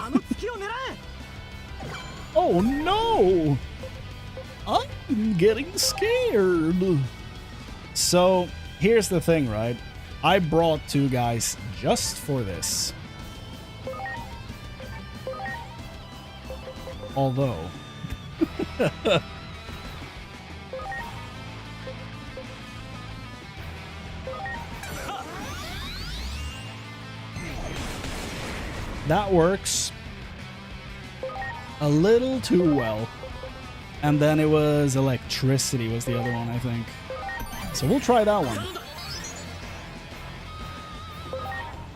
Oh no! I'm getting scared. So, here's the thing, right? I brought two guys just for this. Although... That works a little too well. And then it was electricity was the other one, I think. So we'll try that one.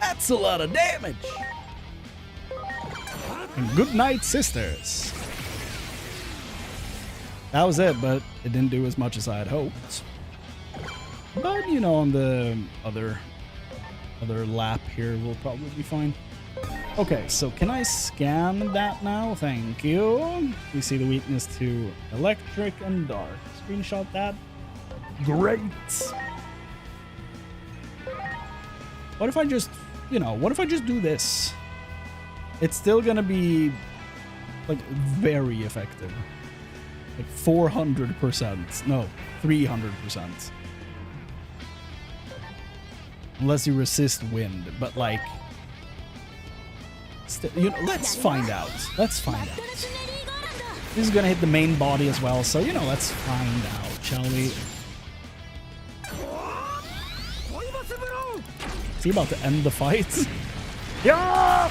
That's a lot of damage. And good night, sisters. That was it, but it didn't do as much as I had hoped. But, you know, on the other lap here, we'll probably be fine. Okay, so can I scan that now? Thank you. We see the weakness to electric and dark. Screenshot that. Great. What if I just, you know, what if I just do this? It's still gonna be, like, very effective. Like 400%. No, 300%. Unless you resist wind, but like... You know, let's find out. Let's find out. This is gonna hit the main body as well, so, you know, let's find out, shall we? Is he about to end the fight? Yeah!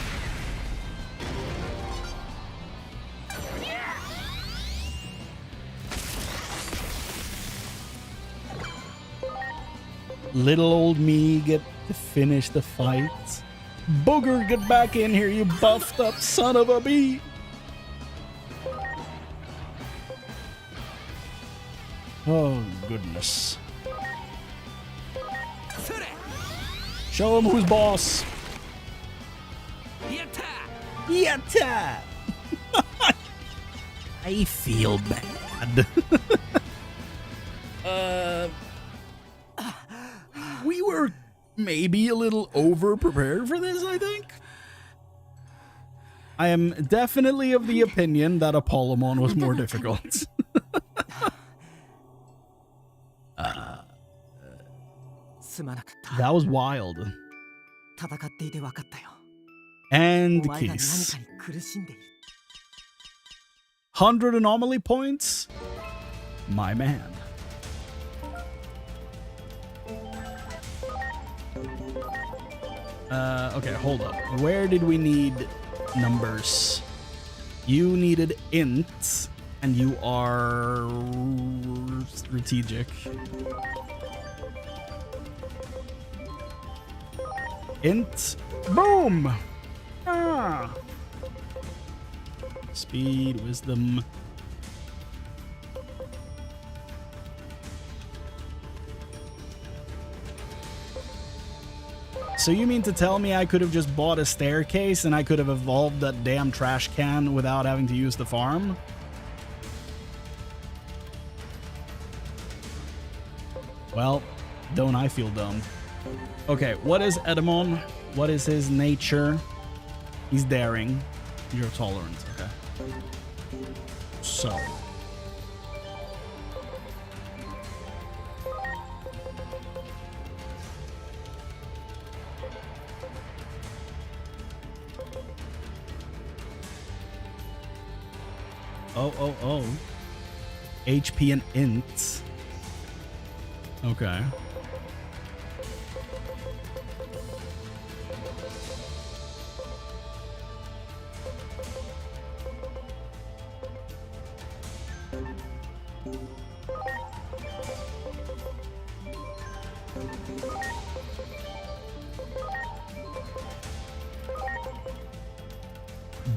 Little old me get to finish the fight. Booger, get back in here, you buffed up son of a bee. Oh, goodness. Show him who's boss. Yatta! I feel bad. We were maybe a little over-prepared for this, I think. I am definitely of the opinion that Apollomon was more difficult. That was wild. And keys. 100 anomaly points? My man. Okay, hold up. Where did we need numbers? You needed int, and you are strategic. Int. Boom! Ah. Speed, wisdom. So you mean to tell me I could have just bought a staircase and I could have evolved that damn trash can without having to use the farm? Well, don't I feel dumb. Okay, what is Edamon? What is his nature? He's daring. You're tolerant, okay. So. Oh. HP and int. Okay.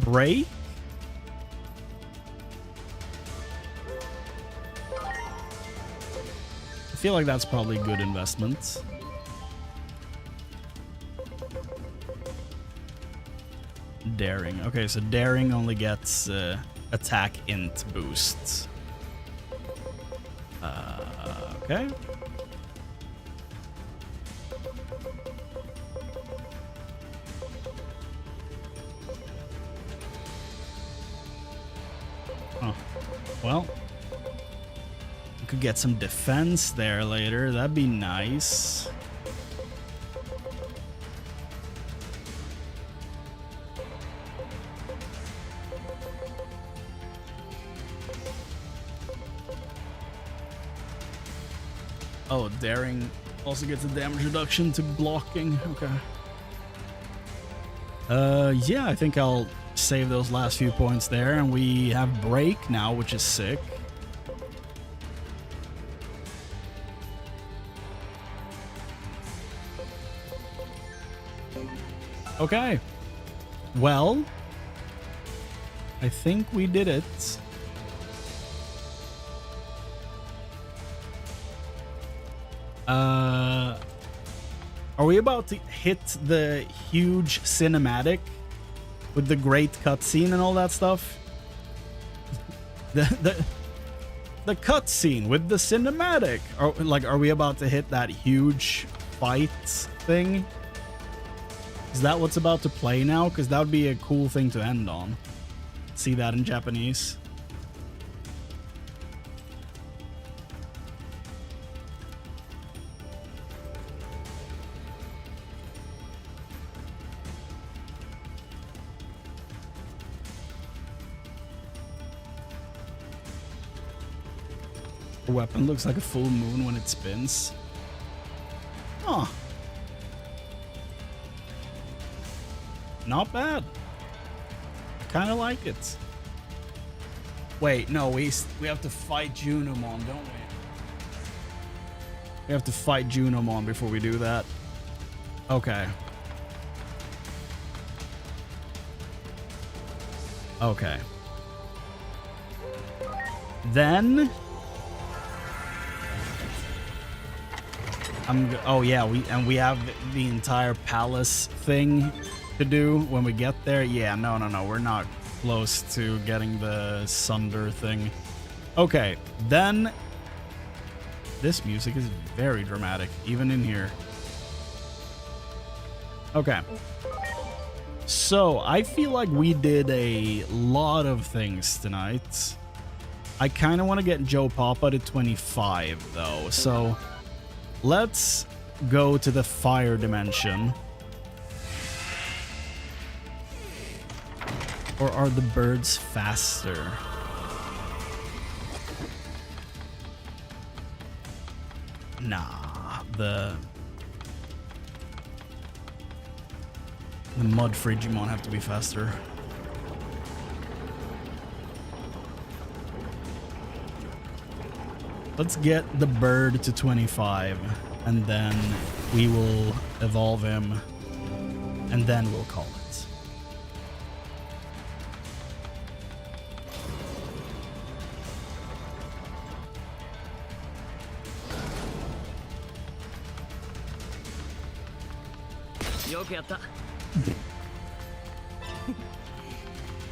Break? I feel like that's probably a good investment. Daring. Okay, so daring only gets attack int boosts. Okay. Oh, well. Could get some defense there later. That'd be nice. Oh, daring also gets a damage reduction to blocking. Okay. Yeah, I think I'll save those last few points there, and we have break now, which is sick. Okay. Well, I think we did it. Are we about to hit the huge cinematic with the great cutscene and all that stuff? The cutscene with the cinematic. Are we about to hit that huge fight thing? Is that what's about to play now? Because that would be a cool thing to end on. See that in Japanese. The weapon looks like a full moon when it spins. Huh. Not bad. Kind of like it. Wait, no, we have to fight Junimon, don't we? We have to fight Junimon before we do that. Okay. Okay. Then oh yeah, we have the entire palace thing to do when we get there. Yeah, no, we're not close to getting the Sunder thing. Okay, then this music is very dramatic, even in here. Okay. So, I feel like we did a lot of things tonight. I kind of want to get Joe Papa to 25, though. So, let's go to the fire dimension. Or are the birds faster? Nah, the mud Frigimon have to be faster. Let's get the bird to 25, and then we will evolve him, and then we'll call it.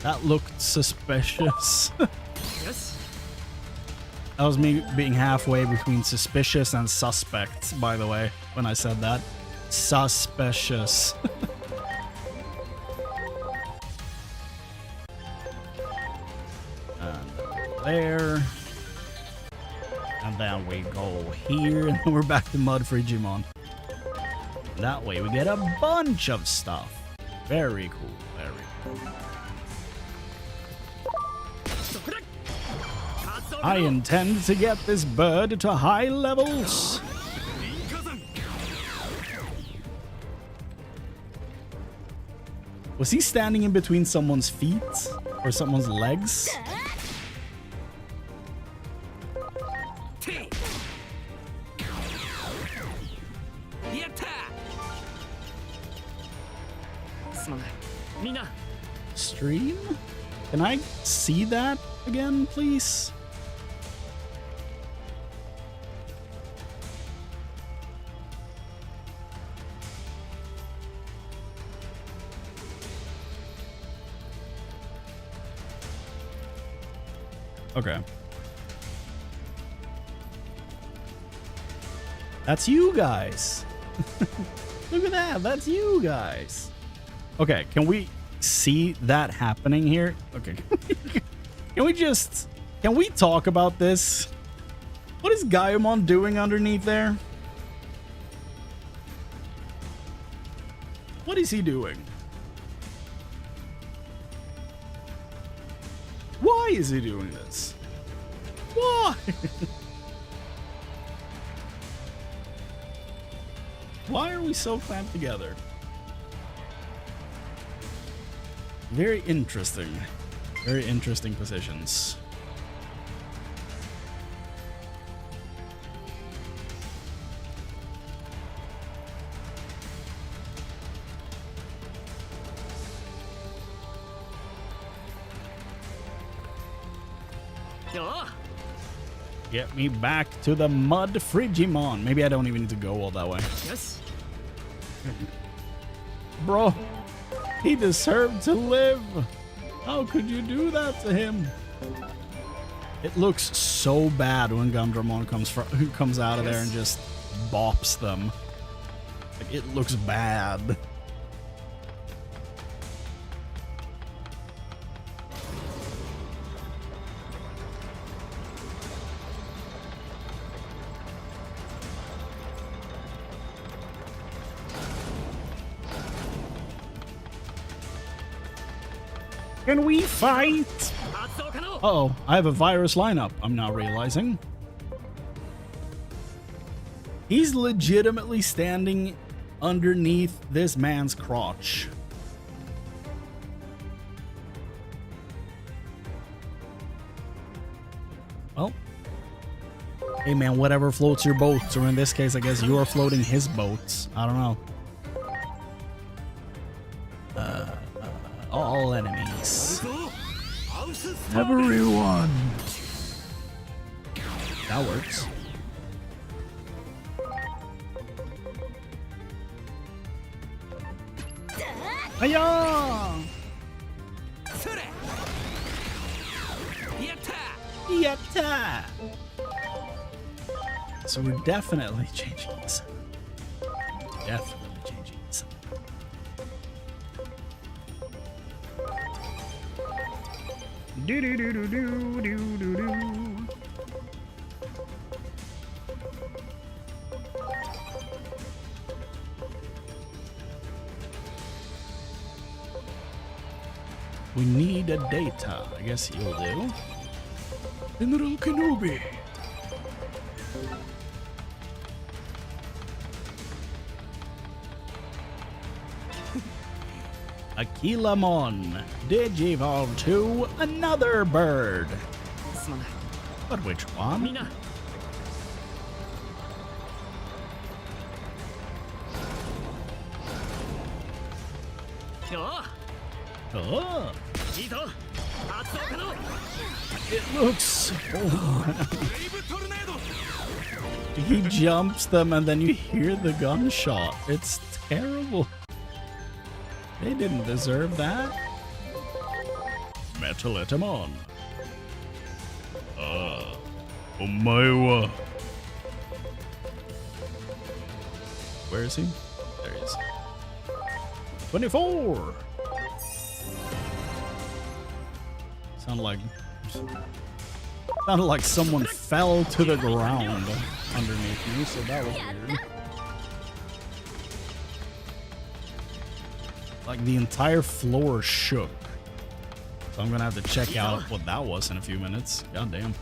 That looked suspicious. That was me being halfway between suspicious and suspect, by the way, when I said that. Suspicious. And there. And then we go here, and then we're back to Mud Frigimon. That way we get a bunch of stuff. Very cool, very cool. I intend to get this bird to high levels. Was he standing in between someone's feet or someone's legs? Stream? Can I see that again, please? Okay. That's you guys. Look at that. That's you guys. Okay, can we see that happening here? Okay. Can we talk about this? What is Gaimon doing underneath there? What is he doing? Why is he doing this? Why? Why are we so clamped together? very interesting. Very interesting positions. Get me back to the mud Frigimon. Maybe I don't even need to go all that way. Yes. Bro, he deserved to live. How could you do that to him? It looks so bad when Gundramon comes out of there and just bops them. Like, it looks bad. Can we fight? Uh-oh, I have a virus lineup, I'm now realizing. He's legitimately standing underneath this man's crotch. Well, hey man, whatever floats your boats, or in this case, I guess you're floating his boats. I don't know. All enemies. Everyone. That works. Hiya! Yatta! So we're definitely changing this. Definitely changing this. Do do do do do do do do. We need a data. I guess you'll do. General Kenobi. Aquilamon, Digivolve to another bird. But which one? Oh. It looks. He jumps them and then you hear the gunshot. It's terrible. They didn't deserve that. Metaletamon. Omaewa. Where is he? There he is. 24. Sounded like someone fell to the ground underneath me, so that was weird. Like the entire floor shook. So I'm gonna have to check out what that was in a few minutes. God damn.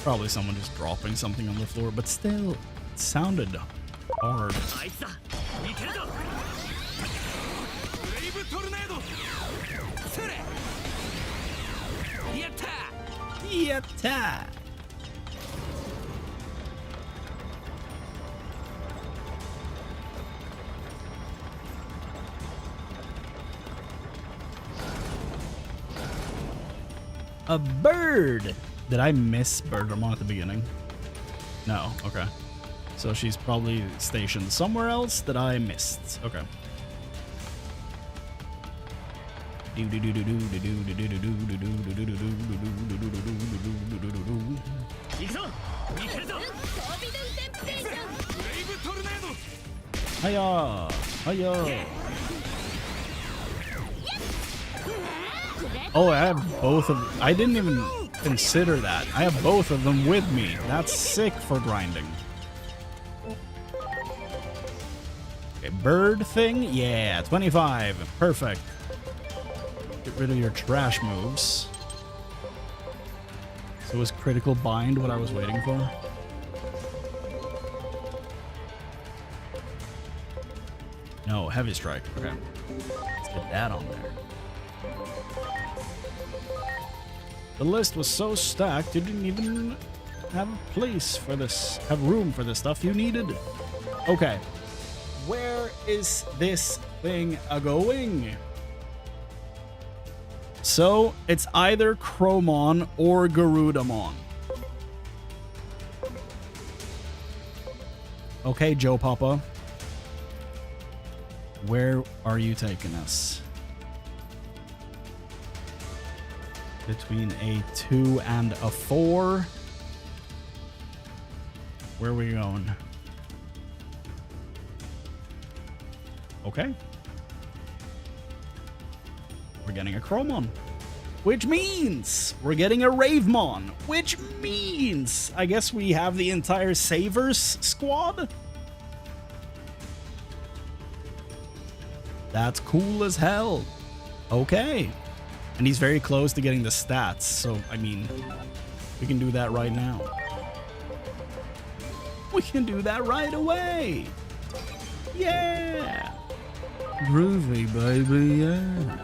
Probably someone just dropping something on the floor, but still, it sounded hard. Yatta! A bird! Did I miss Birdramon at the beginning? No, okay. So she's probably stationed somewhere else that I missed. Okay. Hiya! Hiya! Oh, I have both of. I didn't even consider that. I have both of them with me. That's sick for grinding. Okay, bird thing? Yeah, 25. Perfect. Get rid of your trash moves. So It was critical bind what I was waiting for. No, heavy strike. Okay. Let's get that on there. The list was so stacked, you didn't even have a place for this, have room for the stuff you needed. Okay. Where is this thing going? So, it's either Chromon or Garudamon. Okay, Joe Papa. Where are you taking us? Between a 2 and a 4. Where are we going? Okay. We're getting a Chromon. Which means we're getting a Ravemon. Which means I guess we have the entire Savers squad. That's cool as hell. Okay. And he's very close to getting the stats. So, I mean, we can do that right now. We can do that right away. Yeah. Groovy, baby, yeah.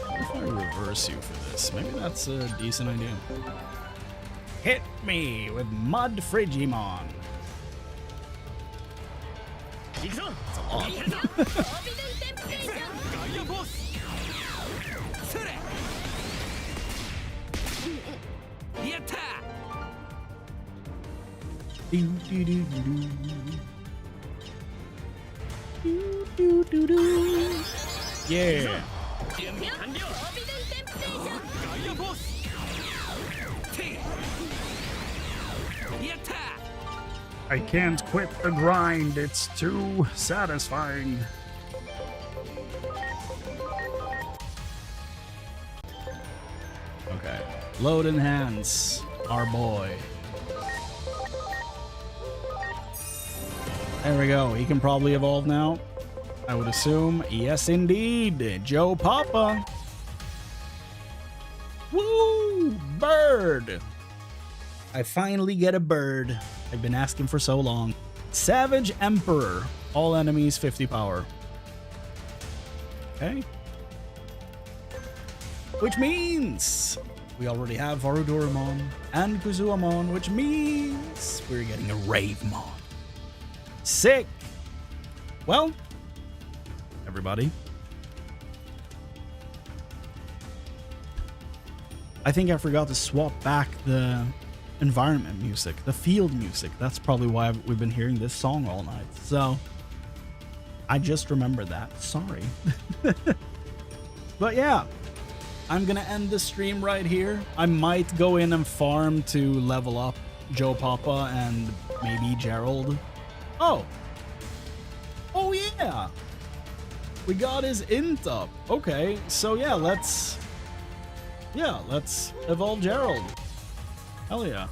What if I reverse you for this? Maybe that's a decent idea. Hit me with Mud Frigimon. It's a lot. Yeah. I can't quit the grind. It's too satisfying. Okay. Load enhance our boy. There we go. He can probably evolve now. I would assume. Yes, indeed. Joe Papa. Woo! Bird. I finally get a bird. I've been asking for so long. Savage Emperor. All enemies 50 power. Okay. Which means we already have Varudoramon and Kuzuamon, which means we're getting a Ravemon. Sick. Well, everybody. I think I forgot to swap back the environment music, the field music. That's probably why we've been hearing this song all night. So I just remembered that. Sorry. But yeah, I'm gonna end the stream right here. I might go in and farm to level up Joe Papa and maybe Gerald. Oh yeah, we got his int up. Okay, so yeah, let's evolve Gerald. Hell yeah.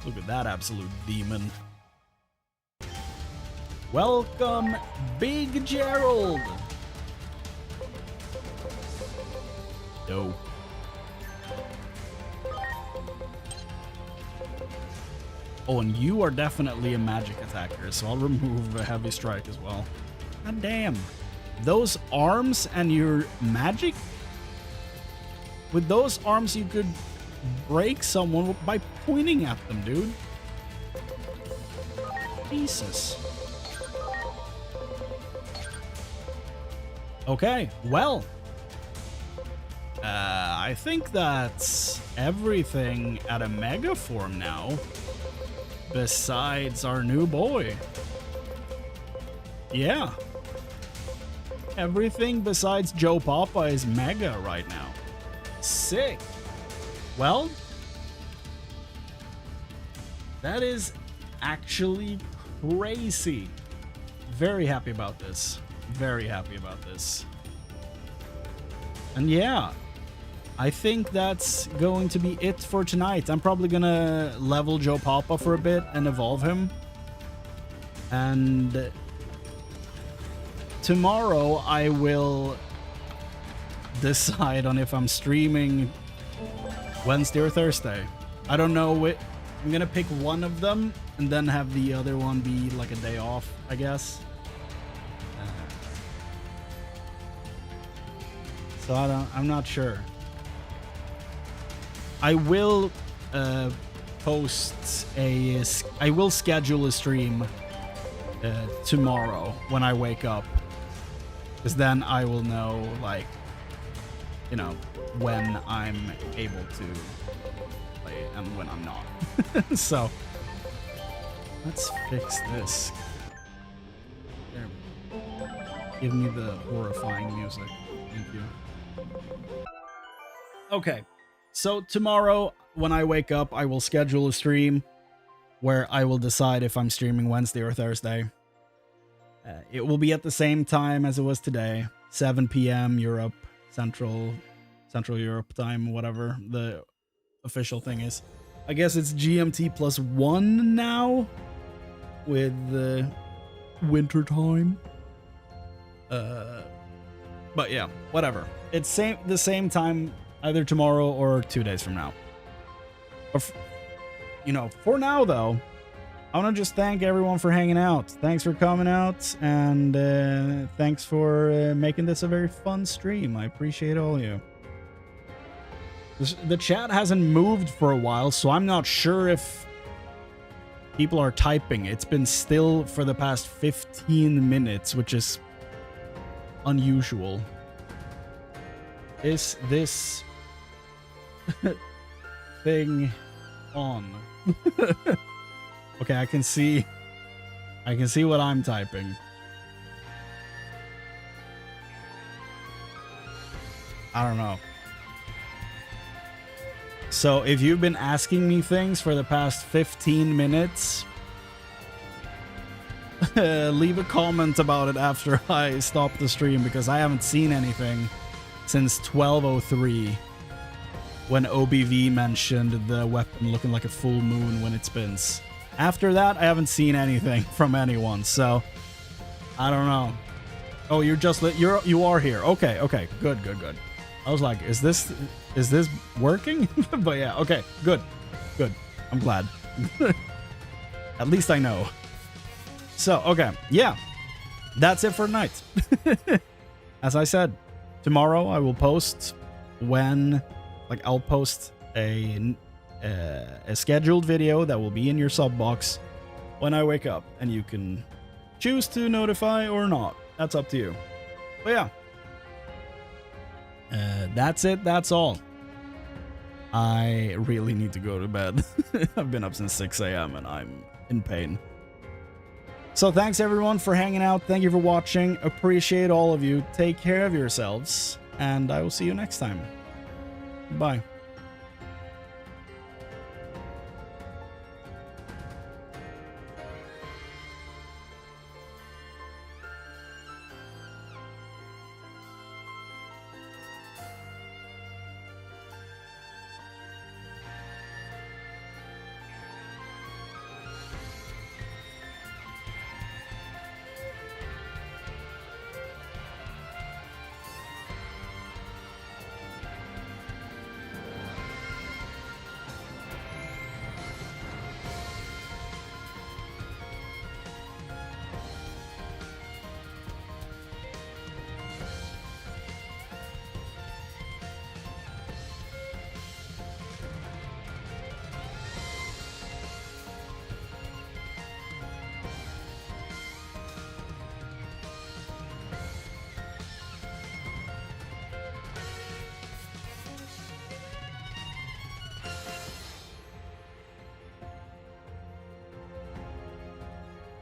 Look at that absolute demon. Welcome, Big Gerald. Yo. Oh, and you are definitely a magic attacker, so I'll remove a heavy strike as well. God damn. Those arms and your magic? With those arms, you could break someone by pointing at them, dude. Jesus. Okay, well. I think that's everything at a mega form now. Besides our new boy. Yeah. Everything besides Joe Papa is mega right now. Sick. Well, that is actually crazy. Very happy about this. Very happy about this. And yeah, I think that's going to be it for tonight. I'm probably gonna level Joe Papa for a bit and evolve him. And tomorrow I will decide on if I'm streaming Wednesday or Thursday. I don't know. I'm gonna pick one of them and then have the other one be like a day off, I guess. So I'm not sure. I will I will schedule a stream tomorrow when I wake up, because then I will know, like, you know, when I'm able to play and when I'm not. So let's fix this. There we go. Give me the horrifying music. Thank you. Okay, so tomorrow when I wake up, I will schedule a stream where I will decide if I'm streaming Wednesday or Thursday. It will be at the same time as it was today, 7 p.m. Europe, Central Europe time, whatever the official thing is. I guess it's GMT +1 now with the winter time. But yeah, whatever. It's the same time either tomorrow or 2 days from now. Or for now though, I want to just thank everyone for hanging out. Thanks for coming out, and thanks for making this a very fun stream. I appreciate all of you. The chat hasn't moved for a while, so I'm not sure if people are typing. It's been still for the past 15 minutes, which is unusual. Is this thing on? Okay, I can see what I'm typing. I don't know. So if you've been asking me things for the past 15 minutes, leave a comment about it after I stop the stream, because I haven't seen anything since 12:03 when OBV mentioned the weapon looking like a full moon when it spins. After that, I haven't seen anything from anyone, so I don't know. Oh, you are here. Okay, good. I was like, is this working? But yeah, okay, good. I'm glad. At least I know. So, okay, yeah, that's it for tonight. As I said, tomorrow I will post I'll post a scheduled video that will be in your sub box when I wake up, and you can choose to notify or not. That's up to you. But yeah, that's it. That's all. I really need to go to bed. I've been up since 6 a.m. and I'm in pain. So thanks everyone for hanging out. Thank you for watching. Appreciate all of you. Take care of yourselves, and I will see you next time. Bye.